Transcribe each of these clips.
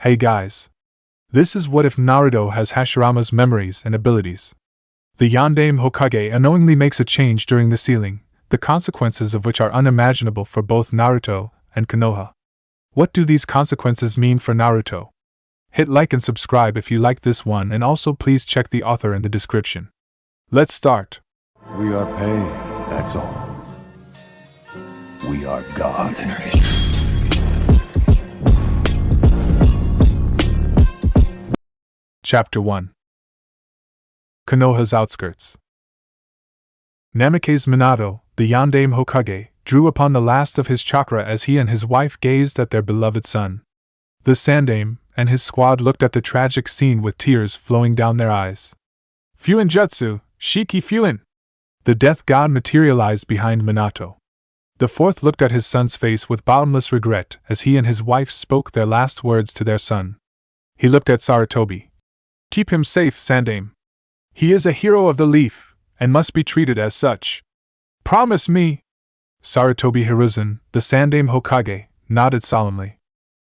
Hey guys. This is what if Naruto has Hashirama's memories and abilities. The Yondaime Hokage unknowingly makes a change during the sealing, the consequences of which are unimaginable for both Naruto and Konoha. What do these consequences mean for Naruto? Hit like and subscribe if you like this one, and also please check the author in the description. Let's start. We are pain, that's all. We are God. Chapter 1. Konoha's Outskirts. Namake's Minato, the Yondaime Hokage, drew upon the last of his chakra as he and his wife gazed at their beloved son. The Sandaime and his squad looked at the tragic scene with tears flowing down their eyes. Fuin Jutsu, Shiki Fuin! The death god materialized behind Minato. The fourth looked at his son's face with bottomless regret as he and his wife spoke their last words to their son. He looked at Sarutobi. Keep him safe, Sandaime. He is a hero of the leaf, and must be treated as such. Promise me! Sarutobi Hiruzen, the Sandaime Hokage, nodded solemnly.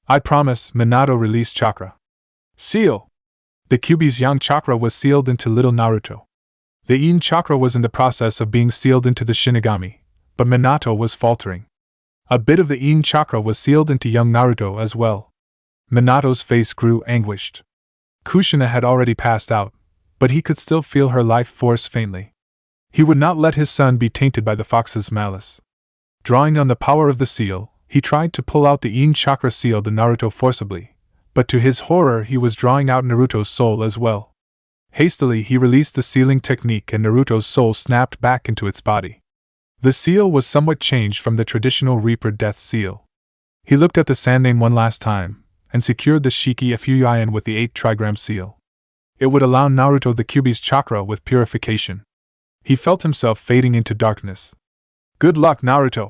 I promise. Minato released chakra. Seal! The Kyuubi's yang chakra was sealed into little Naruto. The Yin chakra was in the process of being sealed into the Shinigami, but Minato was faltering. A bit of the Yin chakra was sealed into young Naruto as well. Minato's face grew anguished. Kushina had already passed out, but he could still feel her life force faintly. He would not let his son be tainted by the fox's malice. Drawing on the power of the seal, he tried to pull out the Yin chakra sealed in Naruto forcibly, but to his horror he was drawing out Naruto's soul as well. Hastily he released the sealing technique and Naruto's soul snapped back into its body. The seal was somewhat changed from the traditional Reaper Death seal. He looked at the Sandaime one last time, and secured the Shiki Fuin with the 8 trigram seal. It would allow Naruto the Kyuubi's chakra with purification. He felt himself fading into darkness. Good luck, Naruto!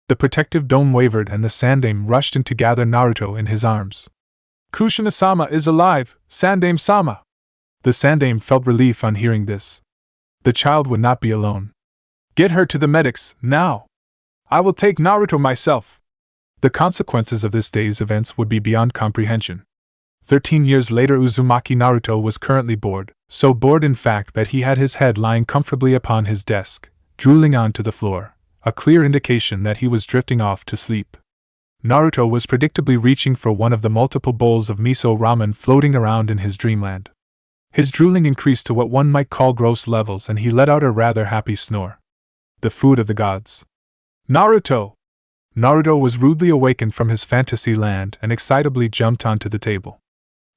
The protective dome wavered and the Sandaime rushed in to gather Naruto in his arms. Kushina-sama is alive, Sandaime-sama! The Sandaime felt relief on hearing this. The child would not be alone. Get her to the medics, now! I will take Naruto myself! The consequences of this day's events would be beyond comprehension. 13 years later, Uzumaki Naruto was currently bored, so bored in fact that he had his head lying comfortably upon his desk, drooling onto the floor, a clear indication that he was drifting off to sleep. Naruto was predictably reaching for one of the multiple bowls of miso ramen floating around in his dreamland. His drooling increased to what one might call gross levels and he let out a rather happy snore. The food of the gods. Naruto! Naruto was rudely awakened from his fantasy land and excitably jumped onto the table.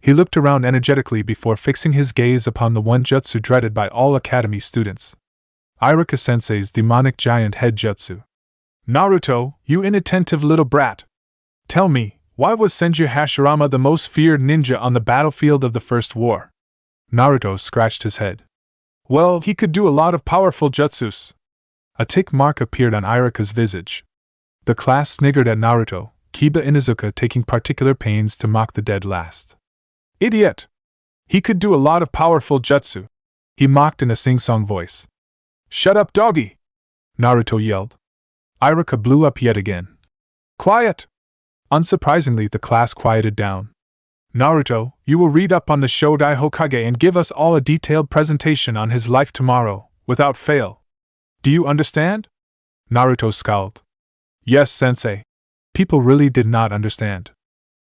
He looked around energetically before fixing his gaze upon the one jutsu dreaded by all academy students. Iruka-sensei's demonic giant head jutsu. Naruto, you inattentive little brat! Tell me, why was Senju Hashirama the most feared ninja on the battlefield of the First War? Naruto scratched his head. Well, he could do a lot of powerful jutsus. A tick mark appeared on Iruka's visage. The class sniggered at Naruto, Kiba Inuzuka taking particular pains to mock the dead last. Idiot! He could do a lot of powerful jutsu, he mocked in a sing-song voice. Shut up, doggy! Naruto yelled. Iruka blew up yet again. Quiet! Unsurprisingly, the class quieted down. Naruto, you will read up on the Shodai Hokage and give us all a detailed presentation on his life tomorrow, without fail. Do you understand? Naruto scowled. Yes, sensei. People really did not understand.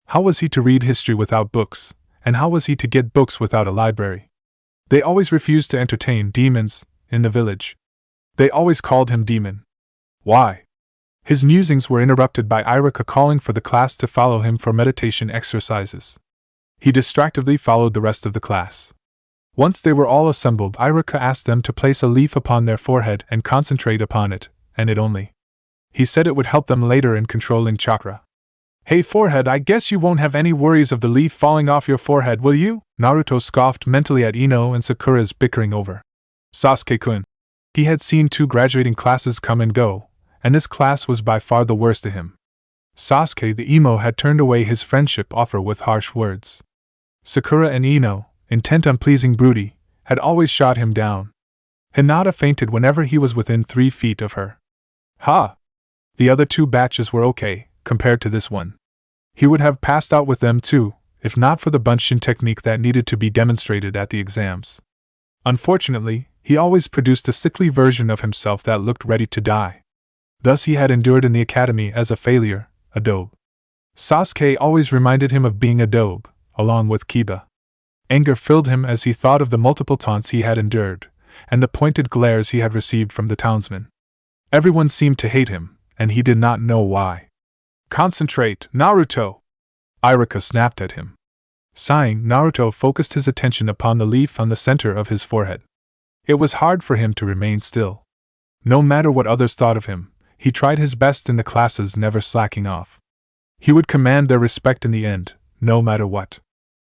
How was he to read history without books, and how was he to get books without a library? They always refused to entertain demons in the village. They always called him demon. Why? His musings were interrupted by Iruka calling for the class to follow him for meditation exercises. He distractedly followed the rest of the class. Once they were all assembled, Iruka asked them to place a leaf upon their forehead and concentrate upon it, and it only. He said it would help them later in controlling chakra. Hey forehead, I guess you won't have any worries of the leaf falling off your forehead, will you? Naruto scoffed mentally at Ino and Sakura's bickering over Sasuke-kun. He had seen 2 graduating classes come and go, and this class was by far the worst to him. Sasuke the emo had turned away his friendship offer with harsh words. Sakura and Ino, intent on pleasing Broody, had always shot him down. Hinata fainted whenever he was within 3 feet of her. Ha! The other 2 batches were okay, compared to this one. He would have passed out with them too, if not for the bunshin technique that needed to be demonstrated at the exams. Unfortunately, he always produced a sickly version of himself that looked ready to die. Thus he had endured in the academy as a failure, a dobe. Sasuke always reminded him of being a dobe, along with Kiba. Anger filled him as he thought of the multiple taunts he had endured, and the pointed glares he had received from the townsmen. Everyone seemed to hate him, and he did not know why. "Concentrate, Naruto!" Iruka snapped at him. Sighing, Naruto focused his attention upon the leaf on the center of his forehead. It was hard for him to remain still. No matter what others thought of him, he tried his best in the classes, never slacking off. He would command their respect in the end, no matter what.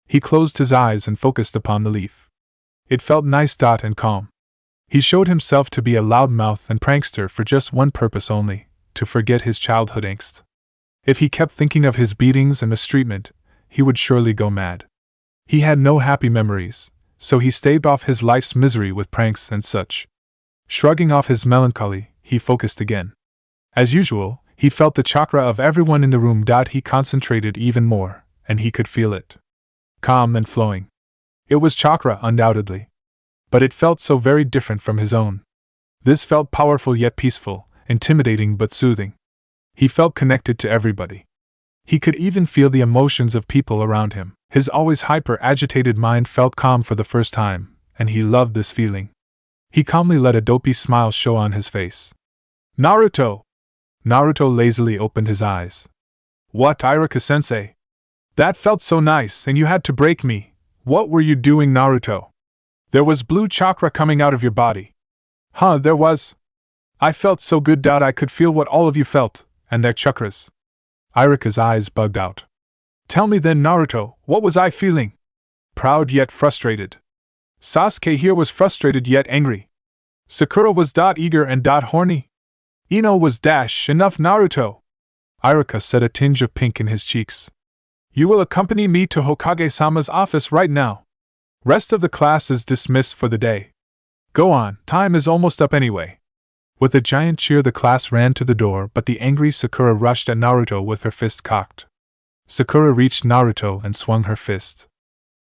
He closed his eyes and focused upon the leaf. It felt nice and calm. He showed himself to be a loudmouth and prankster for just one purpose only, to forget his childhood angst. If he kept thinking of his beatings and mistreatment, he would surely go mad. He had no happy memories, so he staved off his life's misery with pranks and such. Shrugging off his melancholy, he focused again. As usual, he felt the chakra of everyone in the room. He concentrated even more, and he could feel it. Calm and flowing. It was chakra, undoubtedly. But it felt so very different from his own. This felt powerful yet peaceful, intimidating but soothing. He felt connected to everybody. He could even feel the emotions of people around him. His always hyper-agitated mind felt calm for the first time, and he loved this feeling. He calmly let a dopey smile show on his face. "Naruto!" Naruto lazily opened his eyes. "What, Iruka-sensei? That felt so nice, and you had to break me. What were you doing, Naruto? There was blue chakra coming out of your body." "Huh, there was? I felt so good. I could feel what all of you felt, and their chakras." Iruka's eyes bugged out. "Tell me then, Naruto, what was I feeling?" "Proud yet frustrated." Sasuke here was frustrated yet angry. Sakura was eager and horny. Ino was enough, Naruto. Iruka said, a tinge of pink in his cheeks. "You will accompany me to Hokage-sama's office right now. Rest of the class is dismissed for the day. Go on, time is almost up anyway." With a giant cheer, the class ran to the door, but the angry Sakura rushed at Naruto with her fist cocked. Sakura reached Naruto and swung her fist.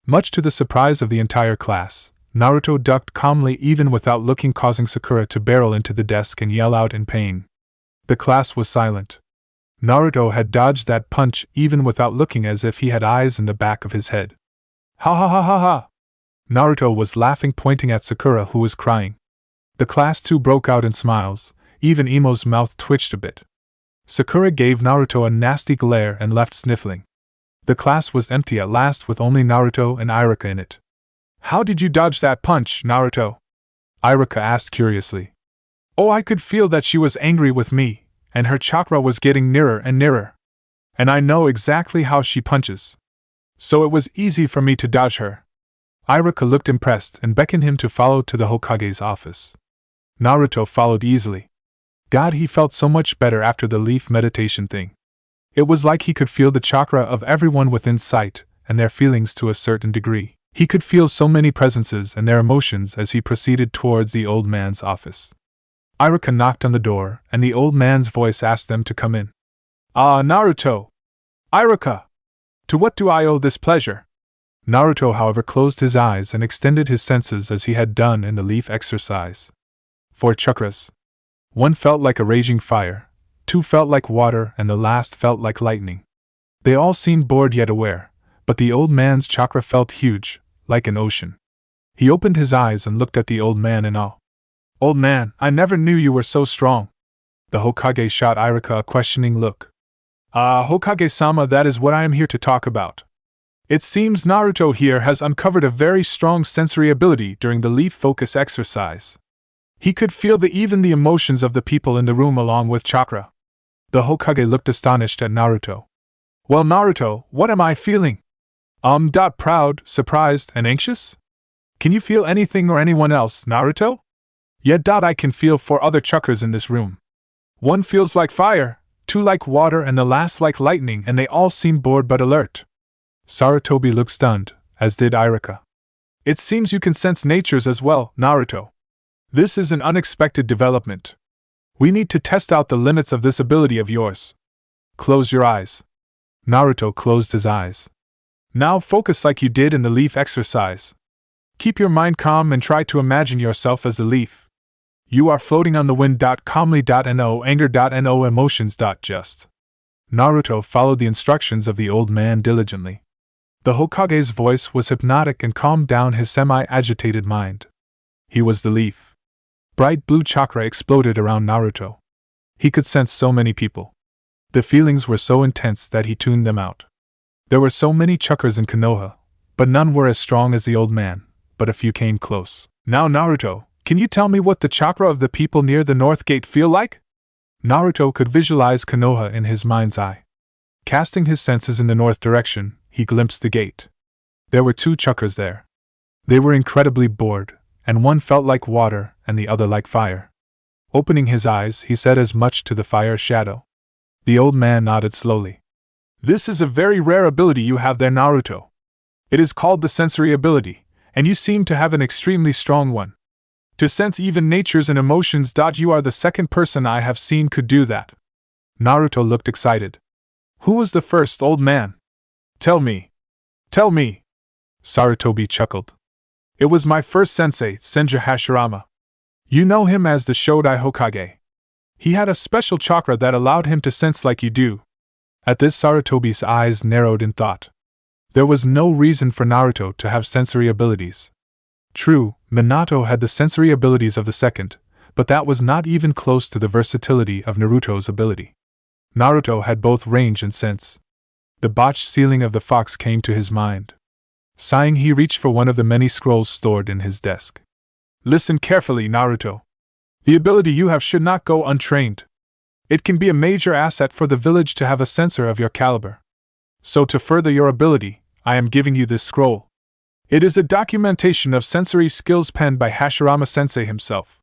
Much to the surprise of the entire class, Naruto ducked calmly even without looking, causing Sakura to barrel into the desk and yell out in pain. The class was silent. Naruto had dodged that punch even without looking, as if he had eyes in the back of his head. "Ha ha ha ha ha!" Naruto was laughing, pointing at Sakura, who was crying. The class too broke out in smiles, even Emo's mouth twitched a bit. Sakura gave Naruto a nasty glare and left sniffling. The class was empty at last, with only Naruto and Iruka in it. "How did you dodge that punch, Naruto?" Iruka asked curiously. "Oh, I could feel that she was angry with me, and her chakra was getting nearer and nearer. And I know exactly how she punches. So it was easy for me to dodge her." Iruka looked impressed and beckoned him to follow to the Hokage's office. Naruto followed easily. God, he felt so much better after the leaf meditation thing. It was like he could feel the chakra of everyone within sight, and their feelings to a certain degree. He could feel so many presences and their emotions as he proceeded towards the old man's office. Iruka knocked on the door, and the old man's voice asked them to come in. "Ah, Naruto! Iruka! To what do I owe this pleasure?" Naruto, however, closed his eyes and extended his senses as he had done in the leaf exercise. 4 chakras. One felt like a raging fire, 2 felt like water, and the last felt like lightning. They all seemed bored yet aware, but the old man's chakra felt huge, like an ocean. He opened his eyes and looked at the old man in awe. "Old man, I never knew you were so strong." The Hokage shot Iruka a questioning look. "Ah, Hokage-sama, that is what I am here to talk about. It seems Naruto here has uncovered a very strong sensory ability during the leaf focus exercise. He could feel even the emotions of the people in the room along with chakra." The Hokage looked astonished at Naruto. "Well, Naruto, what am I feeling? Proud, surprised, and anxious? Can you feel anything or anyone else, Naruto?" "Yet, I can feel 4 other chakras in this room. 1 feels like fire, 2 like water, and the last like lightning, and they all seem bored but alert." Sarutobi looked stunned, as did Iruka. "It seems you can sense natures as well, Naruto. This is an unexpected development. We need to test out the limits of this ability of yours. Close your eyes." Naruto closed his eyes. Now focus like you did in the leaf exercise. Keep your mind calm and try to imagine yourself as the leaf. You are floating on the wind. Calmly.no, anger.no, emotions.just. Naruto followed the instructions of the old man diligently. The Hokage's voice was hypnotic and calmed down his semi-agitated mind. He was the leaf. Bright blue chakra exploded around Naruto. He could sense so many people. The feelings were so intense that he tuned them out. There were so many chakras in Konoha, but none were as strong as the old man, but a few came close. Now Naruto, can you tell me what the chakra of the people near the North Gate feel like? Naruto could visualize Konoha in his mind's eye. Casting his senses in the north direction, he glimpsed the gate. There were 2 chakras there. They were incredibly bored, and one felt like water and the other like fire. Opening his eyes, he said as much to the fire shadow. The old man nodded slowly. This is a very rare ability you have there, Naruto. It is called the sensory ability, and you seem to have an extremely strong one. To sense even natures and emotions. You are the second person I have seen could do that. Naruto looked excited. Who was the first, old man? Tell me. Tell me. Sarutobi chuckled. It was my first sensei, Senju Hashirama. You know him as the Shodai Hokage. He had a special chakra that allowed him to sense like you do. At this, Sarutobi's eyes narrowed in thought. There was no reason for Naruto to have sensory abilities. True, Minato had the sensory abilities of the second, but that was not even close to the versatility of Naruto's ability. Naruto had both range and sense. The botched ceiling of the fox came to his mind. Sighing, he reached for one of the many scrolls stored in his desk. Listen carefully, Naruto. The ability you have should not go untrained. It can be a major asset for the village to have a sensor of your caliber. So to further your ability, I am giving you this scroll. It is a documentation of sensory skills penned by Hashirama Sensei himself.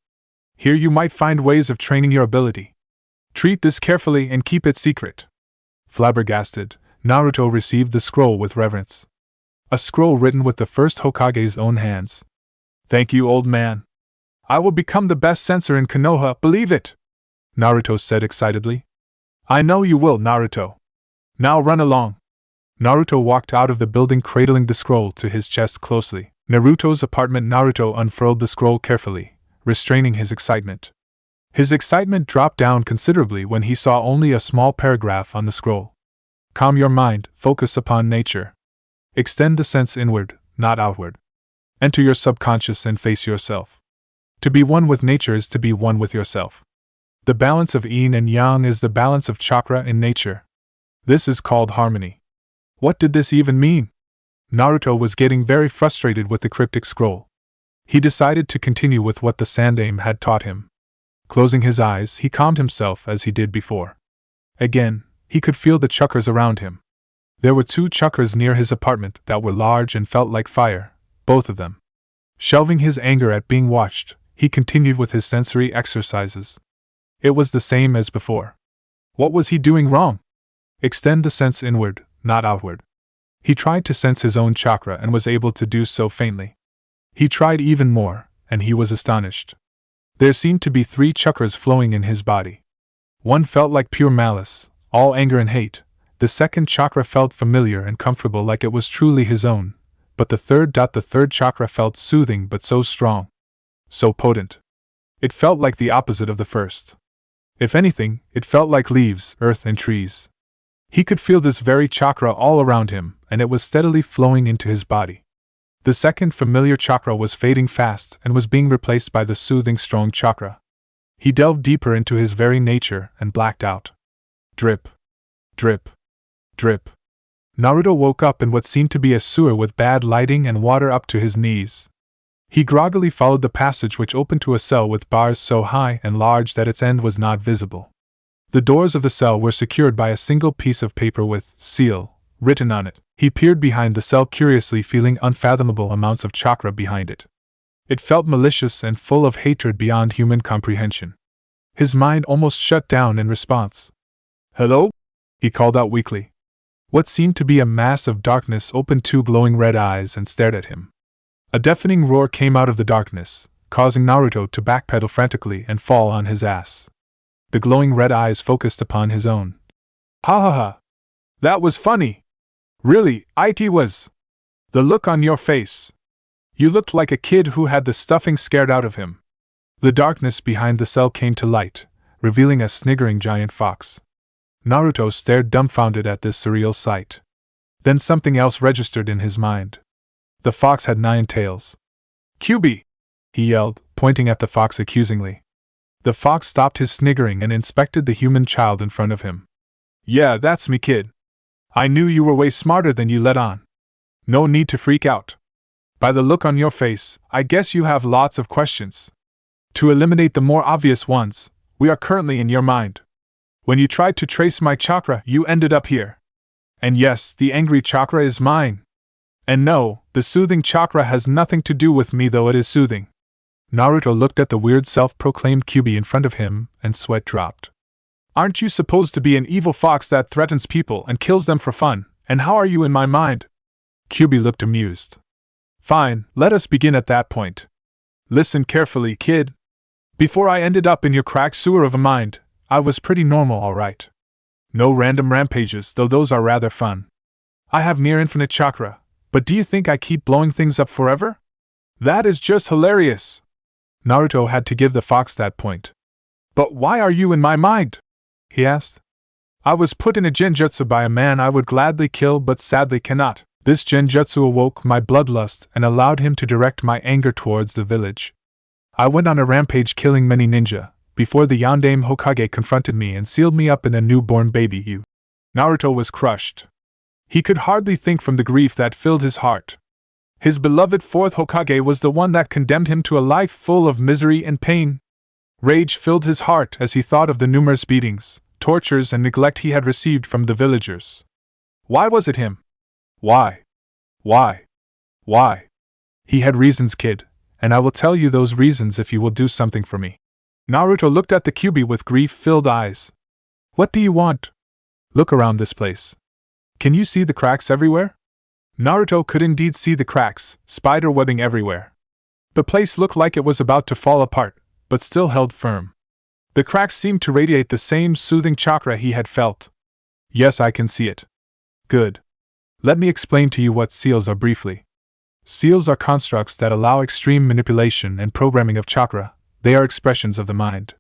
Here you might find ways of training your ability. Treat this carefully and keep it secret. Flabbergasted, Naruto received the scroll with reverence. A scroll written with the first Hokage's own hands. Thank you, old man. I will become the best sensor in Konoha, believe it! Naruto said excitedly. I know you will, Naruto. Now run along. Naruto walked out of the building, cradling the scroll to his chest closely. Naruto's apartment. Naruto unfurled the scroll carefully, restraining his excitement. His excitement dropped down considerably when he saw only a small paragraph on the scroll. Calm your mind, focus upon nature. Extend the sense inward, not outward. Enter your subconscious and face yourself. To be one with nature is to be one with yourself. The balance of yin and yang is the balance of chakra in nature. This is called harmony. What did this even mean? Naruto was getting very frustrated with the cryptic scroll. He decided to continue with what the Sandaime had taught him. Closing his eyes, he calmed himself as he did before. Again, he could feel the chakras around him. There were 2 chakras near his apartment that were large and felt like fire, both of them. Shelving his anger at being watched, he continued with his sensory exercises. It was the same as before. What was he doing wrong? Extend the sense inward, not outward. He tried to sense his own chakra and was able to do so faintly. He tried even more, and he was astonished. There seemed to be 3 chakras flowing in his body. One felt like pure malice, all anger and hate. The second chakra felt familiar and comfortable, like it was truly his own. But the third chakra felt soothing but so strong. So potent. It felt like the opposite of the first. If anything, it felt like leaves, earth, and trees. He could feel this very chakra all around him, and it was steadily flowing into his body. The second familiar chakra was fading fast and was being replaced by the soothing strong chakra. He delved deeper into his very nature and blacked out. Drip. Drip. Drip. Naruto woke up in what seemed to be a sewer with bad lighting and water up to his knees. He groggily followed the passage, which opened to a cell with bars so high and large that its end was not visible. The doors of the cell were secured by a single piece of paper with seal written on it. He peered behind the cell curiously, feeling unfathomable amounts of chakra behind it. It felt malicious and full of hatred beyond human comprehension. His mind almost shut down in response. Hello? He called out weakly. What seemed to be a mass of darkness opened 2 glowing red eyes and stared at him. A deafening roar came out of the darkness, causing Naruto to backpedal frantically and fall on his ass. The glowing red eyes focused upon his own. Ha ha ha! That was funny! Really, it was. The look on your face. You looked like a kid who had the stuffing scared out of him. The darkness behind the cell came to light, revealing a sniggering giant fox. Naruto stared dumbfounded at this surreal sight. Then something else registered in his mind. The fox had 9 tails. "Kyubi!" he yelled, pointing at the fox accusingly. The fox stopped his sniggering and inspected the human child in front of him. "Yeah, that's me, kid. I knew you were way smarter than you let on. No need to freak out. By the look on your face, I guess you have lots of questions. To eliminate the more obvious ones, we are currently in your mind. When you tried to trace my chakra, you ended up here. And yes, the angry chakra is mine. And no, the soothing chakra has nothing to do with me, though it is soothing." Naruto looked at the weird self-proclaimed Kyubi in front of him, and sweat dropped. "Aren't you supposed to be an evil fox that threatens people and kills them for fun, and how are you in my mind?" Kyubi looked amused. "Fine, let us begin at that point. Listen carefully, kid. Before I ended up in your cracked sewer of a mind, I was pretty normal, alright. No random rampages, though those are rather fun. I have near infinite chakra, but do you think I keep blowing things up forever? That is just hilarious." Naruto had to give the fox that point. "But why are you in my mind?" he asked. "I was put in a genjutsu by a man I would gladly kill but sadly cannot. This genjutsu awoke my bloodlust and allowed him to direct my anger towards the village. I went on a rampage killing many ninja, before the Yondaime Hokage confronted me and sealed me up in a newborn baby. Naruto was crushed. He could hardly think from the grief that filled his heart. His beloved 4th Hokage was the one that condemned him to a life full of misery and pain. Rage filled his heart as he thought of the numerous beatings, tortures, and neglect he had received from the villagers. Why was it him? Why? Why? Why? He had reasons, kid, and I will tell you those reasons if you will do something for me." Naruto looked at the Kyubi with grief-filled eyes. "What do you want?" "Look around this place. Can you see the cracks everywhere?" Naruto could indeed see the cracks, spider webbing everywhere. The place looked like it was about to fall apart, but still held firm. The cracks seemed to radiate the same soothing chakra he had felt. "Yes, I can see it." "Good. Let me explain to you what seals are briefly. Seals are constructs that allow extreme manipulation and programming of chakra. They are expressions of the mind.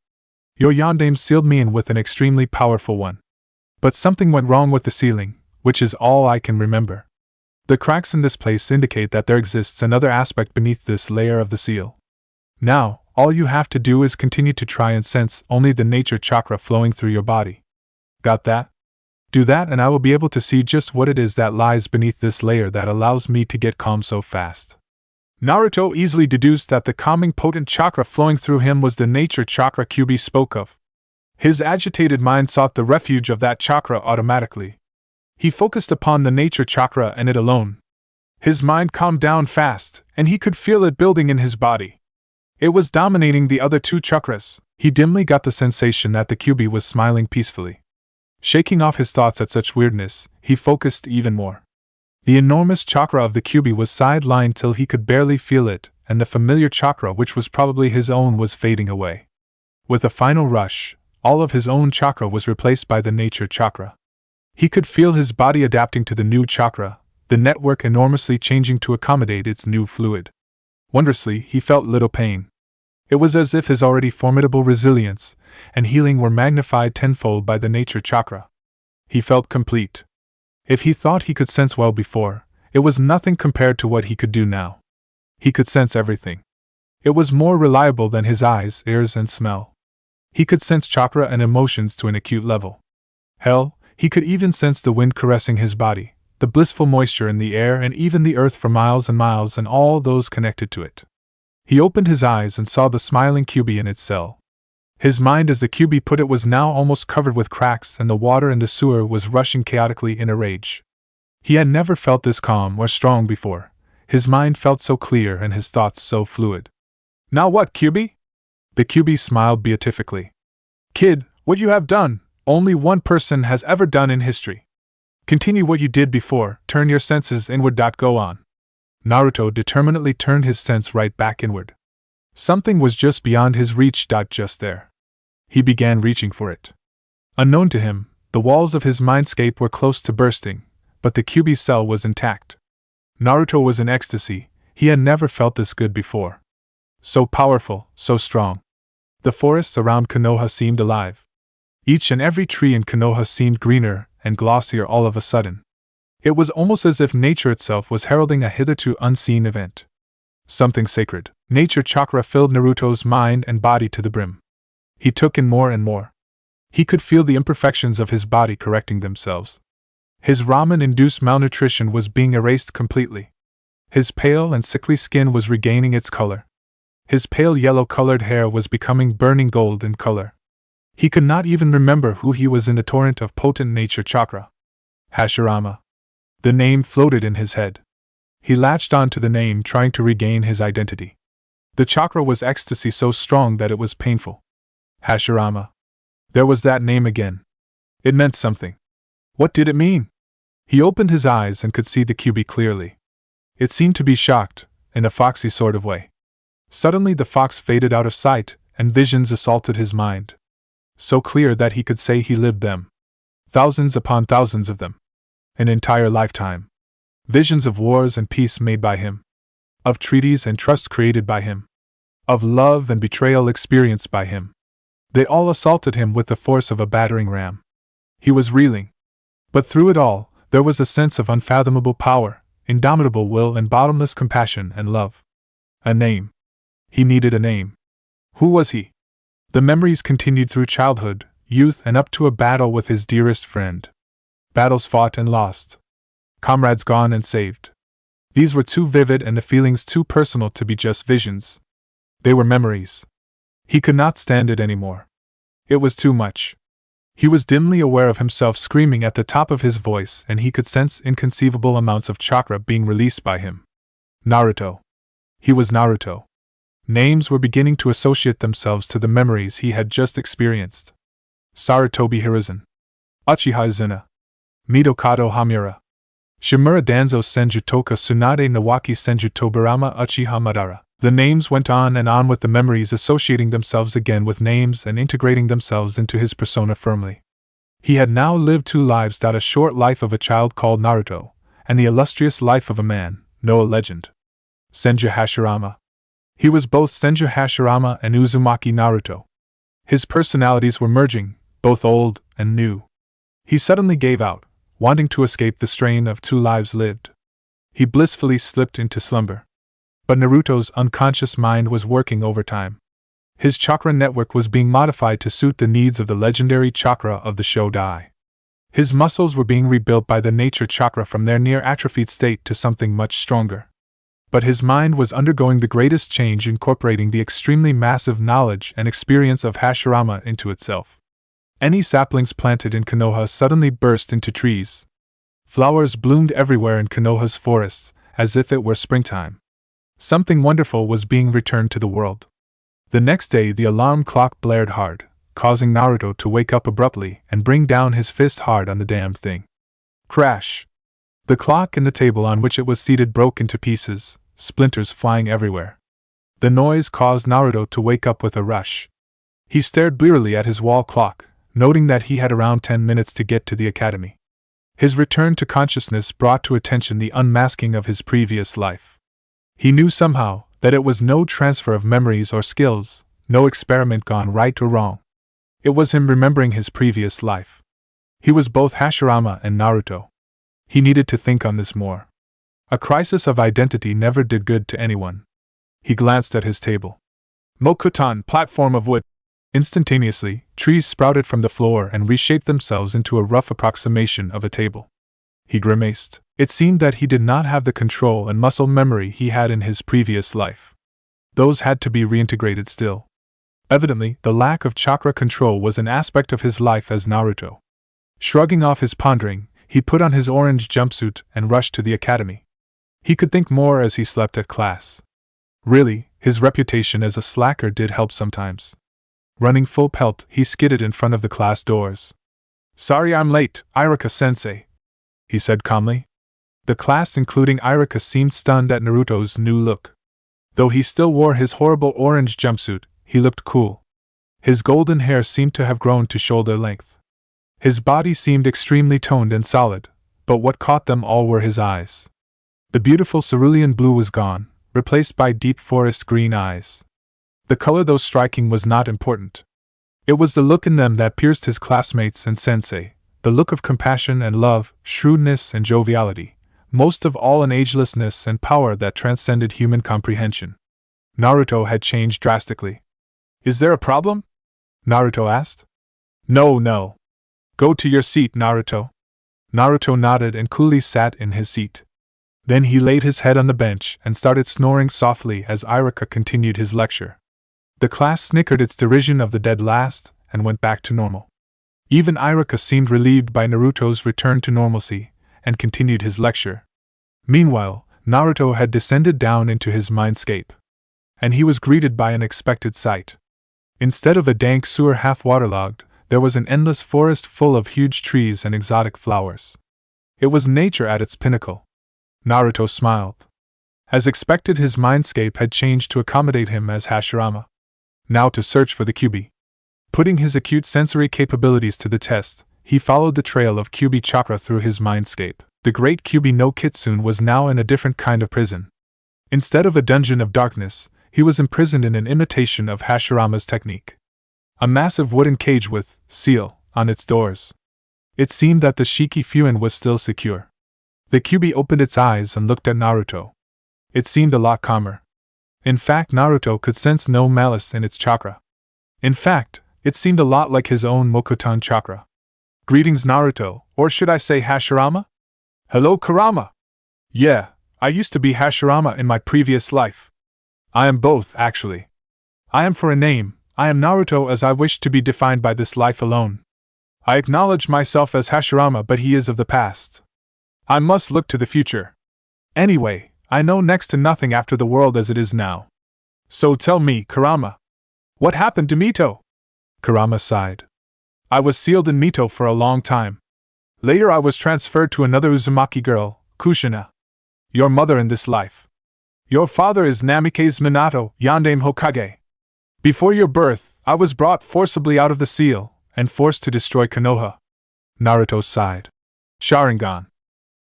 Your Yondaime sealed me in with an extremely powerful one. But something went wrong with the sealing, which is all I can remember. The cracks in this place indicate that there exists another aspect beneath this layer of the seal. Now, all you have to do is continue to try and sense only the nature chakra flowing through your body. Got that? Do that and I will be able to see just what it is that lies beneath this layer that allows me to get calm so fast." Naruto easily deduced that the calming potent chakra flowing through him was the nature chakra Kyubi spoke of. His agitated mind sought the refuge of that chakra automatically. He focused upon the nature chakra and it alone. His mind calmed down fast, and he could feel it building in his body. It was dominating the other 2 chakras. He dimly got the sensation that the Kyubi was smiling peacefully. Shaking off his thoughts at such weirdness, he focused even more. The enormous chakra of the Kyubi was sidelined till he could barely feel it, and the familiar chakra, which was probably his own, was fading away. With a final rush, all of his own chakra was replaced by the nature chakra. He could feel his body adapting to the new chakra, the network enormously changing to accommodate its new fluid. Wondrously, he felt little pain. It was as if his already formidable resilience and healing were magnified tenfold by the nature chakra. He felt complete. If he thought he could sense well before, it was nothing compared to what he could do now. He could sense everything. It was more reliable than his eyes, ears, and smell. He could sense chakra and emotions to an acute level. Hell, he could even sense the wind caressing his body, the blissful moisture in the air, and even the earth for miles and miles and all those connected to it. He opened his eyes and saw the smiling Kyubi in its cell. His mind, as the Kyubi put it, was now almost covered with cracks, and the water in the sewer was rushing chaotically in a rage. He had never felt this calm or strong before. His mind felt so clear and his thoughts so fluid. "Now what, Kyubi?" The Kyubi smiled beatifically. "Kid, what you have done, only one person has ever done in history. Continue what you did before, turn your senses inward. Go on." Naruto determinedly turned his sense right back inward. Something was just beyond his reach. Just there. He began reaching for it. Unknown to him, the walls of his mindscape were close to bursting, but the QB cell was intact. Naruto was in ecstasy. He had never felt this good before. So powerful, so strong. The forests around Konoha seemed alive. Each and every tree in Konoha seemed greener and glossier all of a sudden. It was almost as if nature itself was heralding a hitherto unseen event. Something sacred, nature chakra filled Naruto's mind and body to the brim. He took in more and more. He could feel the imperfections of his body correcting themselves. His ramen-induced malnutrition was being erased completely. His pale and sickly skin was regaining its color. His pale yellow-colored hair was becoming burning gold in color. He could not even remember who he was in the torrent of potent nature chakra. Hashirama. The name floated in his head. He latched on to the name, trying to regain his identity. The chakra was ecstasy so strong that it was painful. Hashirama. There was that name again. It meant something. What did it mean? He opened his eyes and could see the QB clearly. It seemed to be shocked, in a foxy sort of way. Suddenly the fox faded out of sight, and visions assaulted his mind. So clear that he could say he lived them. Thousands upon thousands of them. An entire lifetime. Visions of wars and peace made by him. Of treaties and trust created by him. Of love and betrayal experienced by him. They all assaulted him with the force of a battering ram. He was reeling. But through it all, there was a sense of unfathomable power, indomitable will, and bottomless compassion and love. A name. He needed a name. Who was he? The memories continued through childhood, youth, and up to a battle with his dearest friend. Battles fought and lost. Comrades gone and saved. These were too vivid and the feelings too personal to be just visions. They were memories. He could not stand it anymore. It was too much. He was dimly aware of himself screaming at the top of his voice, and he could sense inconceivable amounts of chakra being released by him. Naruto. He was Naruto. Names were beginning to associate themselves to the memories he had just experienced. Sarutobi Hiruzen. Uchiha Izuna. Midokado Hamura. Shimura Danzo Senjutoka Tsunade Nawaki Senjutobarama Uchiha Madara. The names went on and on with the memories associating themselves again with names and integrating themselves into his persona firmly. He had now lived 2 lives: a short life of a child called Naruto, and the illustrious life of a man, no legend. Senju Hashirama. He was both Senju Hashirama and Uzumaki Naruto. His personalities were merging, both old and new. He suddenly gave out, wanting to escape the strain of 2 lives lived. He blissfully slipped into slumber. But Naruto's unconscious mind was working overtime. His chakra network was being modified to suit the needs of the legendary chakra of the Shodai. His muscles were being rebuilt by the nature chakra from their near-atrophied state to something much stronger. But his mind was undergoing the greatest change, incorporating the extremely massive knowledge and experience of Hashirama into itself. Any saplings planted in Konoha suddenly burst into trees. Flowers bloomed everywhere in Konoha's forests, as if it were springtime. Something wonderful was being returned to the world. The next day the alarm clock blared hard, causing Naruto to wake up abruptly and bring down his fist hard on the damned thing. Crash! The clock and the table on which it was seated broke into pieces, splinters flying everywhere. The noise caused Naruto to wake up with a rush. He stared blearily at his wall clock, noting that he had around 10 minutes to get to the academy. His return to consciousness brought to attention the unmasking of his previous life. He knew somehow that it was no transfer of memories or skills, no experiment gone right or wrong. It was him remembering his previous life. He was both Hashirama and Naruto. He needed to think on this more. A crisis of identity never did good to anyone. He glanced at his table. Mokuton, platform of wood. Instantaneously, trees sprouted from the floor and reshaped themselves into a rough approximation of a table. He grimaced. It seemed that he did not have the control and muscle memory he had in his previous life. Those had to be reintegrated still. Evidently, the lack of chakra control was an aspect of his life as Naruto. Shrugging off his pondering, he put on his orange jumpsuit and rushed to the academy. He could think more as he slept at class. Really, his reputation as a slacker did help sometimes. Running full pelt, he skidded in front of the class doors. "Sorry I'm late, Iruka-sensei," he said calmly. The class, including Iruka, seemed stunned at Naruto's new look. Though he still wore his horrible orange jumpsuit, he looked cool. His golden hair seemed to have grown to shoulder length. His body seemed extremely toned and solid, but what caught them all were his eyes. The beautiful cerulean blue was gone, replaced by deep forest green eyes. The color, though striking, was not important. It was the look in them that pierced his classmates and sensei, the look of compassion and love, shrewdness and joviality, most of all an agelessness and power that transcended human comprehension. Naruto had changed drastically. "Is there a problem?" Naruto asked. No. Go to your seat, Naruto." Naruto nodded and coolly sat in his seat. Then he laid his head on the bench and started snoring softly as Iruka continued his lecture. The class snickered its derision of the dead last and went back to normal. Even Iruka seemed relieved by Naruto's return to normalcy and continued his lecture. Meanwhile, Naruto had descended down into his mindscape. And he was greeted by an unexpected sight. Instead of a dank sewer half waterlogged, there was an endless forest full of huge trees and exotic flowers. It was nature at its pinnacle. Naruto smiled. As expected, his mindscape had changed to accommodate him as Hashirama. Now to search for the Kyuubi. Putting his acute sensory capabilities to the test, he followed the trail of Kyuubi chakra through his mindscape. The great Kyuubi no Kitsune was now in a different kind of prison. Instead of a dungeon of darkness, he was imprisoned in an imitation of Hashirama's technique. A massive wooden cage with seal on its doors. It seemed that the Shiki Fuin was still secure. The Kyuubi opened its eyes and looked at Naruto. It seemed a lot calmer. In fact, Naruto could sense no malice in its chakra. In fact, it seemed a lot like his own mokuton chakra. "Greetings, Naruto, or should I say Hashirama?" "Hello, Kurama." "Yeah, I used to be Hashirama in my previous life. I am both, actually. I am for a name. I am Naruto as I wish to be defined by this life alone. I acknowledge myself as Hashirama, but he is of the past. I must look to the future. Anyway, I know next to nothing after the world as it is now. So tell me, Kurama, what happened to Mito?" Kurama sighed. "I was sealed in Mito for a long time. Later I was transferred to another Uzumaki girl, Kushina. Your mother in this life. Your father is Namikaze Minato, Yondaime Hokage. Before your birth, I was brought forcibly out of the seal, and forced to destroy Konoha." Naruto sighed. "Sharingan.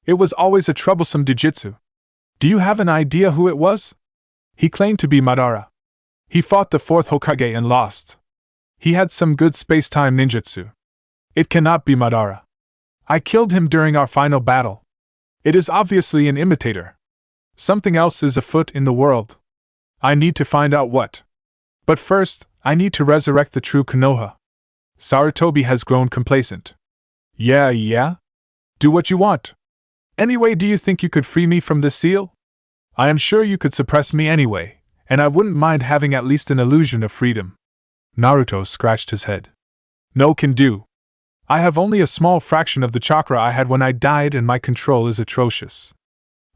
It was always a troublesome jujutsu. Do you have an idea who it was?" "He claimed to be Madara. He fought the fourth Hokage and lost. He had some good space-time ninjutsu. It cannot be Madara. I killed him during our final battle. It is obviously an imitator. Something else is afoot in the world. I need to find out what. But first, I need to resurrect the true Konoha." Sarutobi has grown complacent. Yeah? Do what you want. Anyway, do you think you could free me from this seal? I am sure you could suppress me anyway, and I wouldn't mind having at least an illusion of freedom." Naruto scratched his head. "No can do. I have only a small fraction of the chakra I had when I died, and my control is atrocious.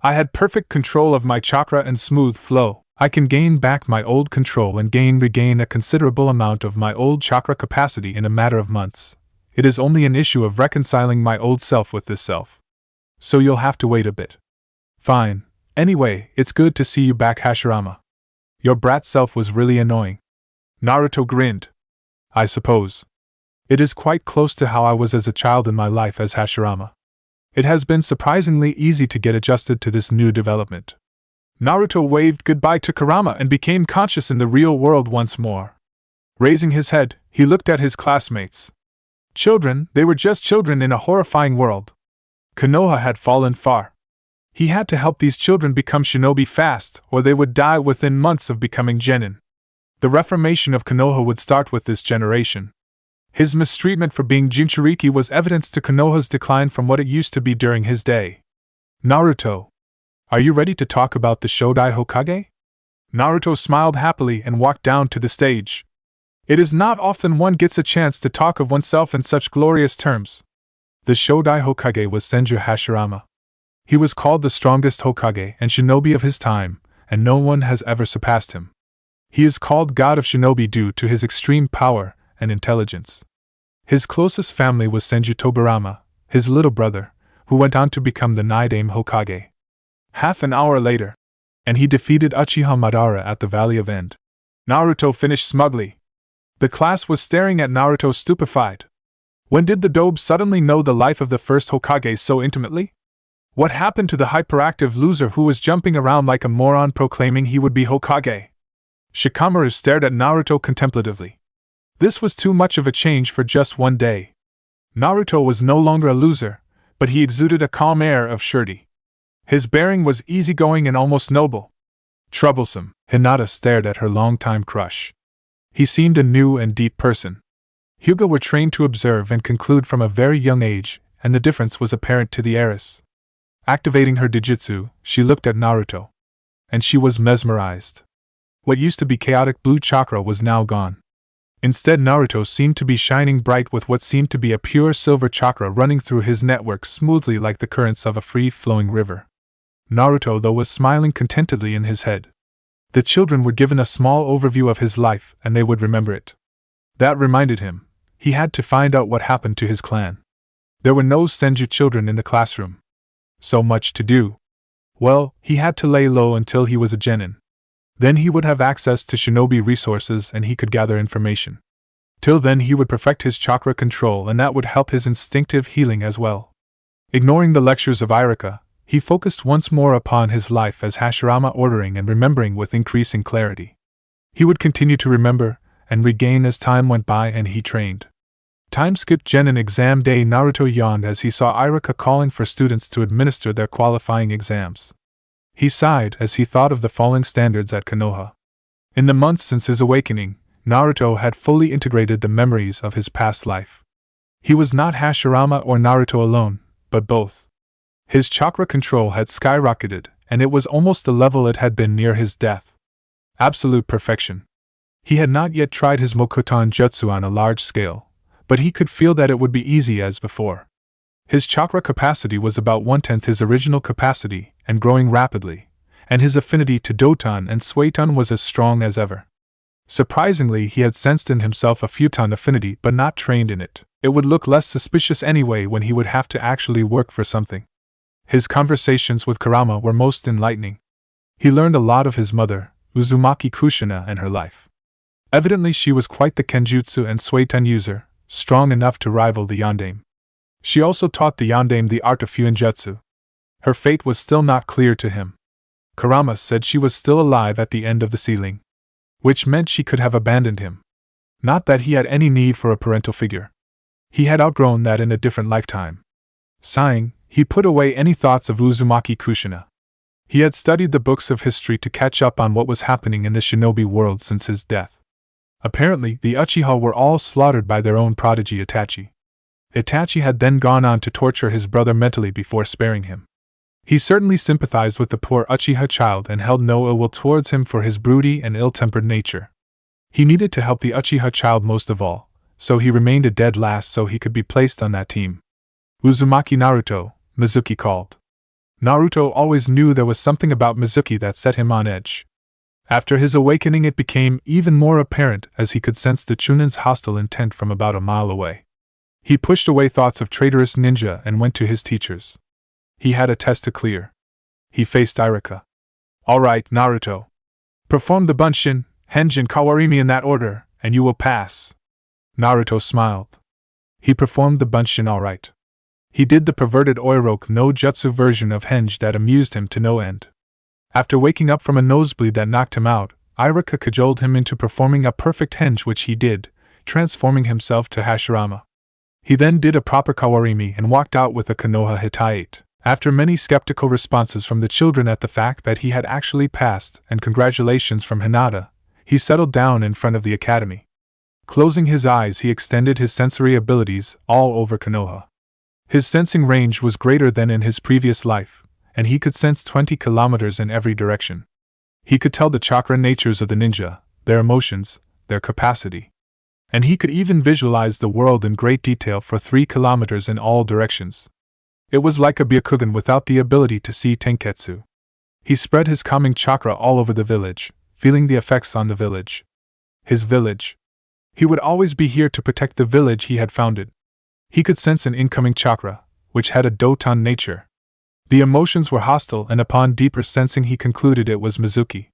I had perfect control of my chakra and smooth flow. I can gain back my old control and regain a considerable amount of my old chakra capacity in a matter of months. It is only an issue of reconciling my old self with this self. So you'll have to wait a bit." "Fine. Anyway, it's good to see you back, Hashirama. Your brat self was really annoying." Naruto grinned. "I suppose. It is quite close to how I was as a child in my life as Hashirama. It has been surprisingly easy to get adjusted to this new development." Naruto waved goodbye to Kurama and became conscious in the real world once more. Raising his head, he looked at his classmates. Children, they were just children in a horrifying world. Konoha had fallen far. He had to help these children become shinobi fast, or they would die within months of becoming genin. The reformation of Konoha would start with this generation. His mistreatment for being Jinchuriki was evidence to Konoha's decline from what it used to be during his day. "Naruto, are you ready to talk about the Shodai Hokage?" Naruto smiled happily and walked down to the stage. It is not often one gets a chance to talk of oneself in such glorious terms. The Shodai Hokage was Senju Hashirama. He was called the strongest Hokage and shinobi of his time, and no one has ever surpassed him. He is called God of Shinobi due to his extreme power and intelligence. His closest family was Senju Tobirama, his little brother, who went on to become the Yondaime Hokage. Half an hour later, and he defeated Uchiha Madara at the Valley of End. Naruto finished smugly. The class was staring at Naruto stupefied. When did the Dobe suddenly know the life of the first Hokage so intimately? What happened to the hyperactive loser who was jumping around like a moron proclaiming he would be Hokage? Shikamaru stared at Naruto contemplatively. This was too much of a change for just one day. Naruto was no longer a loser, but he exuded a calm air of surety. His bearing was easygoing and almost noble. Troublesome, Hinata stared at her longtime crush. He seemed a new and deep person. Hyuga were trained to observe and conclude from a very young age, and the difference was apparent to the heiress. Activating her Dijutsu, she looked at Naruto. And she was mesmerized. What used to be chaotic blue chakra was now gone. Instead, Naruto seemed to be shining bright with what seemed to be a pure silver chakra running through his network smoothly like the currents of a free-flowing river. Naruto, though, was smiling contentedly in his head. The children were given a small overview of his life, and they would remember it. That reminded him. He had to find out what happened to his clan. There were no Senju children in the classroom. So much to do. Well, he had to lay low until he was a genin. Then he would have access to shinobi resources and he could gather information. Till then he would perfect his chakra control and that would help his instinctive healing as well. Ignoring the lectures of Irika, he focused once more upon his life as Hashirama, ordering and remembering with increasing clarity. He would continue to remember and regain as time went by and he trained. Time skipped genin exam day. Naruto yawned as he saw Irika calling for students to administer their qualifying exams. He sighed as he thought of the falling standards at Konoha. In the months since his awakening, Naruto had fully integrated the memories of his past life. He was not Hashirama or Naruto alone, but both. His chakra control had skyrocketed, and it was almost the level it had been near his death. Absolute perfection. He had not yet tried his mokuton jutsu on a large scale, but he could feel that it would be easy as before. His chakra capacity was about 1/10 his original capacity, and growing rapidly, and his affinity to Doton and Suiton was as strong as ever. Surprisingly, he had sensed in himself a futon affinity but not trained in it. It would look less suspicious anyway when he would have to actually work for something. His conversations with Kurama were most enlightening. He learned a lot of his mother, Uzumaki Kushina, and her life. Evidently she was quite the Kenjutsu and Suiton user, strong enough to rival the Yondaime. She also taught the Yondaime the art of Fuinjutsu. Her fate was still not clear to him. Kurama said she was still alive at the end of the ceiling, which meant she could have abandoned him. Not that he had any need for a parental figure. He had outgrown that in a different lifetime. Sighing, he put away any thoughts of Uzumaki Kushina. He had studied the books of history to catch up on what was happening in the shinobi world since his death. Apparently, the Uchiha were all slaughtered by their own prodigy Itachi. Itachi had then gone on to torture his brother mentally before sparing him. He certainly sympathized with the poor Uchiha child and held no ill will towards him for his broody and ill-tempered nature. He needed to help the Uchiha child most of all, so he remained a dead last so he could be placed on that team. Uzumaki Naruto, Mizuki called. Naruto always knew there was something about Mizuki that set him on edge. After his awakening it became even more apparent as he could sense the chunin's hostile intent from about a mile away. He pushed away thoughts of traitorous ninja and went to his teachers. He had a test to clear. He faced Irika. All right, Naruto. Perform the Bunshin, Henjin Kawarimi in that order, and you will pass. Naruto smiled. He performed the Bunshin all right. He did the perverted Oiroku no Jutsu version of Henge that amused him to no end. After waking up from a nosebleed that knocked him out, Irika cajoled him into performing a perfect Henge, which he did, transforming himself to Hashirama. He then did a proper Kawarimi and walked out with a Konoha Hittite. After many skeptical responses from the children at the fact that he had actually passed and congratulations from Hinata, he settled down in front of the academy. Closing his eyes, he extended his sensory abilities all over Konoha. His sensing range was greater than in his previous life, and he could sense 20 kilometers in every direction. He could tell the chakra natures of the ninja, their emotions, their capacity. And he could even visualize the world in great detail for 3 kilometers in all directions. It was like a Byakugan without the ability to see Tenketsu. He spread his calming chakra all over the village, feeling the effects on the village. His village. He would always be here to protect the village he had founded. He could sense an incoming chakra, which had a Doton nature. The emotions were hostile, and upon deeper sensing he concluded it was Mizuki.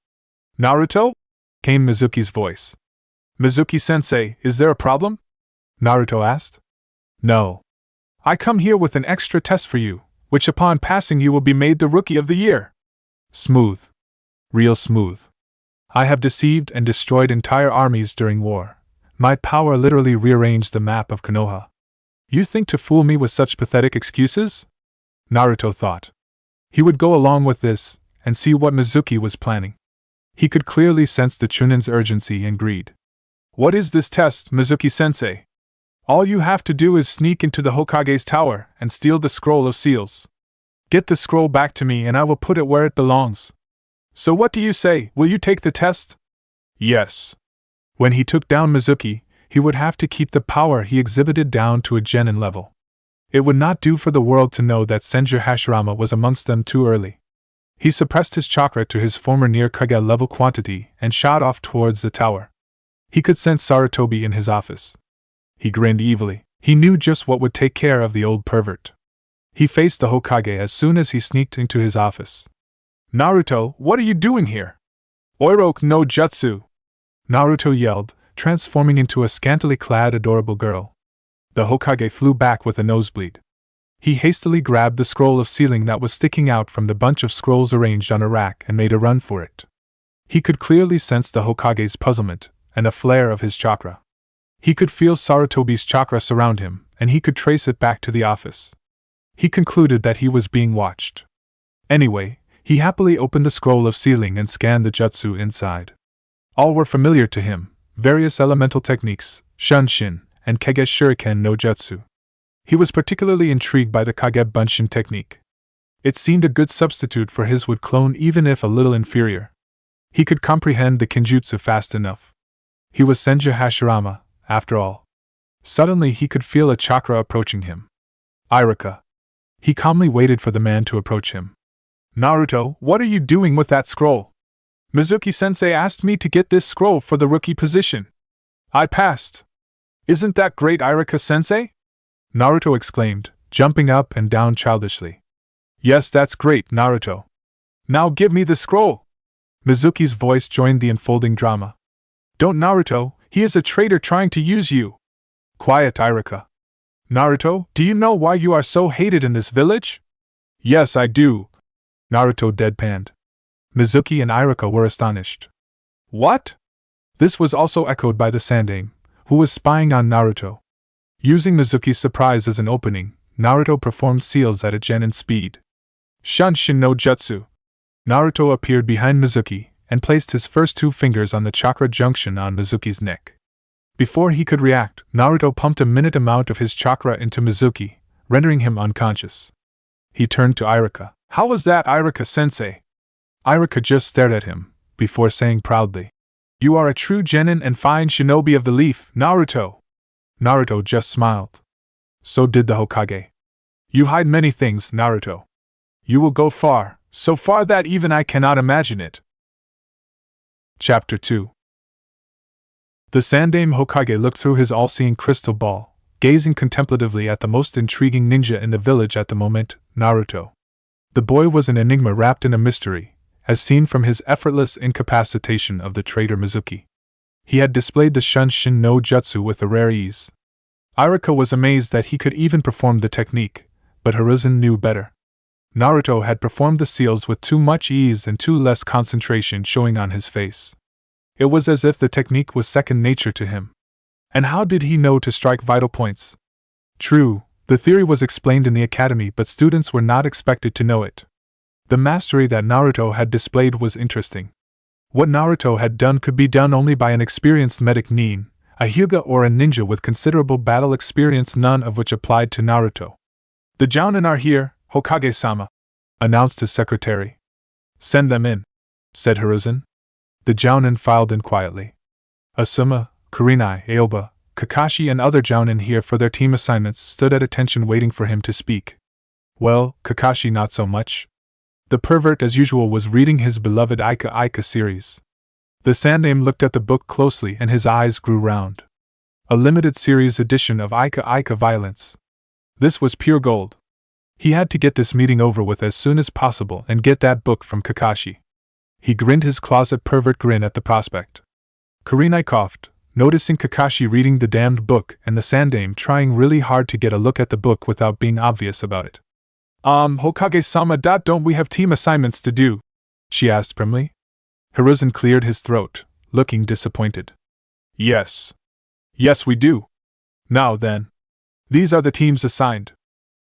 Naruto? Came Mizuki's voice. Mizuki-sensei, is there a problem? Naruto asked. No. I come here with an extra test for you, which upon passing you will be made the Rookie of the Year. Smooth. Real smooth. I have deceived and destroyed entire armies during war. My power literally rearranged the map of Konoha. You think to fool me with such pathetic excuses? Naruto thought. He would go along with this, and see what Mizuki was planning. He could clearly sense the chunin's urgency and greed. What is this test, Mizuki-sensei? All you have to do is sneak into the Hokage's tower and steal the scroll of seals. Get the scroll back to me and I will put it where it belongs. So what do you say, will you take the test? Yes. When he took down Mizuki, he would have to keep the power he exhibited down to a genin level. It would not do for the world to know that Senju Hashirama was amongst them too early. He suppressed his chakra to his former near Kage level quantity and shot off towards the tower. He could sense Sarutobi in his office. He grinned evilly. He knew just what would take care of the old pervert. He faced the Hokage as soon as he sneaked into his office. Naruto, what are you doing here? Oiroke no jutsu! Naruto yelled, transforming into a scantily clad adorable girl. The Hokage flew back with a nosebleed. He hastily grabbed the scroll of sealing that was sticking out from the bunch of scrolls arranged on a rack and made a run for it. He could clearly sense the Hokage's puzzlement and a flare of his chakra. He could feel Sarutobi's chakra surround him, and he could trace it back to the office. He concluded that he was being watched. Anyway, he happily opened the scroll of sealing and scanned the jutsu inside. All were familiar to him, various elemental techniques, shunshin, and Kage shuriken no jutsu. He was particularly intrigued by the Kage bunshin technique. It seemed a good substitute for his wood clone even if a little inferior. He could comprehend the kinjutsu fast enough. He was Senju Hashirama, after all. Suddenly he could feel a chakra approaching him. Irika. He calmly waited for the man to approach him. Naruto, what are you doing with that scroll? Mizuki-sensei asked me to get this scroll for the rookie position. I passed. Isn't that great, Irika-sensei? Naruto exclaimed, jumping up and down childishly. Yes, that's great, Naruto. Now give me the scroll. Mizuki's voice joined the unfolding drama. Don't, Naruto, he is a traitor trying to use you. Quiet, Irika. Naruto, do you know why you are so hated in this village? Yes, I do. Naruto deadpanned. Mizuki and Irika were astonished. What? This was also echoed by the Sandaime, who was spying on Naruto. Using Mizuki's surprise as an opening, Naruto performed seals at a genin speed. Shunshin no jutsu. Naruto appeared behind Mizuki and placed his first two fingers on the chakra junction on Mizuki's neck. Before he could react, Naruto pumped a minute amount of his chakra into Mizuki, rendering him unconscious. He turned to Irika. How was that, Irika-sensei? Irika just stared at him, before saying proudly, You are a true genin and fine shinobi of the leaf, Naruto. Naruto just smiled. So did the Hokage. You hide many things, Naruto. You will go far, so far that even I cannot imagine it. Chapter 2. The Sandaime Hokage looked through his all-seeing crystal ball, gazing contemplatively at the most intriguing ninja in the village at the moment, Naruto. The boy was an enigma wrapped in a mystery, as seen from his effortless incapacitation of the traitor Mizuki. He had displayed the Shunshin no jutsu with a rare ease. Irika was amazed that he could even perform the technique, but Hiruzen knew better. Naruto had performed the seals with too much ease and too less concentration showing on his face. It was as if the technique was second nature to him. And how did he know to strike vital points? True, the theory was explained in the academy, but students were not expected to know it. The mastery that Naruto had displayed was interesting. What Naruto had done could be done only by an experienced medic nin, a hyuga or a ninja with considerable battle experience, none of which applied to Naruto. The Jounin are here, Hokage-sama, announced his secretary. Send them in, said Hiruzen. The Jounin filed in quietly. Asuma, Kurenai, Aoba, Kakashi and other Jounin here for their team assignments stood at attention waiting for him to speak. Well, Kakashi not so much. The pervert as usual was reading his beloved Ika Ika series. The Sandaime looked at the book closely and his eyes grew round. A limited series edition of Ika Ika Violence. This was pure gold. He had to get this meeting over with as soon as possible and get that book from Kakashi. He grinned his closet pervert grin at the prospect. Kurenai coughed, noticing Kakashi reading the damned book and the Sandaime trying really hard to get a look at the book without being obvious about it. Hokage-sama. Don't we have team assignments to do? She asked primly. Hiruzen cleared his throat, looking disappointed. Yes. Yes, we do. Now then. These are the teams assigned.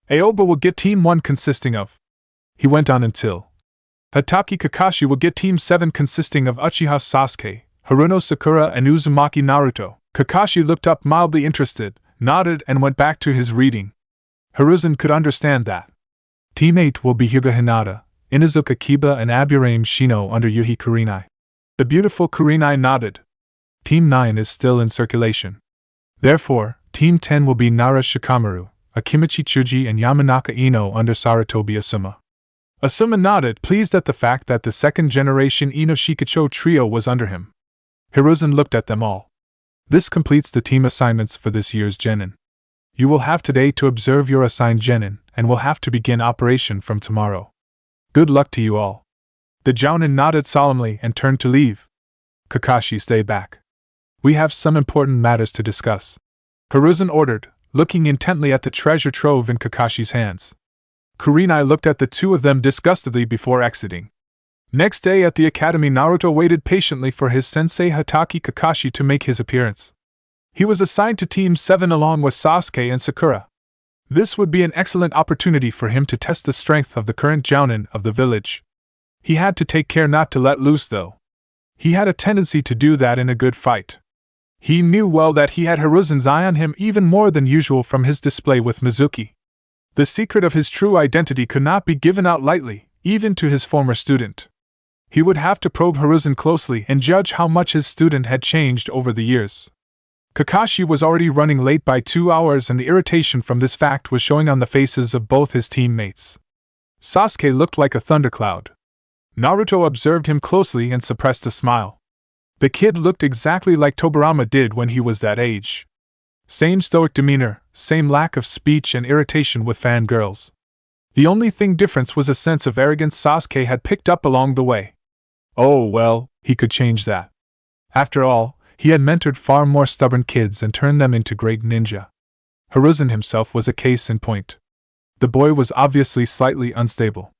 Aoba will get Team 1 consisting of. He went on until. Hatake Kakashi will get Team 7 consisting of Uchiha Sasuke, Haruno Sakura, and Uzumaki Naruto. Kakashi looked up mildly interested, nodded, and went back to his reading. Hiruzen could understand that. Team 8 will be Hyuga Hinata, Inuzuka Kiba, and Aburame Shino under Yuhi Kurenai. The beautiful Kurenai nodded. Team 9 is still in circulation. Therefore, Team 10 will be Nara Shikamaru, Akimichi Chuji, and Yamanaka Ino under Saratobi Asuma. Asuma nodded, pleased at the fact that the second-generation Ino Shikacho trio was under him. Hiruzen looked at them all. This completes the team assignments for this year's Genin. You will have today to observe your assigned Genin, and will have to begin operation from tomorrow. Good luck to you all. The Jounin nodded solemnly and turned to leave. Kakashi, stay back. We have some important matters to discuss. Hiruzen ordered, looking intently at the treasure trove in Kakashi's hands. Kurenai looked at the two of them disgustedly before exiting. Next day at the academy, Naruto waited patiently for his sensei Hatake Kakashi to make his appearance. He was assigned to Team 7 along with Sasuke and Sakura. This would be an excellent opportunity for him to test the strength of the current Jounin of the village. He had to take care not to let loose, though. He had a tendency to do that in a good fight. He knew well that he had Hiruzen's eye on him even more than usual from his display with Mizuki. The secret of his true identity could not be given out lightly, even to his former student. He would have to probe Hiruzen closely and judge how much his student had changed over the years. Kakashi was already running late by 2 hours, and the irritation from this fact was showing on the faces of both his teammates. Sasuke looked like a thundercloud. Naruto observed him closely and suppressed a smile. The kid looked exactly like Tobirama did when he was that age. Same stoic demeanor, same lack of speech and irritation with fangirls. The only thing different was a sense of arrogance Sasuke had picked up along the way. Oh well, he could change that. After all, he had mentored far more stubborn kids and turned them into great ninja. Hiruzen himself was a case in point. The boy was obviously slightly unstable.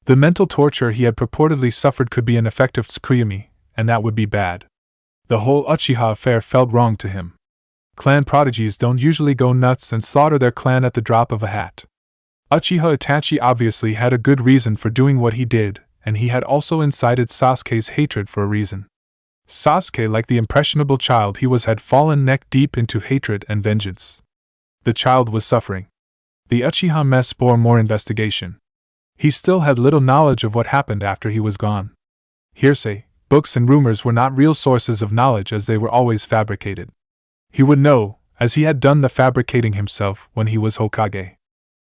The mental torture he had purportedly suffered could be an effect of Tsukuyami, and that would be bad. The whole Uchiha affair felt wrong to him. Clan prodigies don't usually go nuts and slaughter their clan at the drop of a hat. Uchiha Itachi obviously had a good reason for doing what he did, and he had also incited Sasuke's hatred for a reason. Sasuke, like the impressionable child he was, had fallen neck-deep into hatred and vengeance. The child was suffering. The Uchiha mess bore more investigation. He still had little knowledge of what happened after he was gone. Hearsay, books, and rumors were not real sources of knowledge, as they were always fabricated. He would know, as he had done the fabricating himself when he was Hokage.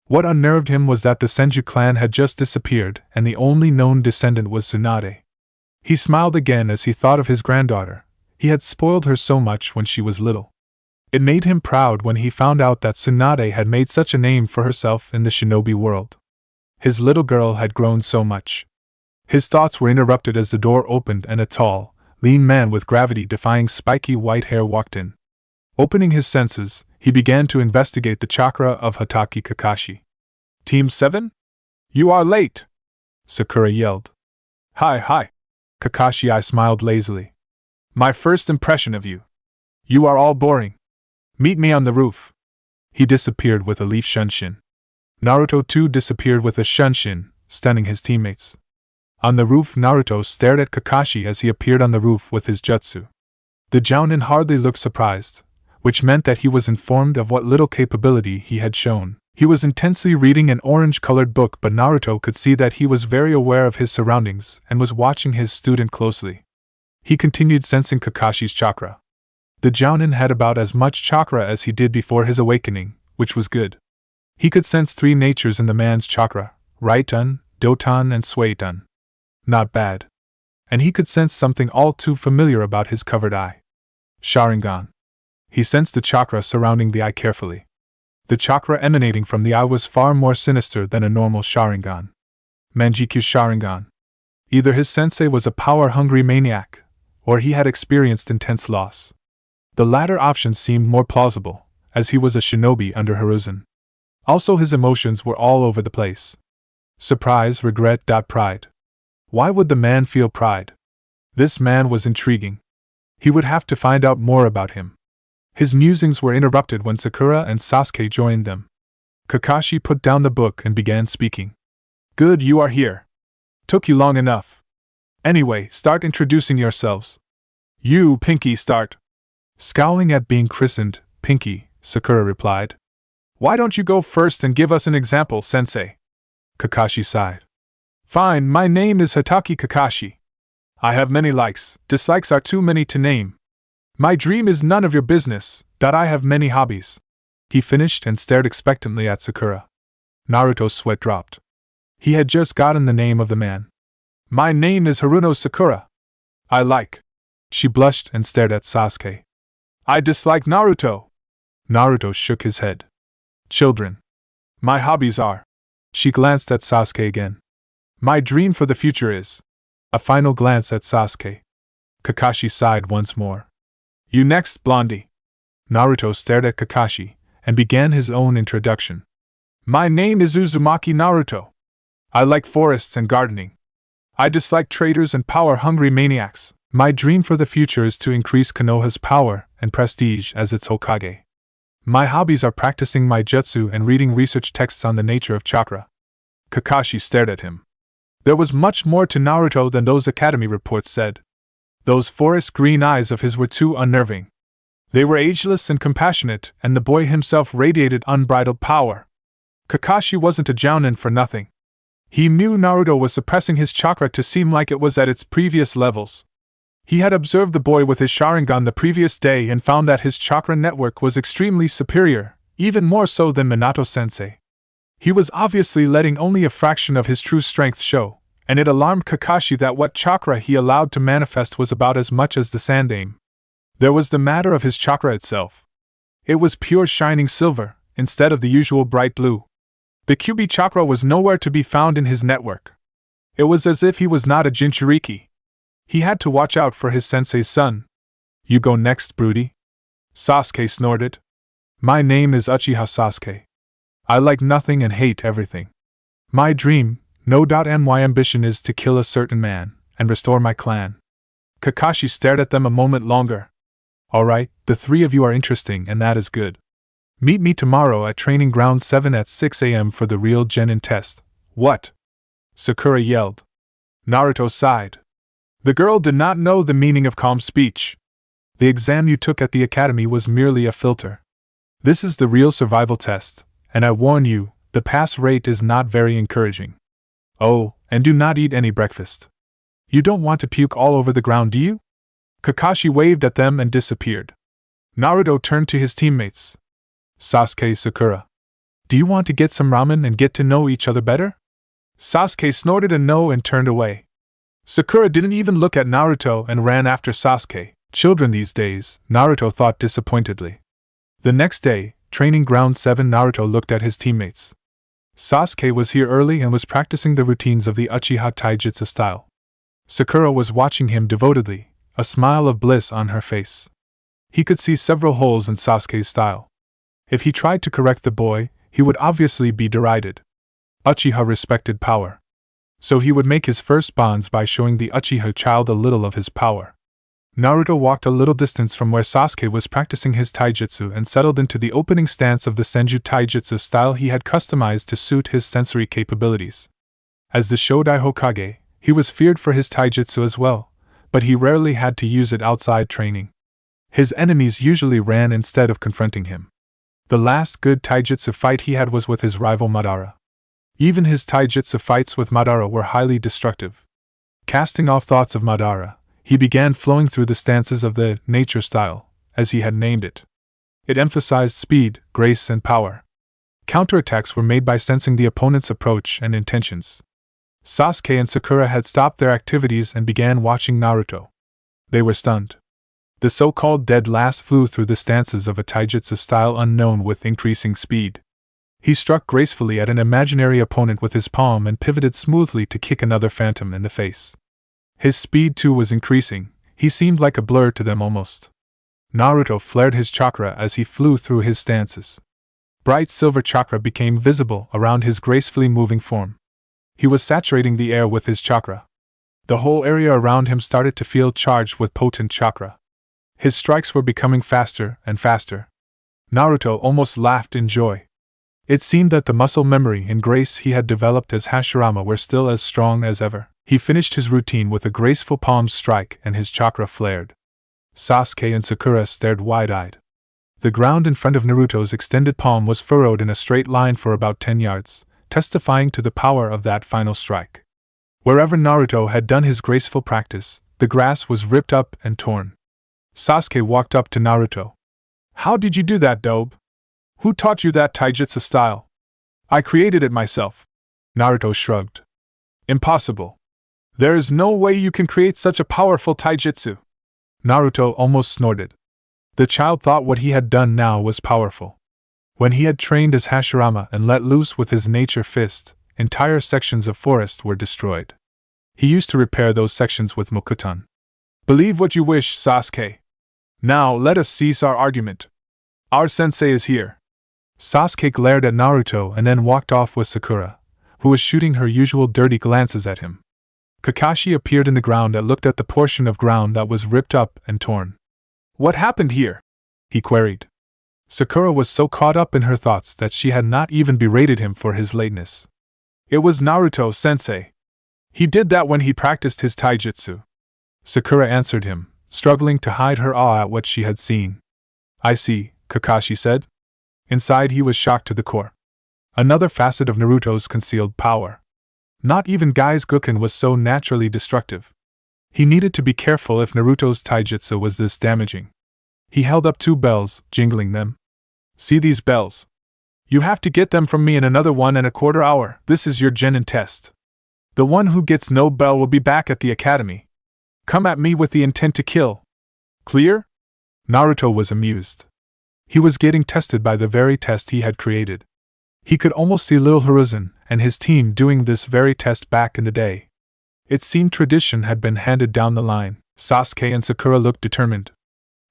What unnerved him was that the Senju clan had just disappeared, and the only known descendant was Tsunade. He smiled again as he thought of his granddaughter. He had spoiled her so much when she was little. It made him proud when he found out that Tsunade had made such a name for herself in the shinobi world. His little girl had grown so much. His thoughts were interrupted as the door opened and a tall, lean man with gravity-defying spiky white hair walked in. Opening his senses, he began to investigate the chakra of Hatake Kakashi. Team 7? You are late! Sakura yelled. Hi. Kakashi I smiled lazily. My first impression of you. You are all boring. Meet me on the roof. He disappeared with a leaf shunshin. Naruto too disappeared with a shunshin, stunning his teammates. On the roof, Naruto stared at Kakashi as he appeared on the roof with his jutsu. The Jounin hardly looked surprised, which meant that he was informed of what little capability he had shown. He was intensely reading an orange-colored book, but Naruto could see that he was very aware of his surroundings and was watching his student closely. He continued sensing Kakashi's chakra. The Jounin had about as much chakra as he did before his awakening, which was good. He could sense 3 natures in the man's chakra: Right-un, Doton, and Sway-tun. Not bad. And he could sense something all too familiar about his covered eye. Sharingan. He sensed the chakra surrounding the eye carefully. The chakra emanating from the eye was far more sinister than a normal Sharingan. Manjikyu Sharingan. Either his sensei was a power-hungry maniac, or he had experienced intense loss. The latter option seemed more plausible, as he was a shinobi under Hiruzen. Also, his emotions were all over the place. Surprise, regret, pride. Why would the man feel pride? This man was intriguing. He would have to find out more about him. His musings were interrupted when Sakura and Sasuke joined them. Kakashi put down the book and began speaking. Good, you are here. Took you long enough. Anyway, start introducing yourselves. You, Pinky, start. Scowling at being christened Pinky, Sakura replied. Why don't you go first and give us an example, sensei? Kakashi sighed. Fine, my name is Hatake Kakashi. I have many likes, dislikes are too many to name. My dream is none of your business, I have many hobbies. He finished and stared expectantly at Sakura. Naruto's sweat dropped. He had just gotten the name of the man. My name is Haruno Sakura. I like. She blushed and stared at Sasuke. I dislike Naruto. Naruto shook his head. Children. My hobbies are. She glanced at Sasuke again. My dream for the future is. A final glance at Sasuke. Kakashi sighed once more. You next, Blondie. Naruto stared at Kakashi and began his own introduction. My name is Uzumaki Naruto. I like forests and gardening. I dislike traitors and power-hungry maniacs. My dream for the future is to increase Konoha's power and prestige as its Hokage. My hobbies are practicing my jutsu and reading research texts on the nature of chakra. Kakashi stared at him. There was much more to Naruto than those academy reports said. Those forest green eyes of his were too unnerving. They were ageless and compassionate, and the boy himself radiated unbridled power. Kakashi wasn't a jounin for nothing. He knew Naruto was suppressing his chakra to seem like it was at its previous levels. He had observed the boy with his Sharingan the previous day and found that his chakra network was extremely superior, even more so than Minato-sensei. He was obviously letting only a fraction of his true strength show, and it alarmed Kakashi that what chakra he allowed to manifest was about as much as the Sandaime. There was the matter of his chakra itself. It was pure shining silver, instead of the usual bright blue. The Kyuubi chakra was nowhere to be found in his network. It was as if he was not a Jinchuriki. He had to watch out for his sensei's son. You go next, Broody. Sasuke snorted. My name is Uchiha Sasuke. I like nothing and hate everything. My dream, no doubt, and my ambition is to kill a certain man and restore my clan. Kakashi stared at them a moment longer. Alright, the three of you are interesting and that is good. Meet me tomorrow at Training Ground 7 at 6 a.m. for the real Genin test. What? Sakura yelled. Naruto sighed. The girl did not know the meaning of calm speech. The exam you took at the academy was merely a filter. This is the real survival test, and I warn you, the pass rate is not very encouraging. Oh, and do not eat any breakfast. You don't want to puke all over the ground, do you? Kakashi waved at them and disappeared. Naruto turned to his teammates. Sasuke, Sakura. Do you want to get some ramen and get to know each other better? Sasuke snorted a no and turned away. Sakura didn't even look at Naruto and ran after Sasuke. Children these days, Naruto thought disappointedly. The next day, Training Ground 7, Naruto looked at his teammates. Sasuke was here early and was practicing the routines of the Uchiha Taijutsu style. Sakura was watching him devotedly, a smile of bliss on her face. He could see several holes in Sasuke's style. If he tried to correct the boy, he would obviously be derided. Uchiha respected power. So he would make his first bonds by showing the Uchiha child a little of his power. Naruto walked a little distance from where Sasuke was practicing his taijutsu and settled into the opening stance of the Senju taijutsu style he had customized to suit his sensory capabilities. As the Shodai Hokage, he was feared for his taijutsu as well, but he rarely had to use it outside training. His enemies usually ran instead of confronting him. The last good taijutsu fight he had was with his rival Madara. Even his taijutsu fights with Madara were highly destructive. Casting off thoughts of Madara, he began flowing through the stances of the nature style, as he had named it. It emphasized speed, grace, and power. Counterattacks were made by sensing the opponent's approach and intentions. Sasuke and Sakura had stopped their activities and began watching Naruto. They were stunned. The so-called dead last flew through the stances of a taijutsu style unknown with increasing speed. He struck gracefully at an imaginary opponent with his palm and pivoted smoothly to kick another phantom in the face. His speed too was increasing, he seemed like a blur to them almost. Naruto flared his chakra as he flew through his stances. Bright silver chakra became visible around his gracefully moving form. He was saturating the air with his chakra. The whole area around him started to feel charged with potent chakra. His strikes were becoming faster and faster. Naruto almost laughed in joy. It seemed that the muscle memory and grace he had developed as Hashirama were still as strong as ever. He finished his routine with a graceful palm strike and his chakra flared. Sasuke and Sakura stared wide-eyed. The ground in front of Naruto's extended palm was furrowed in a straight line for about 10 yards, testifying to the power of that final strike. Wherever Naruto had done his graceful practice, the grass was ripped up and torn. Sasuke walked up to Naruto. "How did you do that, Dobe? Who taught you that taijutsu style?" "I created it myself." Naruto shrugged. "Impossible. There is no way you can create such a powerful taijutsu." Naruto almost snorted. The child thought what he had done now was powerful. When he had trained as Hashirama and let loose with his nature fist, entire sections of forest were destroyed. He used to repair those sections with mokuton. "Believe what you wish, Sasuke. Now let us cease our argument. Our sensei is here." Sasuke glared at Naruto and then walked off with Sakura, who was shooting her usual dirty glances at him. Kakashi appeared in the ground and looked at the portion of ground that was ripped up and torn. "What happened here?" he queried. Sakura was so caught up in her thoughts that she had not even berated him for his lateness. "It was Naruto-sensei. He did that when he practiced his taijutsu." Sakura answered him, struggling to hide her awe at what she had seen. "I see," Kakashi said. Inside he was shocked to the core. Another facet of Naruto's concealed power. Not even Gai's Guken was so naturally destructive. He needed to be careful if Naruto's taijutsu was this damaging. He held up 2 bells, jingling them. "See these bells? You have to get them from me in another 1¼ hour. This is your genin test. The one who gets no bell will be back at the academy. Come at me with the intent to kill. Clear?" Naruto was amused. He was getting tested by the very test he had created. He could almost see Lil Hiruzen and his team doing this very test back in the day. It seemed tradition had been handed down the line. Sasuke and Sakura looked determined.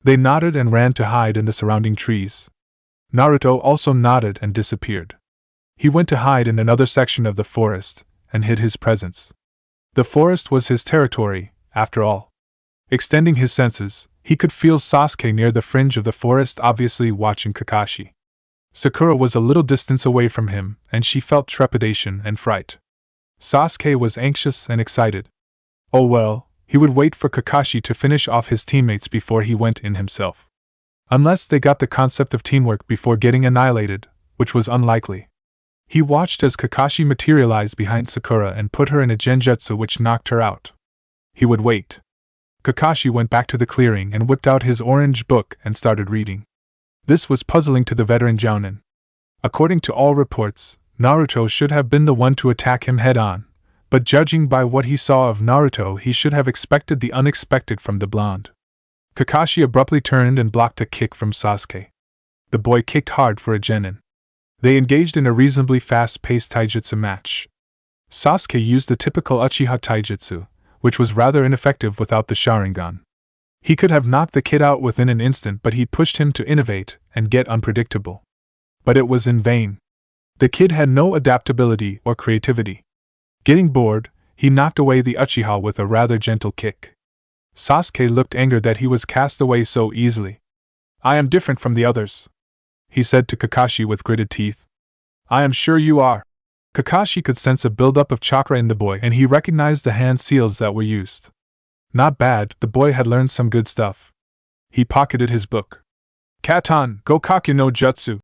They nodded and ran to hide in the surrounding trees. Naruto also nodded and disappeared. He went to hide in another section of the forest and hid his presence. The forest was his territory, after all. Extending his senses, he could feel Sasuke near the fringe of the forest, obviously watching Kakashi. Sakura was a little distance away from him, and she felt trepidation and fright. Sasuke was anxious and excited. Oh well, he would wait for Kakashi to finish off his teammates before he went in himself. Unless they got the concept of teamwork before getting annihilated, which was unlikely. He watched as Kakashi materialized behind Sakura and put her in a genjutsu which knocked her out. He would wait. Kakashi went back to the clearing and whipped out his orange book and started reading. This was puzzling to the veteran jounin. According to all reports, Naruto should have been the one to attack him head-on, but judging by what he saw of Naruto, he should have expected the unexpected from the blonde. Kakashi abruptly turned and blocked a kick from Sasuke. The boy kicked hard for a genin. They engaged in a reasonably fast-paced taijutsu match. Sasuke used the typical Uchiha taijutsu, which was rather ineffective without the Sharingan. He could have knocked the kid out within an instant, but he pushed him to innovate and get unpredictable. But it was in vain. The kid had no adaptability or creativity. Getting bored, he knocked away the Uchiha with a rather gentle kick. Sasuke looked angered that he was cast away so easily. "I am different from the others," he said to Kakashi with gritted teeth. "I am sure you are." Kakashi could sense a buildup of chakra in the boy, and he recognized the hand seals that were used. Not bad, the boy had learned some good stuff. He pocketed his book. "Katan, Gokake no Jutsu."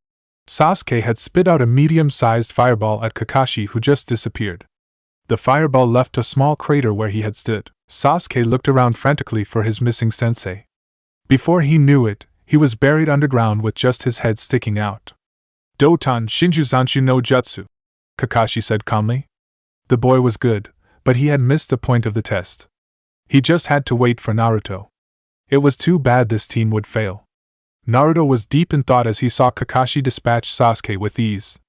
Sasuke had spit out a medium-sized fireball at Kakashi, who just disappeared. The fireball left a small crater where he had stood. Sasuke looked around frantically for his missing sensei. Before he knew it, he was buried underground with just his head sticking out. "Doton Shinjuzanshu no Jutsu," Kakashi said calmly. The boy was good, but he had missed the point of the test. He just had to wait for Naruto. It was too bad this team would fail. Naruto was deep in thought as he saw Kakashi dispatch Sasuke with ease.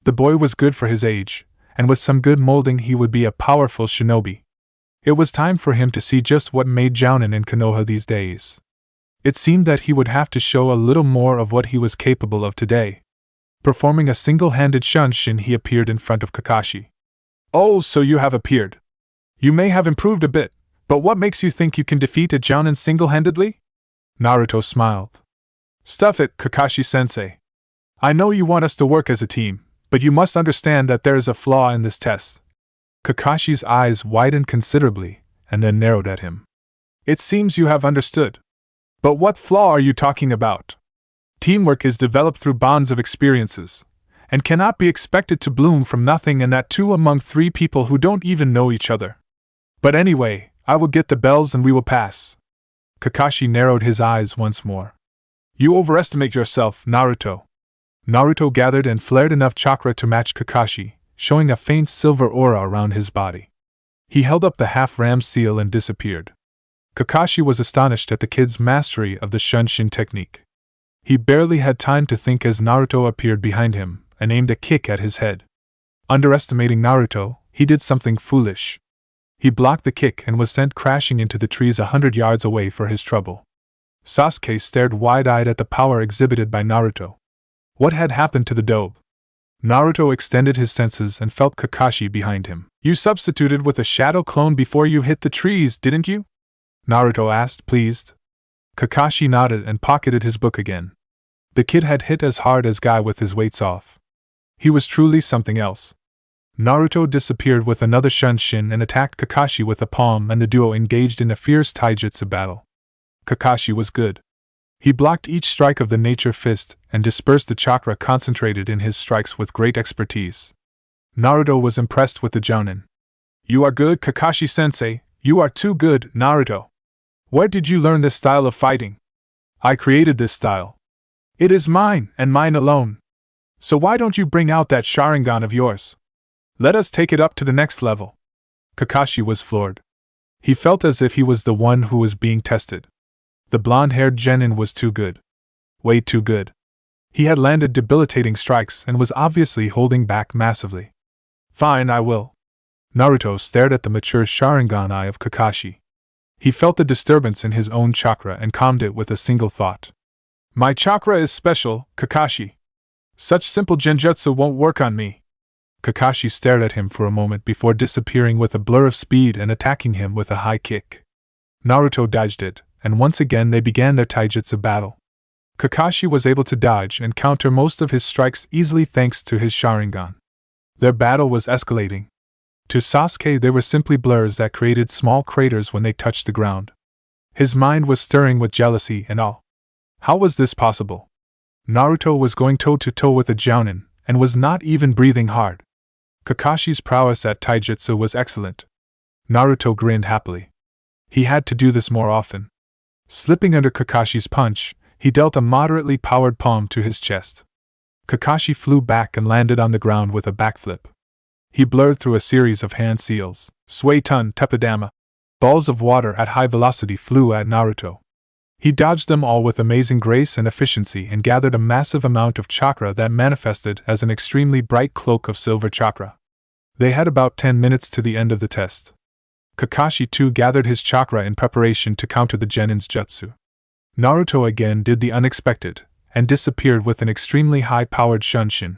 The boy was good for his age, and with some good molding he would be a powerful shinobi. It was time for him to see just what made jounin in Konoha these days. It seemed that he would have to show a little more of what he was capable of today. Performing a single-handed shunshin, he appeared in front of Kakashi. Oh, so you have appeared. You may have improved a bit, but what makes you think you can defeat a jounin single-handedly? Naruto smiled. Stuff it, Kakashi-sensei. I know you want us to work as a team, but you must understand that there is a flaw in this test. Kakashi's eyes widened considerably, and then narrowed at him. It seems you have understood. But what flaw are you talking about? Teamwork is developed through bonds of experiences, and cannot be expected to bloom from nothing, and that too among three people who don't even know each other. But anyway, I will get the bells and we will pass. Kakashi narrowed his eyes once more. You overestimate yourself, Naruto. Naruto gathered and flared enough chakra to match Kakashi, showing a faint silver aura around his body. He held up the half-ram seal and disappeared. Kakashi was astonished at the kid's mastery of the Shunshin technique. He barely had time to think as Naruto appeared behind him and aimed a kick at his head. Underestimating Naruto, he did something foolish. He blocked the kick and was sent crashing into the trees 100 yards away for his trouble. Sasuke stared wide-eyed at the power exhibited by Naruto. What had happened to the dobe? Naruto extended his senses and felt Kakashi behind him. You substituted with a shadow clone before you hit the trees, didn't you? Naruto asked, pleased. Kakashi nodded and pocketed his book again. The kid had hit as hard as Guy with his weights off. He was truly something else. Naruto disappeared with another Shunshin and attacked Kakashi with a palm, and the duo engaged in a fierce taijutsu battle. Kakashi was good. He blocked each strike of the nature fist and dispersed the chakra concentrated in his strikes with great expertise. Naruto was impressed with the jounin. You are good, Kakashi-sensei. You are too good, Naruto. Where did you learn this style of fighting? I created this style. It is mine, and mine alone. So why don't you bring out that Sharingan of yours? Let us take it up to the next level. Kakashi was floored. He felt as if he was the one who was being tested. The blonde-haired genin was too good. Way too good. He had landed debilitating strikes and was obviously holding back massively. Fine, I will. Naruto stared at the mature Sharingan eye of Kakashi. He felt the disturbance in his own chakra and calmed it with a single thought. My chakra is special, Kakashi. Such simple genjutsu won't work on me. Kakashi stared at him for a moment before disappearing with a blur of speed and attacking him with a high kick. Naruto dodged it, and once again they began their taijutsu battle. Kakashi was able to dodge and counter most of his strikes easily thanks to his Sharingan. Their battle was escalating. To Sasuke they were simply blurs that created small craters when they touched the ground. His mind was stirring with jealousy and awe. How was this possible? Naruto was going toe-to-toe with a jounin, and was not even breathing hard. Kakashi's prowess at taijutsu was excellent. Naruto grinned happily. He had to do this more often. Slipping under Kakashi's punch, he dealt a moderately powered palm to his chest. Kakashi flew back and landed on the ground with a backflip. He blurred through a series of hand seals, Suetun Tepidama. Balls of water at high velocity flew at Naruto. He dodged them all with amazing grace and efficiency and gathered a massive amount of chakra that manifested as an extremely bright cloak of silver chakra. They had about 10 minutes to the end of the test. Kakashi too gathered his chakra in preparation to counter the genin's jutsu. Naruto again did the unexpected, and disappeared with an extremely high-powered Shunshin.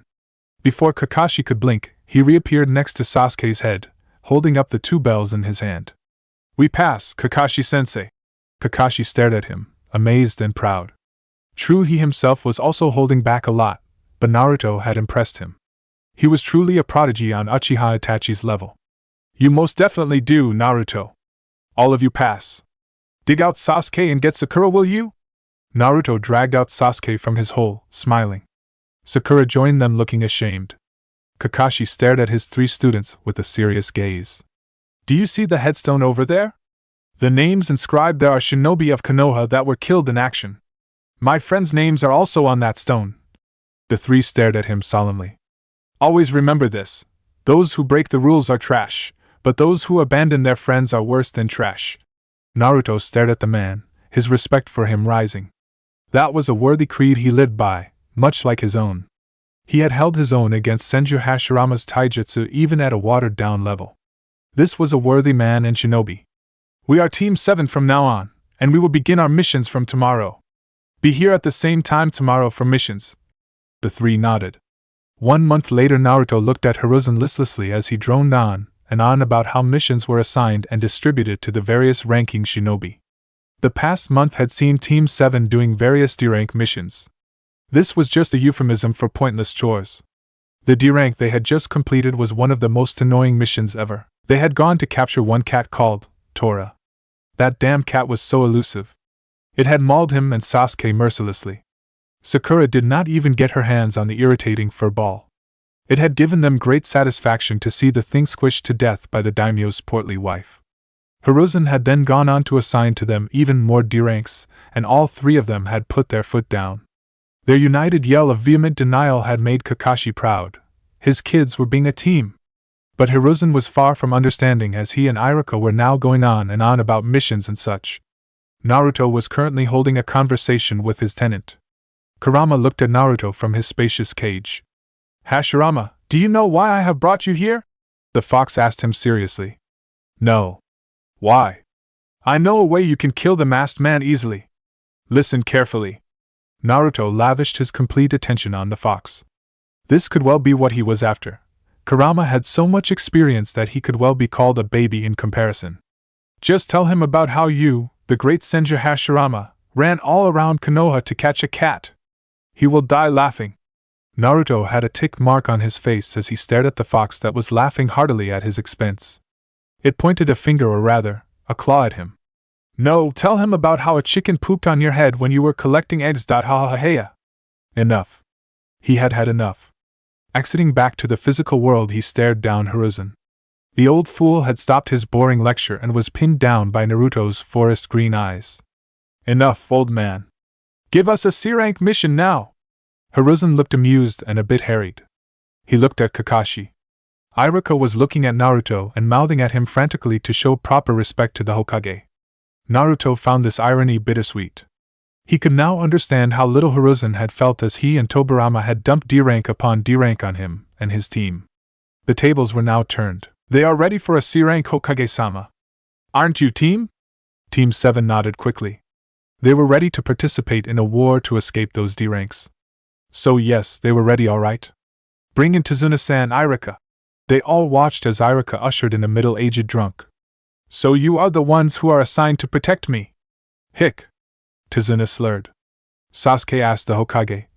Before Kakashi could blink, he reappeared next to Sasuke's head, holding up the two bells in his hand. We pass, Kakashi-sensei. Kakashi stared at him, amazed and proud. True, he himself was also holding back a lot, but Naruto had impressed him. He was truly a prodigy on Uchiha Itachi's level. You most definitely do, Naruto. All of you pass. Dig out Sasuke and get Sakura, will you? Naruto dragged out Sasuke from his hole, smiling. Sakura joined them looking ashamed. Kakashi stared at his three students with a serious gaze. Do you see the headstone over there? The names inscribed there are shinobi of Konoha that were killed in action. My friends' names are also on that stone. The three stared at him solemnly. Always remember this. Those who break the rules are trash, but those who abandon their friends are worse than trash. Naruto stared at the man, his respect for him rising. That was a worthy creed he lived by, much like his own. He had held his own against Senju Hashirama's taijutsu even at a watered-down level. This was a worthy man and shinobi. We are Team 7 from now on, and we will begin our missions from tomorrow. Be here at the same time tomorrow for missions. The three nodded. 1 month later, Naruto looked at Hiruzen listlessly as he droned on and on about how missions were assigned and distributed to the various ranking shinobi. The past month had seen Team 7 doing various D-rank missions. This was just a euphemism for pointless chores. The D-rank they had just completed was one of the most annoying missions ever. They had gone to capture one cat called Tora. That damn cat was so elusive. It had mauled him and Sasuke mercilessly. Sakura did not even get her hands on the irritating fur ball. It had given them great satisfaction to see the thing squished to death by the daimyo's portly wife. Hiruzen had then gone on to assign to them even more D-ranks, and all 3 of them had put their foot down. Their united yell of vehement denial had made Kakashi proud. His kids were being a team. But Hiruzen was far from understanding, as he and Iruka were now going on and on about missions and such. Naruto was currently holding a conversation with his tenant. Kurama looked at Naruto from his spacious cage. "Hashirama, do you know why I have brought you here?" the fox asked him seriously. "No." "Why?" "I know a way you can kill the masked man easily. Listen carefully." Naruto lavished his complete attention on the fox. This could well be what he was after. Kurama had so much experience that he could well be called a baby in comparison. "Just tell him about how you, the great Senju Hashirama, ran all around Konoha to catch a cat. He will die laughing." Naruto had a tick mark on his face as he stared at the fox that was laughing heartily at his expense. It pointed a finger, or rather, a claw at him. "No, tell him about how a chicken pooped on your head when you were collecting eggs. Ha ha ha. Enough." He had had enough. Exiting back to the physical world, he stared down Hiruzen. The old fool had stopped his boring lecture and was pinned down by Naruto's forest green eyes. "Enough, old man. Give us a C-rank mission now." Hiruzen looked amused and a bit harried. He looked at Kakashi. Iruka was looking at Naruto and mouthing at him frantically to show proper respect to the Hokage. Naruto found this irony bittersweet. He could now understand how little Hiruzen had felt as he and Tobirama had dumped D-rank upon D-rank on him and his team. The tables were now turned. "They are ready for a C-rank, Hokage-sama. Aren't you, team?" Team 7 nodded quickly. They were ready to participate in a war to escape those D-ranks. So yes, they were ready all right. "Bring in Tazuna-san, Iruka." They all watched as Iruka ushered in a middle-aged drunk. "So you are the ones who are assigned to protect me?" "Hick," Tazuna slurred. Sasuke asked the Hokage.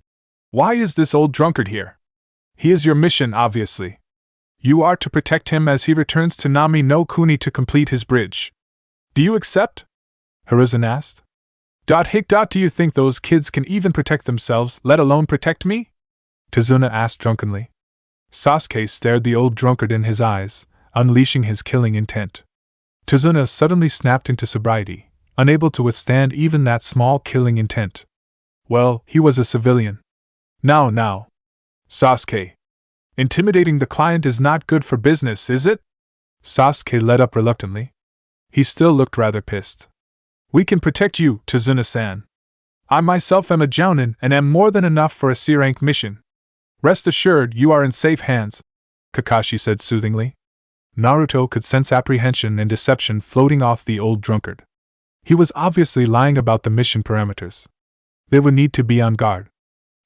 "Why is this old drunkard here?" "He is your mission, obviously. You are to protect him as he returns to Nami no Kuni to complete his bridge. Do you accept?" Hiruzen asked. "Hick. Do you think those kids can even protect themselves, let alone protect me?" Tazuna asked drunkenly. Sasuke stared the old drunkard in his eyes, unleashing his killing intent. Tazuna suddenly snapped into sobriety, unable to withstand even that small killing intent. Well, he was a civilian. Now. Sasuke. Intimidating the client is not good for business, is it? Sasuke led up reluctantly. He still looked rather pissed. "We can protect you, Tazuna-san. I myself am a jounin and am more than enough for a C-rank mission. Rest assured you are in safe hands," Kakashi said soothingly. Naruto could sense apprehension and deception floating off the old drunkard. He was obviously lying about the mission parameters. They would need to be on guard.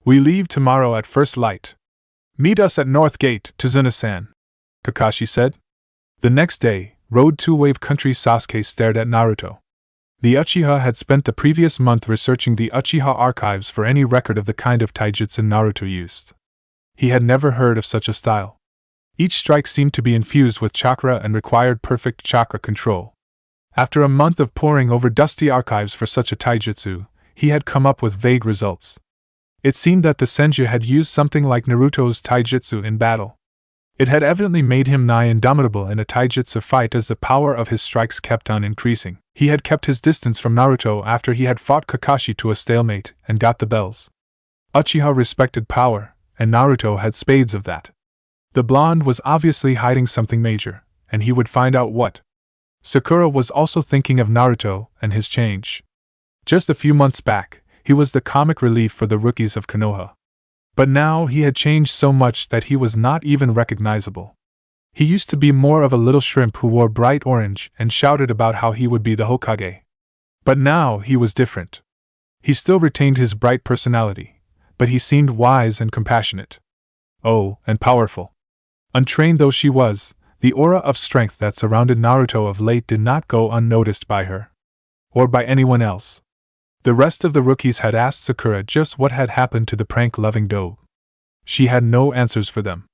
"We leave tomorrow at first light. Meet us at North Gate, Tazuna-san," Kakashi said. The next day, Road to Wave Country. Sasuke stared at Naruto. The Uchiha had spent the previous month researching the Uchiha archives for any record of the kind of taijutsu Naruto used. He had never heard of such a style. Each strike seemed to be infused with chakra and required perfect chakra control. After a month of poring over dusty archives for such a taijutsu, he had come up with vague results. It seemed that the Senju had used something like Naruto's taijutsu in battle. It had evidently made him nigh indomitable in a taijutsu fight as the power of his strikes kept on increasing. He had kept his distance from Naruto after he had fought Kakashi to a stalemate and got the bells. Uchiha respected power, and Naruto had spades of that. The blonde was obviously hiding something major, and he would find out what. Sakura was also thinking of Naruto and his change. Just a few months back, he was the comic relief for the rookies of Konoha. But now he had changed so much that he was not even recognizable. He used to be more of a little shrimp who wore bright orange and shouted about how he would be the Hokage. But now he was different. He still retained his bright personality, but he seemed wise and compassionate. Oh, and powerful. Untrained though she was, the aura of strength that surrounded Naruto of late did not go unnoticed by her. Or by anyone else. The rest of the rookies had asked Sakura just what had happened to the prank-loving doe. She had no answers for them.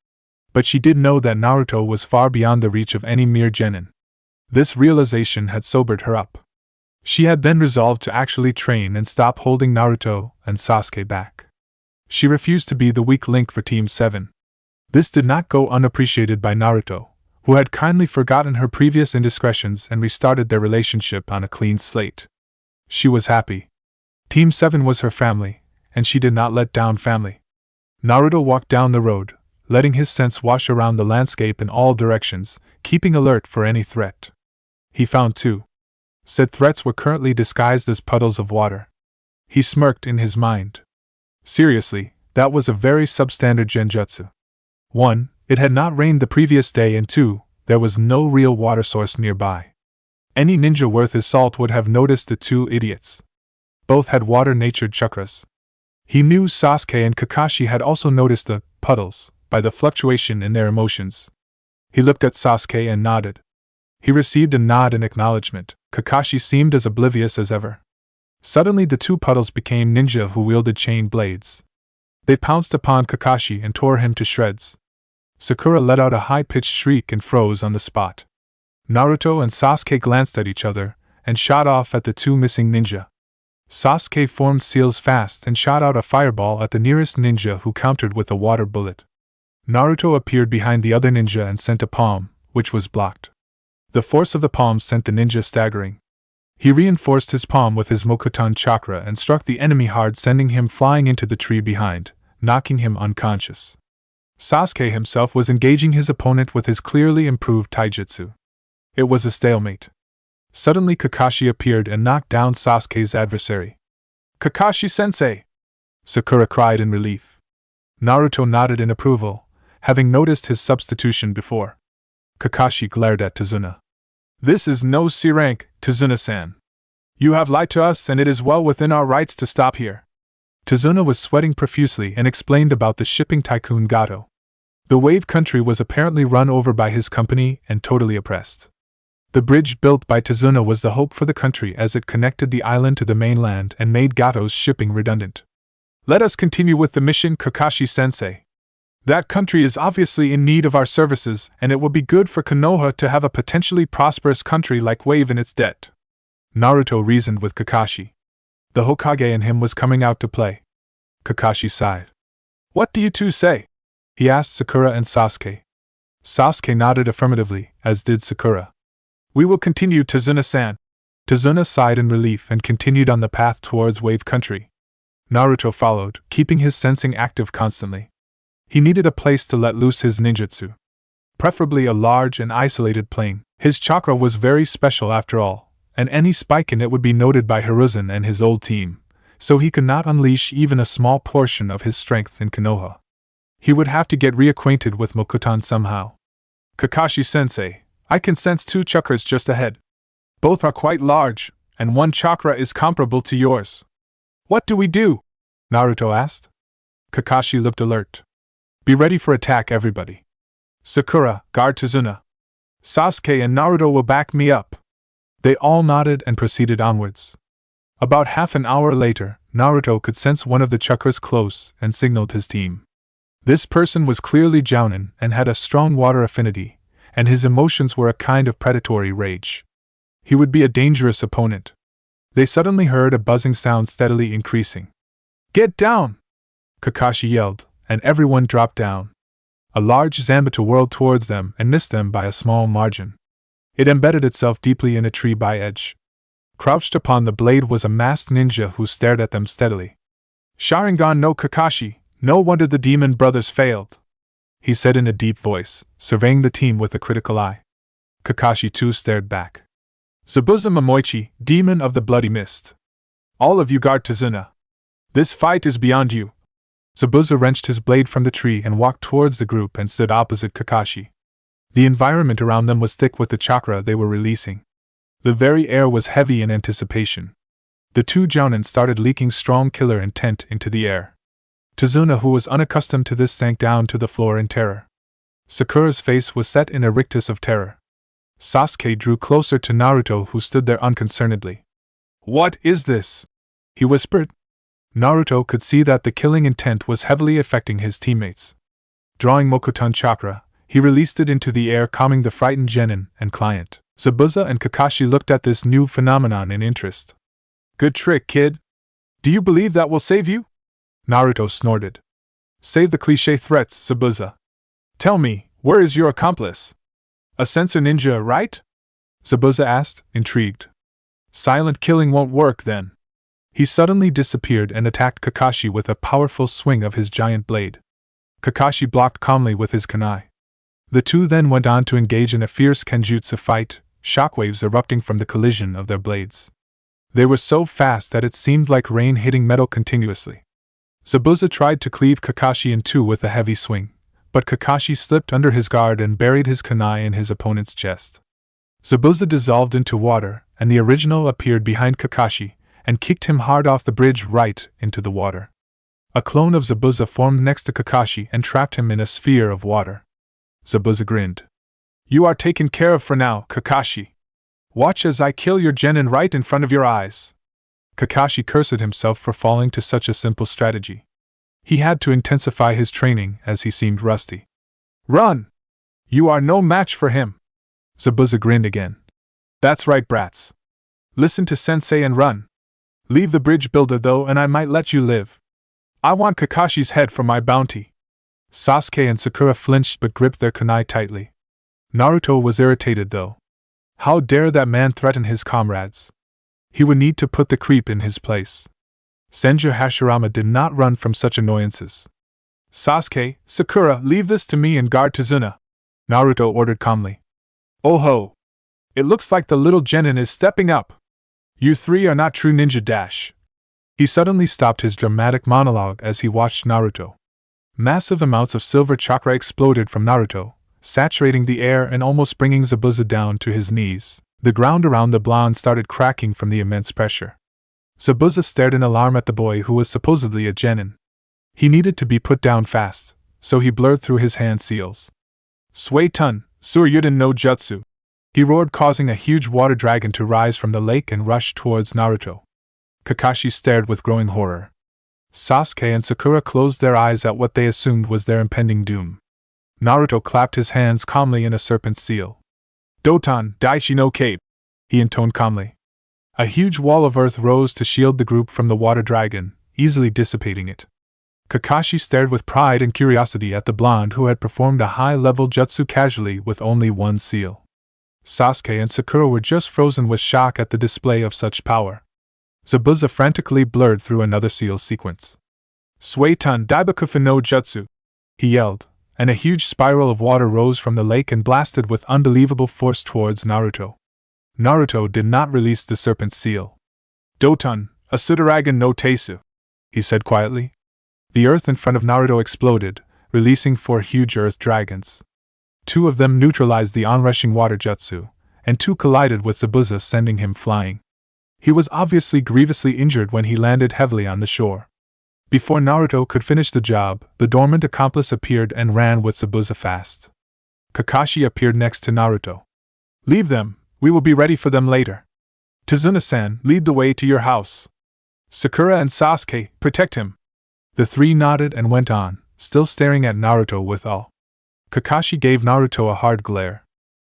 But she did know that Naruto was far beyond the reach of any mere genin. This realization had sobered her up. She had then resolved to actually train and stop holding Naruto and Sasuke back. She refused to be the weak link for Team 7. This did not go unappreciated by Naruto, who had kindly forgotten her previous indiscretions and restarted their relationship on a clean slate. She was happy. Team 7 was her family, and she did not let down family. Naruto walked down the road, letting his sense wash around the landscape in all directions, keeping alert for any threat. He found two. Said threats were currently disguised as puddles of water. He smirked in his mind. Seriously, that was a very substandard genjutsu. 1. It had not rained the previous day, and 2. There was no real water source nearby. Any ninja worth his salt would have noticed the two idiots. Both had water-natured chakras. He knew Sasuke and Kakashi had also noticed the puddles by the fluctuation in their emotions. He looked at Sasuke and nodded. He received a nod in acknowledgement. Kakashi seemed as oblivious as ever. Suddenly the two puddles became ninja who wielded chain blades. They pounced upon Kakashi and tore him to shreds. Sakura let out a high-pitched shriek and froze on the spot. Naruto and Sasuke glanced at each other and shot off at the two missing ninja. Sasuke formed seals fast and shot out a fireball at the nearest ninja, who countered with a water bullet. Naruto appeared behind the other ninja and sent a palm, which was blocked. The force of the palm sent the ninja staggering. He reinforced his palm with his mokuton chakra and struck the enemy hard, sending him flying into the tree behind, knocking him unconscious. Sasuke himself was engaging his opponent with his clearly improved taijutsu. It was a stalemate. Suddenly Kakashi appeared and knocked down Sasuke's adversary. "Kakashi-sensei!" Sakura cried in relief. Naruto nodded in approval, having noticed his substitution before. Kakashi glared at Tazuna. "This is no C-rank, Tazuna-san. You have lied to us, and it is well within our rights to stop here." Tazuna was sweating profusely and explained about the shipping tycoon Gato. The Wave Country was apparently run over by his company and totally oppressed. The bridge built by Tazuna was the hope for the country, as it connected the island to the mainland and made Gato's shipping redundant. "Let us continue with the mission, Kakashi-sensei. That country is obviously in need of our services, and it will be good for Konoha to have a potentially prosperous country like Wave in its debt." Naruto reasoned with Kakashi. The Hokage in him was coming out to play. Kakashi sighed. "What do you two say?" he asked Sakura and Sasuke. Sasuke nodded affirmatively, as did Sakura. "We will continue, Tazuna-san." Tazuna sighed in relief and continued on the path towards Wave Country. Naruto followed, keeping his sensing active constantly. He needed a place to let loose his ninjutsu. Preferably a large and isolated plane. His chakra was very special after all, and any spike in it would be noted by Hiruzen and his old team, so he could not unleash even a small portion of his strength in Konoha. He would have to get reacquainted with Mokuton somehow. "Kakashi-sensei, I can sense two chakras just ahead. Both are quite large, and one chakra is comparable to yours. What do we do?" Naruto asked. Kakashi looked alert. "Be ready for attack, everybody. Sakura, guard Tazuna. Sasuke and Naruto will back me up." They all nodded and proceeded onwards. About half an hour later, Naruto could sense one of the chakras close and signaled his team. This person was clearly Jounin and had a strong water affinity, and his emotions were a kind of predatory rage. He would be a dangerous opponent. They suddenly heard a buzzing sound steadily increasing. "Get down!" Kakashi yelled, and everyone dropped down. A large Zanbato whirled towards them and missed them by a small margin. It embedded itself deeply in a tree by edge. Crouched upon the blade was a masked ninja who stared at them steadily. "Sharingan no Kakashi, no wonder the demon brothers failed," he said in a deep voice, surveying the team with a critical eye. Kakashi too stared back. "Zabuza Momoichi, demon of the bloody mist. All of you guard Tazuna. This fight is beyond you." Zabuza wrenched his blade from the tree and walked towards the group and stood opposite Kakashi. The environment around them was thick with the chakra they were releasing. The very air was heavy in anticipation. The two Jounin started leaking strong killer intent into the air. Tazuna, who was unaccustomed to this, sank down to the floor in terror. Sakura's face was set in a rictus of terror. Sasuke drew closer to Naruto, who stood there unconcernedly. "What is this?" he whispered. Naruto could see that the killing intent was heavily affecting his teammates. Drawing mokuton chakra, he released it into the air, calming the frightened genin and client. Zabuza and Kakashi looked at this new phenomenon in interest. "Good trick, kid. Do you believe that will save you?" Naruto snorted. "Save the cliché threats, Zabuza. Tell me, where is your accomplice? A sensor ninja, right?" Zabuza asked, intrigued. "Silent killing won't work then." He suddenly disappeared and attacked Kakashi with a powerful swing of his giant blade. Kakashi blocked calmly with his kunai. The two then went on to engage in a fierce kenjutsu fight, shockwaves erupting from the collision of their blades. They were so fast that it seemed like rain hitting metal continuously. Zabuza tried to cleave Kakashi in two with a heavy swing, but Kakashi slipped under his guard and buried his kunai in his opponent's chest. Zabuza dissolved into water, and the original appeared behind Kakashi and kicked him hard off the bridge right into the water. A clone of Zabuza formed next to Kakashi and trapped him in a sphere of water. Zabuza grinned. "You are taken care of for now, Kakashi. Watch as I kill your genin right in front of your eyes." Kakashi cursed himself for falling to such a simple strategy. He had to intensify his training as he seemed rusty. "Run! You are no match for him." Zabuza grinned again. "That's right, brats. Listen to sensei and run. Leave the bridge builder though, and I might let you live. I want Kakashi's head for my bounty." Sasuke and Sakura flinched but gripped their kunai tightly. Naruto was irritated though. How dare that man threaten his comrades? He would need to put the creep in his place. Senju Hashirama did not run from such annoyances. "Sasuke, Sakura, leave this to me and guard Tazuna," Naruto ordered calmly. "Oh ho! It looks like the little genin is stepping up. You three are not true ninja dash." He suddenly stopped his dramatic monologue as he watched Naruto. Massive amounts of silver chakra exploded from Naruto, saturating the air and almost bringing Zabuza down to his knees. The ground around the blonde started cracking from the immense pressure. Zabuza stared in alarm at the boy who was supposedly a genin. He needed to be put down fast, so he blurred through his hand seals. "Suetun, Suryuden no Jutsu," he roared, causing a huge water dragon to rise from the lake and rush towards Naruto. Kakashi stared with growing horror. Sasuke and Sakura closed their eyes at what they assumed was their impending doom. Naruto clapped his hands calmly in a serpent seal. "Doton, Daishi no Cape," he intoned calmly. A huge wall of earth rose to shield the group from the water dragon, easily dissipating it. Kakashi stared with pride and curiosity at the blonde who had performed a high-level jutsu casually with only one seal. Sasuke and Sakura were just frozen with shock at the display of such power. Zabuza frantically blurred through another seal sequence. "Suetun Daibakufu no Jutsu," he yelled, and a huge spiral of water rose from the lake and blasted with unbelievable force towards Naruto. Naruto did not release the serpent seal. "Doton, Asudaragan no Teisu," he said quietly. The earth in front of Naruto exploded, releasing 4 huge earth dragons. 2 of them neutralized the onrushing water jutsu, and 2 collided with Zabuza, sending him flying. He was obviously grievously injured when he landed heavily on the shore. Before Naruto could finish the job, the dormant accomplice appeared and ran with Zabuza fast. Kakashi appeared next to Naruto. "Leave them, we will be ready for them later. Tazuna-san, lead the way to your house. Sakura and Sasuke, protect him." The 3 nodded and went on, still staring at Naruto with awe. Kakashi gave Naruto a hard glare.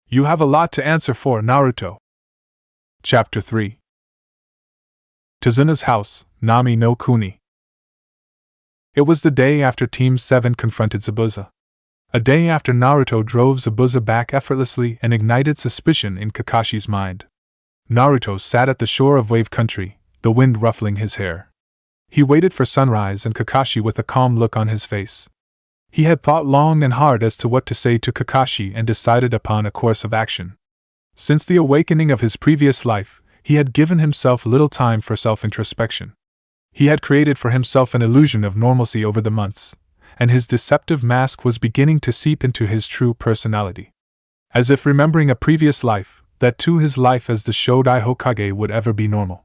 "You have a lot to answer for, Naruto." Chapter 3. Tazuna's house, Nami no Kuni. It was the day after Team 7 confronted Zabuza. A day after Naruto drove Zabuza back effortlessly and ignited suspicion in Kakashi's mind. Naruto sat at the shore of Wave Country, the wind ruffling his hair. He waited for sunrise and Kakashi with a calm look on his face. He had thought long and hard as to what to say to Kakashi and decided upon a course of action. Since the awakening of his previous life, he had given himself little time for self-introspection. He had created for himself an illusion of normalcy over the months, and his deceptive mask was beginning to seep into his true personality. As if remembering a previous life, that too his life as the Yondaime Hokage would ever be normal.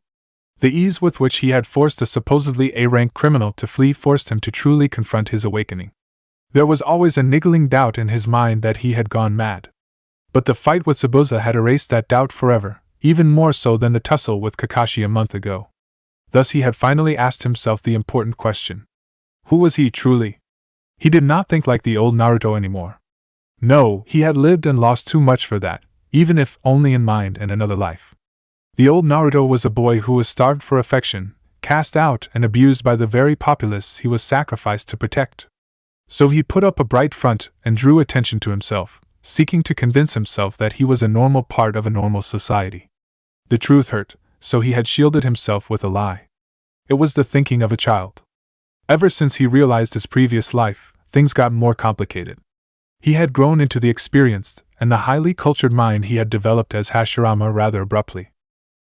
The ease with which he had forced a supposedly A-rank criminal to flee forced him to truly confront his awakening. There was always a niggling doubt in his mind that he had gone mad. But the fight with Zabuza had erased that doubt forever, even more so than the tussle with Kakashi a month ago. Thus he had finally asked himself the important question. Who was he truly? He did not think like the old Naruto anymore. No, he had lived and lost too much for that, even if only in mind and another life. The old Naruto was a boy who was starved for affection, cast out and abused by the very populace he was sacrificed to protect. So he put up a bright front and drew attention to himself, seeking to convince himself that he was a normal part of a normal society. The truth hurt, so he had shielded himself with a lie. It was the thinking of a child. Ever since he realized his previous life, things got more complicated. He had grown into the experienced and the highly cultured mind he had developed as Hashirama rather abruptly.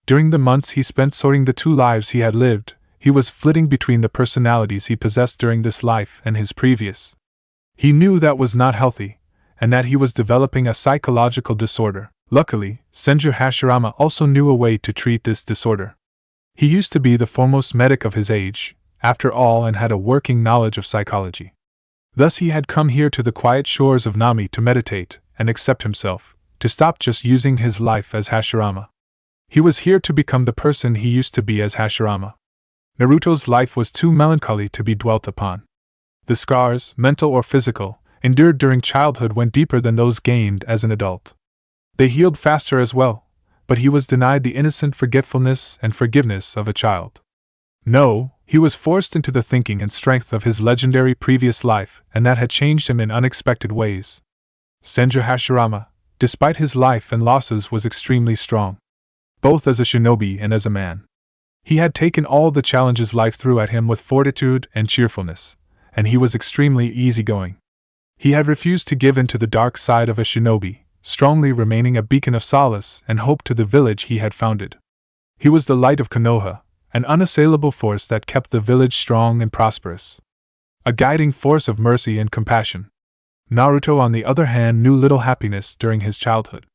During the months he spent sorting the two lives he had lived, he was flitting between the personalities he possessed during this life and his previous. He knew that was not healthy, and that he was developing a psychological disorder. Luckily, Senju Hashirama also knew a way to treat this disorder. He used to be the foremost medic of his age, after all, and had a working knowledge of psychology. Thus he had come here to the quiet shores of Nami to meditate and accept himself, to stop just using his life as Hashirama. He was here to become the person he used to be as Hashirama. Naruto's life was too melancholy to be dwelt upon. The scars, mental or physical, endured during childhood went deeper than those gained as an adult. They healed faster as well, but he was denied the innocent forgetfulness and forgiveness of a child. No, he was forced into the thinking and strength of his legendary previous life, and that had changed him in unexpected ways. Senju Hashirama, despite his life and losses, was extremely strong, both as a shinobi and as a man. He had taken all the challenges life threw at him with fortitude and cheerfulness, and he was extremely easygoing. He had refused to give in to the dark side of a shinobi, strongly remaining a beacon of solace and hope to the village he had founded. He was the light of Konoha, an unassailable force that kept the village strong and prosperous. A guiding force of mercy and compassion. Naruto, on the other hand, knew little happiness during his childhood.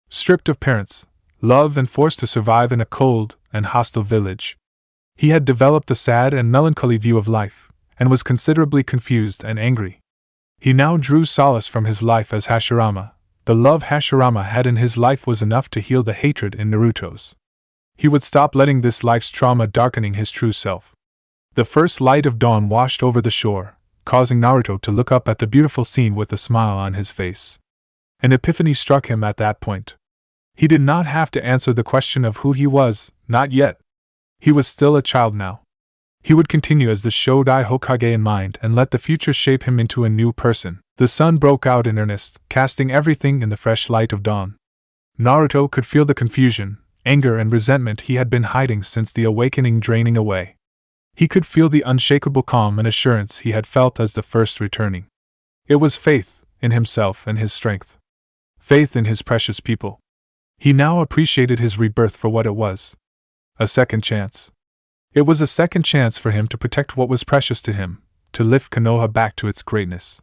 Stripped of parents, love, and forced to survive in a cold and hostile village, he had developed a sad and melancholy view of life, and was considerably confused and angry. He now drew solace from his life as Hashirama. The love Hashirama had in his life was enough to heal the hatred in Naruto's. He would stop letting this life's trauma darkening his true self. The first light of dawn washed over the shore, causing Naruto to look up at the beautiful scene with a smile on his face. An epiphany struck him at that point. He did not have to answer the question of who he was, not yet. He was still a child now. He would continue as the Yondaime Hokage in mind and let the future shape him into a new person. The sun broke out in earnest, casting everything in the fresh light of dawn. Naruto could feel the confusion, anger, and resentment he had been hiding since the awakening draining away. He could feel the unshakable calm and assurance he had felt as the first returning. It was faith in himself and his strength. Faith in his precious people. He now appreciated his rebirth for what it was. A second chance. It was a second chance for him to protect what was precious to him, to lift Konoha back to its greatness.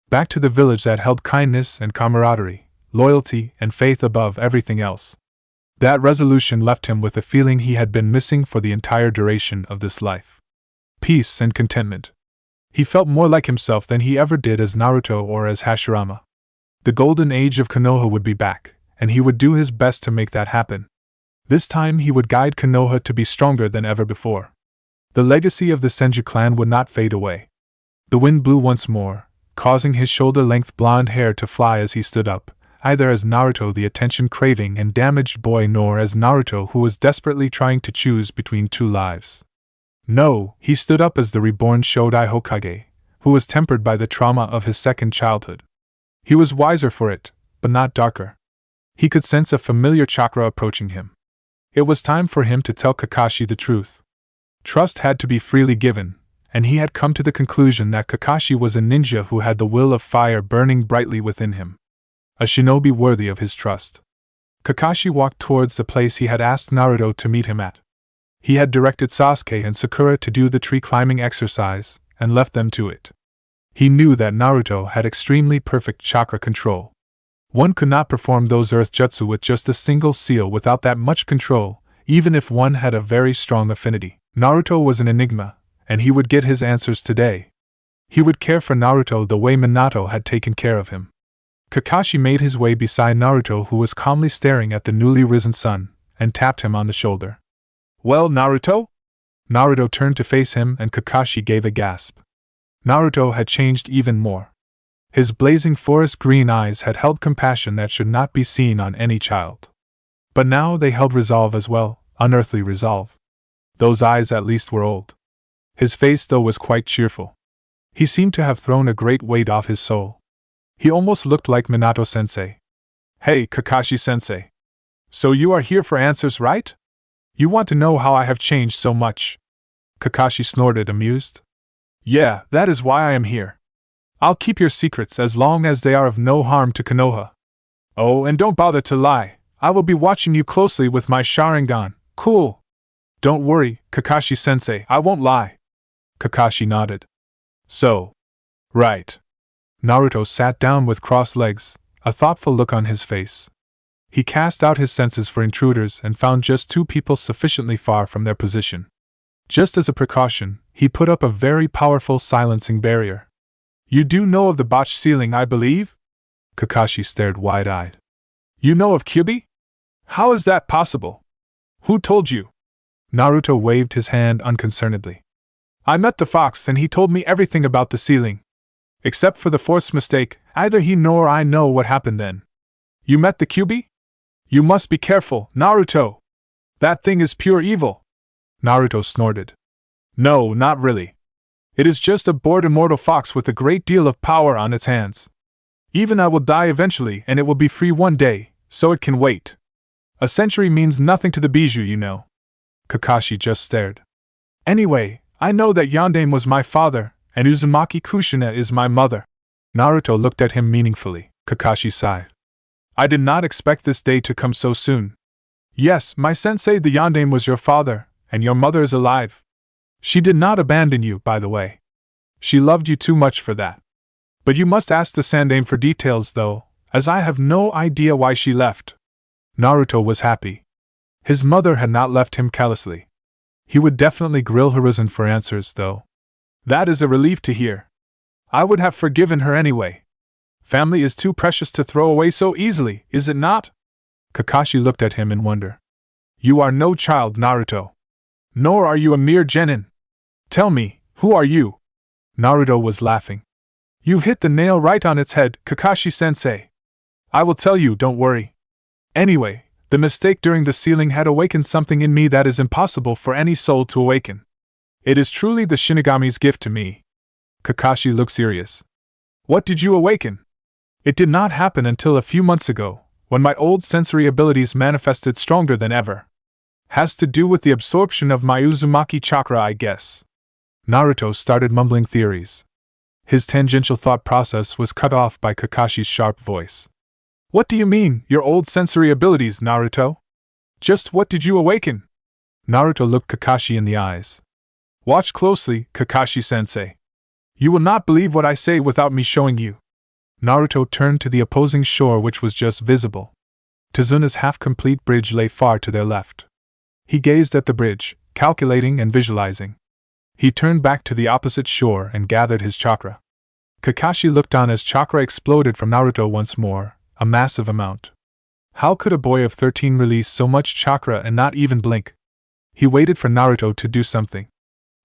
Back to the village that held kindness and camaraderie, loyalty and faith above everything else. That resolution left him with a feeling he had been missing for the entire duration of this life. Peace and contentment. He felt more like himself than he ever did as Naruto or as Hashirama. The golden age of Konoha would be back, and he would do his best to make that happen. This time he would guide Konoha to be stronger than ever before. The legacy of the Senju clan would not fade away. The wind blew once more, causing his shoulder-length blonde hair to fly as he stood up, either as Naruto the attention-craving and damaged boy nor as Naruto who was desperately trying to choose between two lives. No, he stood up as the reborn Yondaime Hokage, who was tempered by the trauma of his second childhood. He was wiser for it, but not darker. He could sense a familiar chakra approaching him. It was time for him to tell Kakashi the truth. Trust had to be freely given, and he had come to the conclusion that Kakashi was a ninja who had the will of fire burning brightly within him. A shinobi worthy of his trust. Kakashi walked towards the place he had asked Naruto to meet him at. He had directed Sasuke and Sakura to do the tree-climbing exercise, and left them to it. He knew that Naruto had extremely perfect chakra control. One could not perform those earth jutsu with just a single seal without that much control, even if one had a very strong affinity. Naruto was an enigma, and he would get his answers today. He would care for Naruto the way Minato had taken care of him. Kakashi made his way beside Naruto, who was calmly staring at the newly risen sun, and tapped him on the shoulder. "Well, Naruto?" Naruto turned to face him, and Kakashi gave a gasp. Naruto had changed even more. His blazing forest green eyes had held compassion that should not be seen on any child. But now they held resolve as well, unearthly resolve. Those eyes at least were old. His face, though, was quite cheerful. He seemed to have thrown a great weight off his soul. He almost looked like Minato-sensei. "Hey, Kakashi-sensei. So you are here for answers, right? You want to know how I have changed so much?" Kakashi snorted, amused. "Yeah, that is why I am here. I'll keep your secrets as long as they are of no harm to Konoha. Oh, and don't bother to lie. I will be watching you closely with my Sharingan. Cool. Don't worry, Kakashi-sensei, I won't lie." Kakashi nodded. "So. Right." Naruto sat down with crossed legs, a thoughtful look on his face. He cast out his senses for intruders and found just two people sufficiently far from their position. Just as a precaution, he put up a very powerful silencing barrier. "You do know of the botched ceiling, I believe?" Kakashi stared wide-eyed. "You know of Kyubi? How is that possible? Who told you?" Naruto waved his hand unconcernedly. "I met the fox and he told me everything about the ceiling. Except for the fourth mistake, either he nor I know what happened then." "You met the Kyubi? You must be careful, Naruto. That thing is pure evil." Naruto snorted. "No, not really. It is just a bored immortal fox with a great deal of power on its hands. Even I will die eventually and it will be free one day, so it can wait. A century means nothing to the bijou, you know." Kakashi just stared. "Anyway, I know that Yondaime was my father, and Uzumaki Kushina is my mother." Naruto looked at him meaningfully. Kakashi sighed. "I did not expect this day to come so soon. Yes, my sensei, the Yondaime was your father, and your mother is alive. She did not abandon you, by the way. She loved you too much for that. But you must ask the Sandaime for details, though, as I have no idea why she left." Naruto was happy. His mother had not left him callously. He would definitely grill Hiruzen for answers, though. "That is a relief to hear. I would have forgiven her anyway. Family is too precious to throw away so easily, is it not?" Kakashi looked at him in wonder. "You are no child, Naruto. Nor are you a mere genin. Tell me, who are you?" Naruto was laughing. "You hit the nail right on its head, Kakashi-sensei. I will tell you, don't worry. Anyway, the mistake during the ceiling had awakened something in me that is impossible for any soul to awaken. It is truly the Shinigami's gift to me." Kakashi looked serious. "What did you awaken?" "It did not happen until a few months ago, when my old sensory abilities manifested stronger than ever. Has to do with the absorption of my Uzumaki chakra, I guess." Naruto started mumbling theories. His tangential thought process was cut off by Kakashi's sharp voice. "What do you mean, your old sensory abilities, Naruto? Just what did you awaken?" Naruto looked Kakashi in the eyes. "Watch closely, Kakashi-sensei. You will not believe what I say without me showing you." Naruto turned to the opposing shore, which was just visible. Tizuna's half-complete bridge lay far to their left. He gazed at the bridge, calculating and visualizing. He turned back to the opposite shore and gathered his chakra. Kakashi looked on as chakra exploded from Naruto once more, a massive amount. How could a boy of 13 release so much chakra and not even blink? He waited for Naruto to do something.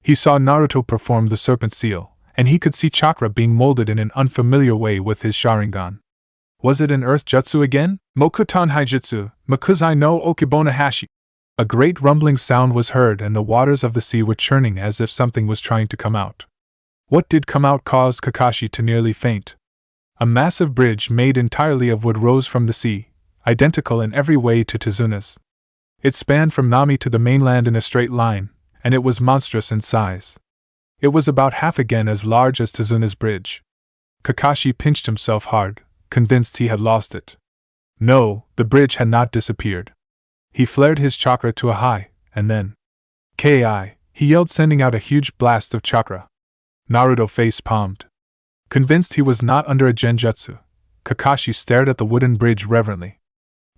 He saw Naruto perform the serpent seal, and he could see chakra being molded in an unfamiliar way with his Sharingan. Was it an earth jutsu again? Mokuton Haijutsu, Makuzai no Okibona Hashi. A great rumbling sound was heard and the waters of the sea were churning as if something was trying to come out. What did come out caused Kakashi to nearly faint. A massive bridge made entirely of wood rose from the sea, identical in every way to Tizuna's. It spanned from Nami to the mainland in a straight line, and it was monstrous in size. It was about half again as large as Tizuna's bridge. Kakashi pinched himself hard, convinced he had lost it. No, the bridge had not disappeared. He flared his chakra to a high, and then, "Ki!" he yelled, sending out a huge blast of chakra. Naruto face-palmed. Convinced he was not under a genjutsu, Kakashi stared at the wooden bridge reverently.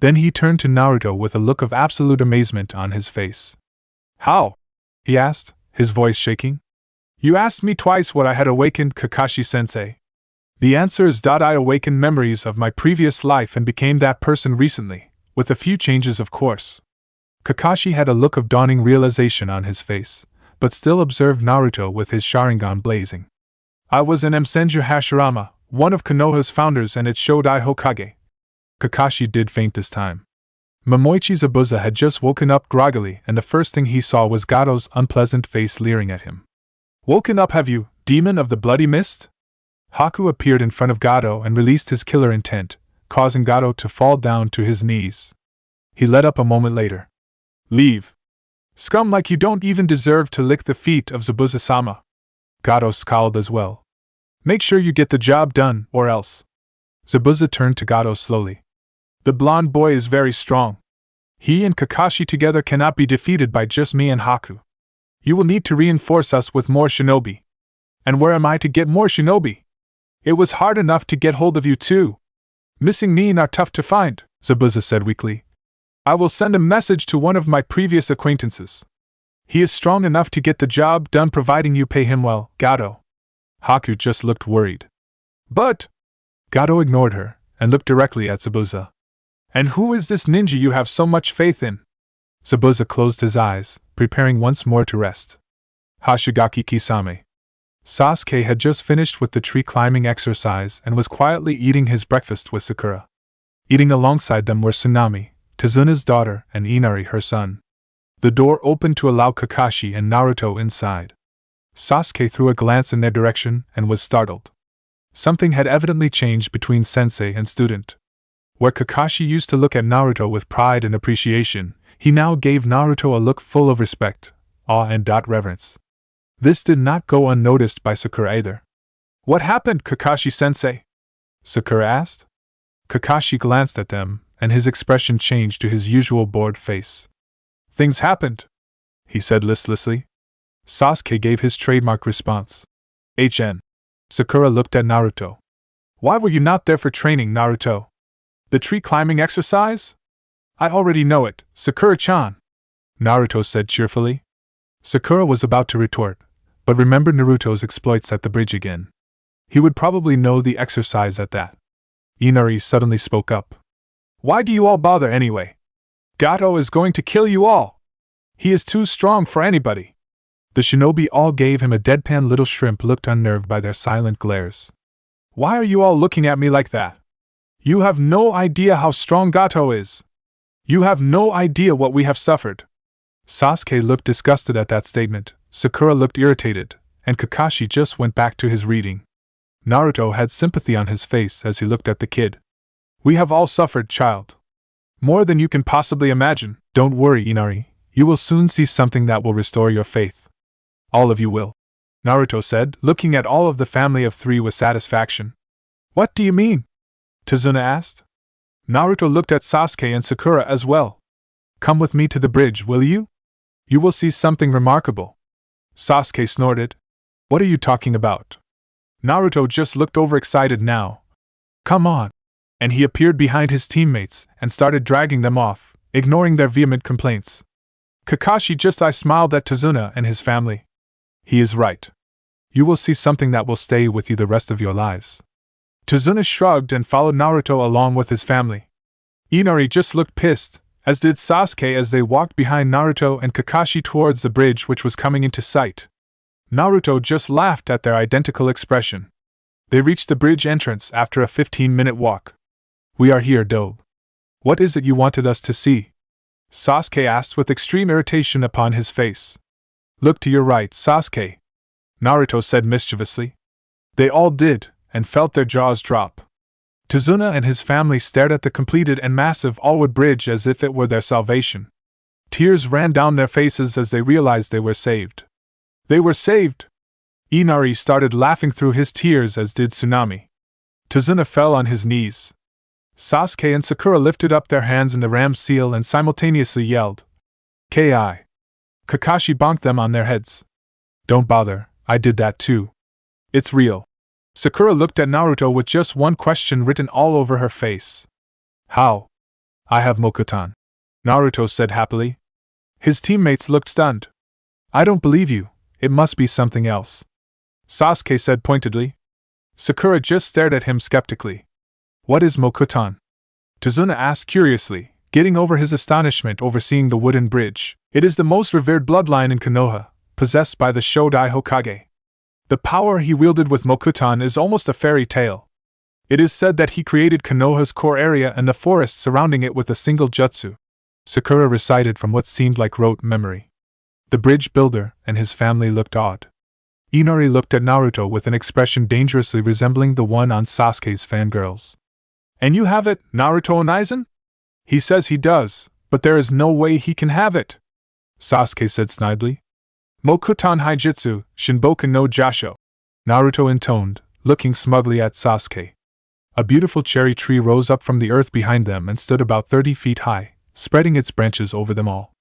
Then he turned to Naruto with a look of absolute amazement on his face. How? He asked, his voice shaking. You asked me twice what I had awakened, Kakashi-sensei. The answer is I awakened memories of my previous life and became that person recently, with a few changes of course. Kakashi had a look of dawning realization on his face, but still observed Naruto with his Sharingan blazing. I was an messenger Hashirama, one of Konoha's founders, and it showed Hokage. Kakashi did faint this time. Momoichi Zabuza had just woken up groggily, and the first thing he saw was Gato's unpleasant face leering at him. Woken up, have you, demon of the bloody mist? Haku appeared in front of Gato and released his killer intent, causing Gato to fall down to his knees. He let up a moment later. Leave. Scum like you don't even deserve to lick the feet of Zabuza-sama. Gato scowled as well. Make sure you get the job done, or else. Zabuza turned to Gato slowly. The blonde boy is very strong. He and Kakashi together cannot be defeated by just me and Haku. You will need to reinforce us with more shinobi. And where am I to get more shinobi? It was hard enough to get hold of you too. Missing me are tough to find, Zabuza said weakly. I will send a message to one of my previous acquaintances. He is strong enough to get the job done providing you pay him well, Gato. Haku just looked worried. But... Gato ignored her and looked directly at Zabuza. And who is this ninja you have so much faith in? Zabuza closed his eyes, preparing once more to rest. Hashigaki Kisame. Sasuke had just finished with the tree climbing exercise and was quietly eating his breakfast with Sakura. Eating alongside them were Tsunami, Tazuna's daughter, and Inari, her son. The door opened to allow Kakashi and Naruto inside. Sasuke threw a glance in their direction and was startled. Something had evidently changed between sensei and student. Where Kakashi used to look at Naruto with pride and appreciation, he now gave Naruto a look full of respect, awe, and reverence. This did not go unnoticed by Sakura either. What happened, Kakashi-sensei? Sakura asked. Kakashi glanced at them, and his expression changed to his usual bored face. Things happened, he said listlessly. Sasuke gave his trademark response. HN. Sakura looked at Naruto. Why were you not there for training, Naruto? The tree climbing exercise? I already know it, Sakura-chan, Naruto said cheerfully. Sakura was about to retort, but remembered Naruto's exploits at the bridge again. He would probably know the exercise at that. Inari suddenly spoke up. Why do you all bother anyway? Gato is going to kill you all. He is too strong for anybody. The shinobi all gave him a deadpan. Little shrimp looked unnerved by their silent glares. Why are you all looking at me like that? You have no idea how strong Gato is. You have no idea what we have suffered. Sasuke looked disgusted at that statement, Sakura looked irritated, and Kakashi just went back to his reading. Naruto had sympathy on his face as he looked at the kid. We have all suffered, child. More than you can possibly imagine. Don't worry, Inari. You will soon see something that will restore your faith. All of you will, Naruto said, looking at all of the family of three with satisfaction. What do you mean? Tazuna asked. Naruto looked at Sasuke and Sakura as well. Come with me to the bridge, will you? You will see something remarkable. Sasuke snorted. What are you talking about? Naruto just looked overexcited now. Come on. And he appeared behind his teammates and started dragging them off, ignoring their vehement complaints. Kakashi just smiled at Tazuna and his family. He is right. You will see something that will stay with you the rest of your lives. Tazuna shrugged and followed Naruto along with his family. Inari just looked pissed, as did Sasuke as they walked behind Naruto and Kakashi towards the bridge which was coming into sight. Naruto just laughed at their identical expression. They reached the bridge entrance after a 15-minute walk. We are here, Dobe. What is it you wanted us to see? Sasuke asked with extreme irritation upon his face. Look to your right, Sasuke, Naruto said mischievously. They all did, and felt their jaws drop. Tazuna and his family stared at the completed and massive all-wood bridge as if it were their salvation. Tears ran down their faces as they realized they were saved. They were saved! Inari started laughing through his tears, as did Tsunami. Tazuna fell on his knees. Sasuke and Sakura lifted up their hands in the ram seal and simultaneously yelled, Ki. Kakashi bonked them on their heads. Don't bother, I did that too. It's real. Sakura looked at Naruto with just one question written all over her face. How? I have mokuton, Naruto said happily. His teammates looked stunned. I don't believe you, it must be something else, Sasuke said pointedly. Sakura just stared at him skeptically. What is mokuton? Tazuna asked curiously, getting over his astonishment over seeing the wooden bridge. It is the most revered bloodline in Konoha, possessed by the Yondaime Hokage. The power he wielded with mokuton is almost a fairy tale. It is said that he created Konoha's core area and the forest surrounding it with a single jutsu. Sakura recited from what seemed like rote memory. The bridge builder and his family looked awed. Inari looked at Naruto with an expression dangerously resembling the one on Sasuke's fangirls. And you have it, Naruto Onaizen? He says he does, but there is no way he can have it, Sasuke said snidely. Mokuton Haijutsu, Shinboku no Jasho, Naruto intoned, looking smugly at Sasuke. A beautiful cherry tree rose up from the earth behind them and stood about 30 feet high, spreading its branches over them all.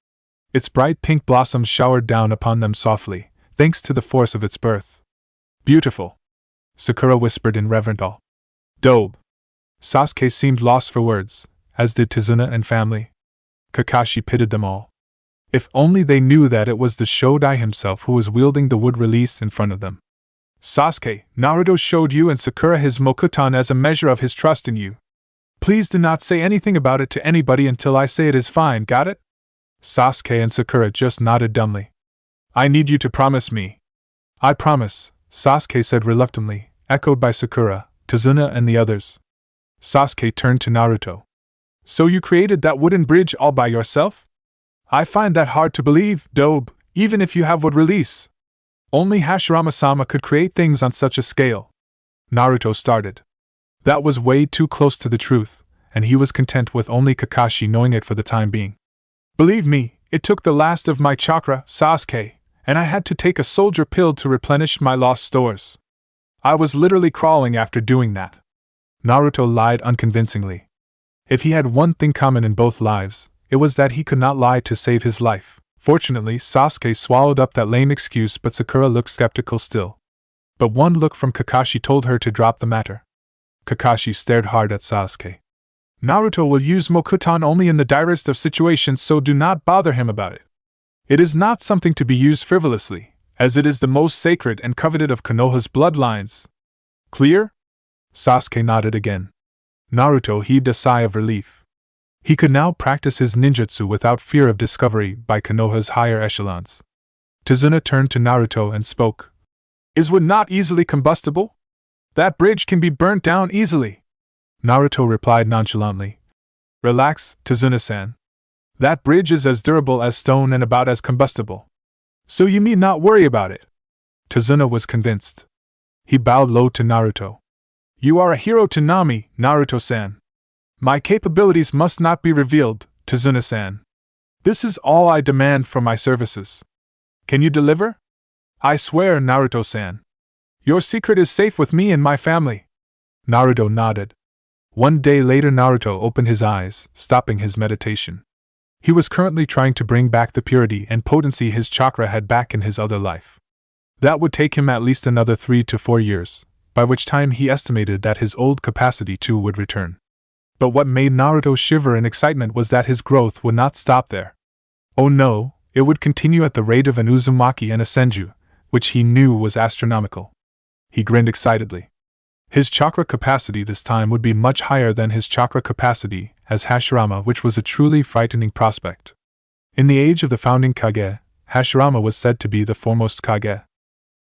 Its bright pink blossoms showered down upon them softly, thanks to the force of its birth. Beautiful, Sakura whispered in reverent awe. Dope. Sasuke seemed lost for words, as did Tazuna and family. Kakashi pitied them all. If only they knew that it was the Shodai himself who was wielding the wood release in front of them. Sasuke, Naruto showed you and Sakura his mokuton as a measure of his trust in you. Please do not say anything about it to anybody until I say it is fine, got it? Sasuke and Sakura just nodded dumbly. I need you to promise me. I promise, Sasuke said reluctantly, echoed by Sakura, Tazuna and the others. Sasuke turned to Naruto. So you created that wooden bridge all by yourself? I find that hard to believe, Dobe, even if you have wood release. Only Hashirama-sama could create things on such a scale. Naruto started. That was way too close to the truth, and he was content with only Kakashi knowing it for the time being. Believe me, it took the last of my chakra, Sasuke, and I had to take a soldier pill to replenish my lost stores. I was literally crawling after doing that. Naruto lied unconvincingly. If he had one thing common in both lives, it was that he could not lie to save his life. Fortunately, Sasuke swallowed up that lame excuse, but Sakura looked skeptical still. But one look from Kakashi told her to drop the matter. Kakashi stared hard at Sasuke. Naruto will use mokuton only in the direst of situations, so do not bother him about it. It is not something to be used frivolously, as it is the most sacred and coveted of Konoha's bloodlines. Clear? Sasuke nodded again. Naruto heaved a sigh of relief. He could now practice his ninjutsu without fear of discovery by Konoha's higher echelons. Tazuna turned to Naruto and spoke. Is wood not easily combustible? That bridge can be burnt down easily. Naruto replied nonchalantly. Relax, Tazuna-san. That bridge is as durable as stone and about as combustible. So you need not worry about it. Tazuna was convinced. He bowed low to Naruto. You are a hero to Nami, Naruto-san. My capabilities must not be revealed, Tazuna-san. This is all I demand for my services. Can you deliver? I swear, Naruto-san. Your secret is safe with me and my family. Naruto nodded. One day later, Naruto opened his eyes, stopping his meditation. He was currently trying to bring back the purity and potency his chakra had back in his other life. That would take him at least another 3 to 4 years, by which time he estimated that his old capacity too would return. But what made Naruto shiver in excitement was that his growth would not stop there. Oh no, it would continue at the rate of an Uzumaki and a Senju, which he knew was astronomical. He grinned excitedly. His chakra capacity this time would be much higher than his chakra capacity as Hashirama, which was a truly frightening prospect. In the age of the founding Kage, Hashirama was said to be the foremost Kage.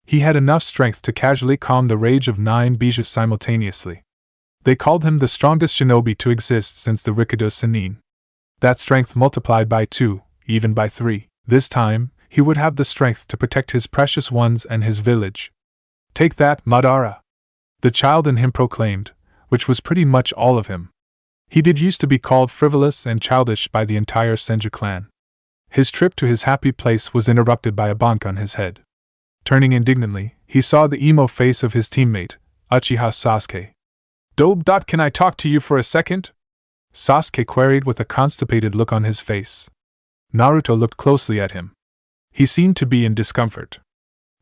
He had enough strength to casually calm the rage of 9 bijus simultaneously. They called him the strongest shinobi to exist since the Rikudo Sennin. That strength multiplied by 2, even by 3. This time, he would have the strength to protect his precious ones and his village. Take that, Madara! The child in him proclaimed, which was pretty much all of him. He did used to be called frivolous and childish by the entire Senju clan. His trip to his happy place was interrupted by a bonk on his head. Turning indignantly, he saw the emo face of his teammate, Uchiha Sasuke. Dobe. Can I talk to you for a second? Sasuke queried with a constipated look on his face. Naruto looked closely at him. He seemed to be in discomfort.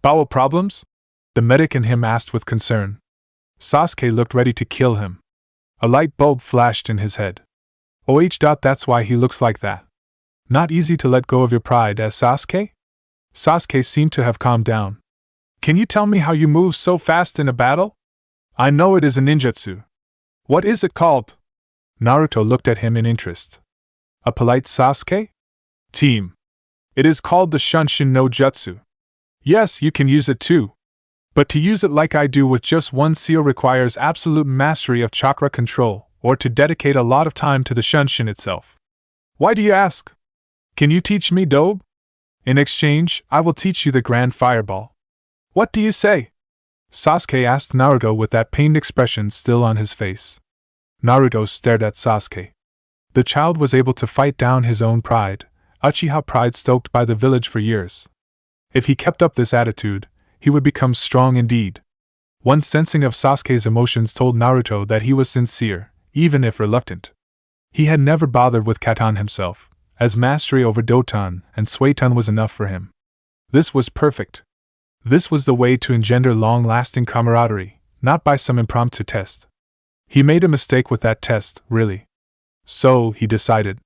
Bowel problems? The medic in him asked with concern. Sasuke looked ready to kill him. A light bulb flashed in his head. That's why he looks like that. Not easy to let go of your pride as Sasuke? Sasuke seemed to have calmed down. Can you tell me how you move so fast in a battle? I know it is a ninjutsu. What is it called? Naruto looked at him in interest. A polite Sasuke? Team. It is called the Shunshin no Jutsu. Yes, you can use it too. But to use it like I do with just one seal requires absolute mastery of chakra control, or to dedicate a lot of time to the Shunshin itself. Why do you ask? Can you teach me, Dobe? In exchange, I will teach you the Grand Fireball. What do you say? Sasuke asked Naruto with that pained expression still on his face. Naruto stared at Sasuke. The child was able to fight down his own pride, Uchiha pride stoked by the village for years. If he kept up this attitude, he would become strong indeed. One sensing of Sasuke's emotions told Naruto that he was sincere, even if reluctant. He had never bothered with Katan himself, as mastery over Doton and Suiton was enough for him. This was perfect. This was the way to engender long-lasting camaraderie, not by some impromptu test. He made a mistake with that test, really. So, he decided.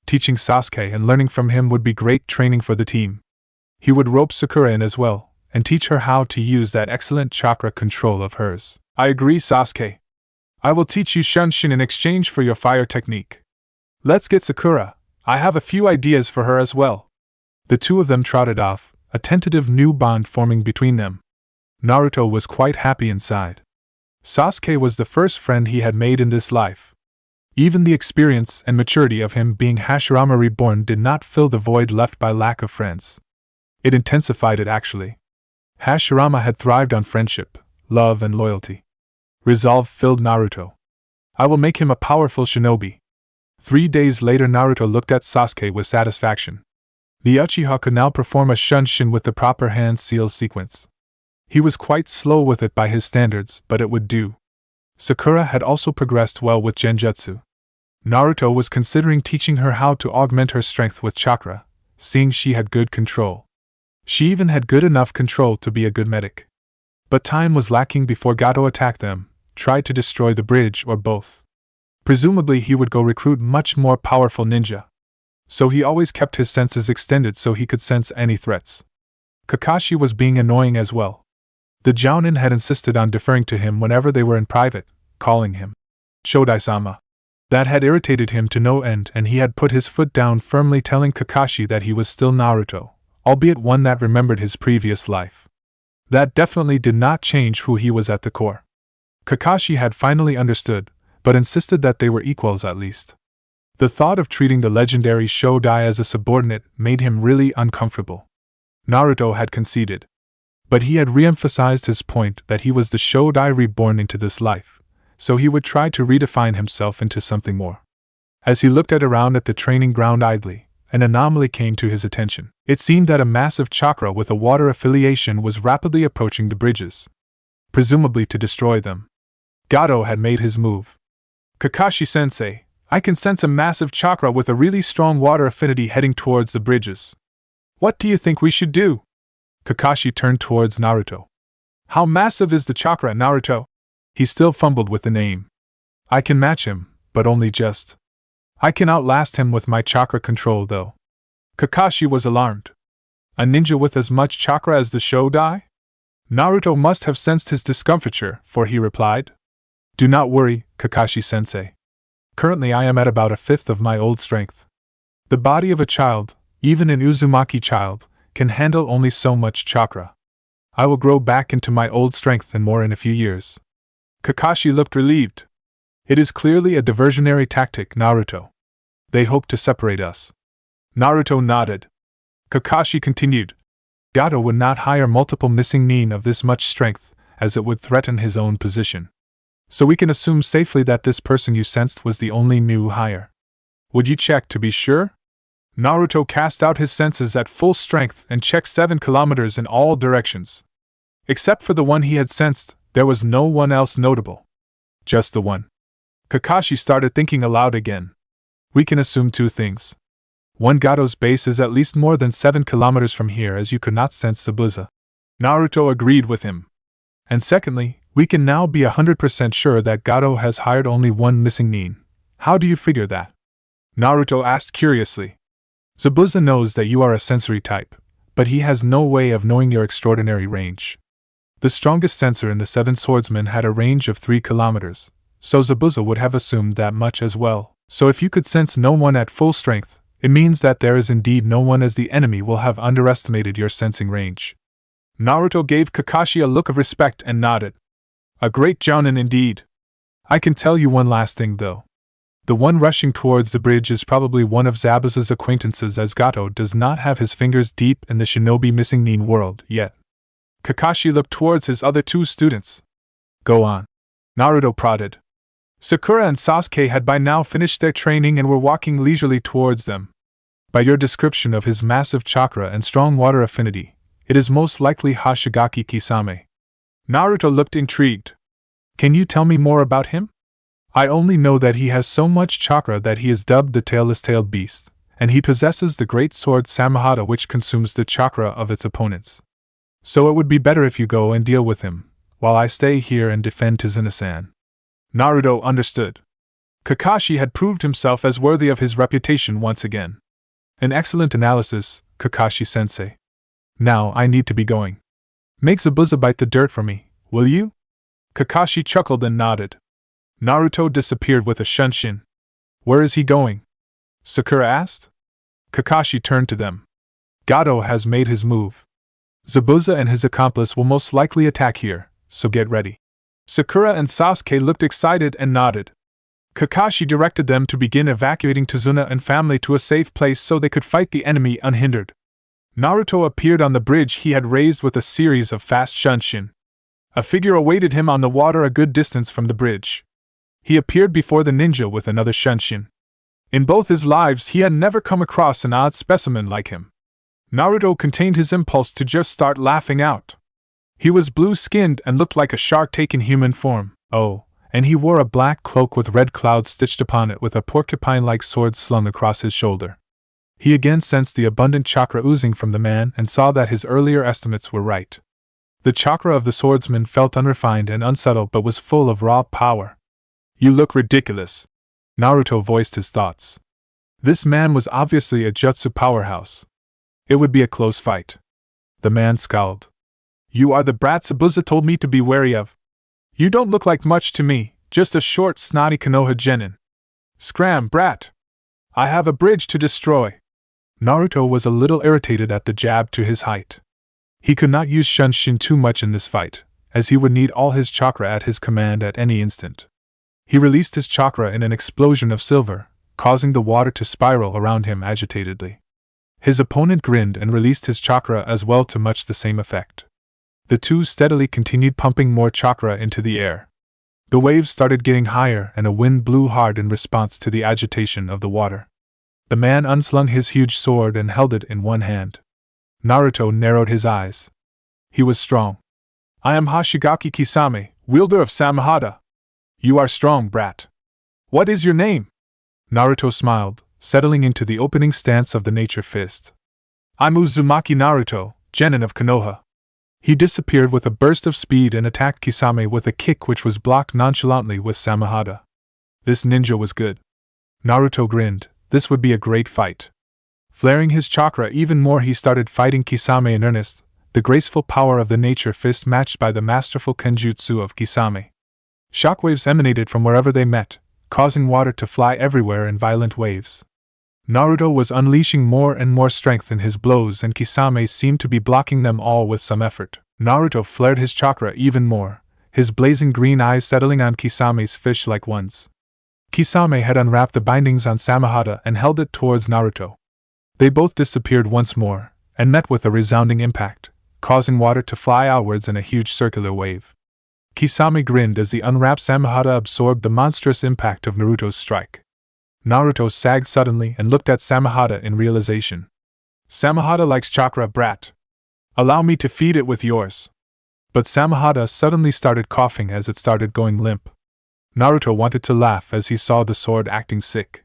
Teaching Sasuke and learning from him would be great training for the team. He would rope Sakura in as well, and teach her how to use that excellent chakra control of hers. I agree, Sasuke. I will teach you Shunshin in exchange for your fire technique. Let's get Sakura. I have a few ideas for her as well. The two of them trotted off, a tentative new bond forming between them. Naruto was quite happy inside. Sasuke was the first friend he had made in this life. Even the experience and maturity of him being Hashirama reborn did not fill the void left by lack of friends. It intensified it actually. Hashirama had thrived on friendship, love and loyalty. Resolve filled Naruto. I will make him a powerful shinobi. 3 days later Naruto looked at Sasuke with satisfaction. The Uchiha could now perform a Shunshin with the proper hand seal sequence. He was quite slow with it by his standards, but it would do. Sakura had also progressed well with Genjutsu. Naruto was considering teaching her how to augment her strength with chakra, seeing she had good control. She even had good enough control to be a good medic. But time was lacking before Gato attacked them, tried to destroy the bridge or both. Presumably he would go recruit much more powerful ninja. So he always kept his senses extended so he could sense any threats. Kakashi was being annoying as well. The Jounin had insisted on deferring to him whenever they were in private, calling him Shodai-sama. That had irritated him to no end, and he had put his foot down firmly, telling Kakashi that he was still Naruto, albeit one that remembered his previous life. That definitely did not change who he was at the core. Kakashi had finally understood, but insisted that they were equals at least. The thought of treating the legendary Shodai as a subordinate made him really uncomfortable. Naruto had conceded. But he had re-emphasized his point that he was the Shodai reborn into this life, so he would try to redefine himself into something more. As he looked around at the training ground idly, an anomaly came to his attention. It seemed that a massive chakra with a water affiliation was rapidly approaching the bridges, presumably to destroy them. Gato had made his move. Kakashi-sensei, I can sense a massive chakra with a really strong water affinity heading towards the bridges. What do you think we should do? Kakashi turned towards Naruto. How massive is the chakra, Naruto? He still fumbled with the name. I can match him, but only just. I can outlast him with my chakra control though. Kakashi was alarmed. A ninja with as much chakra as the Shodai? Naruto must have sensed his discomfiture, for he replied. Do not worry, Kakashi-sensei. Currently I am at about 1/5 of my old strength. The body of a child, even an Uzumaki child, can handle only so much chakra. I will grow back into my old strength and more in a few years. Kakashi looked relieved. It is clearly a diversionary tactic, Naruto. They hope to separate us. Naruto nodded. Kakashi continued. Gato would not hire multiple missing nin of this much strength, as it would threaten his own position. So we can assume safely that this person you sensed was the only new hire. Would you check to be sure? Naruto cast out his senses at full strength and checked 7 kilometers in all directions. Except for the one he had sensed, there was no one else notable. Just the one. Kakashi started thinking aloud again. We can assume 2 things. 1, Gato's base is at least more than 7 kilometers from here, as you could not sense Sabuza. Naruto agreed with him. And secondly, we can now be 100% sure that Gato has hired only 1 missing nin. How do you figure that? Naruto asked curiously. Zabuza knows that you are a sensory type, but he has no way of knowing your extraordinary range. The strongest sensor in the Seven Swordsmen had a range of 3 kilometers, so Zabuza would have assumed that much as well. So if you could sense no one at full strength, it means that there is indeed no one, as the enemy will have underestimated your sensing range. Naruto gave Kakashi a look of respect and nodded. A great jounin indeed. I can tell you one last thing though. The one rushing towards the bridge is probably one of Zabuza's acquaintances, as Gato does not have his fingers deep in the shinobi missing Nin world yet. Kakashi looked towards his other 2 students. Go on. Naruto prodded. Sakura and Sasuke had by now finished their training and were walking leisurely towards them. By your description of his massive chakra and strong water affinity, it is most likely Hashigaki Kisame. Naruto looked intrigued. Can you tell me more about him? I only know that he has so much chakra that he is dubbed the tailless-tailed beast, and he possesses the great sword Samahata, which consumes the chakra of its opponents. So it would be better if you go and deal with him, while I stay here and defend Tizuna-san. Naruto understood. Kakashi had proved himself as worthy of his reputation once again. An excellent analysis, Kakashi-sensei. Now I need to be going. Make Zabuza bite the dirt for me, will you? Kakashi chuckled and nodded. Naruto disappeared with a shunshin. Where is he going? Sakura asked. Kakashi turned to them. Gato has made his move. Zabuza and his accomplice will most likely attack here, so get ready. Sakura and Sasuke looked excited and nodded. Kakashi directed them to begin evacuating Tizuna and family to a safe place so they could fight the enemy unhindered. Naruto appeared on the bridge he had raised with a series of fast shunshin. A figure awaited him on the water a good distance from the bridge. He appeared before the ninja with another shunshin. In both his lives he had never come across an odd specimen like him. Naruto contained his impulse to just start laughing out. He was blue-skinned and looked like a shark taken human form. Oh, and he wore a black cloak with red clouds stitched upon it with a porcupine-like sword slung across his shoulder. He again sensed the abundant chakra oozing from the man and saw that his earlier estimates were right. The chakra of the swordsman felt unrefined and unsubtle but was full of raw power. You look ridiculous. Naruto voiced his thoughts. This man was obviously a jutsu powerhouse. It would be a close fight. The man scowled. You are the brat Zabuza told me to be wary of. You don't look like much to me, just a short, snotty Konoha genin. Scram, brat! I have a bridge to destroy. Naruto was a little irritated at the jab to his height. He could not use shunshin too much in this fight, as he would need all his chakra at his command at any instant. He released his chakra in an explosion of silver, causing the water to spiral around him agitatedly. His opponent grinned and released his chakra as well to much the same effect. The two steadily continued pumping more chakra into the air. The waves started getting higher and a wind blew hard in response to the agitation of the water. The man unslung his huge sword and held it in one hand. Naruto narrowed his eyes. He was strong. I am Hashigaki Kisame, wielder of Samahata. You are strong, brat. What is your name? Naruto smiled, settling into the opening stance of the nature fist. I'm Uzumaki Naruto, genin of Konoha. He disappeared with a burst of speed and attacked Kisame with a kick which was blocked nonchalantly with Samahata. This ninja was good. Naruto grinned. This would be a great fight. Flaring his chakra even more, he started fighting Kisame in earnest, the graceful power of the nature fist matched by the masterful kenjutsu of Kisame. Shockwaves emanated from wherever they met, causing water to fly everywhere in violent waves. Naruto was unleashing more and more strength in his blows, and Kisame seemed to be blocking them all with some effort. Naruto flared his chakra even more, his blazing green eyes settling on Kisame's fish-like ones. Kisame had unwrapped the bindings on Samahata and held it towards Naruto. They both disappeared once more, and met with a resounding impact, causing water to fly outwards in a huge circular wave. Kisame grinned as the unwrapped Samahata absorbed the monstrous impact of Naruto's strike. Naruto sagged suddenly and looked at Samahata in realization. Samahata likes chakra, brat. Allow me to feed it with yours. But Samahata suddenly started coughing as it started going limp. Naruto wanted to laugh as he saw the sword acting sick.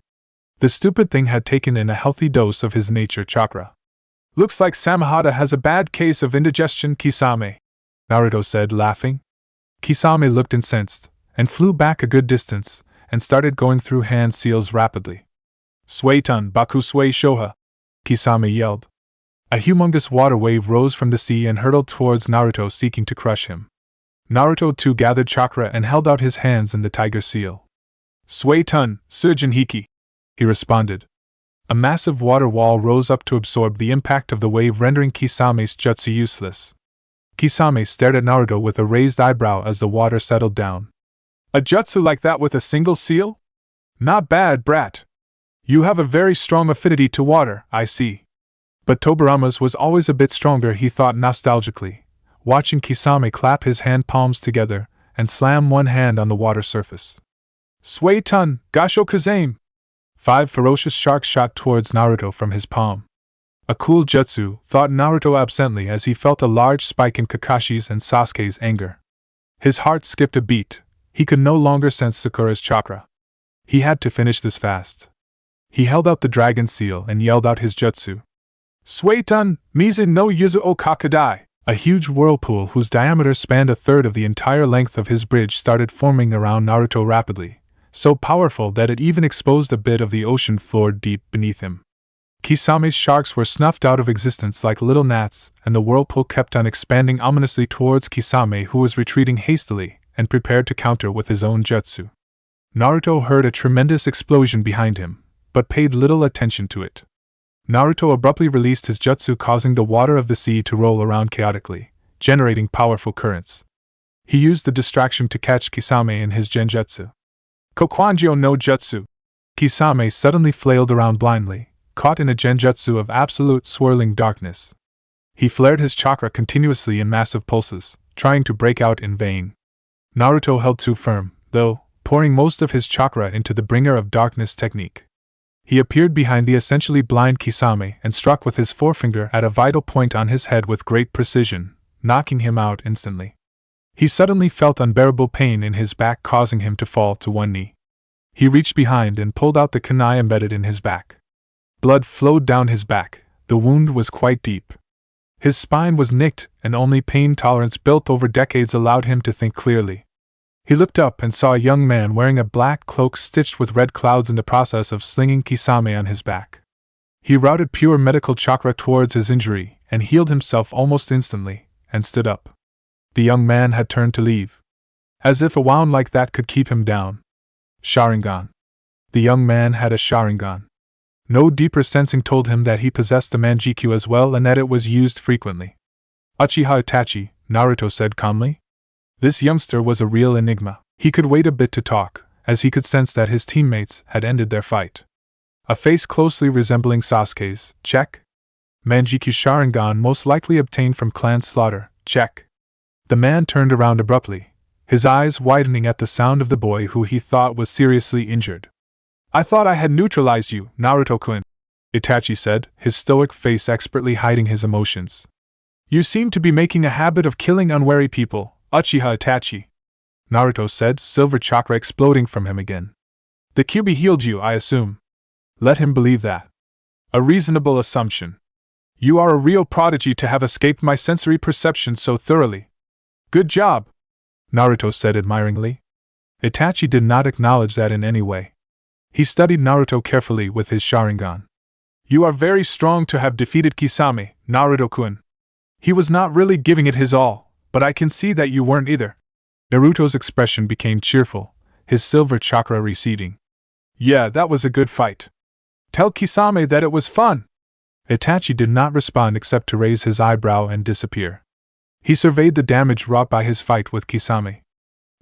The stupid thing had taken in a healthy dose of his nature chakra. Looks like Samahata has a bad case of indigestion, Kisame, Naruto said, laughing. Kisame looked incensed, and flew back a good distance, and started going through hand seals rapidly. Suetun Baku Sui Shoha! Kisame yelled. A humongous water wave rose from the sea and hurtled towards Naruto, seeking to crush him. Naruto too gathered chakra and held out his hands in the tiger seal. Suetun, Sujin Hiki! He responded. A massive water wall rose up to absorb the impact of the wave, rendering Kisame's jutsu useless. Kisame stared at Naruto with a raised eyebrow as the water settled down. A jutsu like that with a single seal? Not bad, brat. You have a very strong affinity to water, I see. But Tobirama's was always a bit stronger, he thought nostalgically, watching Kisame clap his hand palms together and slam one hand on the water surface. Suetun, Gasho Kazame! 5 ferocious sharks shot towards Naruto from his palm. A cool jutsu, thought Naruto absently as he felt a large spike in Kakashi's and Sasuke's anger. His heart skipped a beat. He could no longer sense Sakura's chakra. He had to finish this fast. He held out the dragon seal and yelled out his jutsu. Suetun, Mizu no Yuzu o Kakadai! A huge whirlpool whose diameter spanned a third of the entire length of his bridge started forming around Naruto rapidly, so powerful that it even exposed a bit of the ocean floor deep beneath him. Kisame's sharks were snuffed out of existence like little gnats, and the whirlpool kept on expanding ominously towards Kisame, who was retreating hastily and prepared to counter with his own jutsu. Naruto heard a tremendous explosion behind him, but paid little attention to it. Naruto abruptly released his jutsu, causing the water of the sea to roll around chaotically, generating powerful currents. He used the distraction to catch Kisame in his genjutsu. Kokwanjo no Jutsu! Kisame suddenly flailed around blindly, caught in a genjutsu of absolute swirling darkness. He flared his chakra continuously in massive pulses, trying to break out in vain. Naruto held too firm, though, pouring most of his chakra into the Bringer of Darkness technique. He appeared behind the essentially blind Kisame and struck with his forefinger at a vital point on his head with great precision, knocking him out instantly. He suddenly felt unbearable pain in his back, causing him to fall to one knee. He reached behind and pulled out the kunai embedded in his back. Blood flowed down his back. The wound was quite deep. His spine was nicked, and only pain tolerance built over decades allowed him to think clearly. He looked up and saw a young man wearing a black cloak stitched with red clouds in the process of slinging Kisame on his back. He routed pure medical chakra towards his injury and healed himself almost instantly, and stood up. The young man had turned to leave. As if a wound like that could keep him down. Sharingan. The young man had a Sharingan. No deeper sensing told him that he possessed the Manjikyu as well and that it was used frequently. Uchiha Itachi, Naruto said calmly. This youngster was a real enigma. He could wait a bit to talk, as he could sense that his teammates had ended their fight. A face closely resembling Sasuke's, check. Manjikyu Sharingan most likely obtained from clan slaughter, check. The man turned around abruptly, his eyes widening at the sound of the boy who he thought was seriously injured. I thought I had neutralized you, Naruto-kun, Itachi said, his stoic face expertly hiding his emotions. You seem to be making a habit of killing unwary people, Uchiha Itachi, Naruto said, silver chakra exploding from him again. The Kyuubi healed you, I assume. Let him believe that. A reasonable assumption. You are a real prodigy to have escaped my sensory perception so thoroughly. Good job, Naruto said admiringly. Itachi did not acknowledge that in any way. He studied Naruto carefully with his Sharingan. You are very strong to have defeated Kisame, Naruto-kun. He was not really giving it his all, but I can see that you weren't either. Naruto's expression became cheerful, his silver chakra receding. Yeah, that was a good fight. Tell Kisame that it was fun. Itachi did not respond except to raise his eyebrow and disappear. He surveyed the damage wrought by his fight with Kisame.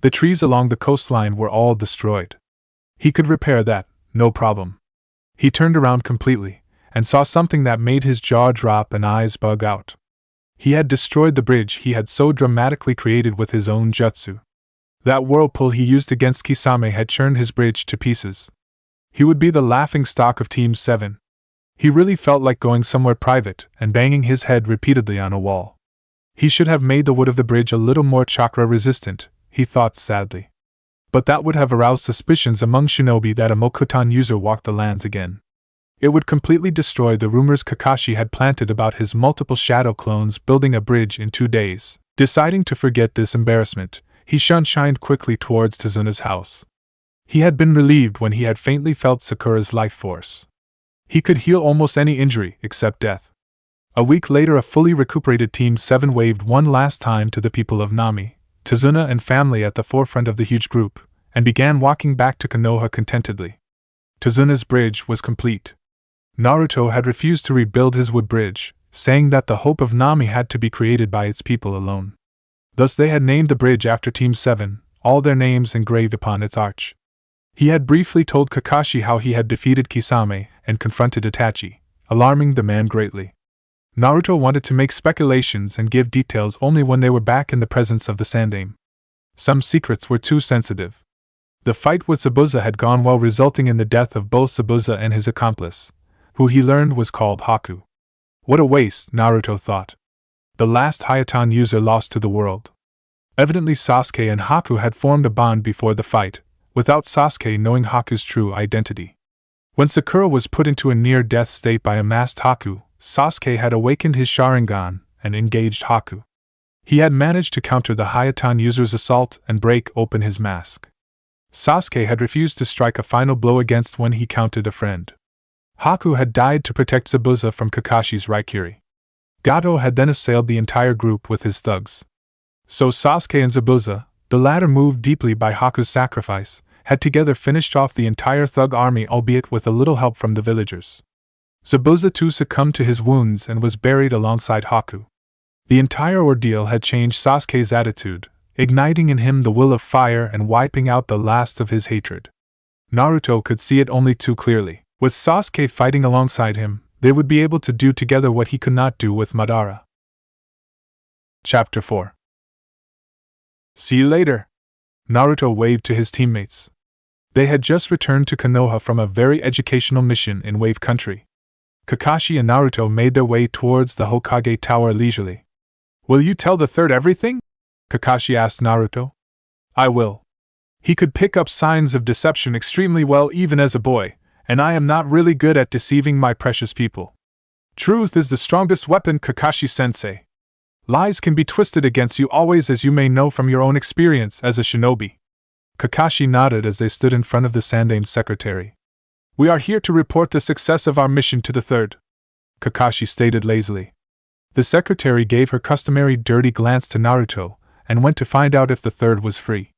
The trees along the coastline were all destroyed. He could repair that, no problem. He turned around completely, and saw something that made his jaw drop and eyes bug out. He had destroyed the bridge he had so dramatically created with his own jutsu. That whirlpool he used against Kisame had churned his bridge to pieces. He would be the laughingstock of Team 7. He really felt like going somewhere private and banging his head repeatedly on a wall. He should have made the wood of the bridge a little more chakra resistant, he thought sadly. But that would have aroused suspicions among shinobi that a mokuton user walked the lands again. It would completely destroy the rumors Kakashi had planted about his multiple shadow clones building a bridge in 2 days. Deciding to forget this embarrassment, he shined quickly towards Tazuna's house. He had been relieved when he had faintly felt Sakura's life force. He could heal almost any injury except death. A week later, a fully recuperated Team 7 waved one last time to the people of Nami, Tazuna and family at the forefront of the huge group, and began walking back to Konoha contentedly. Tazuna's bridge was complete. Naruto had refused to rebuild his wood bridge, saying that the hope of Nami had to be created by its people alone. Thus they had named the bridge after Team 7, all their names engraved upon its arch. He had briefly told Kakashi how he had defeated Kisame and confronted Itachi, alarming the man greatly. Naruto wanted to make speculations and give details only when they were back in the presence of the Sandaime. Some secrets were too sensitive. The fight with Zabuza had gone well, resulting in the death of both Zabuza and his accomplice, who he learned was called Haku. What a waste, Naruto thought. The last Hayatan user lost to the world. Evidently Sasuke and Haku had formed a bond before the fight, without Sasuke knowing Haku's true identity. When Sakura was put into a near-death state by a masked Haku, Sasuke had awakened his Sharingan and engaged Haku. He had managed to counter the Hayatan user's assault and break open his mask. Sasuke had refused to strike a final blow against when he countered a friend. Haku had died to protect Zabuza from Kakashi's Raikiri. Gato had then assailed the entire group with his thugs. So Sasuke and Zabuza, the latter moved deeply by Haku's sacrifice, had together finished off the entire thug army, albeit with a little help from the villagers. Zabuza too succumbed to his wounds and was buried alongside Haku. The entire ordeal had changed Sasuke's attitude, igniting in him the will of fire and wiping out the last of his hatred. Naruto could see it only too clearly. With Sasuke fighting alongside him, they would be able to do together what he could not do with Madara. Chapter 4. See you later. Naruto waved to his teammates. They had just returned to Konoha from a very educational mission in Wave Country. Kakashi and Naruto made their way towards the Hokage Tower leisurely. Will you tell the third everything? Kakashi asked Naruto. I will. He could pick up signs of deception extremely well even as a boy, and I am not really good at deceiving my precious people. Truth is the strongest weapon, Kakashi-sensei. Lies can be twisted against you always, as you may know from your own experience as a shinobi. Kakashi nodded as they stood in front of the Sandaime's secretary. We are here to report the success of our mission to the third, Kakashi stated lazily. The secretary gave her customary dirty glance to Naruto, and went to find out if the third was free.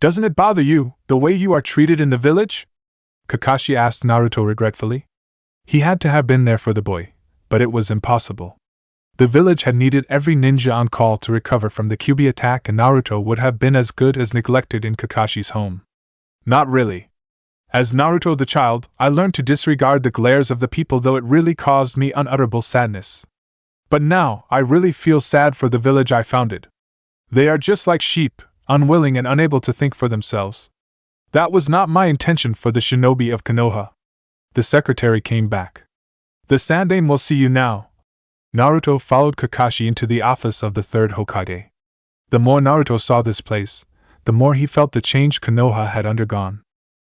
Doesn't it bother you, the way you are treated in the village? Kakashi asked Naruto regretfully. He had to have been there for the boy, but it was impossible. The village had needed every ninja on call to recover from the Kyuubi attack, and Naruto would have been as good as neglected in Kakashi's home. Not really. As Naruto the child, I learned to disregard the glares of the people, though it really caused me unutterable sadness. But now, I really feel sad for the village I founded. They are just like sheep, unwilling and unable to think for themselves. That was not my intention for the shinobi of Konoha. The secretary came back. The Sandaime will see you now. Naruto followed Kakashi into the office of the third Hokage. The more Naruto saw this place, the more he felt the change Konoha had undergone.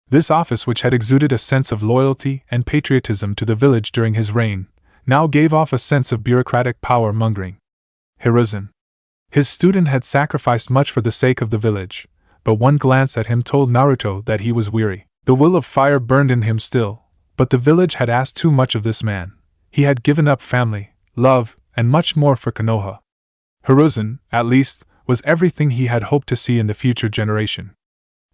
This office, which had exuded a sense of loyalty and patriotism to the village during his reign, now gave off a sense of bureaucratic power-mongering. Hiruzen. His student had sacrificed much for the sake of the village, but one glance at him told Naruto that he was weary. The will of fire burned in him still, but the village had asked too much of this man. He had given up family, love, and much more for Konoha. Hiruzen, at least, was everything he had hoped to see in the future generation.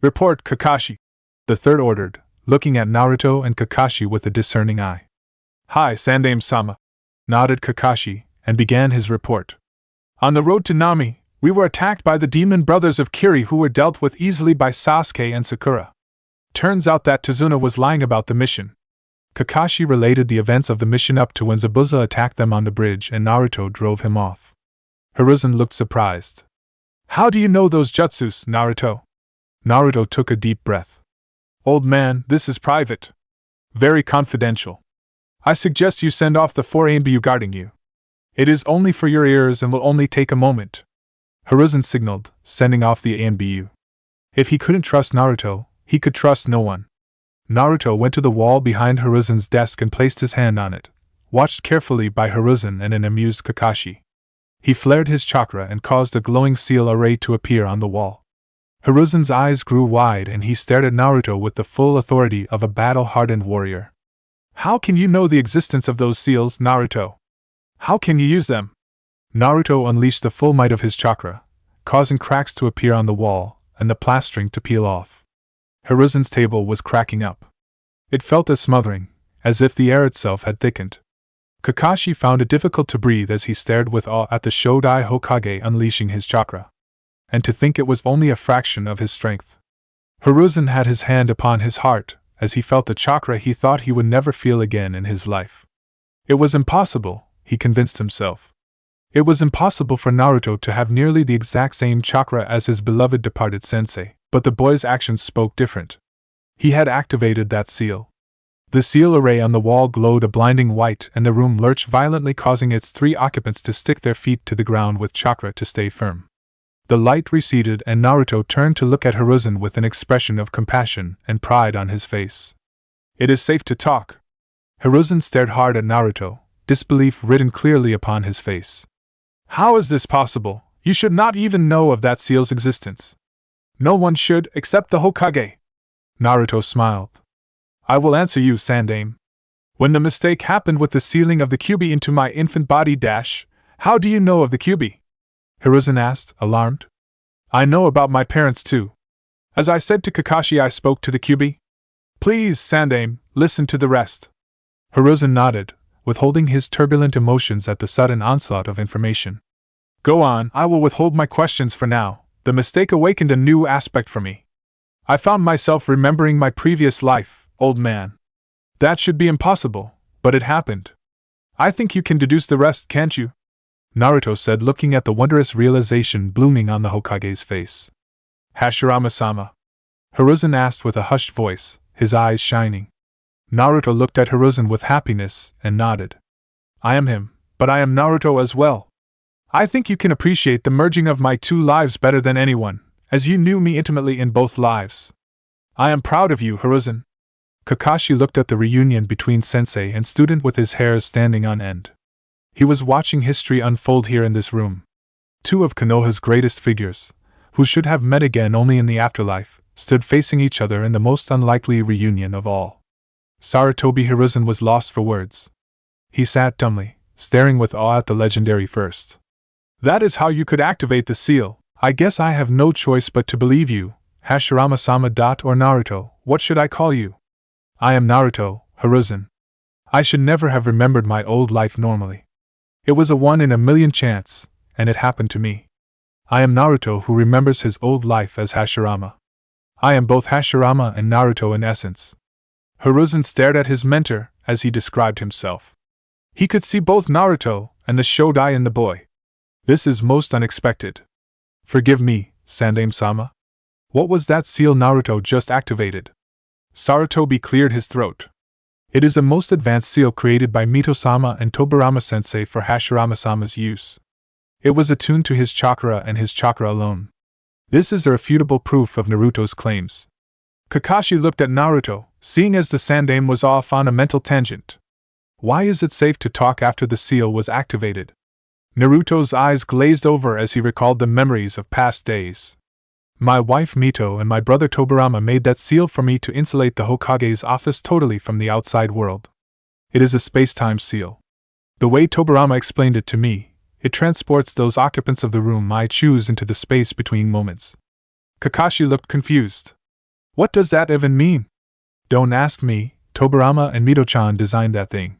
Report, Kakashi, the third ordered, looking at Naruto and Kakashi with a discerning eye. Hi, Sandaime-sama, nodded Kakashi, and began his report. On the road to Nami, we were attacked by the demon brothers of Kiri, who were dealt with easily by Sasuke and Sakura. Turns out that Tazuna was lying about the mission. Kakashi related the events of the mission up to when Zabuza attacked them on the bridge and Naruto drove him off. Hiruzen looked surprised. How do you know those jutsus, Naruto? Naruto took a deep breath. Old man, this is private. Very confidential. I suggest you send off the 4 ANBU guarding you. It is only for your ears and will only take a moment. Hiruzen signaled, sending off the ANBU. If he couldn't trust Naruto, he could trust no one. Naruto went to the wall behind Hiruzen's desk and placed his hand on it, watched carefully by Hiruzen and an amused Kakashi. He flared his chakra and caused a glowing seal array to appear on the wall. Hiruzen's eyes grew wide and he stared at Naruto with the full authority of a battle-hardened warrior. How can you know the existence of those seals, Naruto? How can you use them? Naruto unleashed the full might of his chakra, causing cracks to appear on the wall and the plastering to peel off. Hiruzen's table was cracking up. It felt as smothering, as if the air itself had thickened. Kakashi found it difficult to breathe as he stared with awe at the Yondaime Hokage unleashing his chakra. And to think it was only a fraction of his strength. Hiruzen had his hand upon his heart, as he felt the chakra he thought he would never feel again in his life. It was impossible, he convinced himself. It was impossible for Naruto to have nearly the exact same chakra as his beloved departed sensei, but the boy's actions spoke different. He had activated that seal. The seal array on the wall glowed a blinding white and the room lurched violently, causing its 3 occupants to stick their feet to the ground with chakra to stay firm. The light receded and Naruto turned to look at Hiruzen with an expression of compassion and pride on his face. It is safe to talk. Hiruzen stared hard at Naruto, disbelief written clearly upon his face. How is this possible? You should not even know of that seal's existence. No one should, except the Hokage. Naruto smiled. I will answer you, Sandaime. When the mistake happened with the sealing of the Kyuubi into my infant body how do you know of the Kyuubi? Hiruzen asked, alarmed. I know about my parents too. As I said to Kakashi, I spoke to the Kyuubi. Please, Sandaime, listen to the rest. Hiruzen nodded, withholding his turbulent emotions at the sudden onslaught of information. Go on, I will withhold my questions for now. The mistake awakened a new aspect for me. I found myself remembering my previous life, old man. That should be impossible, but it happened. I think you can deduce the rest, can't you? Naruto said, looking at the wondrous realization blooming on the Hokage's face. Hashirama-sama? Hiruzen asked with a hushed voice, his eyes shining. Naruto looked at Hiruzen with happiness and nodded. I am him, but I am Naruto as well. I think you can appreciate the merging of my 2 lives better than anyone, as you knew me intimately in both lives. I am proud of you, Hiruzen. Kakashi looked at the reunion between sensei and student with his hairs standing on end. He was watching history unfold here in this room. 2 of Konoha's greatest figures, who should have met again only in the afterlife, stood facing each other in the most unlikely reunion of all. Sarutobi Hiruzen was lost for words. He sat dumbly, staring with awe at the legendary first. That is how you could activate the seal. I guess I have no choice but to believe you, Hashirama-sama. Or Naruto, what should I call you? I am Naruto, Hiruzen. I should never have remembered my old life normally. It was a 1 in a million chance, and it happened to me. I am Naruto who remembers his old life as Hashirama. I am both Hashirama and Naruto in essence. Hiruzen stared at his mentor as he described himself. He could see both Naruto and the Shodai in the boy. This is most unexpected. Forgive me, Sandaime-sama. What was that seal Naruto just activated? Sarutobi cleared his throat. It is a most advanced seal created by Mito-sama and Tobirama-sensei for Hashirama-sama's use. It was attuned to his chakra and his chakra alone. This is irrefutable proof of Naruto's claims. Kakashi looked at Naruto, seeing as the Sandaime was off on a mental tangent. Why is it safe to talk after the seal was activated? Naruto's eyes glazed over as he recalled the memories of past days. My wife Mito and my brother Tobirama made that seal for me to insulate the Hokage's office totally from the outside world. It is a space-time seal. The way Tobirama explained it to me, it transports those occupants of the room I choose into the space between moments. Kakashi looked confused. What does that even mean? Don't ask me, Tobirama and Mito-chan designed that thing.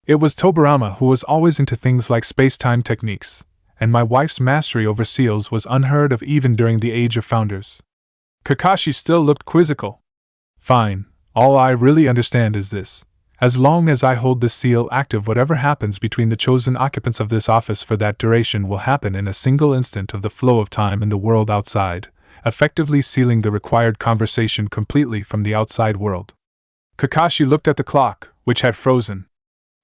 It was Tobirama who was always into things like space-time techniques, and my wife's mastery over seals was unheard of even during the Age of Founders. Kakashi still looked quizzical. Fine, all I really understand is this. As long as I hold this seal active, whatever happens between the chosen occupants of this office for that duration will happen in a single instant of the flow of time in the world outside, effectively sealing the required conversation completely from the outside world. Kakashi looked at the clock, which had frozen.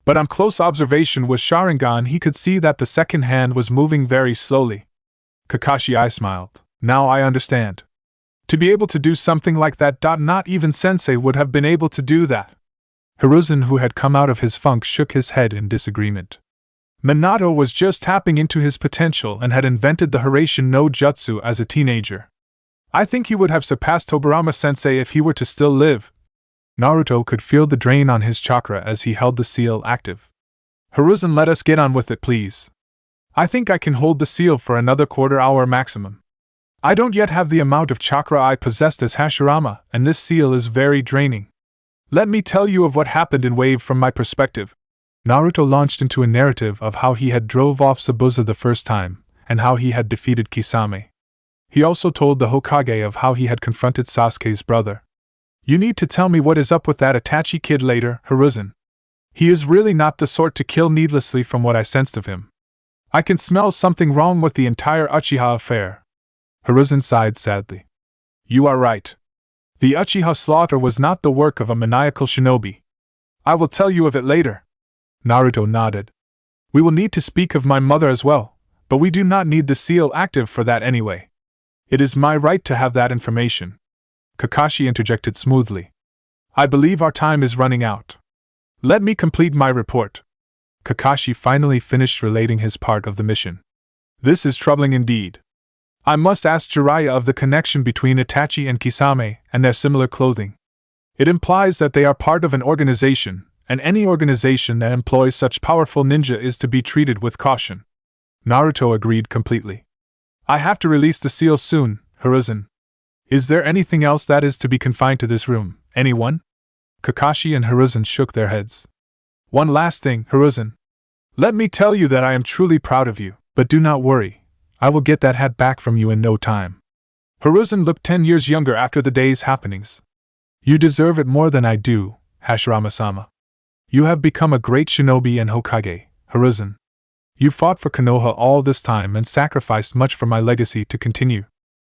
But on close observation with Sharingan he could see that the second hand was moving very slowly. Kakashi I smiled. Now I understand. To be able to do something like that. Not even Sensei would have been able to do that. Hiruzen, who had come out of his funk, shook his head in disagreement. Minato was just tapping into his potential and had invented the Hiraishin no Jutsu as a teenager. I think he would have surpassed Tobirama Sensei if he were to still live. Naruto could feel the drain on his chakra as he held the seal active. Hiruzen, let us get on with it, please. I think I can hold the seal for another quarter hour maximum. I don't yet have the amount of chakra I possessed as Hashirama, and this seal is very draining. Let me tell you of what happened in Wave from my perspective. Naruto launched into a narrative of how he had drove off Zabuza the first time, and how he had defeated Kisame. He also told the Hokage of how he had confronted Sasuke's brother. You need to tell me what is up with that Itachi kid later, Hiruzen. He is really not the sort to kill needlessly from what I sensed of him. I can smell something wrong with the entire Uchiha affair. Hiruzen sighed sadly. You are right. The Uchiha slaughter was not the work of a maniacal shinobi. I will tell you of it later. Naruto nodded. We will need to speak of my mother as well, but we do not need the seal active for that anyway. It is my right to have that information. Kakashi interjected smoothly. I believe our time is running out. Let me complete my report. Kakashi finally finished relating his part of the mission. This is troubling indeed. I must ask Jiraiya of the connection between Itachi and Kisame and their similar clothing. It implies that they are part of an organization, and any organization that employs such powerful ninja is to be treated with caution. Naruto agreed completely. I have to release the seal soon, Hiruzen. Is there anything else that is to be confined to this room, anyone? Kakashi and Hiruzen shook their heads. One last thing, Hiruzen. Let me tell you that I am truly proud of you, but do not worry. I will get that hat back from you in no time. Hiruzen looked 10 years younger after the day's happenings. You deserve it more than I do, Hashirama-sama. You have become a great shinobi and Hokage, Hiruzen. You fought for Konoha all this time and sacrificed much for my legacy to continue.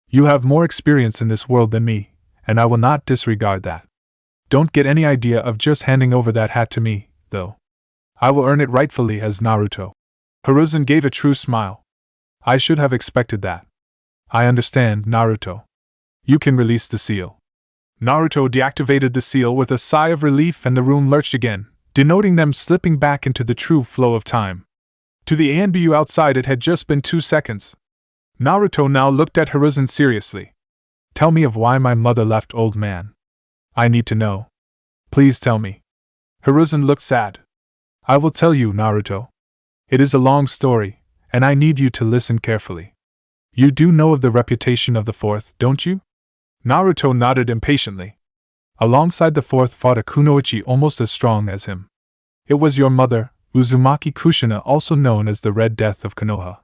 You have more experience in this world than me, and I will not disregard that. Don't get any idea of just handing over that hat to me, though. I will earn it rightfully as Naruto. Hiruzen gave a true smile. I should have expected that. I understand, Naruto. You can release the seal. Naruto deactivated the seal with a sigh of relief and the room lurched again, denoting them slipping back into the true flow of time. To the ANBU outside it had just been 2 seconds. Naruto now looked at Hiruzen seriously. Tell me of why my mother left, old man. I need to know. Please tell me. Hiruzen looked sad. I will tell you, Naruto. It is a long story, and I need you to listen carefully. You do know of the reputation of the fourth, don't you? Naruto nodded impatiently. Alongside the fourth fought a kunoichi almost as strong as him. It was your mother, Uzumaki Kushina, also known as the Red Death of Konoha.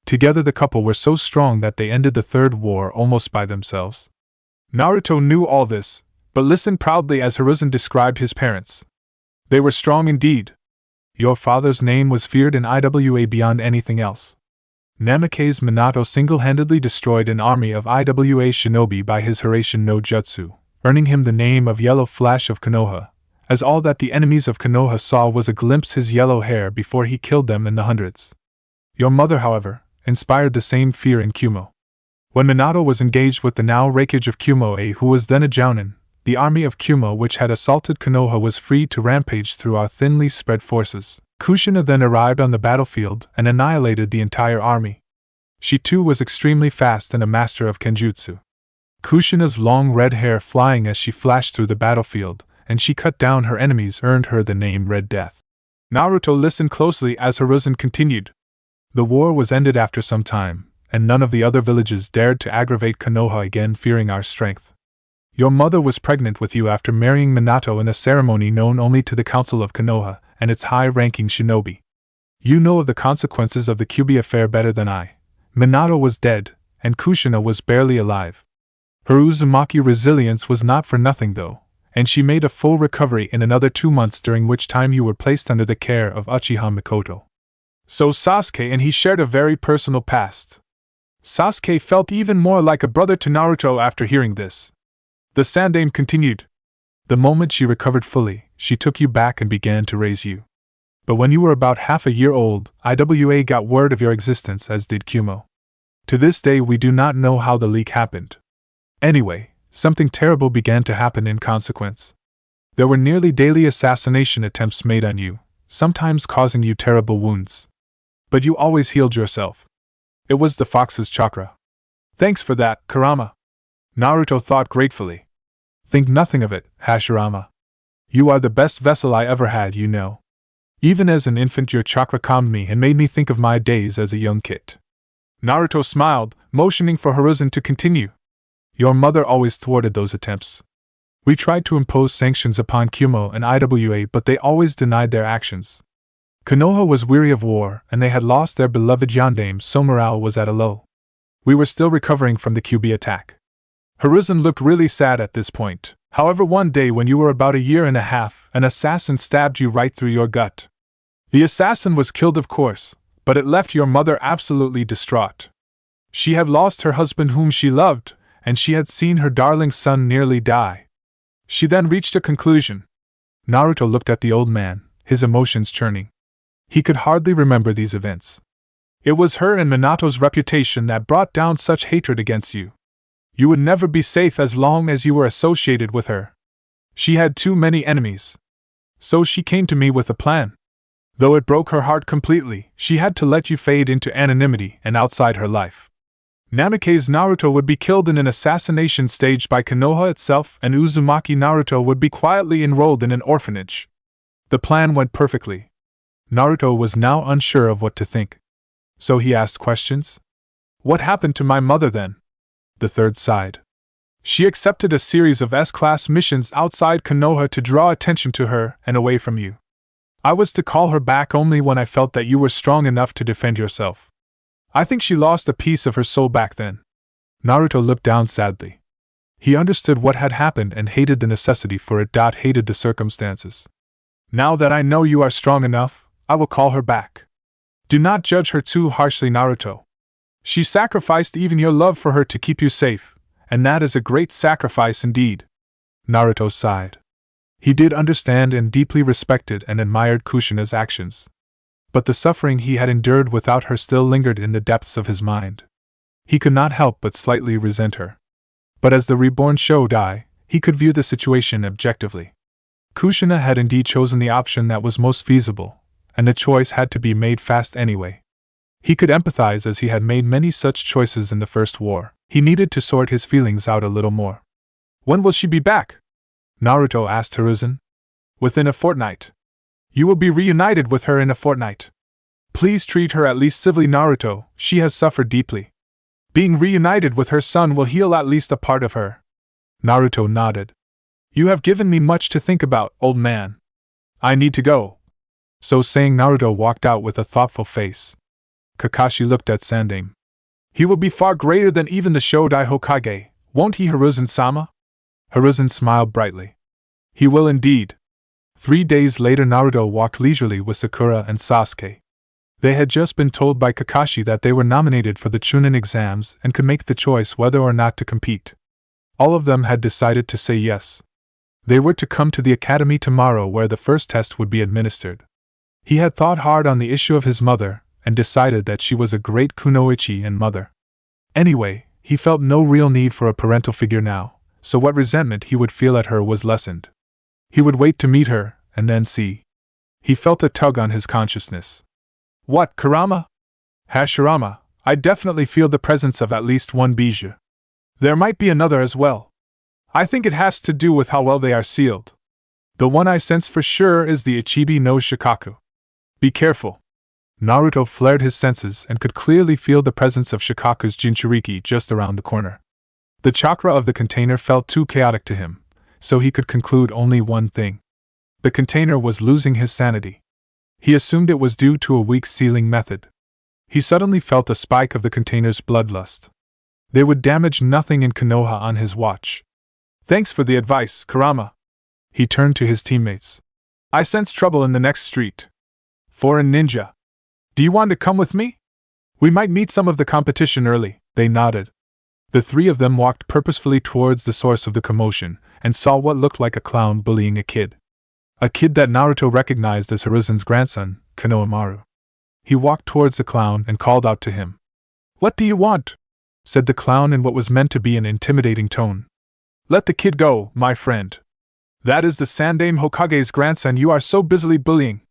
Together the couple were so strong that they ended the Third War almost by themselves. Naruto knew all this, but listened proudly as Hiruzen described his parents. They were strong indeed. Your father's name was feared in IWA beyond anything else. Namake's Minato single-handedly destroyed an army of IWA shinobi by his Hiraishin no Jutsu, earning him the name of Yellow Flash of Konoha, as all that the enemies of Konoha saw was a glimpse his yellow hair before he killed them in the hundreds. Your mother, however, inspired the same fear in Kumo. When Minato was engaged with the now Raikage of Kumo-e, who was then a Jounin, the army of Kumo which had assaulted Konoha was free to rampage through our thinly spread forces. Kushina then arrived on the battlefield and annihilated the entire army. She too was extremely fast and a master of kenjutsu. Kushina's long red hair flying as she flashed through the battlefield, and she cut down her enemies, earned her the name Red Death. Naruto listened closely as Hiruzen continued. The war was ended after some time, and none of the other villages dared to aggravate Konoha again, fearing our strength. Your mother was pregnant with you after marrying Minato in a ceremony known only to the Council of Konoha and its high-ranking shinobi. You know of the consequences of the Kyubi affair better than I. Minato was dead, and Kushina was barely alive. Her Uzumaki resilience was not for nothing though, and she made a full recovery in another 2 months, during which time you were placed under the care of Uchiha Mikoto. So Sasuke and he shared a very personal past. Sasuke felt even more like a brother to Naruto after hearing this. The Sandaime continued. The moment she recovered fully, she took you back and began to raise you. But when you were about half a year old, IWA got word of your existence, as did Kumo. To this day we do not know how the leak happened. Anyway, something terrible began to happen in consequence. There were nearly daily assassination attempts made on you, sometimes causing you terrible wounds. But you always healed yourself. It was the fox's chakra. Thanks for that, Kurama. Naruto thought gratefully. Think nothing of it, Hashirama. You are the best vessel I ever had, you know. Even as an infant your chakra calmed me and made me think of my days as a young kid. Naruto smiled, motioning for Hiruzen to continue. Your mother always thwarted those attempts. We tried to impose sanctions upon Kumo and IWA, but they always denied their actions. Konoha was weary of war, and they had lost their beloved Yondaime, so morale was at a low. We were still recovering from the QB attack. Hiruzen looked really sad at this point. However, one day when you were about a year and a half, an assassin stabbed you right through your gut. The assassin was killed, of course, but it left your mother absolutely distraught. She had lost her husband whom she loved, and she had seen her darling son nearly die. She then reached a conclusion. Naruto looked at the old man, his emotions churning. He could hardly remember these events. It was her and Minato's reputation that brought down such hatred against you. You would never be safe as long as you were associated with her. She had too many enemies. So she came to me with a plan. Though it broke her heart completely, she had to let you fade into anonymity and outside her life. Namiké's Naruto would be killed in an assassination staged by Konoha itself, and Uzumaki Naruto would be quietly enrolled in an orphanage. The plan went perfectly. Naruto was now unsure of what to think. So he asked questions. What happened to my mother then? The third sighed. She accepted a series of S-class missions outside Konoha to draw attention to her and away from you. I was to call her back only when I felt that you were strong enough to defend yourself. I think she lost a piece of her soul back then. Naruto looked down sadly. He understood what had happened and hated the necessity for it. Hated the circumstances. Now that I know you are strong enough, I will call her back. Do not judge her too harshly, Naruto. She sacrificed even your love for her to keep you safe, and that is a great sacrifice indeed. Naruto sighed. He did understand and deeply respected and admired Kushina's actions. But the suffering he had endured without her still lingered in the depths of his mind. He could not help but slightly resent her. But as the reborn Shodai, he could view the situation objectively. Kushina had indeed chosen the option that was most feasible, and the choice had to be made fast anyway. He could empathize as he had made many such choices in the first war. He needed to sort his feelings out a little more. When will she be back? Naruto asked Hiruzen. Within a fortnight. You will be reunited with her in a fortnight. Please treat her at least civilly, Naruto, she has suffered deeply. Being reunited with her son will heal at least a part of her. Naruto nodded. You have given me much to think about, old man. I need to go. So saying, Naruto walked out with a thoughtful face. Kakashi looked at Sandaime. He will be far greater than even the Shodai Hokage, won't he, Hiruzen-sama? Hiruzen smiled brightly. He will indeed. 3 days later, Naruto walked leisurely with Sakura and Sasuke. They had just been told by Kakashi that they were nominated for the chunin exams and could make the choice whether or not to compete. All of them had decided to say yes. They were to come to the academy tomorrow where the first test would be administered. He had thought hard on the issue of his mother and decided that she was a great kunoichi and mother. Anyway, he felt no real need for a parental figure now, so what resentment he would feel at her was lessened. He would wait to meet her, and then see. He felt a tug on his consciousness. What, Kurama? Hashirama, I definitely feel the presence of at least one bijou. There might be another as well. I think it has to do with how well they are sealed. The one I sense for sure is the Ichibi no Shikaku. Be careful. Naruto flared his senses and could clearly feel the presence of Shikaku's Jinchuriki just around the corner. The chakra of the container felt too chaotic to him, so he could conclude only one thing. The container was losing his sanity. He assumed it was due to a weak sealing method. He suddenly felt a spike of the container's bloodlust. They would damage nothing in Konoha on his watch. Thanks for the advice, Kurama. He turned to his teammates. I sense trouble in the next street. Foreign ninja. Do you want to come with me? We might meet some of the competition early. They nodded. The three of them walked purposefully towards the source of the commotion and saw what looked like a clown bullying a kid. A kid that Naruto recognized as Hiruzen's grandson, Konohamaru. He walked towards the clown and called out to him. What do you want? Said the clown in what was meant to be an intimidating tone. Let the kid go, my friend. That is the Sandaime Hokage's grandson you are so busily bullying.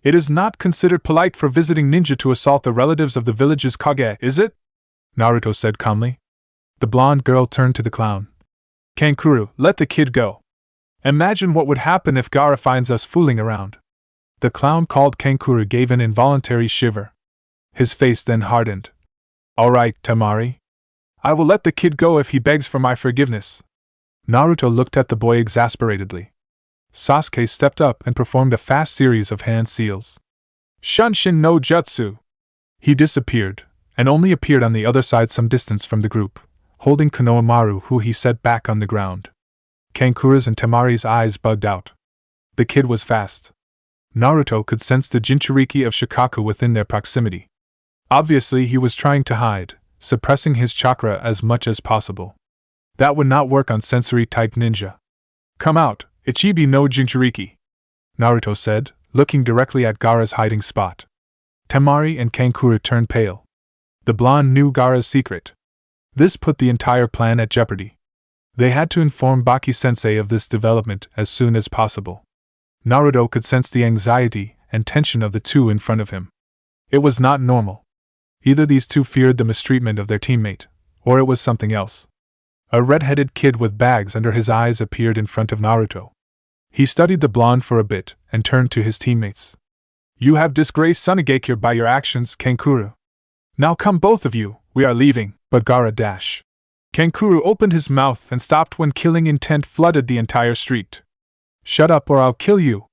It is not considered polite for visiting ninja to assault the relatives of the village's Kage, is it? Naruto said calmly. The blonde girl turned to the clown. Kankuro, let the kid go. Imagine what would happen if Gaara finds us fooling around. The clown called Kankuro gave an involuntary shiver. His face then hardened. All right, Temari. I will let the kid go if he begs for my forgiveness. Naruto looked at the boy exasperatedly. Sasuke stepped up and performed a fast series of hand seals. Shunshin no Jutsu! He disappeared, and only appeared on the other side some distance from the group, holding Konohamaru, who he set back on the ground. Kankuro's and Temari's eyes bugged out. The kid was fast. Naruto could sense the Jinchuriki of Shikaku within their proximity. Obviously he was trying to hide, suppressing his chakra as much as possible. That would not work on sensory-type ninja. Come out, Ichibi no Jinchuriki, Naruto said, looking directly at Gaara's hiding spot. Temari and Kankuro turned pale. The blonde knew Gaara's secret. This put the entire plan at jeopardy. They had to inform Baki-sensei of this development as soon as possible. Naruto could sense the anxiety and tension of the two in front of him. It was not normal. Either these two feared the mistreatment of their teammate, or it was something else. A red-headed kid with bags under his eyes appeared in front of Naruto. He studied the blonde for a bit and turned to his teammates. You have disgraced Sunigakure by your actions, Kankuro. Now come both of you, we are leaving, but Gaara dash. Kankuro opened his mouth and stopped when killing intent flooded the entire street. Shut up or I'll kill you.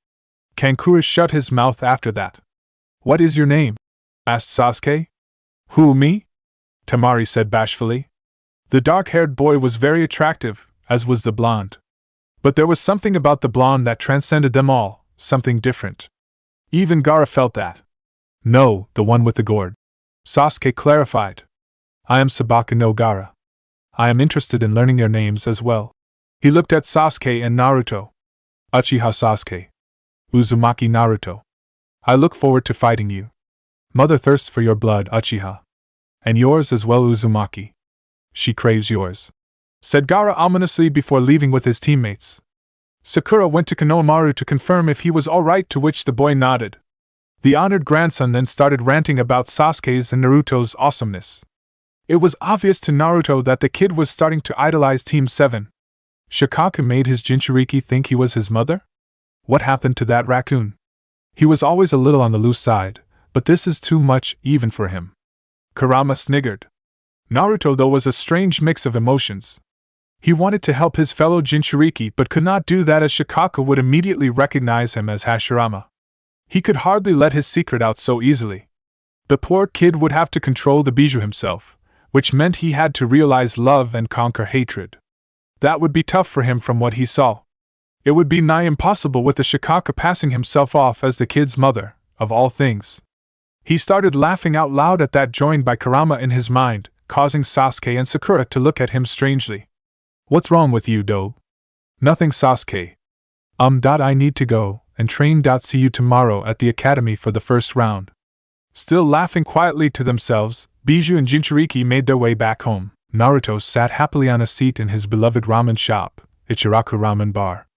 Kankuro shut his mouth after that. What is your name? Asked Sasuke. Who, me? Temari said bashfully. The dark-haired boy was very attractive, as was the blonde. But there was something about the blonde that transcended them all, something different. Even Gaara felt that. No, the one with the gourd. Sasuke clarified. I am Sabaka no Gaara. I am interested in learning your names as well. He looked at Sasuke and Naruto. Uchiha Sasuke. Uzumaki Naruto. I look forward to fighting you. Mother thirsts for your blood, Uchiha. And yours as well, Uzumaki. She craves yours, said Gaara ominously before leaving with his teammates. Sakura went to Konohamaru to confirm if he was alright, to which the boy nodded. The honored grandson then started ranting about Sasuke's and Naruto's awesomeness. It was obvious to Naruto that the kid was starting to idolize Team 7. Shikaku made his Jinchuriki think he was his mother? What happened to that raccoon? He was always a little on the loose side, but this is too much even for him. Kurama sniggered. Naruto, though, was a strange mix of emotions. He wanted to help his fellow Jinchuriki but could not do that as Shikaku would immediately recognize him as Hashirama. He could hardly let his secret out so easily. The poor kid would have to control the bijou himself, which meant he had to realize love and conquer hatred. That would be tough for him from what he saw. It would be nigh impossible with the Shikaku passing himself off as the kid's mother, of all things. He started laughing out loud at that, joined by Kurama in his mind, causing Sasuke and Sakura to look at him strangely. What's wrong with you, Dobe? Nothing, Sasuke. I need to go and train. See you tomorrow at the academy for the first round. Still laughing quietly to themselves, Bijou and Jinchuriki made their way back home. Naruto sat happily on a seat in his beloved ramen shop, Ichiraku Ramen Bar.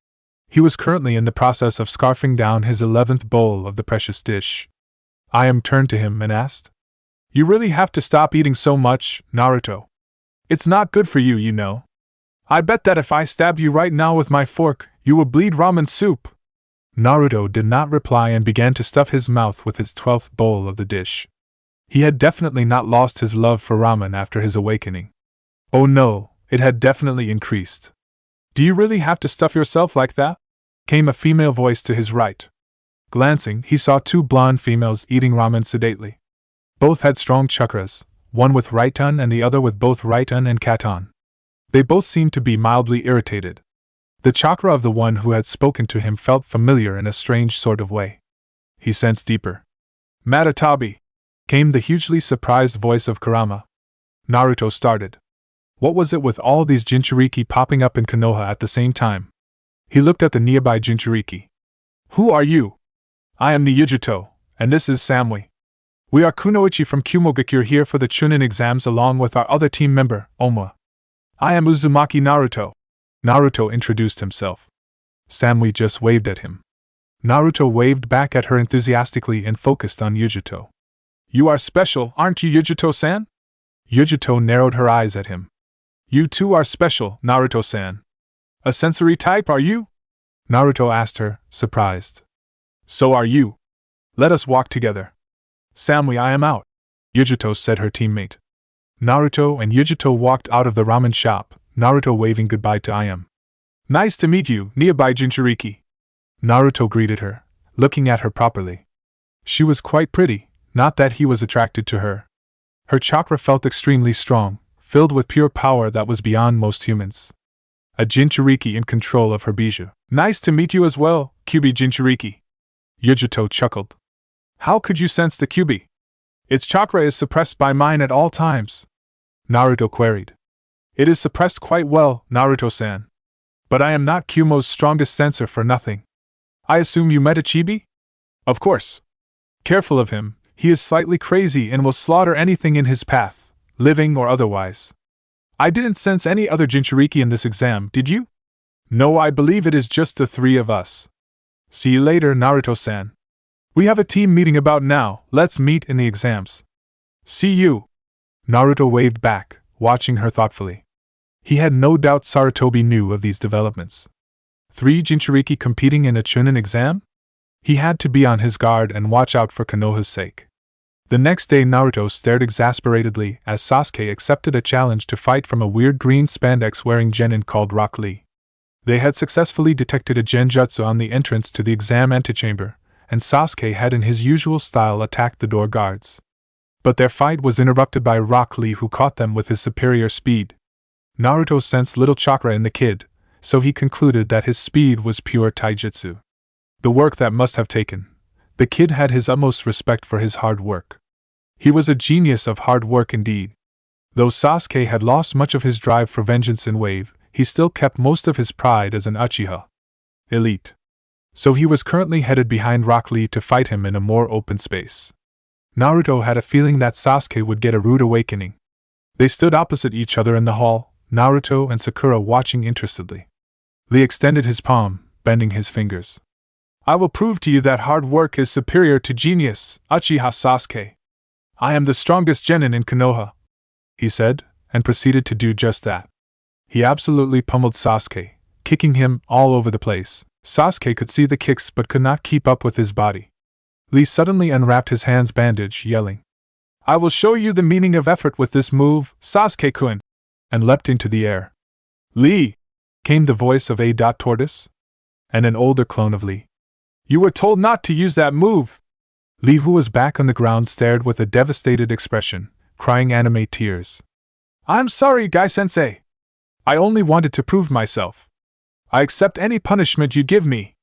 He was currently in the process of scarfing down his 11th bowl of the precious dish. Ayame turned to him and asked, You really have to stop eating so much, Naruto. It's not good for you, you know. I bet that if I stab you right now with my fork, you will bleed ramen soup. Naruto did not reply and began to stuff his mouth with his 12th bowl of the dish. He had definitely not lost his love for ramen after his awakening. Oh no, it had definitely increased. Do you really have to stuff yourself like that? Came a female voice to his right. Glancing, he saw two blonde females eating ramen sedately. Both had strong chakras, one with Raiton and the other with both Raiton and Katon. They both seemed to be mildly irritated. The chakra of the one who had spoken to him felt familiar in a strange sort of way. He sensed deeper. Matatabi! Came the hugely surprised voice of Kurama. Naruto started. What was it with all these Jinchuriki popping up in Konoha at the same time? He looked at the nearby Jinchuriki. Who are you? I am Niyujuto, and this is Samui. We are Kunoichi from Kumogakure here for the chunin exams along with our other team member, Oma. I am Uzumaki Naruto. Naruto introduced himself. Samui just waved at him. Naruto waved back at her enthusiastically and focused on Yujuto. You are special, aren't you, Yujuto-san? Yujuto narrowed her eyes at him. You too are special, Naruto-san, A sensory type, are you? Naruto asked her, surprised. So are you. Let us walk together. Samui, I am out, Yujito said her teammate. Naruto and Yujito walked out of the ramen shop, Naruto waving goodbye to Ayam. Nice to meet you, Niabai Jinchuriki. Naruto greeted her, looking at her properly. She was quite pretty, not that he was attracted to her. Her chakra felt extremely strong, filled with pure power that was beyond most humans. A Jinchuriki in control of her bijou. Nice to meet you as well, Kyubi Jinchuriki. Yujito chuckled. How could you sense the Kyubi? Its chakra is suppressed by mine at all times. Naruto queried. It is suppressed quite well, Naruto-san. But I am not Kumo's strongest sensor for nothing. I assume you met a chibi? Of course. Careful of him, he is slightly crazy and will slaughter anything in his path, living or otherwise. I didn't sense any other Jinchuriki in this exam, did you? No, I believe it is just the three of us. See you later, Naruto-san. We have a team meeting about now, let's meet in the exams. See you. Naruto waved back, watching her thoughtfully. He had no doubt Sarutobi knew of these developments. 3 Jinchuriki competing in a chunin exam? He had to be on his guard and watch out for Konoha's sake. The next day Naruto stared exasperatedly as Sasuke accepted a challenge to fight from a weird green spandex-wearing genin called Rock Lee. They had successfully detected a genjutsu on the entrance to the exam antechamber, and Sasuke had in his usual style attacked the door guards. But their fight was interrupted by Rock Lee, who caught them with his superior speed. Naruto sensed little chakra in the kid, so he concluded that his speed was pure taijutsu. The work that must have taken. The kid had his utmost respect for his hard work. He was a genius of hard work indeed. Though Sasuke had lost much of his drive for vengeance in Wave, he still kept most of his pride as an Uchiha. Elite. So he was currently headed behind Rock Lee to fight him in a more open space. Naruto had a feeling that Sasuke would get a rude awakening. They stood opposite each other in the hall, Naruto and Sakura watching interestedly. Lee extended his palm, bending his fingers. I will prove to you that hard work is superior to genius, Uchiha Sasuke. I am the strongest genin in Konoha, he said, and proceeded to do just that. He absolutely pummeled Sasuke, kicking him all over the place. Sasuke could see the kicks but could not keep up with his body. Lee suddenly unwrapped his hand's bandage, yelling, I will show you the meaning of effort with this move, Sasuke-kun, and leapt into the air. Lee! Came the voice of A. Tortoise, and an older clone of Lee. You were told not to use that move! Lee, who was back on the ground, stared with a devastated expression, crying anime tears. I'm sorry, Gai-sensei. I only wanted to prove myself. I accept any punishment you give me.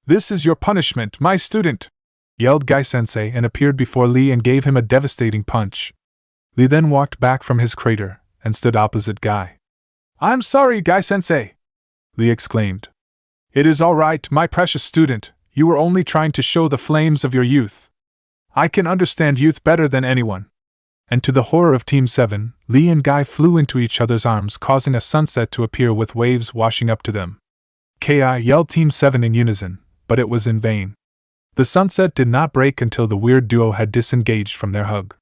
This is your punishment, my student, yelled Gai-sensei and appeared before Lee and gave him a devastating punch. Lee then walked back from his crater and stood opposite Gai. I'm sorry, Gai-sensei, Lee exclaimed. It is all right, my precious student, you were only trying to show the flames of your youth. I can understand youth better than anyone. And to the horror of Team 7, Lee and Gai flew into each other's arms, causing a sunset to appear with waves washing up to them. Ki yelled Team 7 in unison, but it was in vain. The sunset did not break until the weird duo had disengaged from their hug.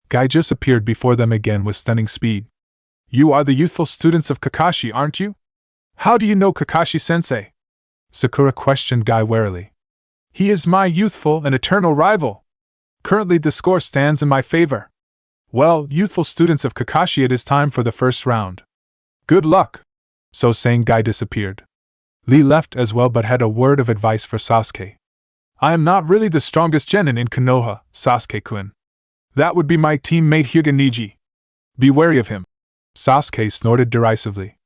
Gai just appeared before them again with stunning speed. You are the youthful students of Kakashi, aren't you? How do you know Kakashi-sensei? Sakura questioned Gai warily. He is my youthful and eternal rival. Currently the score stands in my favor. Well, youthful students of Kakashi, it is time for the first round. Good luck! So saying, Gai disappeared. Lee left as well but had a word of advice for Sasuke. I am not really the strongest genin in Konoha, Sasuke-kun. That would be my teammate Hyuga Niji. Be wary of him. Sasuke snorted derisively.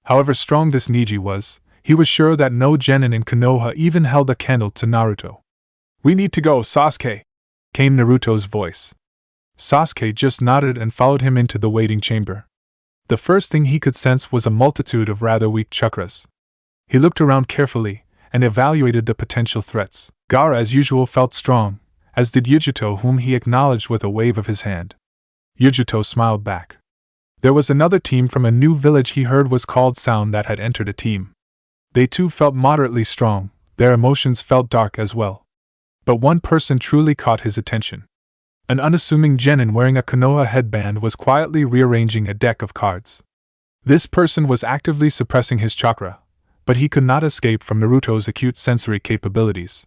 However strong this Niji was, he was sure that no genin in Konoha even held a candle to Naruto. We need to go, Sasuke, came Naruto's voice. Sasuke just nodded and followed him into the waiting chamber. The first thing he could sense was a multitude of rather weak chakras. He looked around carefully and evaluated the potential threats. Gaara, as usual, felt strong, as did Yujito, whom he acknowledged with a wave of his hand. Yujito smiled back. There was another team from a new village he heard was called Sound that had entered a team. They too felt moderately strong, their emotions felt dark as well. But one person truly caught his attention. An unassuming genin wearing a Konoha headband was quietly rearranging a deck of cards. This person was actively suppressing his chakra, but he could not escape from Naruto's acute sensory capabilities.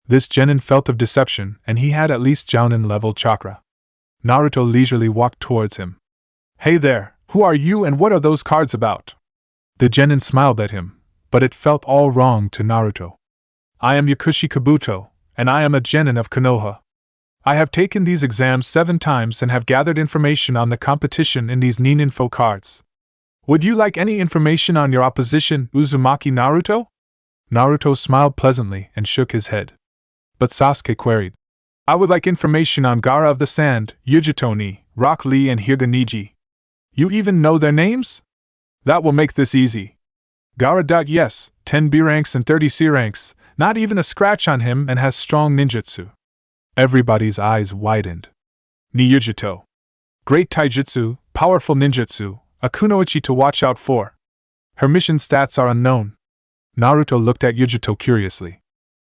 This genin felt of deception, and he had at least Jounin-level chakra. Naruto leisurely walked towards him. "Hey there, who are you and what are those cards about?" The genin smiled at him, but it felt all wrong to Naruto. "I am Yakushi Kabuto, and I am a genin of Konoha. I have taken these exams 7 times and have gathered information on the competition in these nin info cards. Would you like any information on your opposition, Uzumaki Naruto?" Naruto smiled pleasantly and shook his head. But Sasuke queried, "I would like information on Gaara of the Sand, Yujito-ni, Rock Lee and Hyuga-Niji. You even know their names? That will make this easy. Gaara. Yes, 10 B ranks and 30 C ranks, not even a scratch on him, and has strong ninjutsu." Everybody's eyes widened. Niyujito. Great taijutsu, powerful ninjutsu, a kunoichi to watch out for. Her mission stats are unknown. Naruto looked at Yujito curiously.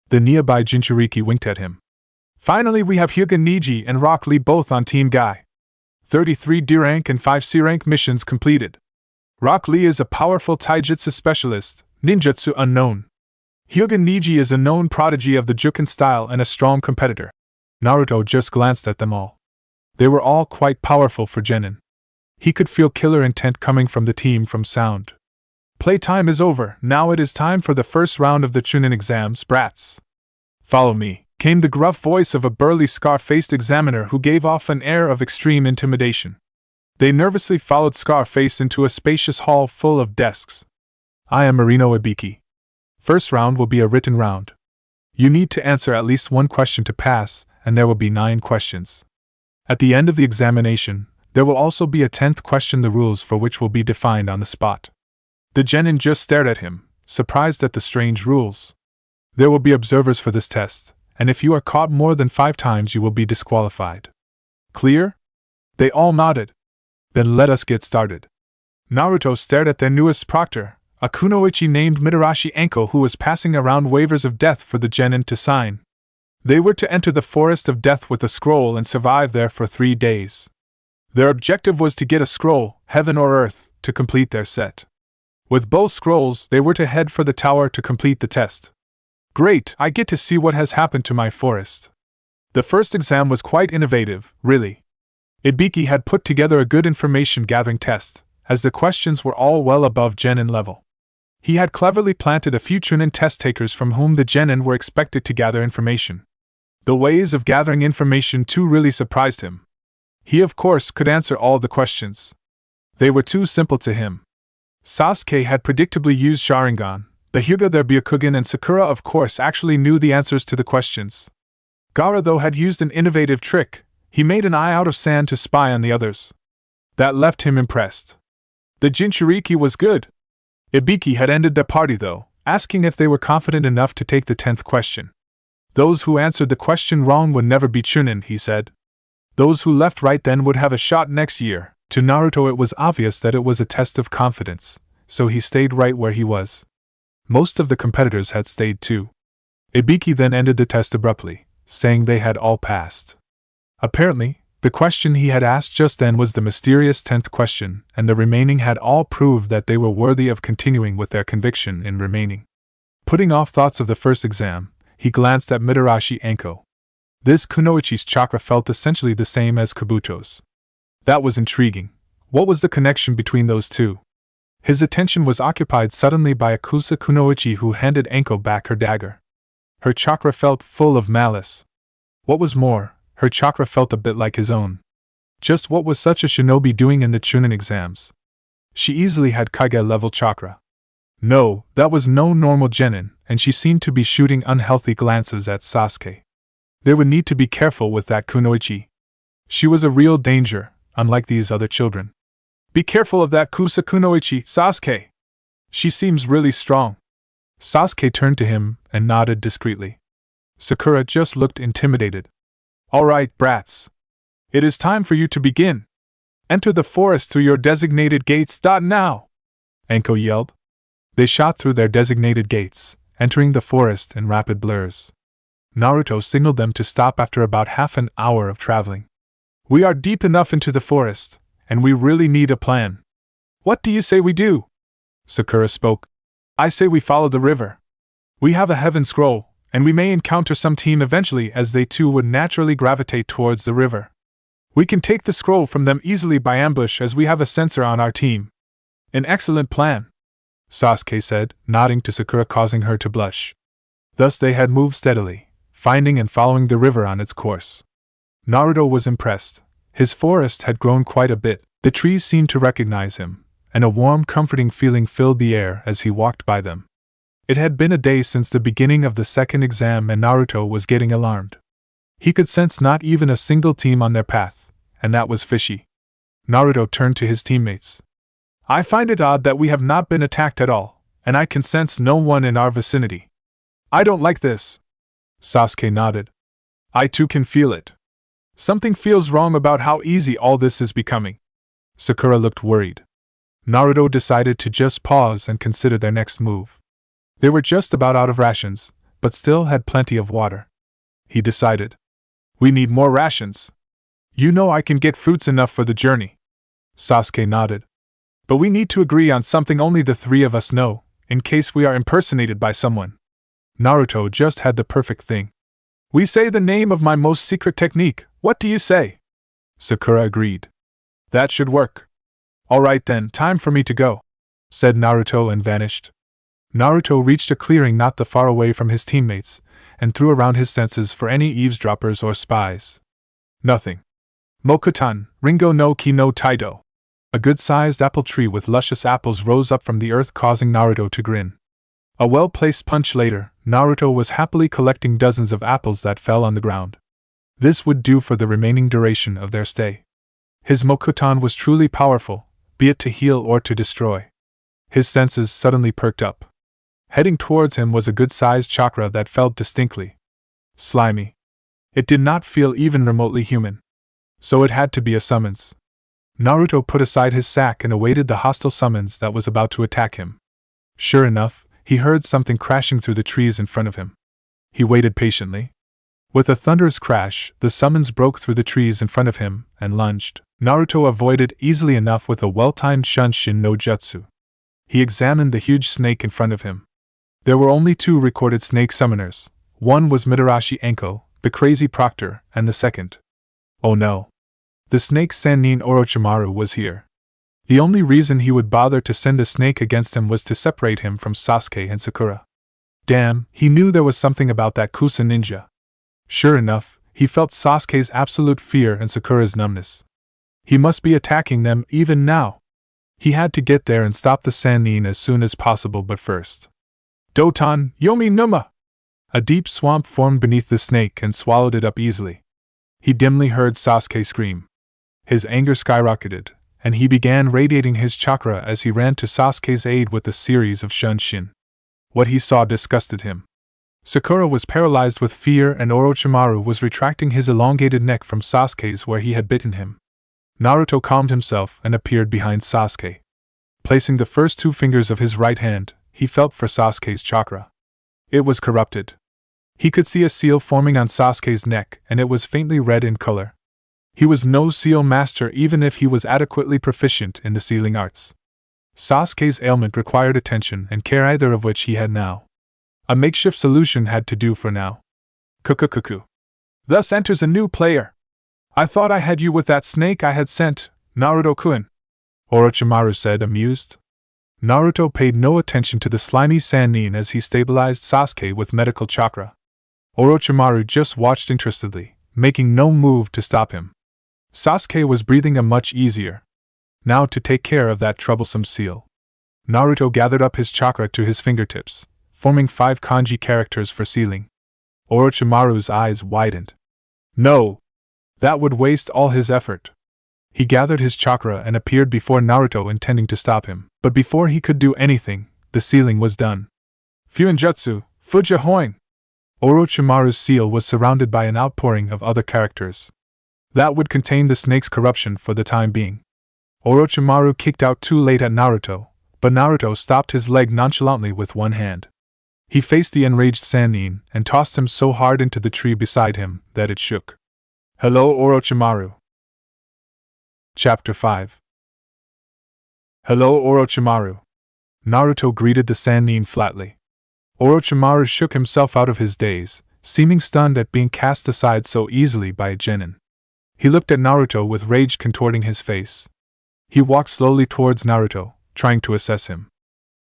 The nearby Jinchuriki winked at him. "Finally we have Hyuga-Niji and Rock Lee both on Team Guy. 33 D rank and 5 C rank missions completed. Rock Lee is a powerful taijutsu specialist, ninjutsu unknown. Hyuga-Niji is a known prodigy of the Juken style and a strong competitor." Naruto just glanced at them all. They were all quite powerful for genin. He could feel killer intent coming from the team from sound. "Playtime is over, now it is time for the first round of the chunin exams, brats. Follow me," came the gruff voice of a burly scar-faced examiner who gave off an air of extreme intimidation. They nervously followed Scarface into a spacious hall full of desks. "I am Marino Ibiki. First round will be a written round. You need to answer at least 1 question to pass, and there will be 9 questions. At the end of the examination, there will also be a 10th question, the rules for which will be defined on the spot." The genin just stared at him, surprised at the strange rules. "There will be observers for this test, and if you are caught more than 5 times you will be disqualified. Clear?" They all nodded. "Then let us get started." Naruto stared at their newest proctor, a kunoichi named Mitarashi Anko, who was passing around waivers of death for the genin to sign. They were to enter the Forest of Death with a scroll and survive there for 3 days. Their objective was to get a scroll, heaven or earth, to complete their set. With both scrolls, they were to head for the tower to complete the test. "Great, I get to see what has happened to my forest." The first exam was quite innovative, really. Ibiki had put together a good information-gathering test, as the questions were all well above genin level. He had cleverly planted a few chunin test-takers from whom the genin were expected to gather information. The ways of gathering information too really surprised him. He of course could answer all the questions. They were too simple to him. Sasuke had predictably used Sharingan, the Hyuga their Byakugan, and Sakura of course actually knew the answers to the questions. Gaara though had used an innovative trick. He made an eye out of sand to spy on the others. That left him impressed. The Jinchuriki was good. Ibiki had ended their party though, asking if they were confident enough to take the 10th question. Those who answered the question wrong would never be chunin, he said. Those who left right then would have a shot next year. To Naruto it was obvious that it was a test of confidence, so he stayed right where he was. Most of the competitors had stayed too. Ibiki then ended the test abruptly, saying they had all passed. Apparently, the question he had asked just then was the mysterious 10th question, and the remaining had all proved that they were worthy of continuing with their conviction in remaining. Putting off thoughts of the first exam, he glanced at Mitarashi Anko. This kunoichi's chakra felt essentially the same as Kabuto's. That was intriguing. What was the connection between those two? His attention was occupied suddenly by Akusa Kunoichi, who handed Anko back her dagger. Her chakra felt full of malice. What was more, her chakra felt a bit like his own. Just what was such a shinobi doing in the chunin exams? She easily had Kage-level chakra. No, that was no normal genin, and she seemed to be shooting unhealthy glances at Sasuke. They would need to be careful with that kunoichi. She was a real danger, unlike these other children. Be careful of that Kusa Kunoichi, Sasuke. She seems really strong. Sasuke turned to him and nodded discreetly. Sakura just looked intimidated. All right, brats. It is time for you to begin. Enter the forest through your designated gates. Now! Anko yelled. They shot through their designated gates, entering the forest in rapid blurs. Naruto signaled them to stop after about half an hour of traveling. We are deep enough into the forest, and we really need a plan. What do you say we do? Sakura spoke. I say we follow the river. We have a heaven scroll, and we may encounter some team eventually as they too would naturally gravitate towards the river. We can take the scroll from them easily by ambush as we have a sensor on our team. An excellent plan, Sasuke said, nodding to Sakura, causing her to blush. Thus they had moved steadily, finding and following the river on its course. Naruto was impressed. His forest had grown quite a bit, the trees seemed to recognize him, and a warm, comforting feeling filled the air as he walked by them. It had been a day since the beginning of the second exam and Naruto was getting alarmed. He could sense not even a single team on their path, and that was fishy. Naruto turned to his teammates. I find it odd that we have not been attacked at all, and I can sense no one in our vicinity. I don't like this. Sasuke nodded. I too can feel it. Something feels wrong about how easy all this is becoming. Sakura looked worried. Naruto decided to just pause and consider their next move. They were just about out of rations, but still had plenty of water. He decided. We need more rations. You know I can get fruits enough for the journey. Sasuke nodded. But we need to agree on something only the three of us know, in case we are impersonated by someone. Naruto just had the perfect thing. We say the name of my most secret technique, what do you say? Sakura agreed. That should work. Alright then, time for me to go, said Naruto and vanished. Naruto reached a clearing not that far away from his teammates, and threw around his senses for any eavesdroppers or spies. Nothing. Mokuton, Ringo no Ki no Taido. A good-sized apple tree with luscious apples rose up from the earth, causing Naruto to grin. A well-placed punch later, Naruto was happily collecting dozens of apples that fell on the ground. This would do for the remaining duration of their stay. His mokuton was truly powerful, be it to heal or to destroy. His senses suddenly perked up. Heading towards him was a good-sized chakra that felt distinctly slimy. It did not feel even remotely human. So it had to be a summons. Naruto put aside his sack and awaited the hostile summons that was about to attack him. Sure enough, he heard something crashing through the trees in front of him. He waited patiently. With a thunderous crash, the summons broke through the trees in front of him and lunged. Naruto avoided easily enough with a well-timed Shunshin no Jutsu. He examined the huge snake in front of him. There were only 2 recorded snake summoners. One was Mitarashi Enko, the crazy proctor, and the second. Oh no. The snake Sannin Orochimaru was here. The only reason he would bother to send a snake against him was to separate him from Sasuke and Sakura. Damn, he knew there was something about that Kusa ninja. Sure enough, he felt Sasuke's absolute fear and Sakura's numbness. He must be attacking them even now. He had to get there and stop the Sannin as soon as possible, but first. Doton, Yomi Numa! A deep swamp formed beneath the snake and swallowed it up easily. He dimly heard Sasuke scream. His anger skyrocketed, and he began radiating his chakra as he ran to Sasuke's aid with a series of Shunshin. What he saw disgusted him. Sakura was paralyzed with fear and Orochimaru was retracting his elongated neck from Sasuke's where he had bitten him. Naruto calmed himself and appeared behind Sasuke. Placing the first 2 fingers of his right hand, he felt for Sasuke's chakra. It was corrupted. He could see a seal forming on Sasuke's neck and it was faintly red in color. He was no seal master even if he was adequately proficient in the sealing arts. Sasuke's ailment required attention and care, either of which he had now. A makeshift solution had to do for now. Kukukuku. Thus enters a new player. I thought I had you with that snake I had sent, Naruto-kun. Orochimaru said, amused. Naruto paid no attention to the slimy Sannin as he stabilized Sasuke with medical chakra. Orochimaru just watched interestedly, making no move to stop him. Sasuke was breathing a much easier. Now to take care of that troublesome seal. Naruto gathered up his chakra to his fingertips, forming 5 kanji characters for sealing. Orochimaru's eyes widened. No! That would waste all his effort. He gathered his chakra and appeared before Naruto, intending to stop him, but before he could do anything, the sealing was done. Fuinjutsu, Fuja Hoin! Orochimaru's seal was surrounded by an outpouring of other characters. That would contain the snake's corruption for the time being. Orochimaru kicked out too late at Naruto, but Naruto stopped his leg nonchalantly with one hand. He faced the enraged Sannin and tossed him so hard into the tree beside him that it shook. Hello, Orochimaru. Chapter 5. Hello, Orochimaru. Naruto greeted the Sannin flatly. Orochimaru shook himself out of his daze, seeming stunned at being cast aside so easily by a genin. He looked at Naruto with rage contorting his face. He walked slowly towards Naruto, trying to assess him.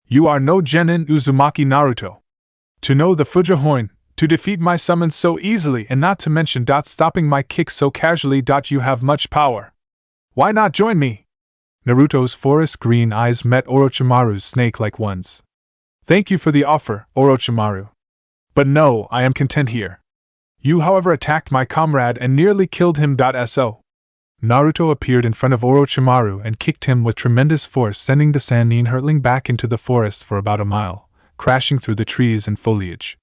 You are no genin, Uzumaki Naruto. To know the Fujihorn, to defeat my summons so easily and not to mention stopping my kick so casually. You have much power. Why not join me? Naruto's forest green eyes met Orochimaru's snake-like ones. Thank you for the offer, Orochimaru. But no, I am content here. You however attacked my comrade and nearly killed him. So. Naruto appeared in front of Orochimaru and kicked him with tremendous force, sending the Sannin hurtling back into the forest for about a mile, crashing through the trees and foliage.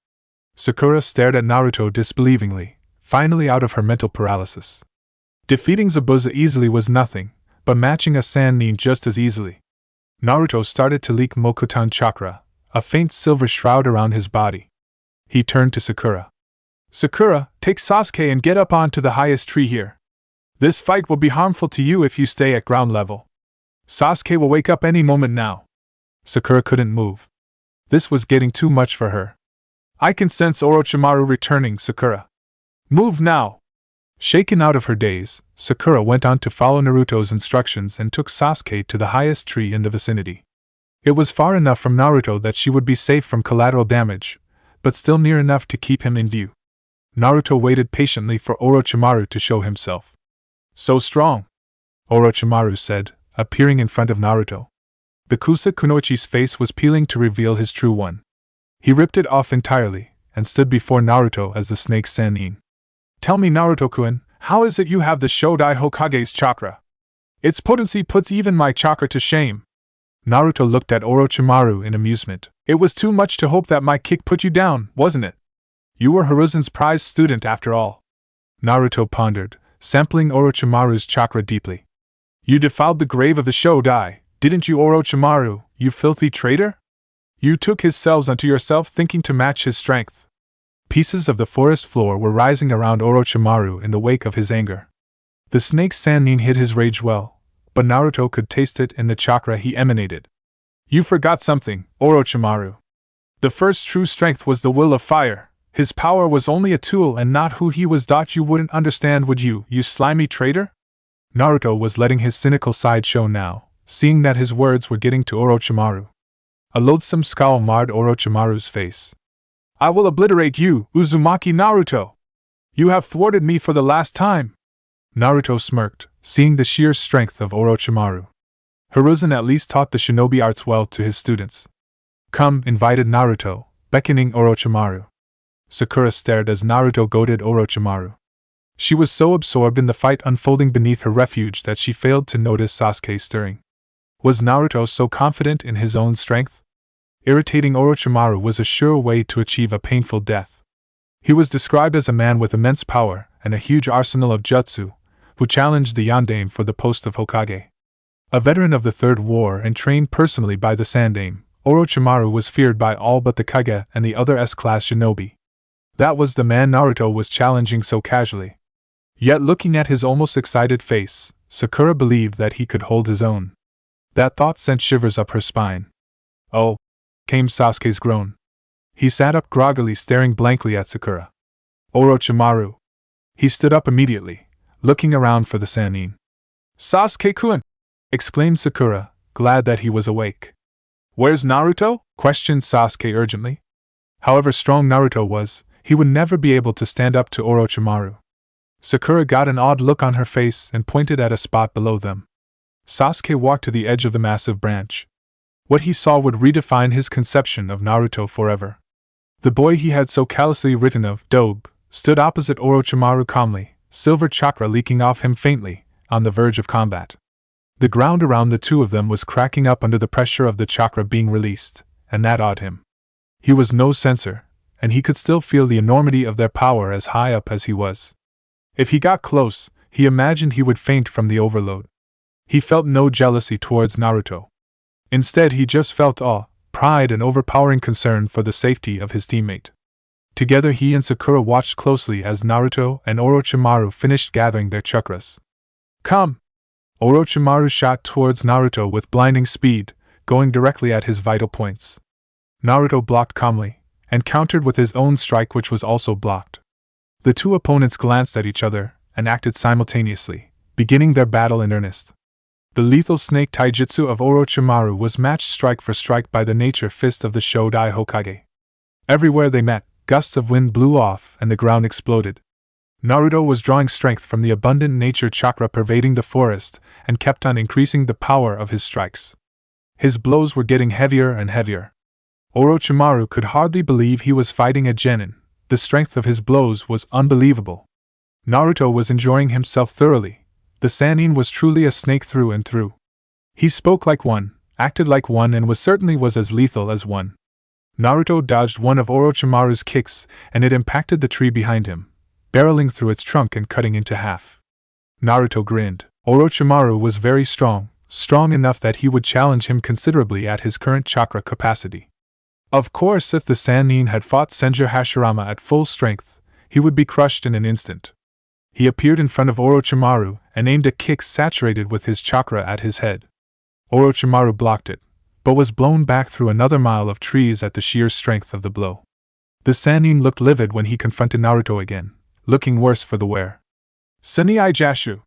Sakura stared at Naruto disbelievingly, finally out of her mental paralysis. Defeating Zabuza easily was nothing, but matching a Sannin just as easily. Naruto started to leak mokuton chakra, a faint silver shroud around his body. He turned to Sakura. Sakura, take Sasuke and get up onto the highest tree here. This fight will be harmful to you if you stay at ground level. Sasuke will wake up any moment now. Sakura couldn't move. This was getting too much for her. I can sense Orochimaru returning, Sakura. Move now! Shaken out of her daze, Sakura went on to follow Naruto's instructions and took Sasuke to the highest tree in the vicinity. It was far enough from Naruto that she would be safe from collateral damage, but still near enough to keep him in view. Naruto waited patiently for Orochimaru to show himself. So strong, Orochimaru said, appearing in front of Naruto. Bikusa Kunoichi's face was peeling to reveal his true one. He ripped it off entirely, and stood before Naruto as the snake Sannin. Tell me, Naruto-kun, how is it you have the Yondaime Hokage's chakra? Its potency puts even my chakra to shame. Naruto looked at Orochimaru in amusement. It was too much to hope that my kick put you down, wasn't it? You were Hiruzen's prize student after all. Naruto pondered, sampling Orochimaru's chakra deeply. You defiled the grave of the Shodai, didn't you, Orochimaru, you filthy traitor? You took his cells unto yourself thinking to match his strength. Pieces of the forest floor were rising around Orochimaru in the wake of his anger. The snake Sannin hid his rage well, but Naruto could taste it in the chakra he emanated. You forgot something, Orochimaru. The first true strength was the will of fire. His power was only a tool and not who he was. You wouldn't understand, would you, you slimy traitor? Naruto was letting his cynical side show now, seeing that his words were getting to Orochimaru. A loathsome scowl marred Orochimaru's face. I will obliterate you, Uzumaki Naruto! You have thwarted me for the last time! Naruto smirked, seeing the sheer strength of Orochimaru. Hiruzen at least taught the shinobi arts well to his students. Come, invited Naruto, beckoning Orochimaru. Sakura stared as Naruto goaded Orochimaru. She was so absorbed in the fight unfolding beneath her refuge that she failed to notice Sasuke stirring. Was Naruto so confident in his own strength? Irritating Orochimaru was a sure way to achieve a painful death. He was described as a man with immense power and a huge arsenal of jutsu, who challenged the Yondaime for the post of Hokage. A veteran of the Third War and trained personally by the Sandaime, Orochimaru was feared by all but the Kage and the other S-class shinobi. That was the man Naruto was challenging so casually. Yet looking at his almost excited face, Sakura believed that he could hold his own. That thought sent shivers up her spine. Oh, came Sasuke's groan. He sat up groggily, staring blankly at Sakura. Orochimaru. He stood up immediately, looking around for the Sannin. Sasuke-kun! Exclaimed Sakura, glad that he was awake. Where's Naruto? Questioned Sasuke urgently. However strong Naruto was, he would never be able to stand up to Orochimaru. Sakura got an odd look on her face and pointed at a spot below them. Sasuke walked to the edge of the massive branch. What he saw would redefine his conception of Naruto forever. The boy he had so callously written of, Doge, stood opposite Orochimaru calmly, silver chakra leaking off him faintly, on the verge of combat. The ground around the two of them was cracking up under the pressure of the chakra being released, and that awed him. He was no censor, and he could still feel the enormity of their power as high up as he was. If he got close, he imagined he would faint from the overload. He felt no jealousy towards Naruto. Instead, he just felt awe, pride, and overpowering concern for the safety of his teammate. Together he and Sakura watched closely as Naruto and Orochimaru finished gathering their chakras. Come! Orochimaru shot towards Naruto with blinding speed, going directly at his vital points. Naruto blocked calmly, and countered with his own strike, which was also blocked. The two opponents glanced at each other and acted simultaneously, beginning their battle in earnest. The lethal snake taijutsu of Orochimaru was matched strike for strike by the nature fist of the Yondaime Hokage. Everywhere they met, gusts of wind blew off and the ground exploded. Naruto was drawing strength from the abundant nature chakra pervading the forest and kept on increasing the power of his strikes. His blows were getting heavier and heavier. Orochimaru could hardly believe he was fighting a genin. The strength of his blows was unbelievable. Naruto was enjoying himself thoroughly. The Sannin was truly a snake through and through. He spoke like one, acted like one, and certainly was as lethal as one. Naruto dodged one of Orochimaru's kicks, and it impacted the tree behind him, barreling through its trunk and cutting into half. Naruto grinned. Orochimaru was very strong, strong enough that he would challenge him considerably at his current chakra capacity. Of course, if the Sannin had fought Senju Hashirama at full strength, he would be crushed in an instant. He appeared in front of Orochimaru and aimed a kick saturated with his chakra at his head. Orochimaru blocked it, but was blown back through another mile of trees at the sheer strength of the blow. The Sannin looked livid when he confronted Naruto again, looking worse for the wear. Senai Jashu!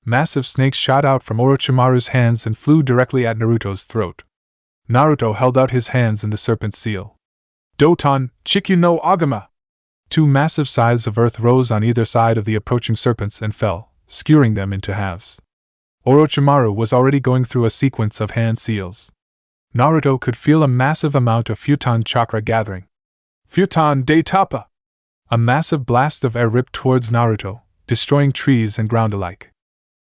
Massive snakes shot out from Orochimaru's hands and flew directly at Naruto's throat. Naruto held out his hands in the serpent seal. Doton, Chikyu no Agama! Two massive scythes of earth rose on either side of the approaching serpents and fell, skewering them into halves. Orochimaru was already going through a sequence of hand seals. Naruto could feel a massive amount of Futon chakra gathering. Futon de Tapa! A massive blast of air ripped towards Naruto, destroying trees and ground alike.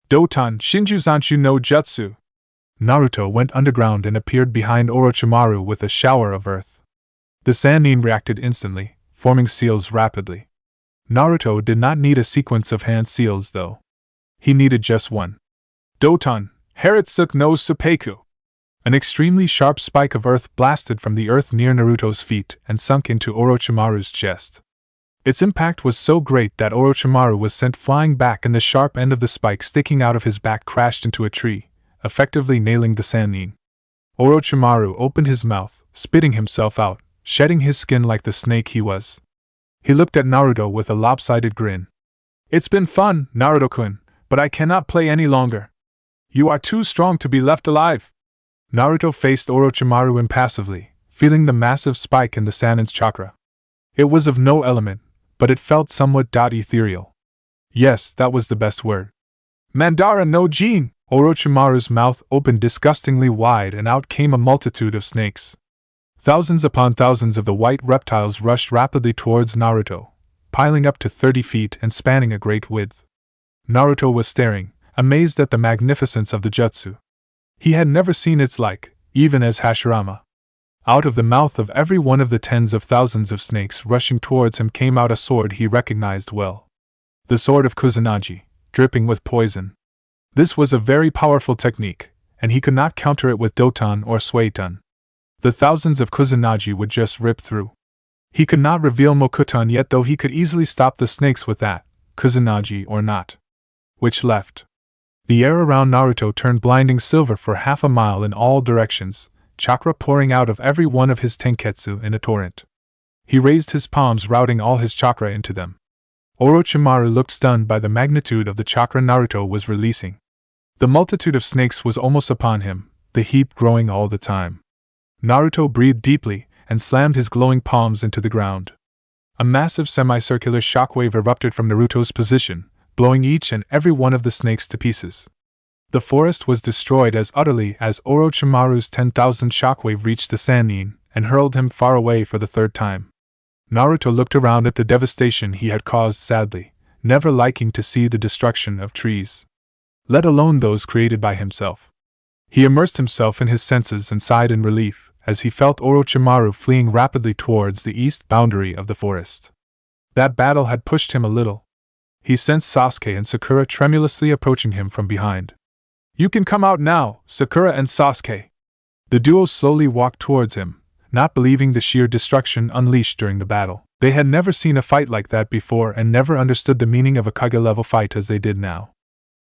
Doton Shinjuzanchu no Jutsu! Naruto went underground and appeared behind Orochimaru with a shower of earth. The Sannin reacted instantly, forming seals rapidly. Naruto did not need a sequence of hand seals though. He needed just one. Doton, Haratsuk no Seppuku! An extremely sharp spike of earth blasted from the earth near Naruto's feet and sunk into Orochimaru's chest. Its impact was so great that Orochimaru was sent flying back and the sharp end of the spike sticking out of his back crashed into a tree, effectively nailing the Sannin. Orochimaru opened his mouth, spitting himself out, shedding his skin like the snake he was. He looked at Naruto with a lopsided grin. It's been fun, Naruto-kun, but I cannot play any longer. You are too strong to be left alive. Naruto faced Orochimaru impassively, feeling the massive spike in the Sannin's chakra. It was of no element, but it felt somewhat ethereal. Yes, that was the best word. Mandara no Jin! Orochimaru's mouth opened disgustingly wide and out came a multitude of snakes. Thousands upon thousands of the white reptiles rushed rapidly towards Naruto, piling up to 30 feet and spanning a great width. Naruto was staring, amazed at the magnificence of the jutsu. He had never seen its like, even as Hashirama. Out of the mouth of every one of the tens of thousands of snakes rushing towards him came out a sword he recognized well. The sword of Kusanagi, dripping with poison. This was a very powerful technique, and he could not counter it with Doton or Suiton. The thousands of Kusanagi would just rip through. He could not reveal mokuton yet, though he could easily stop the snakes with that, Kusanagi or not. Which left. The air around Naruto turned blinding silver for half a mile in all directions, chakra pouring out of every one of his tenketsu in a torrent. He raised his palms, routing all his chakra into them. Orochimaru looked stunned by the magnitude of the chakra Naruto was releasing. The multitude of snakes was almost upon him, the heap growing all the time. Naruto breathed deeply and slammed his glowing palms into the ground. A massive semicircular shockwave erupted from Naruto's position, blowing each and every one of the snakes to pieces. The forest was destroyed as utterly as Orochimaru's 10,000 shockwave reached the Sannin and hurled him far away for the third time. Naruto looked around at the devastation he had caused sadly, never liking to see the destruction of trees, let alone those created by himself. He immersed himself in his senses and sighed in relief as he felt Orochimaru fleeing rapidly towards the east boundary of the forest. That battle had pushed him a little. He sensed Sasuke and Sakura tremulously approaching him from behind. You can come out now, Sakura and Sasuke. The duo slowly walked towards him, not believing the sheer destruction unleashed during the battle. They had never seen a fight like that before and never understood the meaning of a Kage-level fight as they did now.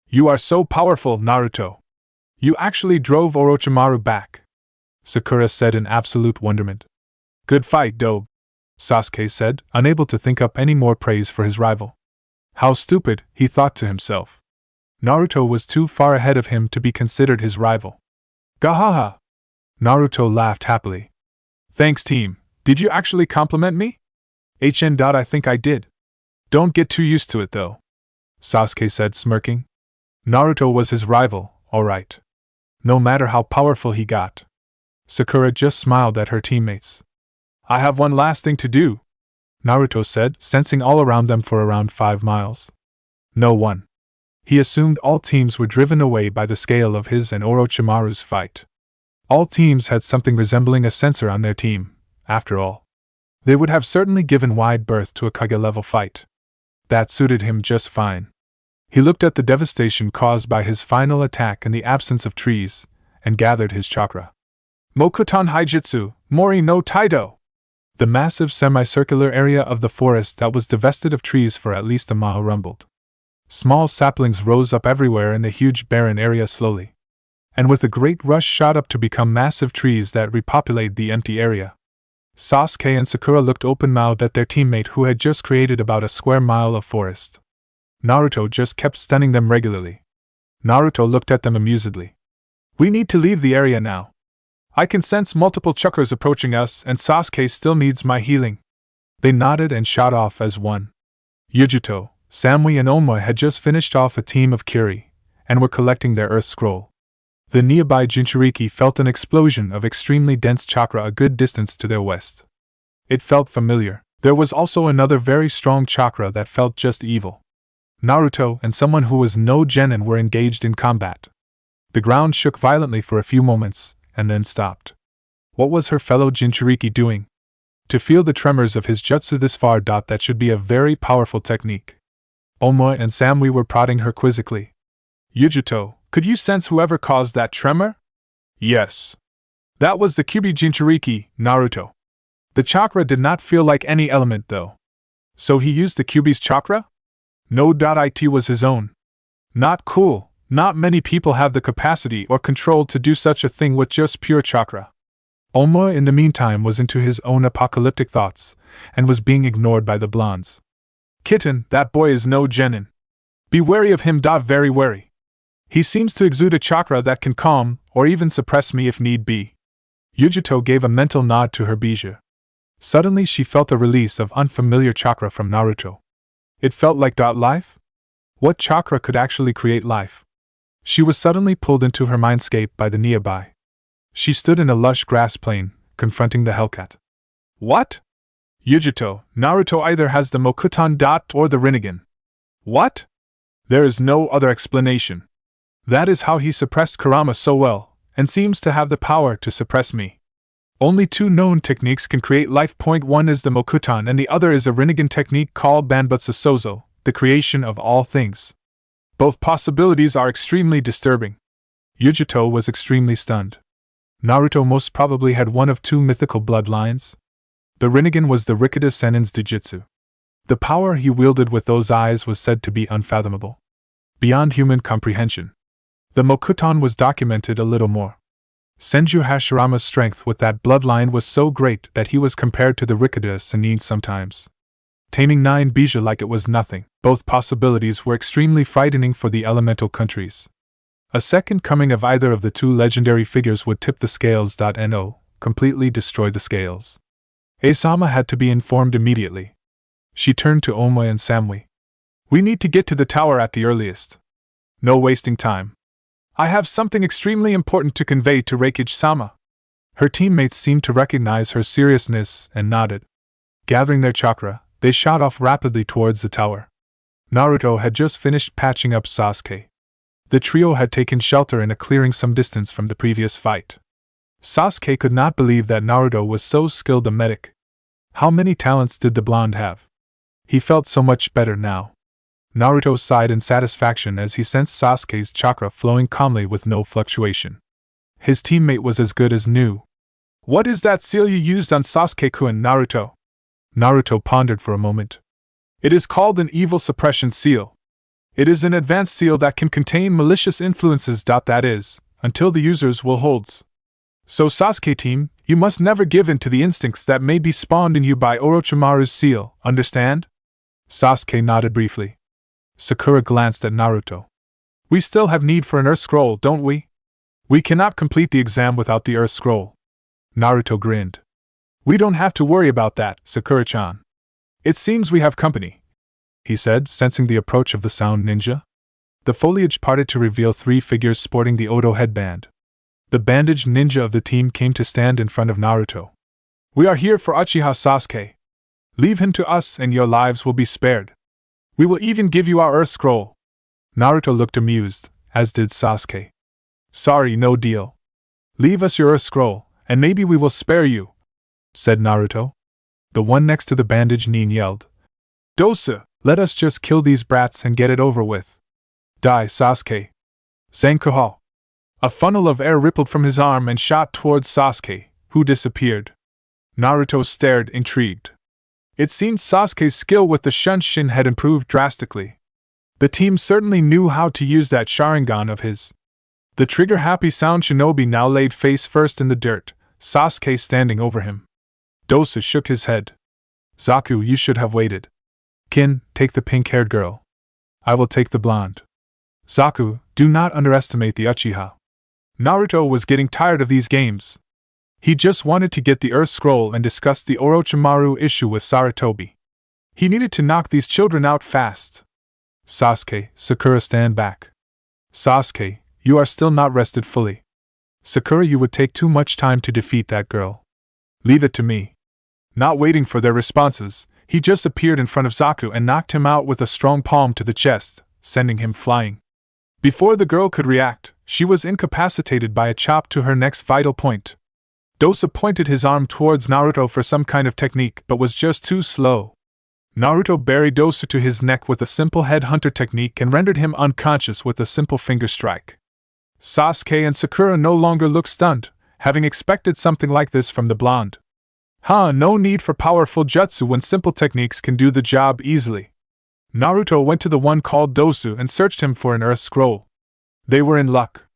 You are so powerful, Naruto. You actually drove Orochimaru back. Sakura said in absolute wonderment. Good fight, Dobe, Sasuke said, unable to think up any more praise for his rival. How stupid, he thought to himself. Naruto was too far ahead of him to be considered his rival. Gahaha! Naruto laughed happily. Thanks, team. Did you actually compliment me? I think I did. Don't get too used to it, though, Sasuke said, smirking. Naruto was his rival, all right. No matter how powerful he got. Sakura just smiled at her teammates. I have one last thing to do, Naruto said, sensing all around them for around 5 miles. No one. He assumed all teams were driven away by the scale of his and Orochimaru's fight. All teams had something resembling a sensor on their team, after all. They would have certainly given wide berth to a Kage-level fight. That suited him just fine. He looked at the devastation caused by his final attack in the absence of trees, and gathered his chakra. Mokuton Haijutsu, Mori no Taido! The massive semicircular area of the forest that was divested of trees for at least a mile rumbled. Small saplings rose up everywhere in the huge barren area slowly, and with a great rush shot up to become massive trees that repopulate the empty area. Sasuke and Sakura looked open-mouthed at their teammate who had just created about a square mile of forest. Naruto just kept stunning them regularly. Naruto looked at them amusedly. We need to leave the area now. I can sense multiple chakras approaching us and Sasuke still needs my healing. They nodded and shot off as one. Yujuto, Samui and Omoe had just finished off a team of Kiri, and were collecting their earth scroll. The nearby Jinchuriki felt an explosion of extremely dense chakra a good distance to their west. It felt familiar. There was also another very strong chakra that felt just evil. Naruto and someone who was no genin were engaged in combat. The ground shook violently for a few moments, and then stopped. What was her fellow Jinchuriki doing? To feel the tremors of his jutsu this far, that should be a very powerful technique. Omoe and Samui were prodding her quizzically. Yujuto, could you sense whoever caused that tremor? Yes. That was the Kyuubi Jinchuriki, Naruto. The chakra did not feel like any element though. So he used the Kyuubi's chakra? No. It was his own. Not cool. Not many people have the capacity or control to do such a thing with just pure chakra. Omoe in the meantime was into his own apocalyptic thoughts, and was being ignored by the blondes. Kitten, that boy is no genin. Be wary of him. Very wary. He seems to exude a chakra that can calm, or even suppress me if need be. Yujuto gave a mental nod to her Bija. Suddenly she felt a release of unfamiliar chakra from Naruto. It felt like life? What chakra could actually create life? She was suddenly pulled into her mindscape by the nearby. She stood in a lush grass plain, confronting the Hellcat. What? Yujuto, Naruto either has the mokuton or the Rinnegan. What? There is no other explanation. That is how he suppressed Kurama so well, and seems to have the power to suppress me. Only 2 known techniques can create life. One is the mokuton and the other is a Rinnegan technique called Banbutsu Sozo, the creation of all things. Both possibilities are extremely disturbing. Yujuto was extremely stunned. Naruto most probably had one of 2 mythical bloodlines. The Rinnegan was the Rikuta Senin's Jujutsu. The power he wielded with those eyes was said to be unfathomable. Beyond human comprehension. The mokuton was documented a little more. Senju Hashirama's strength with that bloodline was so great that he was compared to the Rikuta Senin sometimes. Taming 9 Bija like it was nothing. Both possibilities were extremely frightening for the elemental countries. A second coming of either of the 2 legendary figures would tip the scales. No, completely destroy the scales. Asama had to be informed immediately. She turned to Omoe and Samui. We need to get to the tower at the earliest. No wasting time. I have something extremely important to convey to Reikage-sama. Her teammates seemed to recognize her seriousness and nodded. Gathering their chakra, they shot off rapidly towards the tower. Naruto had just finished patching up Sasuke. The trio had taken shelter in a clearing some distance from the previous fight. Sasuke could not believe that Naruto was so skilled a medic. How many talents did the blonde have? He felt so much better now. Naruto sighed in satisfaction as he sensed Sasuke's chakra flowing calmly with no fluctuation. His teammate was as good as new. What is that seal you used on Sasuke-kun, Naruto? Naruto pondered for a moment. It is called an evil suppression seal. It is an advanced seal that can contain malicious influences. That is, until the user's will holds. So Sasuke team, you must never give in to the instincts that may be spawned in you by Orochimaru's seal, understand? Sasuke nodded briefly. Sakura glanced at Naruto. We still have need for an Earth Scroll, don't we? We cannot complete the exam without the Earth Scroll. Naruto grinned. We don't have to worry about that, Sakura-chan. It seems we have company, he said, sensing the approach of the sound ninja. The foliage parted to reveal 3 figures sporting the Odo headband. The bandaged ninja of the team came to stand in front of Naruto. We are here for Uchiha Sasuke. Leave him to us and your lives will be spared. We will even give you our Earth Scroll. Naruto looked amused, as did Sasuke. Sorry, no deal. Leave us your Earth Scroll, and maybe we will spare you, said Naruto. The one next to the bandaged nin yelled. Dosa, let us just kill these brats and get it over with. Die, Sasuke. Zankuho. A funnel of air rippled from his arm and shot towards Sasuke, who disappeared. Naruto stared, intrigued. It seemed Sasuke's skill with the Shunshin had improved drastically. The team certainly knew how to use that Sharingan of his. The trigger-happy sound shinobi now laid face first in the dirt, Sasuke standing over him. Dosa shook his head. Zaku, you should have waited. Kin, take the pink-haired girl. I will take the blonde. Zaku, do not underestimate the Uchiha. Naruto was getting tired of these games. He just wanted to get the Earth Scroll and discuss the Orochimaru issue with Sarutobi. He needed to knock these children out fast. Sasuke, Sakura, stand back. Sasuke, you are still not rested fully. Sakura, you would take too much time to defeat that girl. Leave it to me. Not waiting for their responses, he just appeared in front of Zaku and knocked him out with a strong palm to the chest, sending him flying. Before the girl could react, she was incapacitated by a chop to her neck's vital point. Dosa pointed his arm towards Naruto for some kind of technique but was just too slow. Naruto buried Dosa to his neck with a simple headhunter technique and rendered him unconscious with a simple finger strike. Sasuke and Sakura no longer looked stunned, having expected something like this from the blonde. No need for powerful jutsu when simple techniques can do the job easily. Naruto went to the one called Dosu and searched him for an Earth Scroll. They were in luck.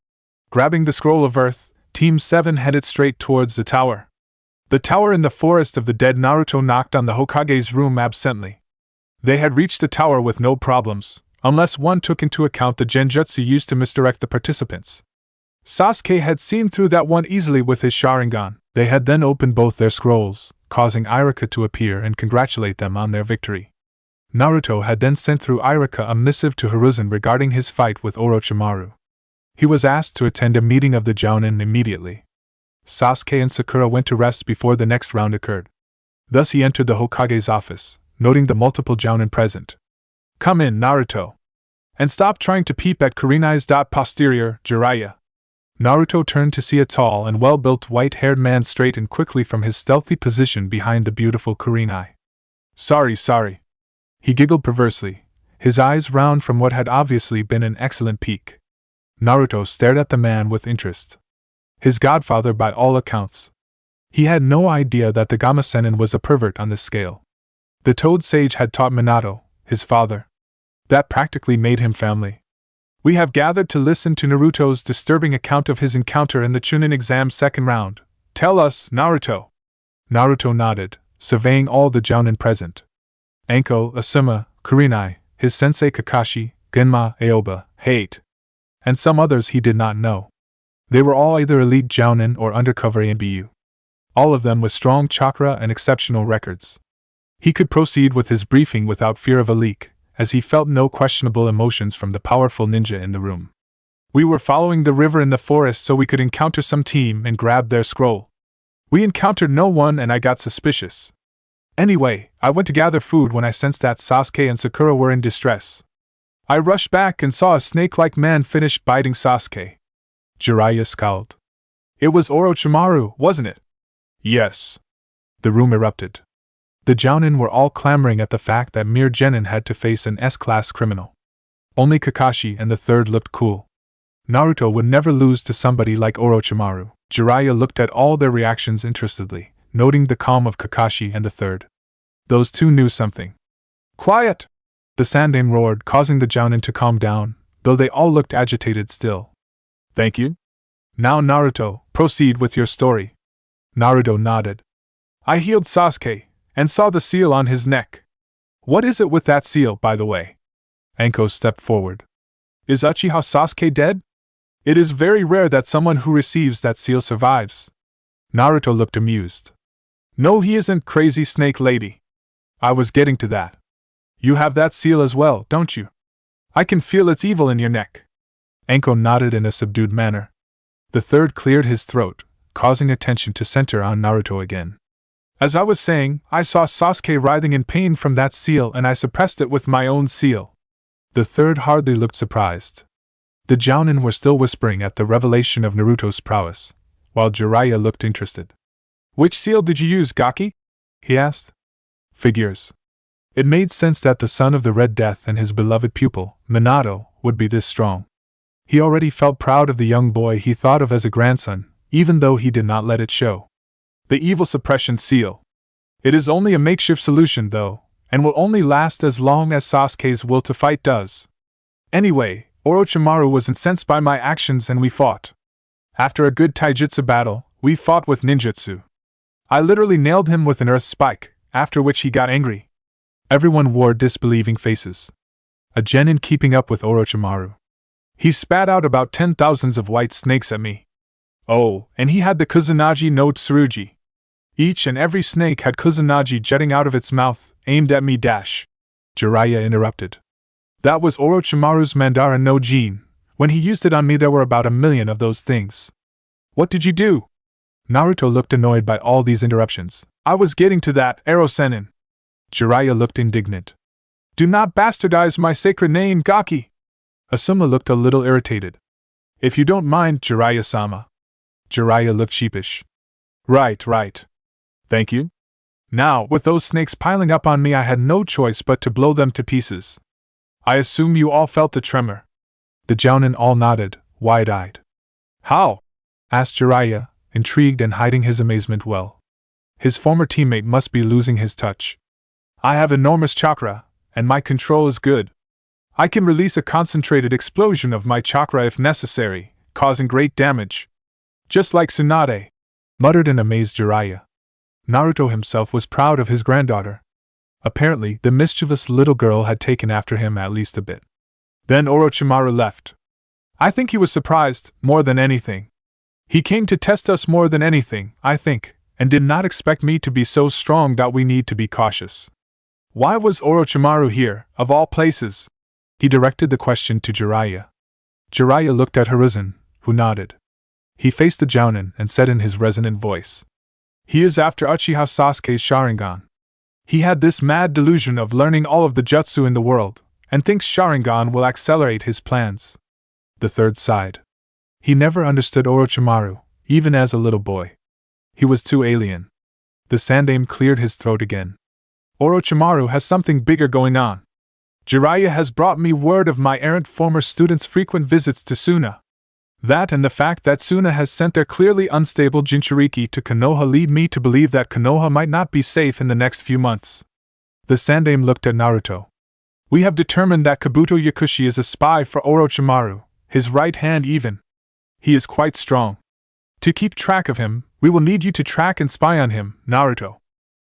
Grabbing the Scroll of Earth, Team 7 headed straight towards the tower. The tower in the forest of the dead. Naruto knocked on the Hokage's room absently. They had reached the tower with no problems, unless one took into account the genjutsu used to misdirect the participants. Sasuke had seen through that one easily with his Sharingan. They had then opened both their scrolls, causing Iruka to appear and congratulate them on their victory. Naruto had then sent through Iruka a missive to Hiruzen regarding his fight with Orochimaru. He was asked to attend a meeting of the Jounin immediately. Sasuke and Sakura went to rest before the next round occurred. Thus he entered the Hokage's office, noting the multiple Jounin present. Come in, Naruto. And stop trying to peep at Kurenai's posterior, Jiraiya. Naruto turned to see a tall and well-built white-haired man straighten quickly from his stealthy position behind the beautiful Kurenai. Sorry. He giggled perversely, his eyes round from what had obviously been an excellent peek. Naruto stared at the man with interest. His godfather by all accounts. He had no idea that the Gama-Sennin was a pervert on this scale. The Toad Sage had taught Minato, his father. That practically made him family. We have gathered to listen to Naruto's disturbing account of his encounter in the Chunin exam's second round. Tell us, Naruto. Naruto nodded, surveying all the Jounin present. Anko, Asuma, Kurenai, his sensei Kakashi, Genma, Aoba, Hate, and some others he did not know. They were all either elite Jounin or undercover ANBU. All of them with strong chakra and exceptional records. He could proceed with his briefing without fear of a leak, as he felt no questionable emotions from the powerful ninja in the room. We were following the river in the forest so we could encounter some team and grab their scroll. We encountered no one and I got suspicious. Anyway, I went to gather food when I sensed that Sasuke and Sakura were in distress. I rushed back and saw a snake-like man finish biting Sasuke. Jiraiya scowled. It was Orochimaru, wasn't it? Yes. The room erupted. The Jounin were all clamoring at the fact that mere genin had to face an S-class criminal. Only Kakashi and the third looked cool. Naruto would never lose to somebody like Orochimaru. Jiraiya looked at all their reactions interestedly, noting the calm of Kakashi and the third. Those two knew something. Quiet! The Sandaime roared, causing the Jounin to calm down, though they all looked agitated still. Thank you? Now Naruto, proceed with your story. Naruto nodded. I healed Sasuke, and saw the seal on his neck. What is it with that seal, by the way? Anko stepped forward. Is Uchiha Sasuke dead? It is very rare that someone who receives that seal survives. Naruto looked amused. No, he isn't, crazy snake lady. I was getting to that. You have that seal as well, don't you? I can feel its evil in your neck. Anko nodded in a subdued manner. The third cleared his throat, causing attention to center on Naruto again. As I was saying, I saw Sasuke writhing in pain from that seal and I suppressed it with my own seal. The third hardly looked surprised. The Jounin were still whispering at the revelation of Naruto's prowess, while Jiraiya looked interested. Which seal did you use, Gaki? He asked. Figures. It made sense that the son of the Red Death and his beloved pupil, Minato, would be this strong. He already felt proud of the young boy he thought of as a grandson, even though he did not let it show. The evil suppression seal. It is only a makeshift solution, though, and will only last as long as Sasuke's will to fight does. Anyway, Orochimaru was incensed by my actions and we fought. After a good taijutsu battle, we fought with ninjutsu. I literally nailed him with an earth spike, after which he got angry. Everyone wore disbelieving faces. A genin keeping up with Orochimaru. He spat out about 10,000 of white snakes at me. Oh, and he had the Kusanagi no Tsurugi. Each and every snake had Kusanagi jutting out of its mouth, aimed at me. Jiraiya interrupted. That was Orochimaru's Mandara no Jin. When he used it on me there were about 1,000,000 of those things. What did you do? Naruto looked annoyed by all these interruptions. I was getting to that, Ero Sennin. Jiraiya looked indignant. Do not bastardize my sacred name, Gaki. Asuma looked a little irritated. If you don't mind, Jiraiya-sama. Jiraiya looked sheepish. Right. Thank you. Now, with those snakes piling up on me I had no choice but to blow them to pieces. I assume you all felt the tremor. The Jounin all nodded, wide-eyed. How? Asked Jiraiya, intrigued and hiding his amazement well. His former teammate must be losing his touch. I have enormous chakra, and my control is good. I can release a concentrated explosion of my chakra if necessary, causing great damage. Just like Tsunade, muttered an amazed Jiraiya. Naruto himself was proud of his granddaughter. Apparently, the mischievous little girl had taken after him at least a bit. Then Orochimaru left. I think he was surprised, more than anything. He came to test us more than anything, I think, and did not expect me to be so strong that we need to be cautious. Why was Orochimaru here, of all places? He directed the question to Jiraiya. Jiraiya looked at Hiruzen, who nodded. He faced the Jounin and said in his resonant voice. He is after Uchiha Sasuke's Sharingan. He had this mad delusion of learning all of the jutsu in the world, and thinks Sharingan will accelerate his plans. The third sighed. He never understood Orochimaru, even as a little boy. He was too alien. The Sandaime cleared his throat again. Orochimaru has something bigger going on. Jiraiya has brought me word of my errant former students' frequent visits to Suna. That and the fact that Suna has sent their clearly unstable Jinchuriki to Konoha lead me to believe that Konoha might not be safe in the next few months. The Sandaime looked at Naruto. We have determined that Kabuto Yakushi is a spy for Orochimaru, his right hand even. He is quite strong. To keep track of him, we will need you to track and spy on him, Naruto.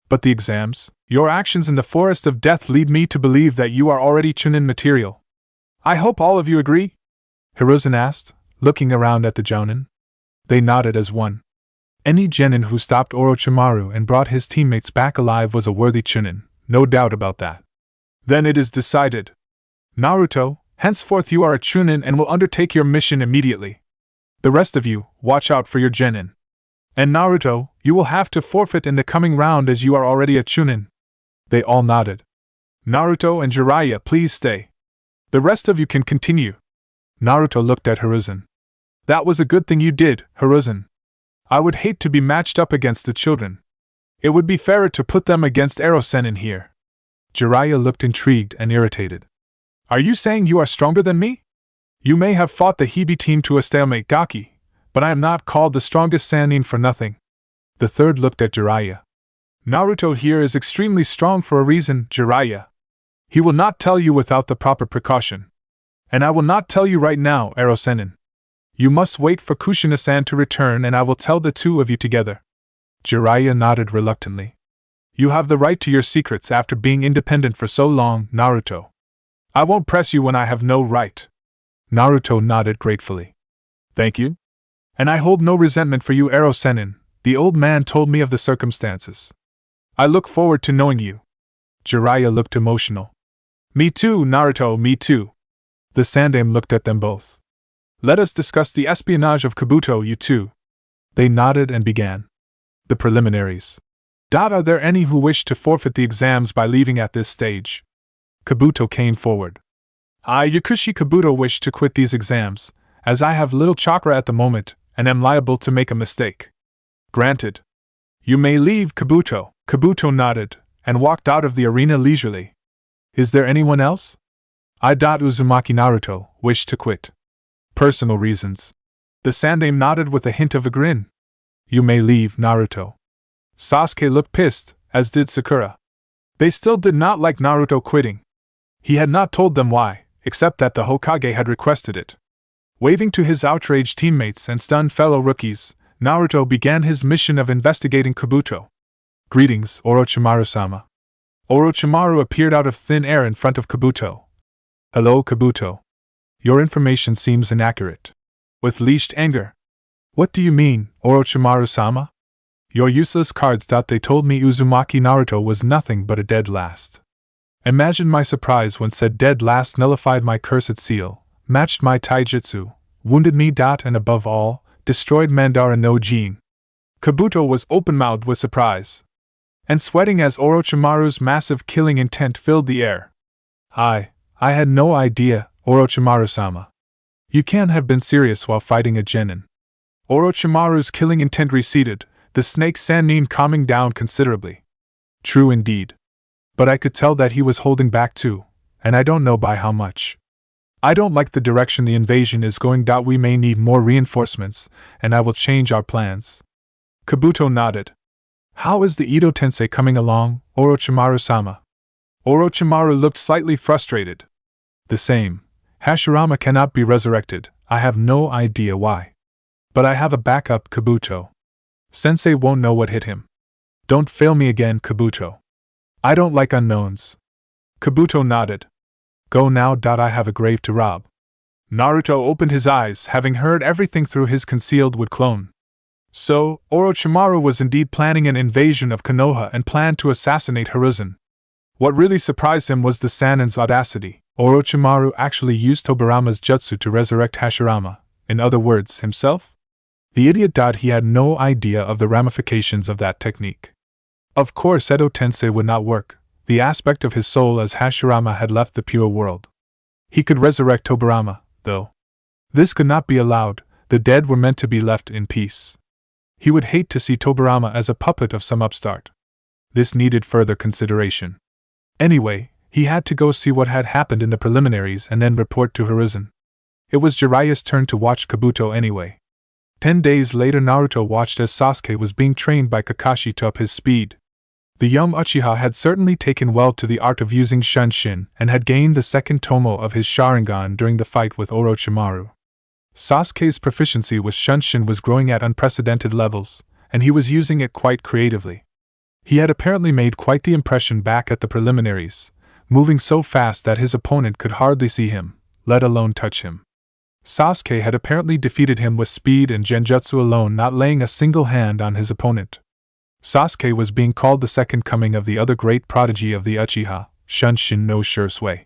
But the exams, your actions in the Forest of Death lead me to believe that you are already chunin material. I hope all of you agree? Hiruzen asked, looking around at the Jounin. They nodded as one. Any genin who stopped Orochimaru and brought his teammates back alive was a worthy chunin, no doubt about that. Then it is decided. Naruto, henceforth you are a chunin and will undertake your mission immediately. The rest of you, watch out for your genin. And Naruto, you will have to forfeit in the coming round as you are already a chunin. They all nodded. Naruto and Jiraiya, please stay. The rest of you can continue. Naruto looked at Hiruzen. That was a good thing you did, Hiruzen. I would hate to be matched up against the children. It would be fairer to put them against Ero Sennin here. Jiraiya looked intrigued and irritated. Are you saying you are stronger than me? You may have fought the Hibi team to a stalemate, Gaki, but I am not called the strongest Sannin for nothing. The third looked at Jiraiya. Naruto here is extremely strong for a reason, Jiraiya. He will not tell you without the proper precaution. And I will not tell you right now, Ero Sennin. You must wait for Kushina-san to return and I will tell the two of you together. Jiraiya nodded reluctantly. You have the right to your secrets after being independent for so long, Naruto. I won't press you when I have no right. Naruto nodded gratefully. Thank you. And I hold no resentment for you, Ero Sennin. The old man told me of the circumstances. I look forward to knowing you. Jiraiya looked emotional. Me too, Naruto, me too. The Sandaime looked at them both. Let us discuss the espionage of Kabuto, you two. They nodded and began. The preliminaries. Are there any who wish to forfeit the exams by leaving at this stage? Kabuto came forward. I, Yakushi Kabuto, wish to quit these exams, as I have little chakra at the moment, and am liable to make a mistake. Granted. You may leave, Kabuto. Kabuto nodded, and walked out of the arena leisurely. Is there anyone else? I. Uzumaki Naruto, wish to quit. Personal reasons. The Sandaime nodded with a hint of a grin. You may leave, Naruto. Sasuke looked pissed, as did Sakura. They still did not like Naruto quitting. He had not told them why, except that the Hokage had requested it. Waving to his outraged teammates and stunned fellow rookies, Naruto began his mission of investigating Kabuto. Greetings, Orochimaru-sama. Orochimaru appeared out of thin air in front of Kabuto. Hello, Kabuto. Your information seems inaccurate. With leashed anger. What do you mean, Orochimaru-sama? Your useless cards. They told me Uzumaki Naruto was nothing but a dead last. Imagine my surprise when said dead last nullified my cursed seal, matched my taijutsu, wounded me. And above all, destroyed Mandara no Jin. Kabuto was open-mouthed with surprise. And sweating as Orochimaru's massive killing intent filled the air. I had no idea, Orochimaru-sama. You can't have been serious while fighting a genin. Orochimaru's killing intent receded, the snake Sannin calming down considerably. True indeed. But I could tell that he was holding back too, and I don't know by how much. I don't like the direction the invasion is going. We may need more reinforcements, and I will change our plans. Kabuto nodded. How is the Edo Tensei coming along, Orochimaru-sama? Orochimaru looked slightly frustrated. The same. Hashirama cannot be resurrected. I have no idea why. But I have a backup, Kabuto. Sensei won't know what hit him. Don't fail me again, Kabuto. I don't like unknowns. Kabuto nodded. Go now. I have a grave to rob. Naruto opened his eyes, having heard everything through his concealed wood clone. So, Orochimaru was indeed planning an invasion of Konoha and planned to assassinate Hiruzen. What really surprised him was the Sannin's audacity. Orochimaru actually used Tobirama's jutsu to resurrect Hashirama, in other words, himself? The idiot. He had no idea of the ramifications of that technique. Of course, Edo Tensei would not work, the aspect of his soul as Hashirama had left the pure world. He could resurrect Tobirama, though. This could not be allowed, the dead were meant to be left in peace. He would hate to see Tobirama as a puppet of some upstart. This needed further consideration. Anyway, he had to go see what had happened in the preliminaries and then report to Hiruzen. It was Jiraiya's turn to watch Kabuto anyway. 10 days later, Naruto watched as Sasuke was being trained by Kakashi to up his speed. The young Uchiha had certainly taken well to the art of using Shunshin and had gained the second tomo of his Sharingan during the fight with Orochimaru. Sasuke's proficiency with Shunshin was growing at unprecedented levels, and he was using it quite creatively. He had apparently made quite the impression back at the preliminaries, moving so fast that his opponent could hardly see him, let alone touch him. Sasuke had apparently defeated him with speed and genjutsu alone, not laying a single hand on his opponent. Sasuke was being called the second coming of the other great prodigy of the Uchiha, Shunshin no Shursui.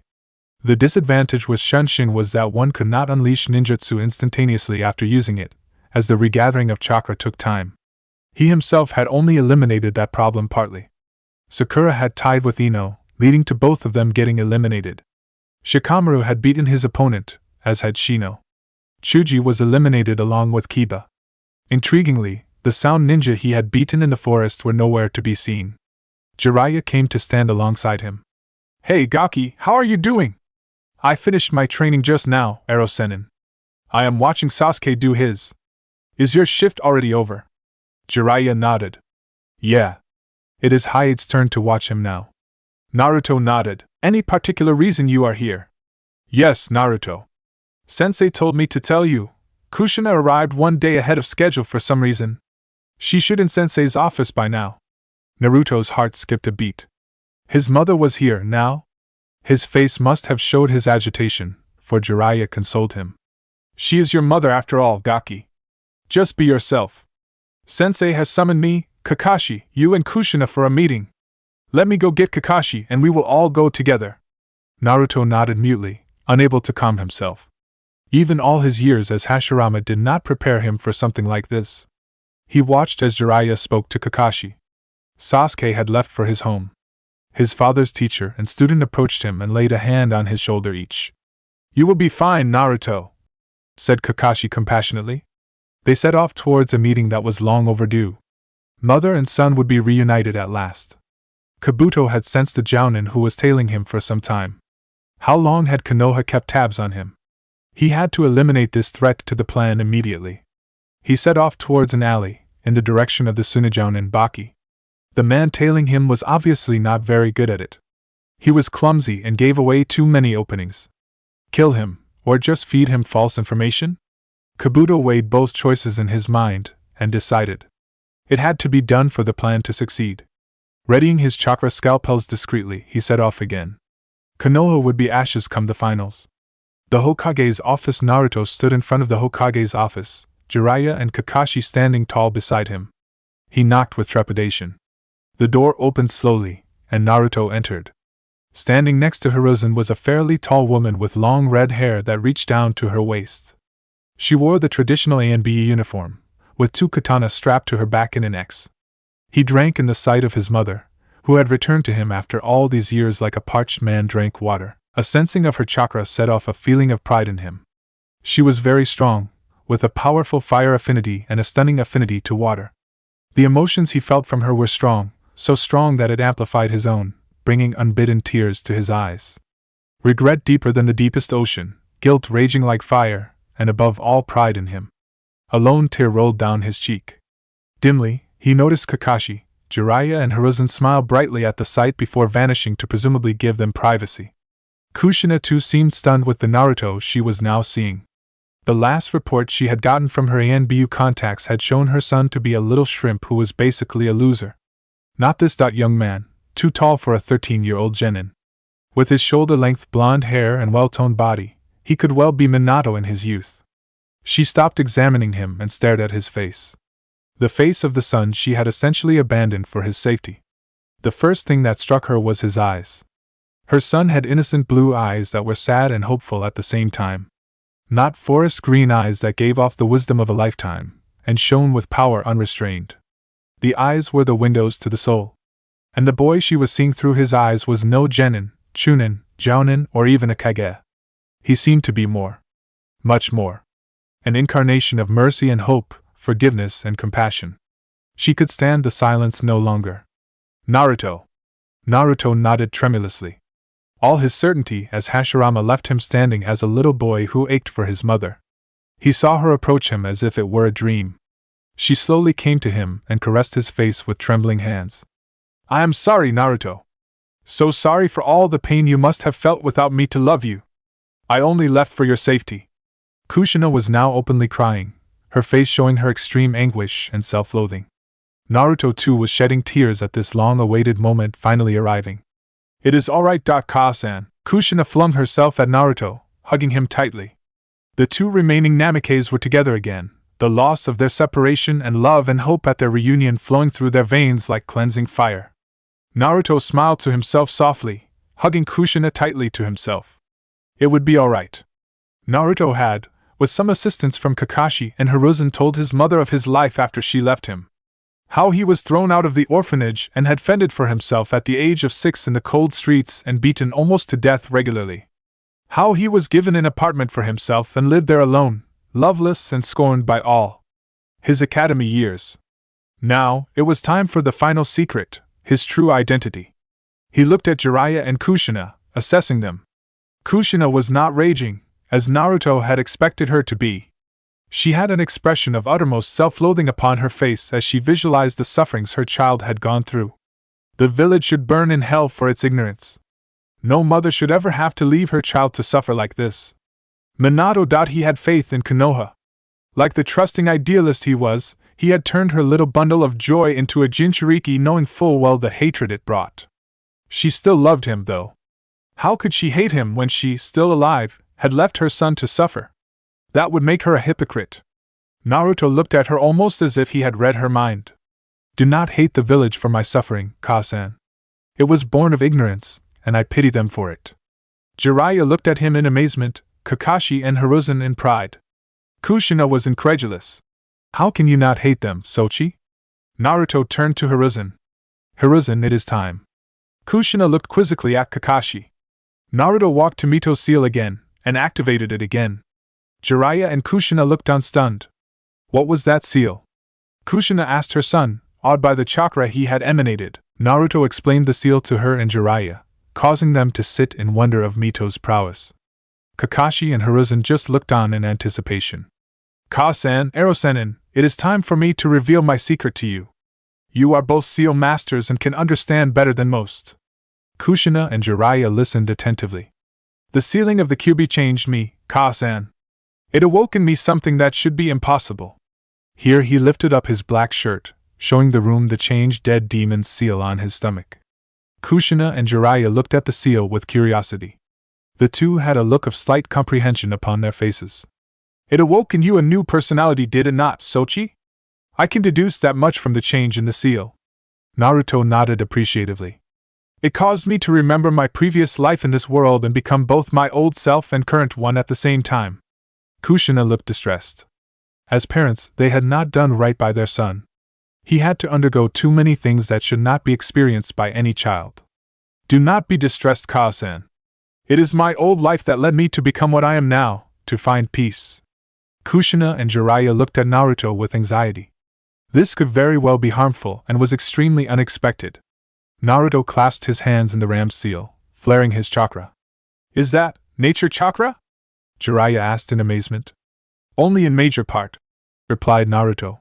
The disadvantage with Shunshin was that one could not unleash ninjutsu instantaneously after using it, as the regathering of chakra took time. He himself had only eliminated that problem partly. Sakura had tied with Ino, leading to both of them getting eliminated. Shikamaru had beaten his opponent, as had Shino. Chuji was eliminated along with Kiba. Intriguingly, the sound ninja he had beaten in the forest were nowhere to be seen. Jiraiya came to stand alongside him. Hey Gaki, how are you doing? I finished my training just now, Ero Sennin. I am watching Sasuke do his. Is your shift already over? Jiraiya nodded. Yeah. It is Hyade's turn to watch him now. Naruto nodded. Any particular reason you are here? Yes, Naruto. Sensei told me to tell you. Kushina arrived one day ahead of schedule for some reason. She should in Sensei's office by now. Naruto's heart skipped a beat. His mother was here now? His face must have showed his agitation, for Jiraiya consoled him. She is your mother after all, Gaki. Just be yourself. Sensei has summoned me, Kakashi, you and Kushina for a meeting. Let me go get Kakashi and we will all go together. Naruto nodded mutely, unable to calm himself. Even all his years as Hashirama did not prepare him for something like this. He watched as Jiraiya spoke to Kakashi. Sasuke had left for his home. His father's teacher and student approached him and laid a hand on his shoulder each. You will be fine, Naruto, said Kakashi compassionately. They set off towards a meeting that was long overdue. Mother and son would be reunited at last. Kabuto had sensed the Jounin who was tailing him for some time. How long had Konoha kept tabs on him? He had to eliminate this threat to the plan immediately. He set off towards an alley, in the direction of the Tsunejounin Baki. The man tailing him was obviously not very good at it. He was clumsy and gave away too many openings. Kill him, or just feed him false information? Kabuto weighed both choices in his mind, and decided. It had to be done for the plan to succeed. Readying his chakra scalpels discreetly, he set off again. Konoha would be ashes come the finals. The Hokage's office. Naruto stood in front of the Hokage's office, Jiraiya and Kakashi standing tall beside him. He knocked with trepidation. The door opened slowly, and Naruto entered. Standing next to Hiruzen was a fairly tall woman with long red hair that reached down to her waist. She wore the traditional ANBE uniform, with two katanas strapped to her back in an X. He drank in the sight of his mother, who had returned to him after all these years like a parched man drank water. A sensing of her chakra set off a feeling of pride in him. She was very strong, with a powerful fire affinity and a stunning affinity to water. The emotions he felt from her were strong, so strong that it amplified his own, bringing unbidden tears to his eyes. Regret deeper than the deepest ocean, guilt raging like fire, and above all pride in him. A lone tear rolled down his cheek. Dimly, he noticed Kakashi, Jiraiya and Hiruzen smile brightly at the sight before vanishing to presumably give them privacy. Kushina too seemed stunned with the Naruto she was now seeing. The last report she had gotten from her ANBU contacts had shown her son to be a little shrimp who was basically a loser. Not this young man, too tall for a 13-year-old genin. With his shoulder-length blonde hair and well-toned body, he could well be Minato in his youth. She stopped examining him and stared at his face. The face of the son she had essentially abandoned for his safety. The first thing that struck her was his eyes. Her son had innocent blue eyes that were sad and hopeful at the same time. Not forest green eyes that gave off the wisdom of a lifetime, and shone with power unrestrained. The eyes were the windows to the soul. And the boy she was seeing through his eyes was no genin, chunin, jounin, or even a kage. He seemed to be more. Much more. An incarnation of mercy and hope, forgiveness and compassion. She could stand the silence no longer. Naruto. Naruto nodded tremulously. All his certainty as Hashirama left him standing as a little boy who ached for his mother. He saw her approach him as if it were a dream. She slowly came to him and caressed his face with trembling hands. I am sorry, Naruto. So sorry for all the pain you must have felt without me to love you. I only left for your safety. Kushina was now openly crying, her face showing her extreme anguish and self-loathing. Naruto too was shedding tears at this long-awaited moment finally arriving. It is alright, Ka-san. Kushina flung herself at Naruto, hugging him tightly. The two remaining Namikes were together again, the loss of their separation and love and hope at their reunion flowing through their veins like cleansing fire. Naruto smiled to himself softly, hugging Kushina tightly to himself. It would be alright. Naruto had, with some assistance from Kakashi and Hiruzen, told his mother of his life after she left him. How he was thrown out of the orphanage and had fended for himself at the age of 6 in the cold streets and beaten almost to death regularly. How he was given an apartment for himself and lived there alone, loveless and scorned by all. His academy years. Now, it was time for the final secret, his true identity. He looked at Jiraiya and Kushina, assessing them. Kushina was not raging, as Naruto had expected her to be. She had an expression of uttermost self-loathing upon her face as she visualized the sufferings her child had gone through. The village should burn in hell for its ignorance. No mother should ever have to leave her child to suffer like this. Minato. He had faith in Konoha. Like the trusting idealist he was, he had turned her little bundle of joy into a Jinchuriki, knowing full well the hatred it brought. She still loved him, though. How could she hate him when she, still alive, had left her son to suffer? That would make her a hypocrite. Naruto looked at her almost as if he had read her mind. Do not hate the village for my suffering, Ka-san. It was born of ignorance, and I pity them for it. Jiraiya looked at him in amazement, Kakashi and Hiruzen in pride. Kushina was incredulous. How can you not hate them, Sochi? Naruto turned to Hiruzen. Hiruzen, it is time. Kushina looked quizzically at Kakashi. Naruto walked to Mito's seal again, and activated it again. Jiraiya and Kushina looked down stunned. What was that seal? Kushina asked her son, awed by the chakra he had emanated. Naruto explained the seal to her and Jiraiya, causing them to sit in wonder of Mito's prowess. Kakashi and Hiruzen just looked on in anticipation. Ka-san, Ero-senin, it is time for me to reveal my secret to you. You are both seal masters and can understand better than most. Kushina and Jiraiya listened attentively. The sealing of the Kyuubi changed me, Ka-san. It awoke in me something that should be impossible. Here he lifted up his black shirt, showing the room the changed dead demon's seal on his stomach. Kushina and Jiraiya looked at the seal with curiosity. The two had a look of slight comprehension upon their faces. It awoke in you a new personality, did it not, Sochi? I can deduce that much from the change in the seal. Naruto nodded appreciatively. It caused me to remember my previous life in this world and become both my old self and current one at the same time. Kushina looked distressed. As parents, they had not done right by their son. He had to undergo too many things that should not be experienced by any child. Do not be distressed, Ka-san. It is my old life that led me to become what I am now, to find peace. Kushina and Jiraiya looked at Naruto with anxiety. This could very well be harmful and was extremely unexpected. Naruto clasped his hands in the ram's seal, flaring his chakra. Is that nature chakra? Jiraiya asked in amazement. Only in major part, replied Naruto.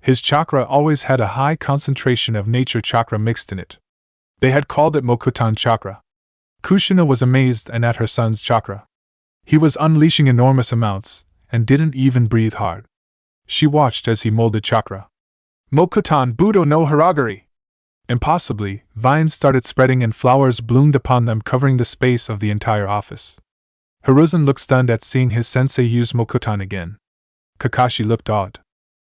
His chakra always had a high concentration of nature chakra mixed in it. They had called it mokuton chakra. Kushina was amazed and at her son's chakra. He was unleashing enormous amounts, and didn't even breathe hard. She watched as he molded chakra. Mokuton Budo no Haragiri! Impossibly, vines started spreading and flowers bloomed upon them, covering the space of the entire office. Hiruzen looked stunned at seeing his sensei use mokuton again. Kakashi looked awed.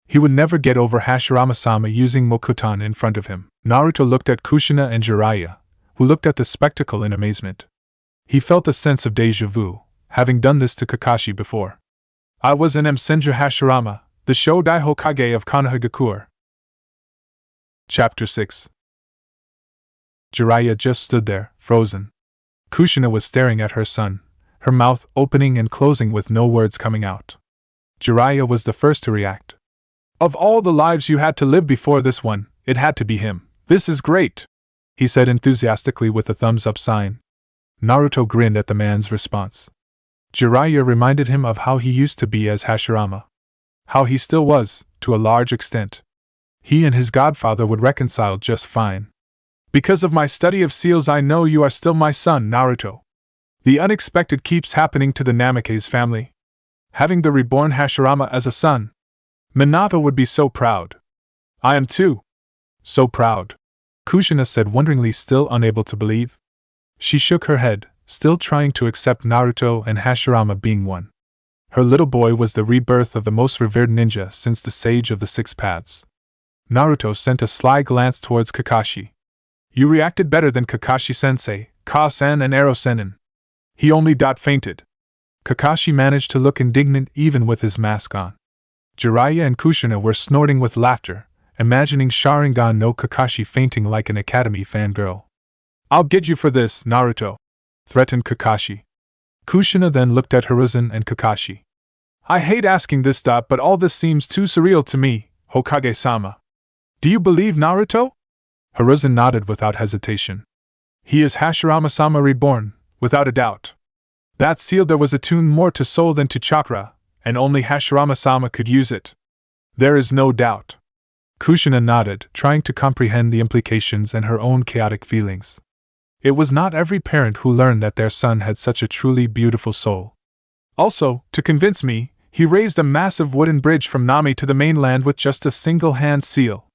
He would never get over Hashirama-sama using mokuton in front of him. Naruto looked at Kushina and Jiraiya, who looked at the spectacle in amazement. He felt a sense of déjà vu, having done this to Kakashi before. I was an Senju Hashirama, the Shodai Hokage of Konoha. Chapter 6. Jiraiya just stood there, frozen. Kushina was staring at her son, her mouth opening and closing with no words coming out. Jiraiya was the first to react. Of all the lives you had to live before this one, it had to be him. This is great, he said enthusiastically with a thumbs-up sign. Naruto grinned at the man's response. Jiraiya reminded him of how he used to be as Hashirama. How he still was, to a large extent. He and his godfather would reconcile just fine. Because of my study of seals, I know you are still my son, Naruto. The unexpected keeps happening to the Namikaze family. Having the reborn Hashirama as a son. Minato would be so proud. I am too. So proud. Kushina said wonderingly, still unable to believe. She shook her head, still trying to accept Naruto and Hashirama being one. Her little boy was the rebirth of the most revered ninja since the Sage of the Six Paths. Naruto sent a sly glance towards Kakashi. You reacted better than Kakashi-sensei, Ka-san and Ero-senin. He only fainted. Kakashi managed to look indignant even with his mask on. Jiraiya and Kushina were snorting with laughter, imagining Sharingan no Kakashi fainting like an academy fangirl. I'll get you for this, Naruto, threatened Kakashi. Kushina then looked at Hiruzen and Kakashi. I hate asking this, but all this seems too surreal to me, Hokage-sama. Do you believe Naruto? Hiruzen nodded without hesitation. He is Hashirama-sama reborn, without a doubt. That seal, there was attuned more to soul than to chakra, and only Hashirama-sama could use it. There is no doubt. Kushina nodded, trying to comprehend the implications and her own chaotic feelings. It was not every parent who learned that their son had such a truly beautiful soul. Also, to convince me, He raised a massive wooden bridge from Nami to the mainland with just a single hand seal.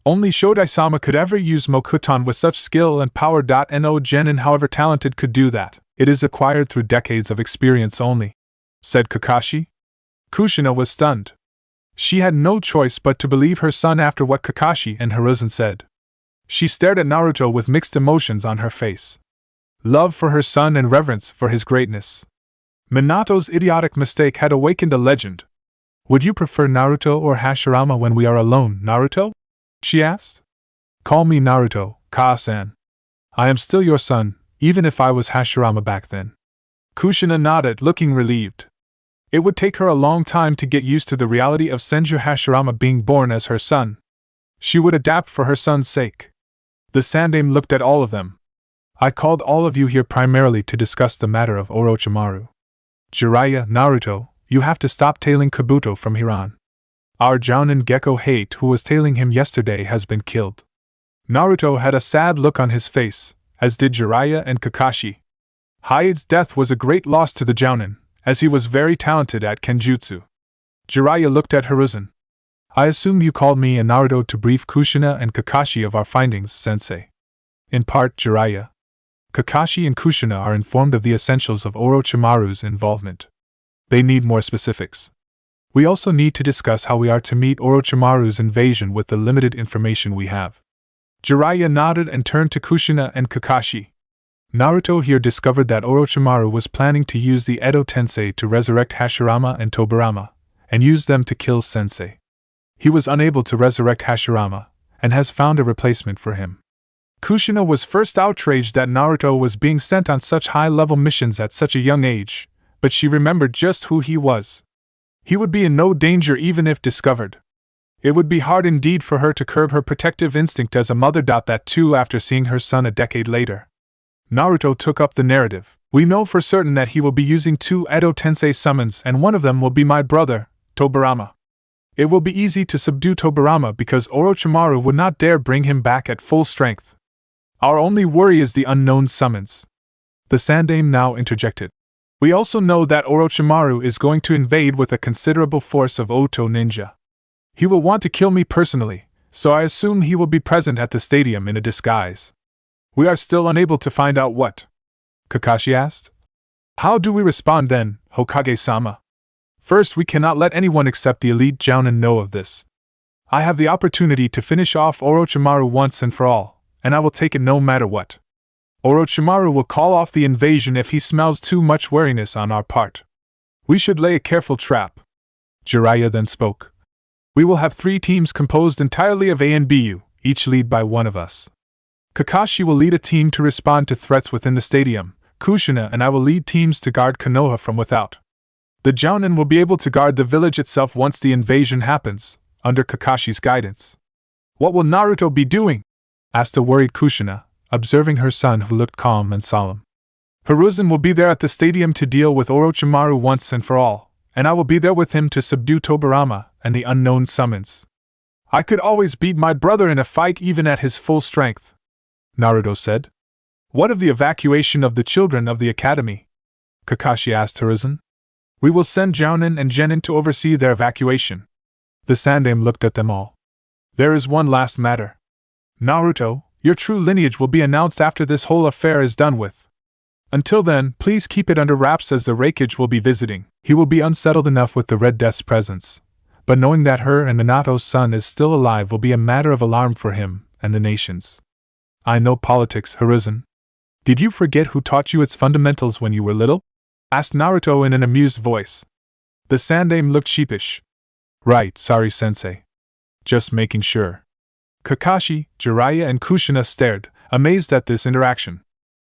Only Shodai-sama could ever use mokuton with such skill and power. No genin, however talented, could do that. It is acquired through decades of experience only, said Kakashi. Kushina was stunned. She had no choice but to believe her son after what Kakashi and Hiruzen said. She stared at Naruto with mixed emotions on her face. Love for her son and reverence for his greatness. Minato's idiotic mistake had awakened a legend. Would you prefer Naruto or Hashirama when we are alone, Naruto? She asked. Call me Naruto, Kaa-san. I am still your son, even if I was Hashirama back then. Kushina nodded, looking relieved. It would take her a long time to get used to the reality of Senju Hashirama being born as her son. She would adapt for her son's sake. The Sandaime looked at all of them. I called all of you here primarily to discuss the matter of Orochimaru. Jiraiya, Naruto, you have to stop tailing Kabuto from Hiran. Our Jounin Gecko Hate, who was tailing him yesterday, has been killed. Naruto had a sad look on his face, as did Jiraiya and Kakashi. Hyde's death was a great loss to the Jounin, as he was very talented at Kenjutsu. Jiraiya looked at Hiruzen. I assume you called me and Naruto to brief Kushina and Kakashi of our findings, sensei. In part, Jiraiya. Kakashi and Kushina are informed of the essentials of Orochimaru's involvement. They need more specifics. We also need to discuss how we are to meet Orochimaru's invasion with the limited information we have. Jiraiya nodded and turned to Kushina and Kakashi. Naruto here discovered that Orochimaru was planning to use the Edo Tensei to resurrect Hashirama and Tobirama, and use them to kill Sensei. He was unable to resurrect Hashirama, and has found a replacement for him. Kushina was first outraged that Naruto was being sent on such high-level missions at such a young age, but she remembered just who he was. He would be in no danger even if discovered. It would be hard indeed for her to curb her protective instinct as a mother. That too after seeing her son a decade later. Naruto took up the narrative. We know for certain that he will be using 2 Edo Tensei summons, and one of them will be my brother, Tobirama. It will be easy to subdue Tobirama because Orochimaru would not dare bring him back at full strength. Our only worry is the unknown summons. The Sandaime now interjected. We also know that Orochimaru is going to invade with a considerable force of Oto ninja. He will want to kill me personally, so I assume he will be present at the stadium in a disguise. We are still unable to find out what? Kakashi asked. How do we respond then, Hokage-sama? First, we cannot let anyone except the elite Jounin know of this. I have the opportunity to finish off Orochimaru once and for all, and I will take it no matter what. Orochimaru will call off the invasion if he smells too much wariness on our part. We should lay a careful trap. Jiraiya then spoke. We will have 3 teams composed entirely of A and BU, each lead by one of us. Kakashi will lead a team to respond to threats within the stadium. Kushina and I will lead teams to guard Konoha from without. The Jounin will be able to guard the village itself once the invasion happens, under Kakashi's guidance. What will Naruto be doing? Asked a worried Kushina, observing her son who looked calm and solemn. Hiruzen will be there at the stadium to deal with Orochimaru once and for all, and I will be there with him to subdue Tobirama and the unknown summons. I could always beat my brother in a fight even at his full strength, Naruto said. What of the evacuation of the children of the academy? Kakashi asked Hiruzen. We will send Jounin and Genin to oversee their evacuation. The Sandaime looked at them all. There is one last matter. Naruto, your true lineage will be announced after this whole affair is done with. Until then, please keep it under wraps as the Reikage will be visiting. He will be unsettled enough with the Red Death's presence, but knowing that her and Minato's son is still alive will be a matter of alarm for him and the nations. I know politics, Hiruzen. Did you forget who taught you its fundamentals when you were little? Asked Naruto in an amused voice. The Sandaime looked sheepish. Right, sorry sensei. Just making sure. Kakashi, Jiraiya and Kushina stared, amazed at this interaction.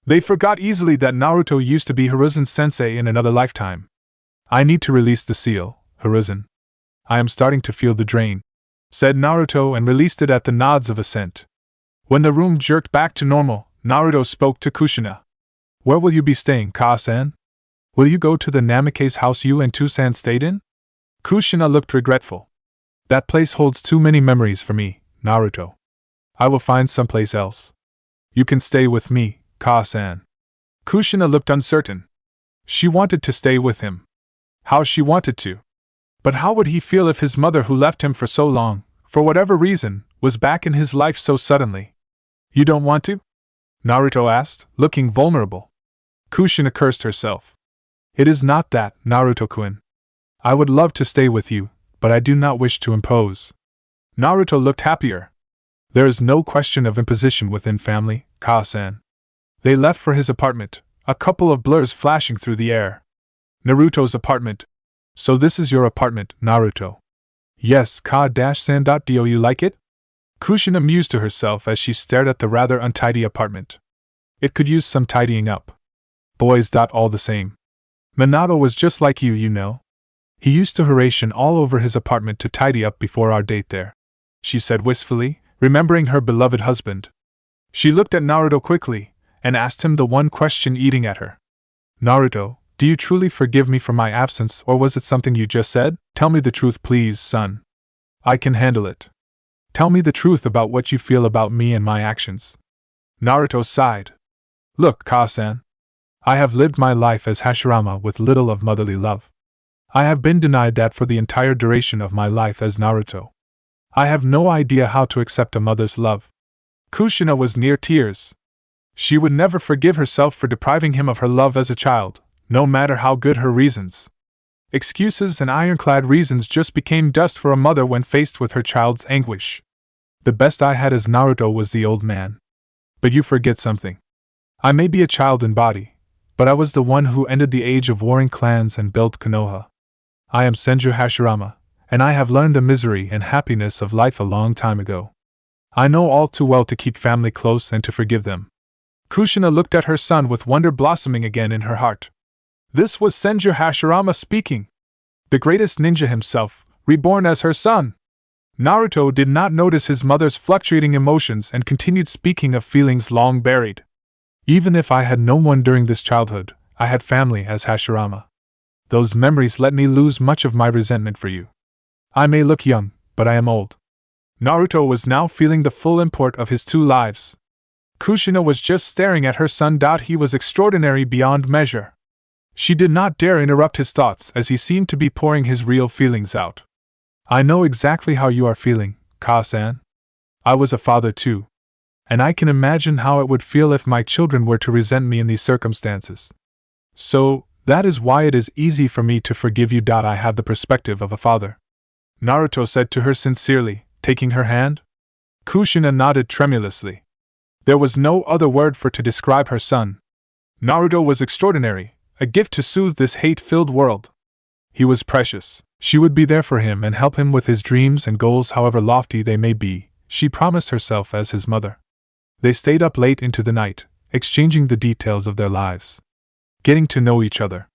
They forgot easily that Naruto used to be Hiruzen's sensei in another lifetime. I need to release the seal, Hiruzen. I am starting to feel the drain, said Naruto and released it at the nods of assent. When the room jerked back to normal, Naruto spoke to Kushina. Where will you be staying, Ka-san? Will you go to the Namikaze house you and Tusan stayed in? Kushina looked regretful. That place holds too many memories for me, Naruto. I will find someplace else. You can stay with me, Ka-san. Kushina looked uncertain. She wanted to stay with him. How she wanted to. But how would he feel if his mother, who left him for so long, for whatever reason, was back in his life so suddenly? You don't want to? Naruto asked, looking vulnerable. Kushina cursed herself. It is not that, Naruto-kun. I would love to stay with you, but I do not wish to impose. Naruto looked happier. There is no question of imposition within family, Ka-san. They left for his apartment, a couple of blurs flashing through the air. Naruto's apartment. So this is your apartment, Naruto. Yes, Ka-san. Do you like it? Kushina mused to herself as she stared at the rather untidy apartment. It could use some tidying up. Boys. All the same. Minato was just like you, you know. He used to haration all over his apartment to tidy up before our date there, she said wistfully, remembering her beloved husband. She looked at Naruto quickly, and asked him the one question eating at her. Naruto, do you truly forgive me for my absence, or was it something you just said? Tell me the truth, please, son. I can handle it. Tell me the truth about what you feel about me and my actions. Naruto sighed. Look, Ka-san. I have lived my life as Hashirama with little of motherly love. I have been denied that for the entire duration of my life as Naruto. I have no idea how to accept a mother's love. Kushina was near tears. She would never forgive herself for depriving him of her love as a child, no matter how good her reasons. Excuses and ironclad reasons just became dust for a mother when faced with her child's anguish. The best I had as Naruto was the old man. But you forget something. I may be a child in body, but I was the one who ended the age of warring clans and built Konoha. I am Senju Hashirama, and I have learned the misery and happiness of life a long time ago. I know all too well to keep family close and to forgive them. Kushina looked at her son with wonder blossoming again in her heart. This was Senju Hashirama speaking. The greatest ninja himself, reborn as her son. Naruto did not notice his mother's fluctuating emotions and continued speaking of feelings long buried. Even if I had no one during this childhood, I had family as Hashirama. Those memories let me lose much of my resentment for you. I may look young, but I am old. Naruto was now feeling the full import of his two lives. Kushina was just staring at her son. He was extraordinary beyond measure. She did not dare interrupt his thoughts as he seemed to be pouring his real feelings out. I know exactly how you are feeling, Ka-san. I was a father too. And I can imagine how it would feel if my children were to resent me in these circumstances. So, that is why it is easy for me to forgive you. I have the perspective of a father. Naruto said to her sincerely, taking her hand. Kushina nodded tremulously. There was no other word to describe her son. Naruto was extraordinary, a gift to soothe this hate-filled world. He was precious. She would be there for him and help him with his dreams and goals, however lofty they may be, she promised herself as his mother. They stayed up late into the night, exchanging the details of their lives. Getting to know each other.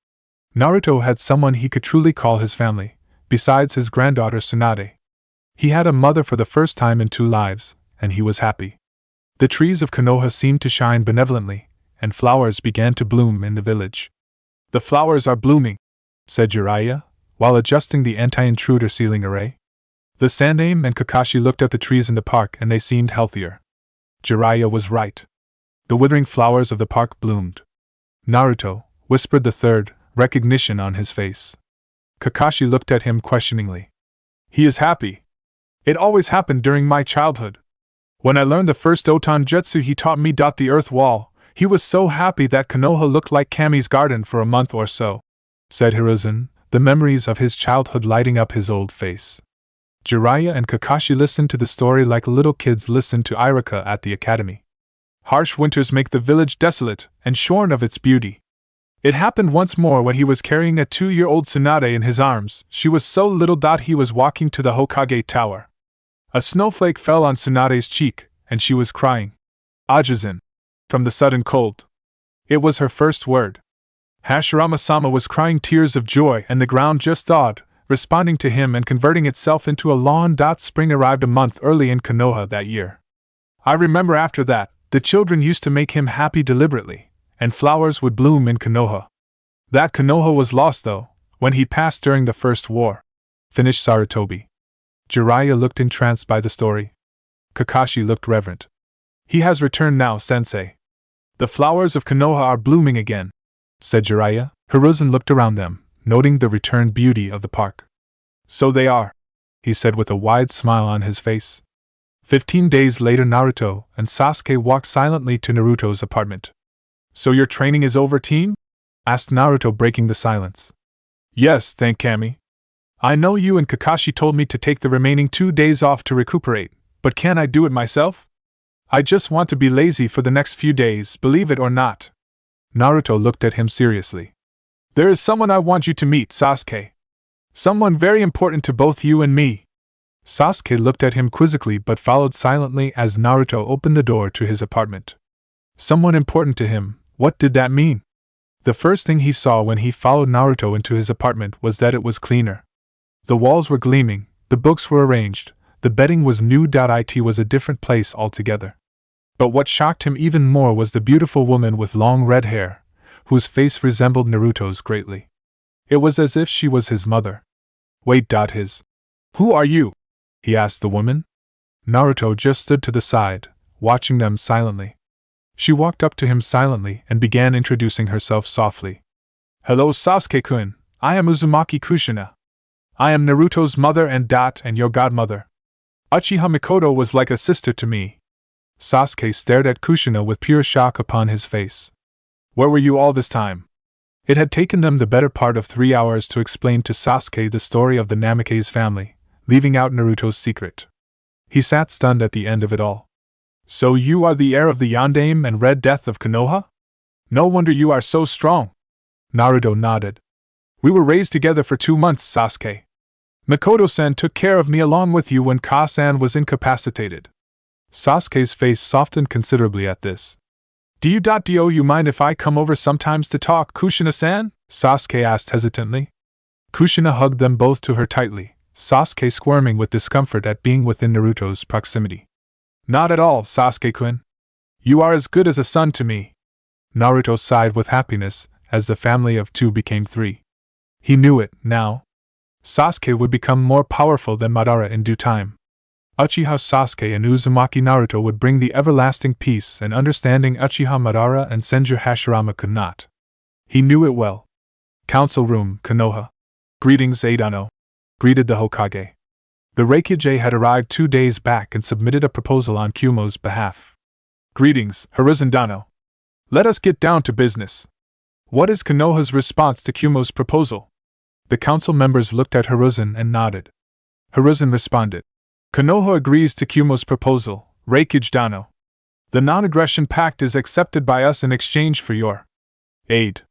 Naruto had someone he could truly call his family, besides his granddaughter Tsunade. He had a mother for the first time in 2 lives, and he was happy. The trees of Konoha seemed to shine benevolently, and flowers began to bloom in the village. The flowers are blooming, said Jiraiya, while adjusting the anti-intruder ceiling array. The Sandaime and Kakashi looked at the trees in the park and they seemed healthier. Jiraiya was right. The withering flowers of the park bloomed. Naruto, whispered the third, recognition on his face. Kakashi looked at him questioningly. He is happy. It always happened during my childhood. When I learned the first Otan Jutsu he taught me. The earth wall, he was so happy that Konoha looked like Kami's garden for a month or so, said Hiruzen, the memories of his childhood lighting up his old face. Jiraiya and Kakashi listened to the story like little kids listened to Iruka at the academy. Harsh winters make the village desolate and shorn of its beauty. It happened once more when he was carrying a 2-year-old Tsunade in his arms. She was so little. He was walking to the Hokage tower. A snowflake fell on Tsunade's cheek, and she was crying. Ajizin. From the sudden cold. It was her first word. Hashirama-sama was crying tears of joy, and the ground just thawed, responding to him and converting itself into a lawn. Spring arrived a month early in Konoha that year. I remember after that, the children used to make him happy deliberately, and flowers would bloom in Konoha. That Konoha was lost though, when he passed during the First War, finished Sarutobi. Jiraiya looked entranced by the story. Kakashi looked reverent. He has returned now, sensei. The flowers of Konoha are blooming again, said Jiraiya. Hiruzen looked around them, noting the returned beauty of the park. So they are, he said with a wide smile on his face. 15 days later, Naruto and Sasuke walked silently to Naruto's apartment. So your training is over, team? Asked Naruto, breaking the silence. Yes, thank Kami. I know you and Kakashi told me to take the remaining 2 days off to recuperate, but can I do it myself? I just want to be lazy for the next few days, believe it or not. Naruto looked at him seriously. There is someone I want you to meet, Sasuke. Someone very important to both you and me. Sasuke looked at him quizzically but followed silently as Naruto opened the door to his apartment. Someone important to him, what did that mean? The first thing he saw when he followed Naruto into his apartment was that it was cleaner. The walls were gleaming, the books were arranged, the bedding was new. It was a different place altogether. But what shocked him even more was the beautiful woman with long red hair, whose face resembled Naruto's greatly. It was as if she was his mother. Wait, his. Who are you? He asked the woman. Naruto just stood to the side, watching them silently. She walked up to him silently and began introducing herself softly. Hello, Sasuke-kun, I am Uzumaki Kushina. I am Naruto's mother and your godmother. Uchiha Mikoto was like a sister to me. Sasuke stared at Kushina with pure shock upon his face. Where were you all this time? It had taken them the better part of 3 hours to explain to Sasuke the story of the Namikaze family, leaving out Naruto's secret. He sat stunned at the end of it all. So you are the heir of the Yondaime and Red Death of Konoha? No wonder you are so strong. Naruto nodded. We were raised together for 2 months, Sasuke. Mikoto-san took care of me along with you when Ka-san was incapacitated. Sasuke's face softened considerably at this. Do you mind if I come over sometimes to talk, Kushina-san? Sasuke asked hesitantly. Kushina hugged them both to her tightly, Sasuke squirming with discomfort at being within Naruto's proximity. Not at all, Sasuke-kun. You are as good as a son to me. Naruto sighed with happiness as the family of 2 became 3. He knew it, now. Sasuke would become more powerful than Madara in due time. Uchiha Sasuke and Uzumaki Naruto would bring the everlasting peace and understanding Uchiha Madara and Senju Hashirama could not. He knew it well. Council room, Konoha. Greetings, Eidano. Greeted the Hokage. The Reikage had arrived 2 days back and submitted a proposal on Kumo's behalf. Greetings, Hiruzen Dano. Let us get down to business. What is Konoha's response to Kumo's proposal? The council members looked at Hiruzen and nodded. Hiruzen responded. Konoha agrees to Kumo's proposal, Reikage Dano. The non-aggression pact is accepted by us in exchange for your aid,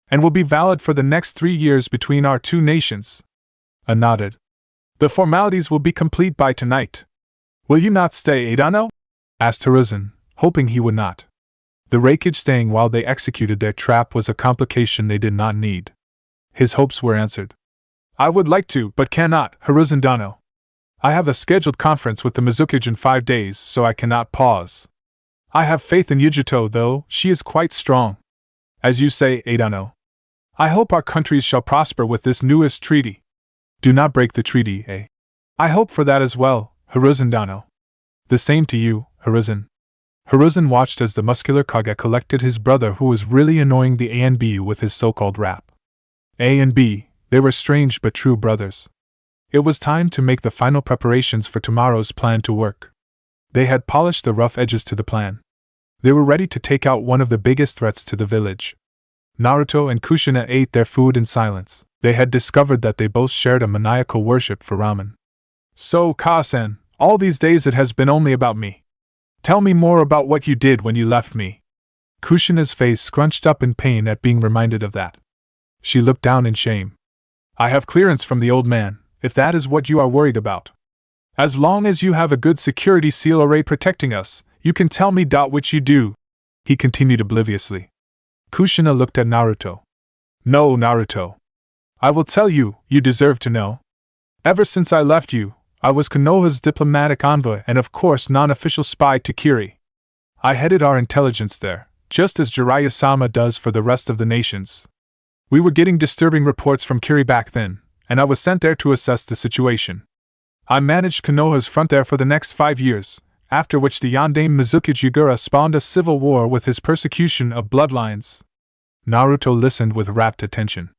and will be valid for the next 3 years between our 2 nations. A nodded. The formalities will be complete by tonight. Will you not stay, Eidano? Asked Hiruzen, hoping he would not. The Reikage staying while they executed their trap was a complication they did not need. His hopes were answered. I would like to, but cannot, Hiruzen Dano. I have a scheduled conference with the Mizukage in 5 days, so I cannot pause. I have faith in Yujito, though, she is quite strong. As you say, Eidano. I hope our countries shall prosper with this newest treaty. Do not break the treaty, eh? I hope for that as well, Hiruzen Dano. The same to you, Hiruzen. Hiruzen watched as the muscular Kage collected his brother who was really annoying the A and B with his so-called rap. A and B, they were strange but true brothers. It was time to make the final preparations for tomorrow's plan to work. They had polished the rough edges to the plan. They were ready to take out one of the biggest threats to the village. Naruto and Kushina ate their food in silence. They had discovered that they both shared a maniacal worship for ramen. So, Ka-san, all these days it has been only about me. Tell me more about what you did when you left me. Kushina's face scrunched up in pain at being reminded of that. She looked down in shame. I have clearance from the old man, if that is what you are worried about. As long as you have a good security seal array protecting us, you can tell me which you do, he continued obliviously. Kushina looked at Naruto. No, Naruto. I will tell you, you deserve to know. Ever since I left you, I was Konoha's diplomatic envoy and of course non-official spy to Kiri. I headed our intelligence there, just as Jiraiya-sama does for the rest of the nations. We were getting disturbing reports from Kiri back then, and I was sent there to assess the situation. I managed Konoha's front there for the next 5 years, after which the Yondaime Mizukage Yugura spawned a civil war with his persecution of bloodlines. Naruto listened with rapt attention.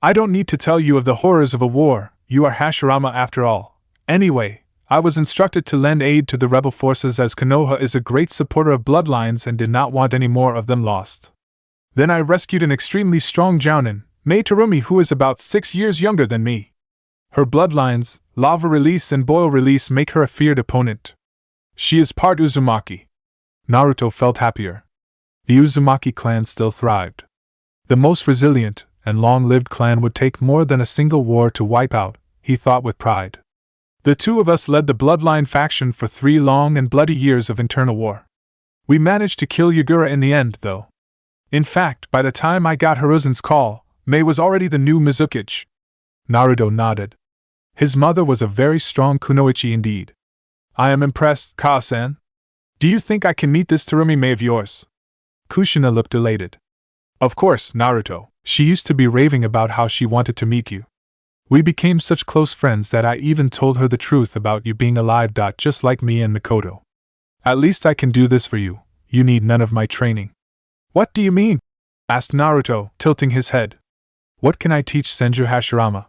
I don't need to tell you of the horrors of a war, You are Hashirama after all. Anyway, I was instructed to lend aid to the rebel forces as Konoha is a great supporter of bloodlines and did not want any more of them lost. Then I rescued an extremely strong jounin, Mei Terumi, who is about 6 years younger than me. Her bloodlines, lava release and boil release, make her a feared opponent. She is part Uzumaki. Naruto felt happier. The Uzumaki clan still thrived. The most resilient and long-lived clan would take more than a single war to wipe out, he thought with pride. The two of us led the bloodline faction for 3 long and bloody years of internal war. We managed to kill Yagura in the end, though. In fact, by the time I got Hiruzen's call, Mei was already the new Mizukage. Naruto nodded. His mother was a very strong kunoichi indeed. I am impressed, Ka-san. Do you think I can meet this Terumi Mei of yours? Kushina looked elated. Of course, Naruto. She used to be raving about how she wanted to meet you. We became such close friends that I even told her the truth about you being alive. Just like me and Mikoto. At least I can do this for you. You need none of my training. What do you mean? Asked Naruto, tilting his head. What can I teach Senju Hashirama?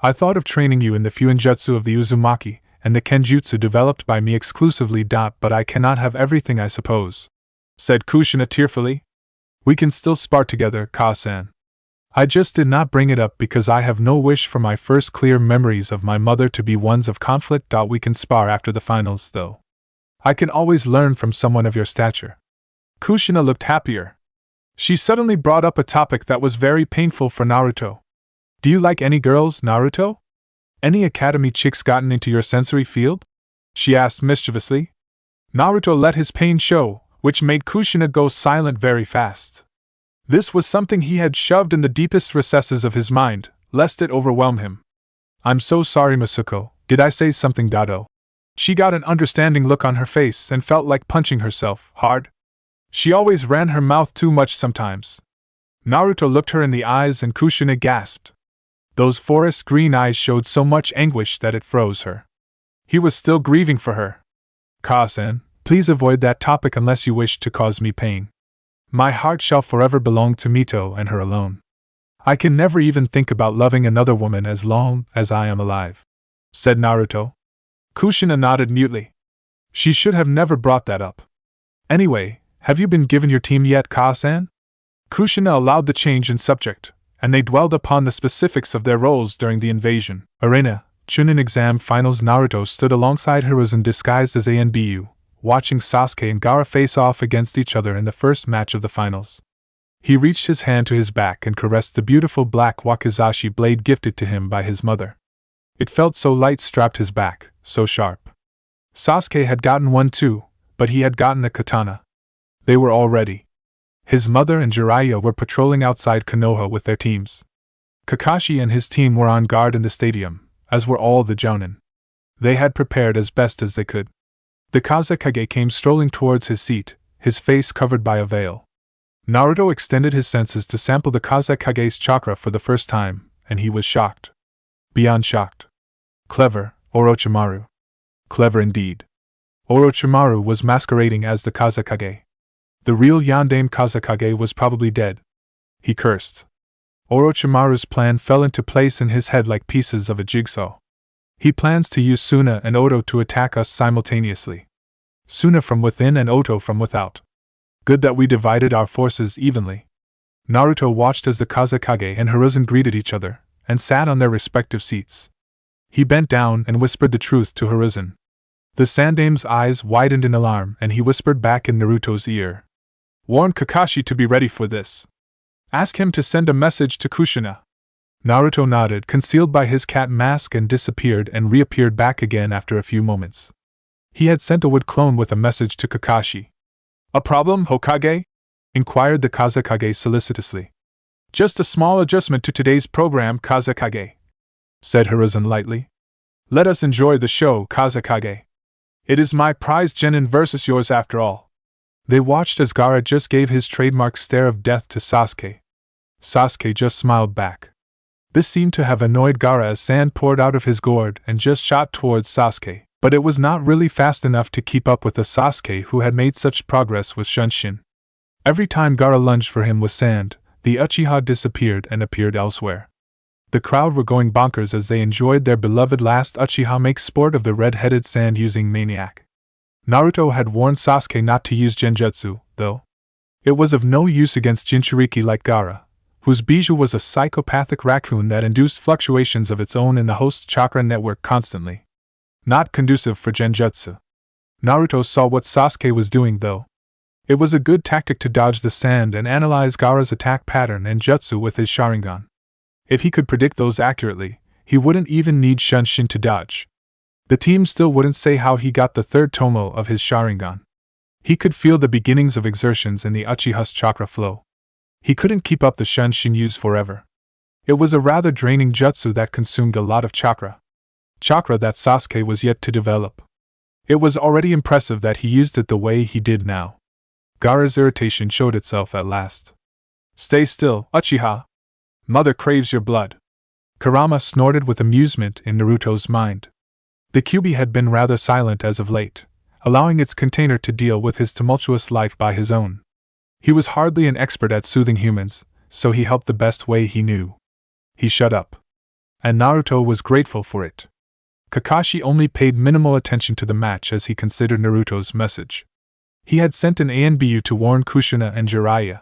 I thought of training you in the Fuinjutsu of the Uzumaki, and the Kenjutsu developed by me exclusively. But I cannot have everything, I suppose, said Kushina tearfully. We can still spar together, Ka-san. I just did not bring it up because I have no wish for my first clear memories of my mother to be ones of conflict. We can spar after the finals, though. I can always learn from someone of your stature. Kushina looked happier. She suddenly brought up a topic that was very painful for Naruto. Do you like any girls, Naruto? Any academy chicks gotten into your sensory field? She asked mischievously. Naruto let his pain show, which made Kushina go silent very fast. This was something he had shoved in the deepest recesses of his mind, lest it overwhelm him. I'm so sorry, Masuko, did I say something, Dado? She got an understanding look on her face and felt like punching herself hard. She always ran her mouth too much sometimes. Naruto looked her in the eyes and Kushina gasped. Those forest green eyes showed so much anguish that it froze her. He was still grieving for her. Ka-san, please avoid that topic unless you wish to cause me pain. My heart shall forever belong to Mito and her alone. I can never even think about loving another woman as long as I am alive, said Naruto. Kushina nodded mutely. She should have never brought that up. Anyway, have you been given your team yet, Ka-san? Kushina allowed the change in subject, and they dwelled upon the specifics of their roles during the invasion. Arena, Chunin exam finals. Naruto stood alongside Hiruzen disguised as ANBU, watching Sasuke and Gaara face off against each other in the first match of the finals. He reached his hand to his back and caressed the beautiful black wakizashi blade gifted to him by his mother. It felt so light, strapped his back, so sharp. Sasuke had gotten one too, but he had gotten a katana. They were all ready. His mother and Jiraiya were patrolling outside Konoha with their teams. Kakashi and his team were on guard in the stadium, as were all the jounin. They had prepared as best as they could. The Kazekage came strolling towards his seat, his face covered by a veil. Naruto extended his senses to sample the Kazekage's chakra for the first time, and he was shocked. Beyond shocked. Clever, Orochimaru. Clever indeed. Orochimaru was masquerading as the Kazekage. The real Yondaime Kazekage was probably dead. He cursed. Orochimaru's plan fell into place in his head like pieces of a jigsaw. He plans to use Suna and Oto to attack us simultaneously. Suna from within and Oto from without. Good that we divided our forces evenly. Naruto watched as the Kazekage and Hiruzen greeted each other, and sat on their respective seats. He bent down and whispered the truth to Hiruzen. The Sandaime's eyes widened in alarm and he whispered back in Naruto's ear. Warn Kakashi to be ready for this. Ask him to send a message to Kushina. Naruto nodded, concealed by his cat mask, and disappeared and reappeared back again after a few moments. He had sent a wood clone with a message to Kakashi. A problem, Hokage? Inquired the Kazekage solicitously. Just a small adjustment to today's program, Kazekage, said Hiruzen lightly. Let us enjoy the show, Kazekage. It is my prize genin versus yours after all. They watched as Gaara just gave his trademark stare of death to Sasuke. Sasuke just smiled back. This seemed to have annoyed Gaara as sand poured out of his gourd and just shot towards Sasuke, but it was not really fast enough to keep up with the Sasuke who had made such progress with Shunshin. Every time Gaara lunged for him with sand, the Uchiha disappeared and appeared elsewhere. The crowd were going bonkers as they enjoyed their beloved last Uchiha make sport of the red-headed sand-using maniac. Naruto had warned Sasuke not to use genjutsu, though. It was of no use against Jinchuriki like Gaara, whose bijou was a psychopathic raccoon that induced fluctuations of its own in the host's chakra network constantly. Not conducive for genjutsu. Naruto saw what Sasuke was doing, though. It was a good tactic to dodge the sand and analyze Gaara's attack pattern and jutsu with his Sharingan. If he could predict those accurately, he wouldn't even need Shunshin to dodge. The team still wouldn't say how he got the third tomo of his Sharingan. He could feel the beginnings of exertions in the Uchiha's chakra flow. He couldn't keep up the Shunshin use forever. It was a rather draining jutsu that consumed a lot of chakra. Chakra that Sasuke was yet to develop. It was already impressive that he used it the way he did now. Gaara's irritation showed itself at last. "Stay still, Uchiha! Mother craves your blood!" Kurama snorted with amusement in Naruto's mind. The Kyuubi had been rather silent as of late, allowing its container to deal with his tumultuous life by his own. He was hardly an expert at soothing humans, so he helped the best way he knew. He shut up. And Naruto was grateful for it. Kakashi only paid minimal attention to the match as he considered Naruto's message. He had sent an ANBU to warn Kushina and Jiraiya.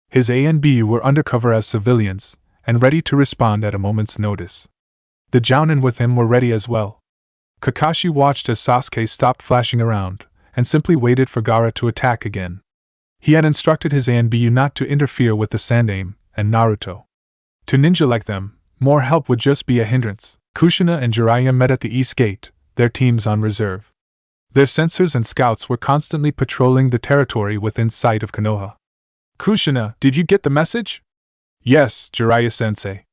His ANBU were undercover as civilians, and ready to respond at a moment's notice. The Jounin with him were ready as well. Kakashi watched as Sasuke stopped flashing around, and simply waited for Gaara to attack again. He had instructed his ANBU not to interfere with the Sandaime and Naruto. To ninja like them, more help would just be a hindrance. Kushina and Jiraiya met at the East Gate, their teams on reserve. Their sensors and scouts were constantly patrolling the territory within sight of Konoha. "Kushina, did you get the message?" "Yes, Jiraiya-sensei.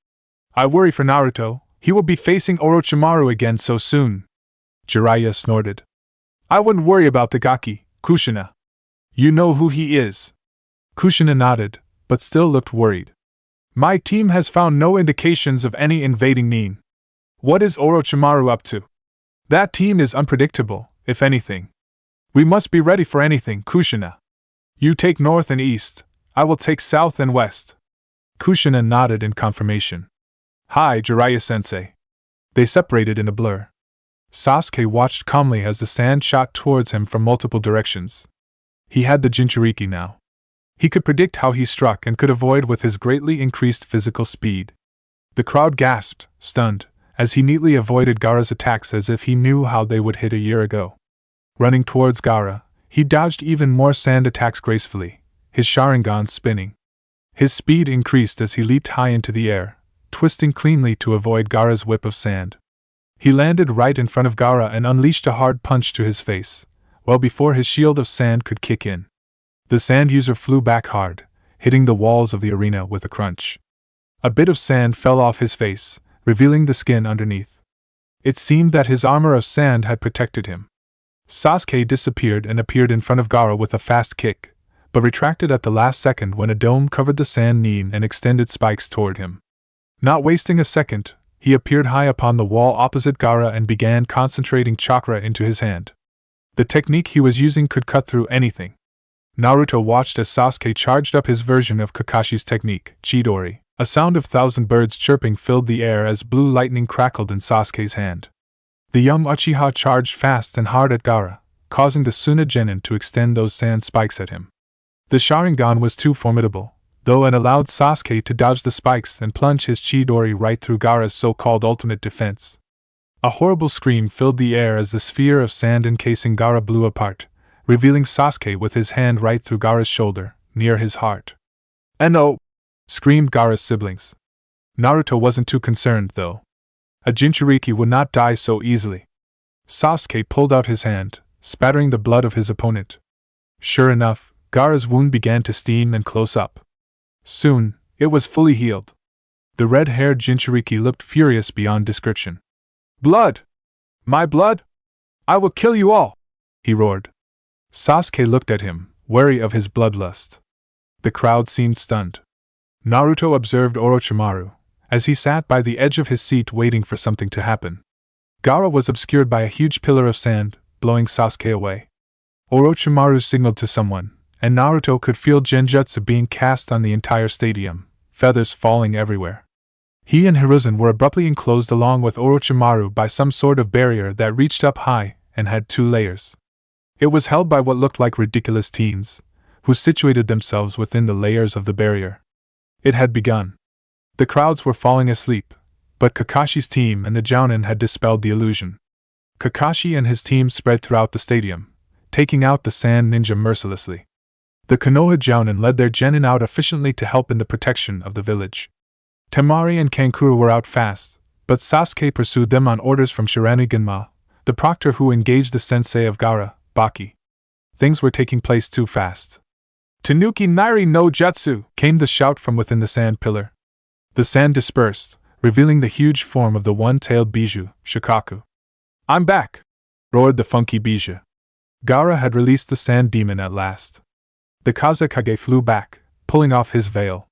I worry for Naruto, he will be facing Orochimaru again so soon." Jiraiya snorted. "I wouldn't worry about the Gaki, Kushina. You know who he is." Kushina nodded, but still looked worried. "My team has found no indications of any invading Nin. What is Orochimaru up to? That team is unpredictable, if anything. We must be ready for anything, Kushina. You take north and east, I will take south and west." Kushina nodded in confirmation. "Hi, Jiraiya-sensei." They separated in a blur. Sasuke watched calmly as the sand shot towards him from multiple directions. He had the Jinchuriki now. He could predict how he struck and could avoid with his greatly increased physical speed. The crowd gasped, stunned, as he neatly avoided Gaara's attacks as if he knew how they would hit a year ago. Running towards Gaara, he dodged even more sand attacks gracefully, his Sharingan spinning. His speed increased as he leaped high into the air, twisting cleanly to avoid Gaara's whip of sand. He landed right in front of Gaara and unleashed a hard punch to his face, well before his shield of sand could kick in. The sand user flew back hard, hitting the walls of the arena with a crunch. A bit of sand fell off his face, revealing the skin underneath. It seemed that his armor of sand had protected him. Sasuke disappeared and appeared in front of Gaara with a fast kick, but retracted at the last second when a dome covered the sand Nin and extended spikes toward him. Not wasting a second, he appeared high upon the wall opposite Gaara and began concentrating chakra into his hand. The technique he was using could cut through anything. Naruto watched as Sasuke charged up his version of Kakashi's technique, Chidori. A sound of thousand birds chirping filled the air as blue lightning crackled in Sasuke's hand. The young Uchiha charged fast and hard at Gaara, causing the Sunagenin to extend those sand spikes at him. The Sharingan was too formidable, though, and allowed Sasuke to dodge the spikes and plunge his Chidori right through Gaara's so-called ultimate defense. A horrible scream filled the air as the sphere of sand encasing Gaara blew apart, revealing Sasuke with his hand right through Gaara's shoulder, near his heart. "No!" screamed Gaara's siblings. Naruto wasn't too concerned, though. A Jinchuriki would not die so easily. Sasuke pulled out his hand, spattering the blood of his opponent. Sure enough, Gaara's wound began to steam and close up. Soon, it was fully healed. The red-haired Jinchuriki looked furious beyond description. "Blood! My blood! I will kill you all!" he roared. Sasuke looked at him, wary of his bloodlust. The crowd seemed stunned. Naruto observed Orochimaru, as he sat by the edge of his seat waiting for something to happen. Gaara was obscured by a huge pillar of sand, blowing Sasuke away. Orochimaru signaled to someone, and Naruto could feel genjutsu being cast on the entire stadium, feathers falling everywhere. He and Hiruzen were abruptly enclosed along with Orochimaru by some sort of barrier that reached up high and had 2 layers. It was held by what looked like ridiculous teens, who situated themselves within the layers of the barrier. It had begun. The crowds were falling asleep, but Kakashi's team and the Jounin had dispelled the illusion. Kakashi and his team spread throughout the stadium, taking out the Sand Ninja mercilessly. The Konoha Jounin led their genin out efficiently to help in the protection of the village. Temari and Kankuro were out fast, but Sasuke pursued them on orders from Shiraniganma, the proctor who engaged the sensei of Gaara, Baki. Things were taking place too fast. Tanuki Nairi no Jutsu! Came the shout from within the sand pillar. The sand dispersed, revealing the huge form of the one-tailed Bijou, Shikaku. I'm back! Roared the funky Bijou. Gaara had released the sand demon at last. The Kazekage flew back, pulling off his veil.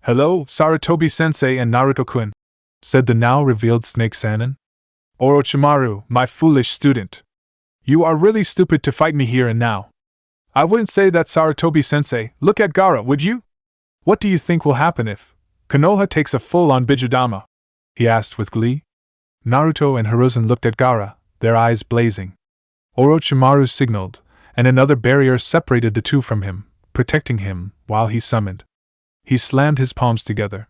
Hello, Sarutobi-sensei and Naruto-kun, said the now-revealed Snake Sannin. Orochimaru, my foolish student. You are really stupid to fight me here and now. I wouldn't say that, Sarutobi-sensei. Look at Gaara, would you? What do you think will happen if Konoha takes a full-on Bijudama? He asked with glee. Naruto and Hiruzen looked at Gaara, their eyes blazing. Orochimaru signaled, and another barrier separated the two from him, protecting him while he summoned. He slammed his palms together.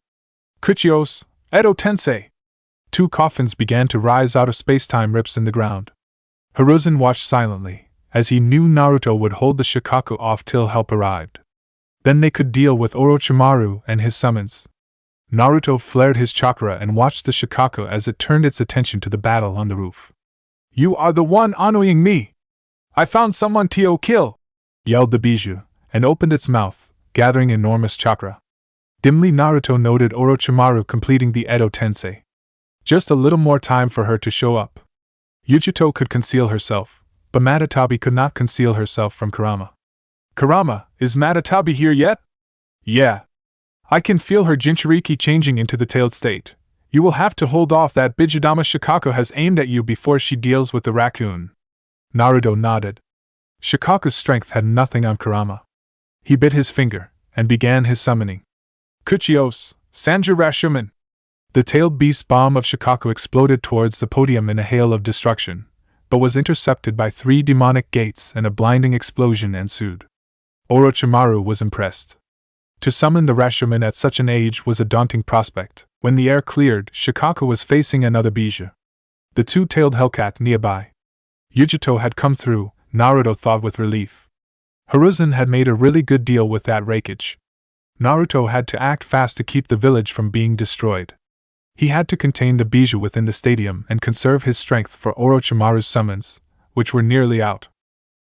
Kuchios, Edo Tensei! 2 coffins began to rise out of space-time rips in the ground. Hiruzen watched silently, as he knew Naruto would hold the Shikaku off till help arrived. Then they could deal with Orochimaru and his summons. Naruto flared his chakra and watched the Shikaku as it turned its attention to the battle on the roof. You are the one annoying me! I found someone to kill! Yelled the Bijou, and opened its mouth, gathering enormous chakra. Dimly Naruto noted Orochimaru completing the Edo Tensei. Just a little more time for her to show up. Yuchito could conceal herself, but Matatabi could not conceal herself from Kurama. Kurama, is Matatabi here yet? Yeah. I can feel her Jinchuriki changing into the tailed state. You will have to hold off that Bijudama Shikaku has aimed at you before she deals with the raccoon. Naruto nodded. Shikaku's strength had nothing on Kurama. He bit his finger, and began his summoning. Kuchios, Sanju Rashuman! The tailed beast bomb of Shikaku exploded towards the podium in a hail of destruction, but was intercepted by 3 demonic gates and a blinding explosion ensued. Orochimaru was impressed. To summon the Rashuman at such an age was a daunting prospect. When the air cleared, Shikaku was facing another Bijou. The 2-tailed Hellcat nearby. Yujito had come through, Naruto thought with relief. Hiruzen had made a really good deal with that rakeage. Naruto had to act fast to keep the village from being destroyed. He had to contain the Bijou within the stadium and conserve his strength for Orochimaru's summons, which were nearly out.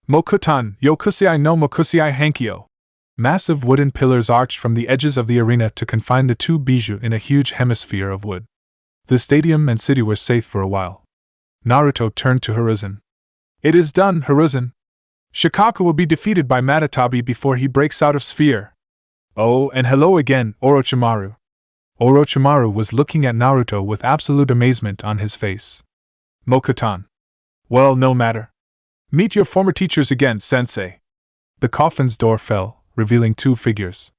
Mokuton, Yokusei no Mokusei Hankyo! Massive wooden pillars arched from the edges of the arena to confine the 2 Bijou in a huge hemisphere of wood. The stadium and city were safe for a while. Naruto turned to Hiruzen. It is done, Hiruzen. Shikaku will be defeated by Matatabi before he breaks out of sphere. Oh, and hello again, Orochimaru. Orochimaru was looking at Naruto with absolute amazement on his face. Mokuton. Well, no matter. Meet your former teachers again, sensei. The coffin's door fell, revealing 2 figures.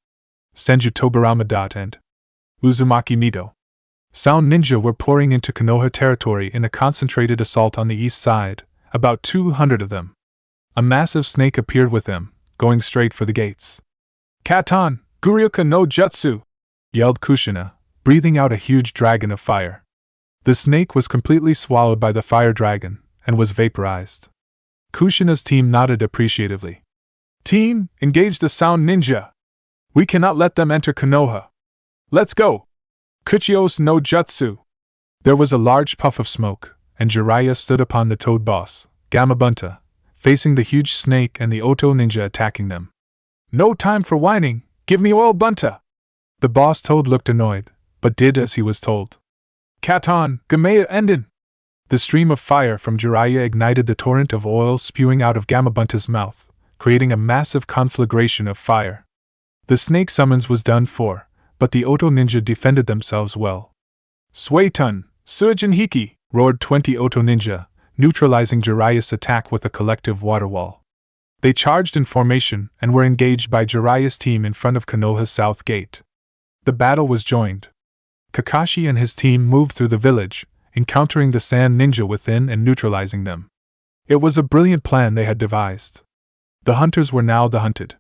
Senju Tobirama and Uzumaki Mito. Sound ninja were pouring into Konoha territory in a concentrated assault on the east side, about 200 of them. A massive snake appeared with them, going straight for the gates. Katan, Guryoka no Jutsu! Yelled Kushina, breathing out a huge dragon of fire. The snake was completely swallowed by the fire dragon, and was vaporized. Kushina's team nodded appreciatively. Team, engage the sound ninja! We cannot let them enter Konoha. Let's go! Kuchios no Jutsu! There was a large puff of smoke, and Jiraiya stood upon the toad boss, Gamabunta, facing the huge snake and the Oto ninja attacking them. No time for whining, give me oil Bunta! The boss toad looked annoyed, but did as he was told. Katan, Gamea Enden! The stream of fire from Jiraiya ignited the torrent of oil spewing out of Gamabunta's mouth, creating a massive conflagration of fire. The snake summons was done for, but the Oto ninja defended themselves well. Suetun, Suijin Hiki! Roared 20 Oto ninja, neutralizing Jiraiya's attack with a collective water wall. They charged in formation and were engaged by Jiraiya's team in front of Konoha's south gate. The battle was joined. Kakashi and his team moved through the village, encountering the sand ninja within and neutralizing them. It was a brilliant plan they had devised. The hunters were now the hunted.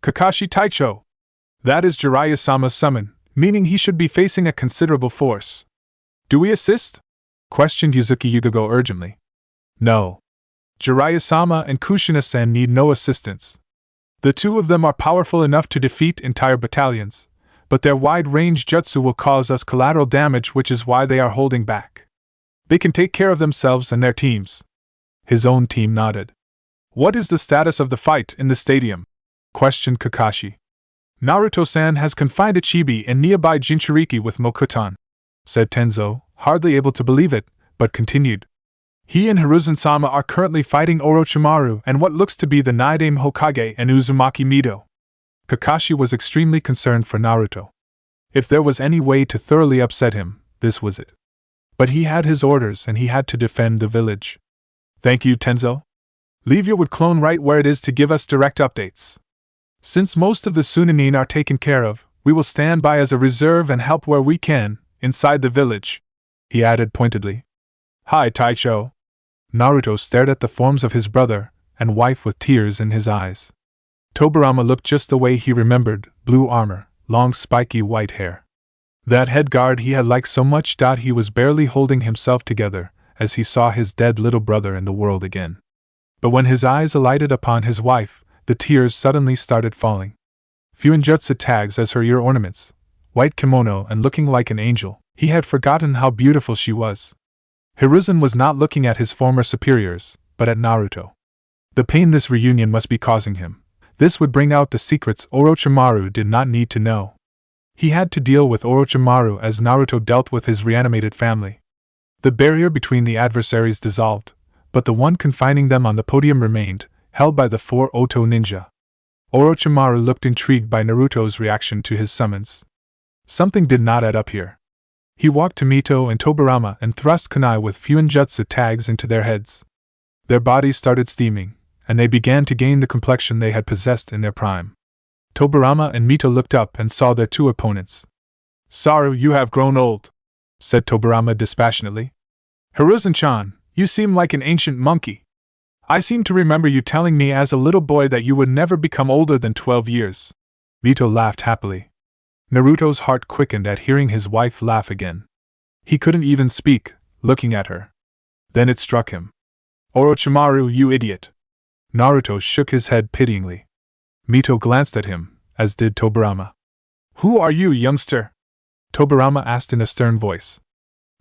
Kakashi Taicho! That is Jiraiya-sama's summon, meaning he should be facing a considerable force. Do we assist? Questioned Yuzuki Yugago urgently. No. Jiraiya-sama and Kushina-san need no assistance. The two of them are powerful enough to defeat entire battalions, but their wide-range jutsu will cause us collateral damage, which is why they are holding back. They can take care of themselves and their teams. His own team nodded. What is the status of the fight in the stadium? Questioned Kakashi. Naruto-san has confined Ichibi and nearby Jinchuriki with mokuton, said Tenzo, hardly able to believe it, but continued. He and Hiruzen-sama are currently fighting Orochimaru and what looks to be the Yondaime Hokage and Uzumaki Mito. Kakashi was extremely concerned for Naruto. If there was any way to thoroughly upset him, this was it. But he had his orders and he had to defend the village. Thank you, Tenzo. Leave your wood clone right where it is to give us direct updates. Since most of the Sunanin are taken care of, we will stand by as a reserve and help where we can, inside the village, he added pointedly. Hi, Taicho. Naruto stared at the forms of his brother and wife with tears in his eyes. Tobirama looked just the way he remembered, blue armor, long spiky white hair. That head guard he had liked so much. He was barely holding himself together as he saw his dead little brother in the world again. But when his eyes alighted upon his wife, the tears suddenly started falling. Fuinjutsu tags as her ear ornaments, white kimono and looking like an angel, he had forgotten how beautiful she was. Hiruzen was not looking at his former superiors, but at Naruto. The pain this reunion must be causing him. This would bring out the secrets Orochimaru did not need to know. He had to deal with Orochimaru as Naruto dealt with his reanimated family. The barrier between the adversaries dissolved, but the one confining them on the podium remained, held by the four Oto ninja. Orochimaru looked intrigued by Naruto's reaction to his summons. Something did not add up here. He walked to Mito and Tobirama and thrust kunai with Fuinjutsu tags into their heads. Their bodies started steaming, and they began to gain the complexion they had possessed in their prime. Tobirama and Mito looked up and saw their two opponents. Saru, you have grown old, said Tobirama dispassionately. Hiruzen-chan, you seem like an ancient monkey. I seem to remember you telling me as a little boy that you would never become older than 12 years. Mito laughed happily. Naruto's heart quickened at hearing his wife laugh again. He couldn't even speak, looking at her. Then it struck him. Orochimaru, you idiot. Naruto shook his head pityingly. Mito glanced at him, as did Tobirama. Who are you, youngster? Tobirama asked in a stern voice.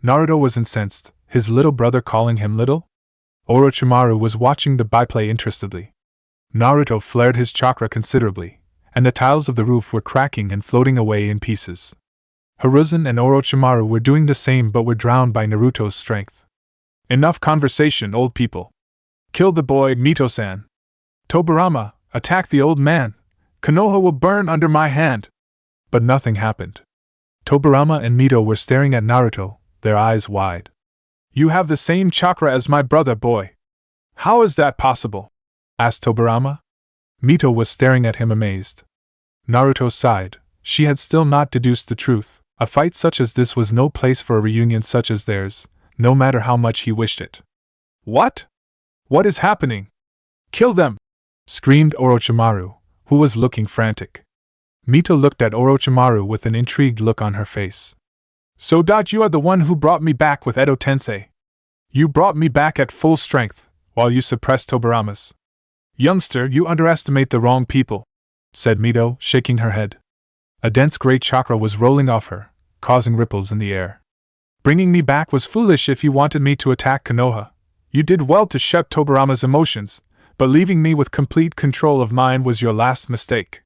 Naruto was incensed, his little brother calling him little? Orochimaru was watching the byplay interestedly. Naruto flared his chakra considerably, and the tiles of the roof were cracking and floating away in pieces. Hiruzen and Orochimaru were doing the same but were drowned by Naruto's strength. Enough conversation, old people. Kill the boy, Mito-san. Tobirama, attack the old man. Konoha will burn under my hand. But nothing happened. Tobirama and Mito were staring at Naruto, their eyes wide. You have the same chakra as my brother, boy. How is that possible? Asked Tobirama. Mito was staring at him amazed. Naruto sighed. She had still not deduced the truth. A fight such as this was no place for a reunion such as theirs, no matter how much he wished it. What? What is happening? Kill them! Screamed Orochimaru, who was looking frantic. Mito looked at Orochimaru with an intrigued look on her face. So you are the one who brought me back with Edo Tensei. You brought me back at full strength, while you suppressed Tobirama's. Youngster, you underestimate the wrong people, said Mito, shaking her head. A dense gray chakra was rolling off her, causing ripples in the air. Bringing me back was foolish if you wanted me to attack Konoha. You did well to shut Tobirama's emotions, but leaving me with complete control of mine was your last mistake.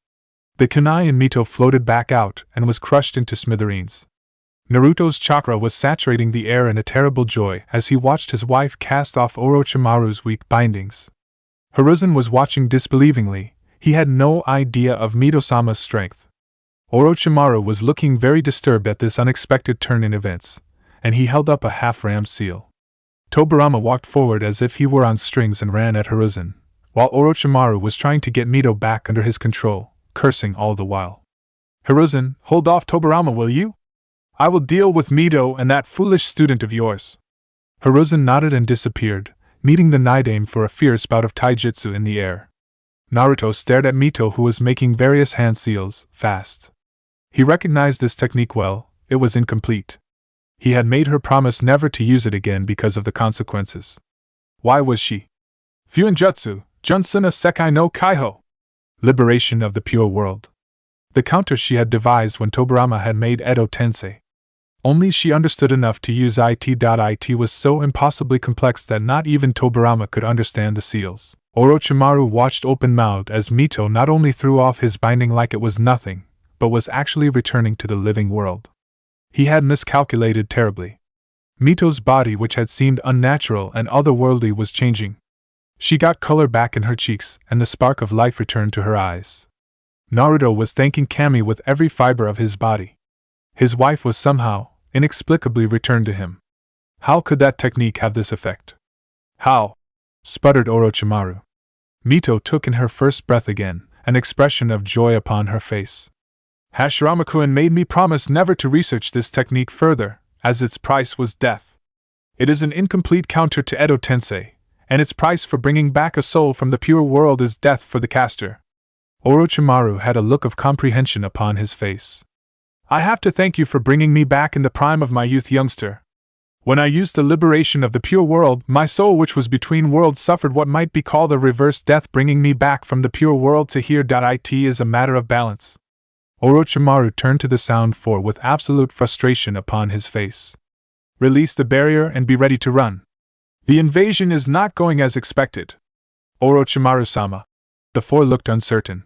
The kunai in Mito floated back out and was crushed into smithereens. Naruto's chakra was saturating the air in a terrible joy as he watched his wife cast off Orochimaru's weak bindings. Hiruzen was watching disbelievingly. He had no idea of Mito-sama's strength. Orochimaru was looking very disturbed at this unexpected turn in events, and he held up a half-rammed seal. Tobirama walked forward as if he were on strings and ran at Hiruzen, while Orochimaru was trying to get Mito back under his control, cursing all the while. Hiruzen, hold off Tobirama, will you? I will deal with Mito and that foolish student of yours. Hiruzen nodded and disappeared, meeting the Naidame for a fierce bout of taijutsu in the air. Naruto stared at Mito, who was making various hand seals, fast. He recognized this technique well. It was incomplete. He had made her promise never to use it again because of the consequences. Why was she? Fuinjutsu, Junsuna Sekai no Kaiho. Liberation of the pure world. The counter she had devised when Tobirama had made Edo Tensei. Only she understood enough to use it. It was so impossibly complex that not even Tobirama could understand the seals. Orochimaru watched open-mouthed as Mito not only threw off his binding like it was nothing, but was actually returning to the living world. He had miscalculated terribly. Mito's body, which had seemed unnatural and otherworldly, was changing. She got color back in her cheeks, and the spark of life returned to her eyes. Naruto was thanking Kami with every fiber of his body. His wife was somehow, inexplicably returned to him. How could that technique have this effect? How? Sputtered Orochimaru. Mito took in her first breath again, an expression of joy upon her face. Hashirama-kun made me promise never to research this technique further, as its price was death. It is an incomplete counter to Edo Tensei, and its price for bringing back a soul from the pure world is death for the caster. Orochimaru had a look of comprehension upon his face. I have to thank you for bringing me back in the prime of my youth, youngster. When I used the liberation of the pure world, my soul, which was between worlds, suffered what might be called a reverse death, bringing me back from the pure world to here. It is a matter of balance. Orochimaru turned to the Sound Four with absolute frustration upon his face. Release the barrier and be ready to run. The invasion is not going as expected. Orochimaru-sama. The four looked uncertain.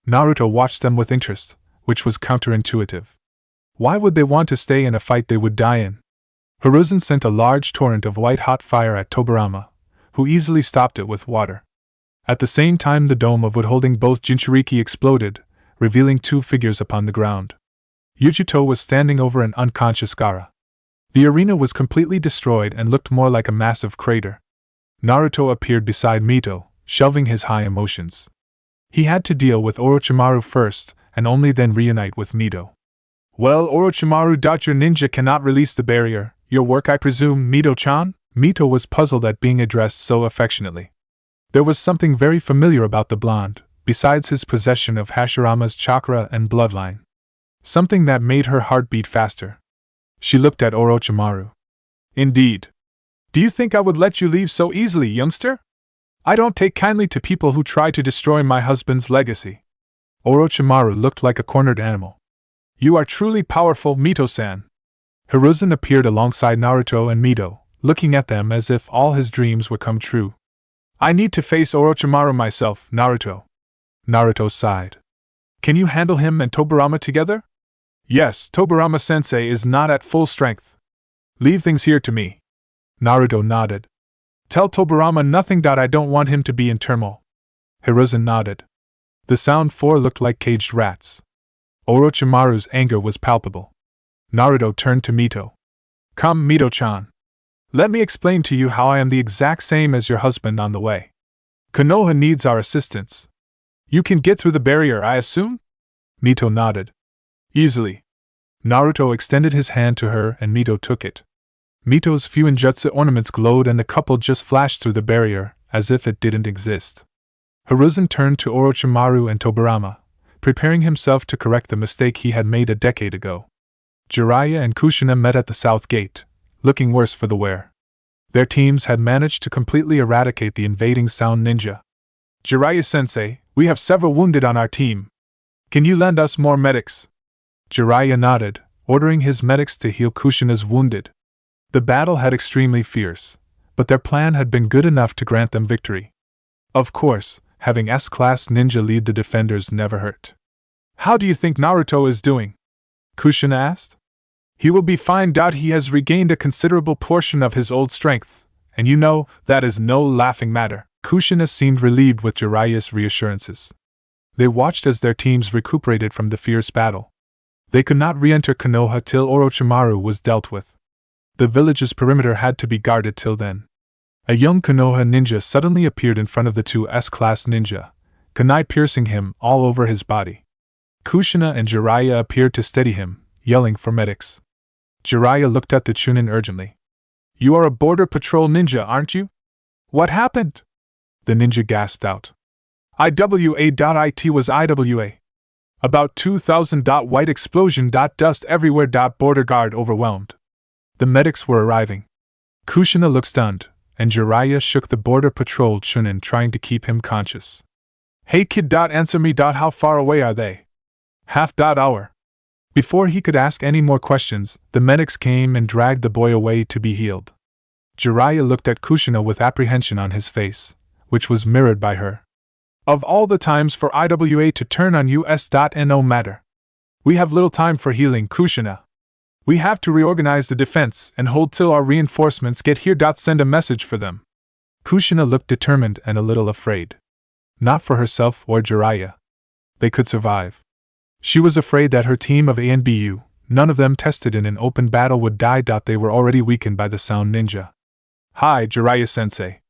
Naruto watched them with interest, which was counterintuitive. Why would they want to stay in a fight they would die in? Hiruzen sent a large torrent of white-hot fire at Tobirama, who easily stopped it with water. At the same time, the dome of wood holding both Jinchuriki exploded, revealing two figures upon the ground. Yuchito was standing over an unconscious Gaara. The arena was completely destroyed and looked more like a massive crater. Naruto appeared beside Mito, shelving his high emotions. He had to deal with Orochimaru first, and only then reunite with Mito. Well, Orochimaru, your ninja cannot release the barrier. Your work, I presume, Mito-chan? Mito was puzzled at being addressed so affectionately. There was something very familiar about the blonde, besides his possession of Hashirama's chakra and bloodline. Something that made her heart beat faster. She looked at Orochimaru. Indeed. Do you think I would let you leave so easily, youngster? I don't take kindly to people who try to destroy my husband's legacy. Orochimaru looked like a cornered animal. You are truly powerful, Mito-san. Hiruzen appeared alongside Naruto and Mito, looking at them as if all his dreams would come true. I need to face Orochimaru myself, Naruto. Naruto sighed. Can you handle him and Tobirama together? Yes, Tobirama-sensei is not at full strength. Leave things here to me. Naruto nodded. Tell Tobirama nothing. I don't want him to be in turmoil. Hiruzen nodded. The Sound Four looked like caged rats. Orochimaru's anger was palpable. Naruto turned to Mito. Come, Mito-chan. Let me explain to you how I am the exact same as your husband on the way. Konoha needs our assistance. You can get through the barrier, I assume? Mito nodded. Easily. Naruto extended his hand to her and Mito took it. Mito's Fuinjutsu ornaments glowed and the couple just flashed through the barrier, as if it didn't exist. Hiruzen turned to Orochimaru and Tobirama, preparing himself to correct the mistake he had made a decade ago. Jiraiya and Kushina met at the south gate, looking worse for the wear. Their teams had managed to completely eradicate the invading Sound Ninja. Jiraiya-sensei, we have several wounded on our team. Can you lend us more medics? Jiraiya nodded, ordering his medics to heal Kushina's wounded. The battle had extremely fierce, but their plan had been good enough to grant them victory. Of course, having S-class ninja lead the defenders never hurt. How do you think Naruto is doing? Kushina asked. He will be fine. He has regained a considerable portion of his old strength, and you know, that is no laughing matter. Kushina seemed relieved with Jiraiya's reassurances. They watched as their teams recuperated from the fierce battle. They could not re-enter Konoha till Orochimaru was dealt with. The village's perimeter had to be guarded till then. A young Konoha ninja suddenly appeared in front of the two S-class ninja, kunai piercing him all over his body. Kushina and Jiraiya appeared to steady him, yelling for medics. Jiraiya looked at the chunin urgently. You are a border patrol ninja, aren't you? What happened? The ninja gasped out. IWA.IT was IWA. About 2000. White explosion. Dust everywhere. Border guard overwhelmed. The medics were arriving. Kushina looked stunned, and Jiraiya shook the border patrol chunin, trying to keep him conscious. Hey kid. Answer me. How far away are they? Half. Hour. Before he could ask any more questions, the medics came and dragged the boy away to be healed. Jiraiya looked at Kushina with apprehension on his face, which was mirrored by her. Of all the times for IWA to turn on us. No matter. We have little time for healing, Kushina. We have to reorganize the defense and hold till our reinforcements get here. Send a message for them. Kushina looked determined and a little afraid. Not for herself or Jiraiya. They could survive. She was afraid that her team of A and BU, none of them tested in an open battle, would die. They were already weakened by the sound ninja. Hi, Jiraiya-sensei.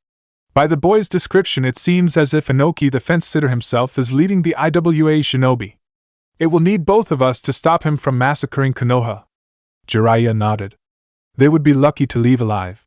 By the boy's description, it seems as if Inoki the fence-sitter himself is leading the IWA shinobi. It will need both of us to stop him from massacring Konoha. Jiraiya nodded. They would be lucky to leave alive.